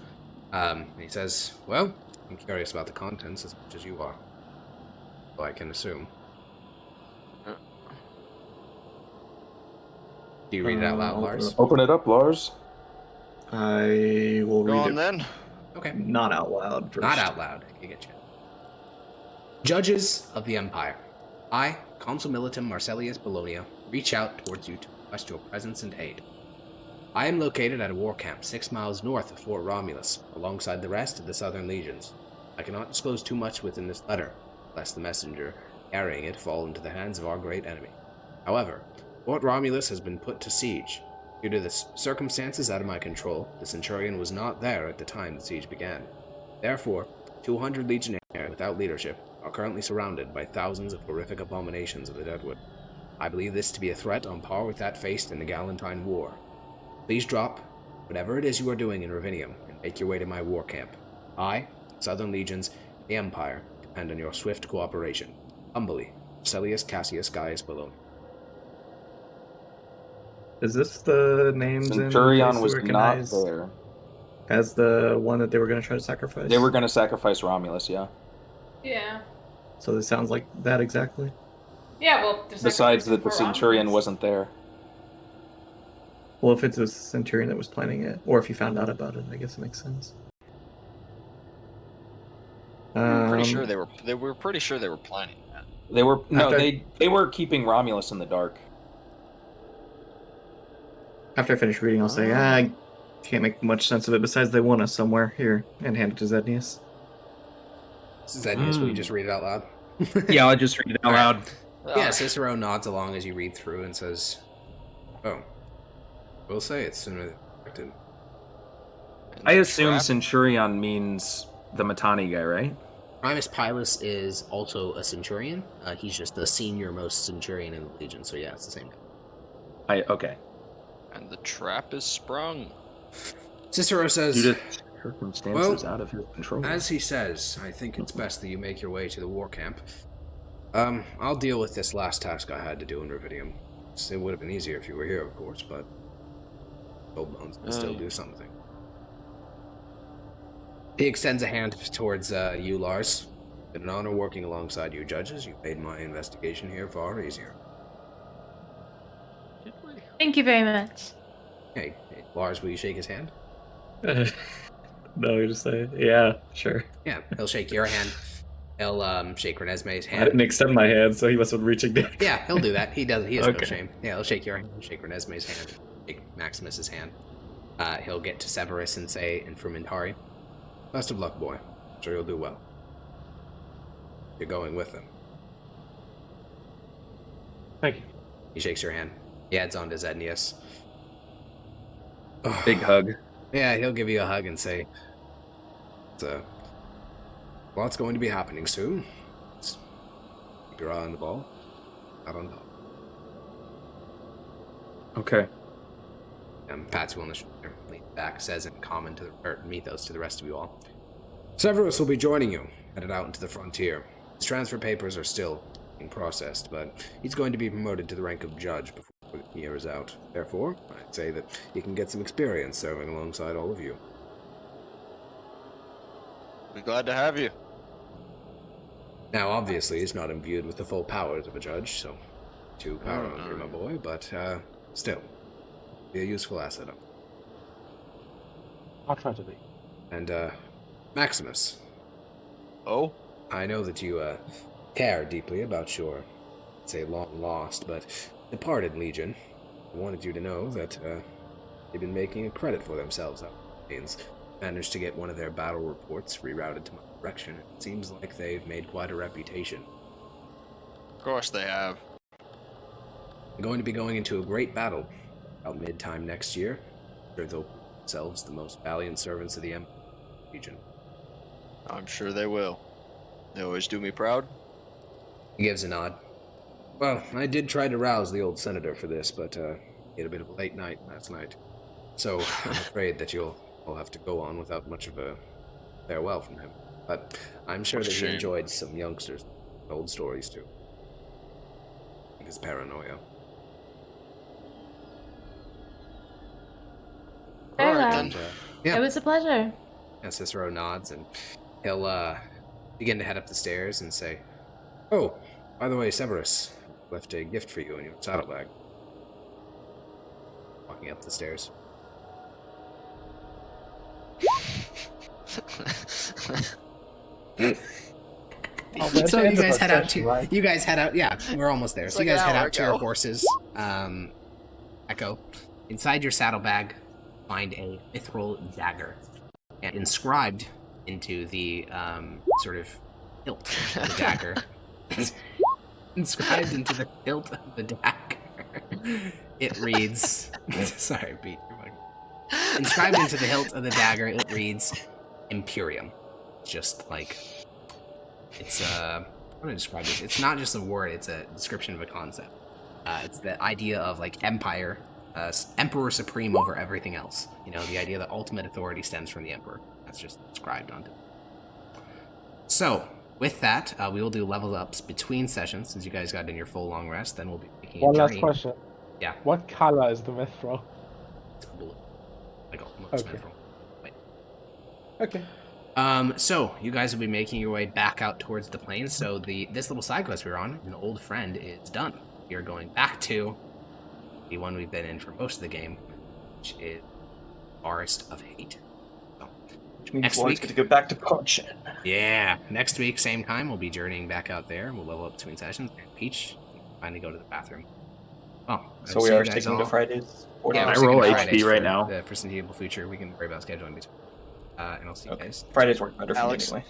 And he says, well, I'm curious about the contents as much as you are. So I can assume. Do you read it out loud, Lars? Open it up, Lars. I will Go read on it. then. Okay. Not out loud first. Not out loud. You get you. Judges of the Empire, I, Consul Militum Marcellius Bologna, reach out towards you to request your presence and aid. I am located at a war camp 6 miles north of Fort Romulus, alongside the rest of the Southern Legions. I cannot disclose too much within this letter, lest the messenger carrying it fall into the hands of our great enemy. However, Fort Romulus has been put to siege. Due to the circumstances out of my control, the Centurion was not there at the time the siege began. Therefore, 200 legionnaires without leadership are currently surrounded by thousands of horrific abominations of the Deadwood. I believe this to be a threat on par with that faced in the Galentine War. Please drop whatever it is you are doing in Ravinium and make your way to my war camp. I, Southern Legions, the Empire, depend on your swift cooperation. Humbly, Marcellius Cassius Gaius Bologna. Is this the names Centurion was not there. As the one that they were going to try to sacrifice? They were going to sacrifice Romulus, yeah. Yeah. So this sounds like that exactly? Yeah, well, besides that the Centurion wasn't there. Well, if it's a Centurion that was planning it, or if he found out about it, I guess it makes sense. I'm pretty sure they were pretty sure they were planning that. They were they were keeping Romulus in the dark. After I finish reading, I'll say, I can't make much sense of it, besides they want us somewhere here, and hand it to Zednius. Zednius, will you just read it out loud? Yeah, I'll just read it out loud. Yeah, Cicero nods along as you read through and says, oh, we'll say it's sooner than expected. I assume Centurion means the Mittani guy, right? Primus Pilus is also a Centurion. He's just the senior-most Centurion in the Legion, so yeah, it's the same guy. Okay. And the trap is sprung. Cicero says, due to circumstances out of his control. As he says, I think it's best that you make your way to the war camp. I'll deal with this last task I had to do in Ravidium. It would have been easier if you were here, of course, but Old Bones can still do something. He extends a hand towards you, Lars. It's been an honor working alongside you judges. You've made my investigation here far easier. Thank you very much. Hey, Lars, will you shake his hand? No, you just say, yeah, sure. Yeah, he'll shake your hand. He'll shake Renesmee's hand. I didn't extend my hand, so he must have been reaching down. Yeah, he'll do that. He has no Okay. shame. Yeah, he'll shake your hand, shake Renesmee's hand, shake Maximus's hand. He'll get to Severus and say, and Frumentari, best of luck, boy. I'm sure you'll do well. You're going with them. Thank you. He shakes your hand. He adds on to Zednius. Big hug. Yeah, he'll give you a hug and say, lots going to be happening soon. Let's keep your eye on the ball. Not on top. Okay. Pats you on the shoulder, leans back, says in common to mythos to the rest of you all. Severus will be joining you, headed out into the frontier. His transfer papers are still being processed, but he's going to be promoted to the rank of judge before the year is out. Therefore, I'd say that he can get some experience serving alongside all of you. We're glad to have you. Now, obviously, he's not imbued with the full powers of a judge, so too power hungry, my boy, but still, be a useful asset. I'll try to be. And, Maximus. Oh? I know that you, care deeply about your, say, long-lost, but departed Legion. I wanted you to know that, they've been making a credit for themselves out means managed to get one of their battle reports rerouted to my direction. It seems like they've made quite a reputation. Of course they have. I'm going to be going into a great battle about mid-time next year. Sure they'll prove themselves the most valiant servants of the Empire region. I'm sure they will. They always do me proud. He gives a nod. Well, I did try to rouse the old senator for this, but he had a bit of a late night last night. So I'm afraid that you'll have to go on without much of a farewell from him. But I'm sure What a that he shame. enjoyed some youngsters' old stories too. His paranoia. Very well. then. And, yeah. It was a pleasure. And Cicero nods, and he'll begin to head up the stairs and say, "Oh, by the way, Severus left a gift for you in your saddlebag." Walking up the stairs. So you guys head out to you guys head out. Yeah, we're almost there. It's So like you guys an head hour out to your ago. horses. Echo, inside your saddlebag, find a mithril dagger, and inscribed into the sort of hilt of the dagger. Inscribed into the hilt of the dagger, it reads. Sorry, Pete. Inscribed into the hilt of the dagger, it reads Imperium. Just like it's I'm gonna describe this. It's not just a word; it's a description of a concept. It's the idea of like empire, emperor supreme over everything else. You know, the idea that ultimate authority stems from the emperor. That's just inscribed onto it. So, with that, we will do level ups between sessions, since you guys got in your full long rest. Then we'll be making One a last journey. question. Yeah. What color is the mithril? It's blue. Like most Okay. mithril. Wait. Okay. So you guys will be making your way back out towards the plains. So this little side quest we were on, an old friend, is done. We are going back to the one we've been in for most of the game, which is Forest of Hate. So, Which means next Lord's week, get to go back to Potion. yeah, next week, same time, we'll be journeying back out there. We'll level up between sessions. And Peach, finally go to the bathroom. Well, So we are sticking to Fridays. Yeah, I we're sticking roll to HP Fridays right for now. The foreseeable future. We can worry about scheduling between. And I'll see you Okay. guys. Fridays work better for me Alex? anyway.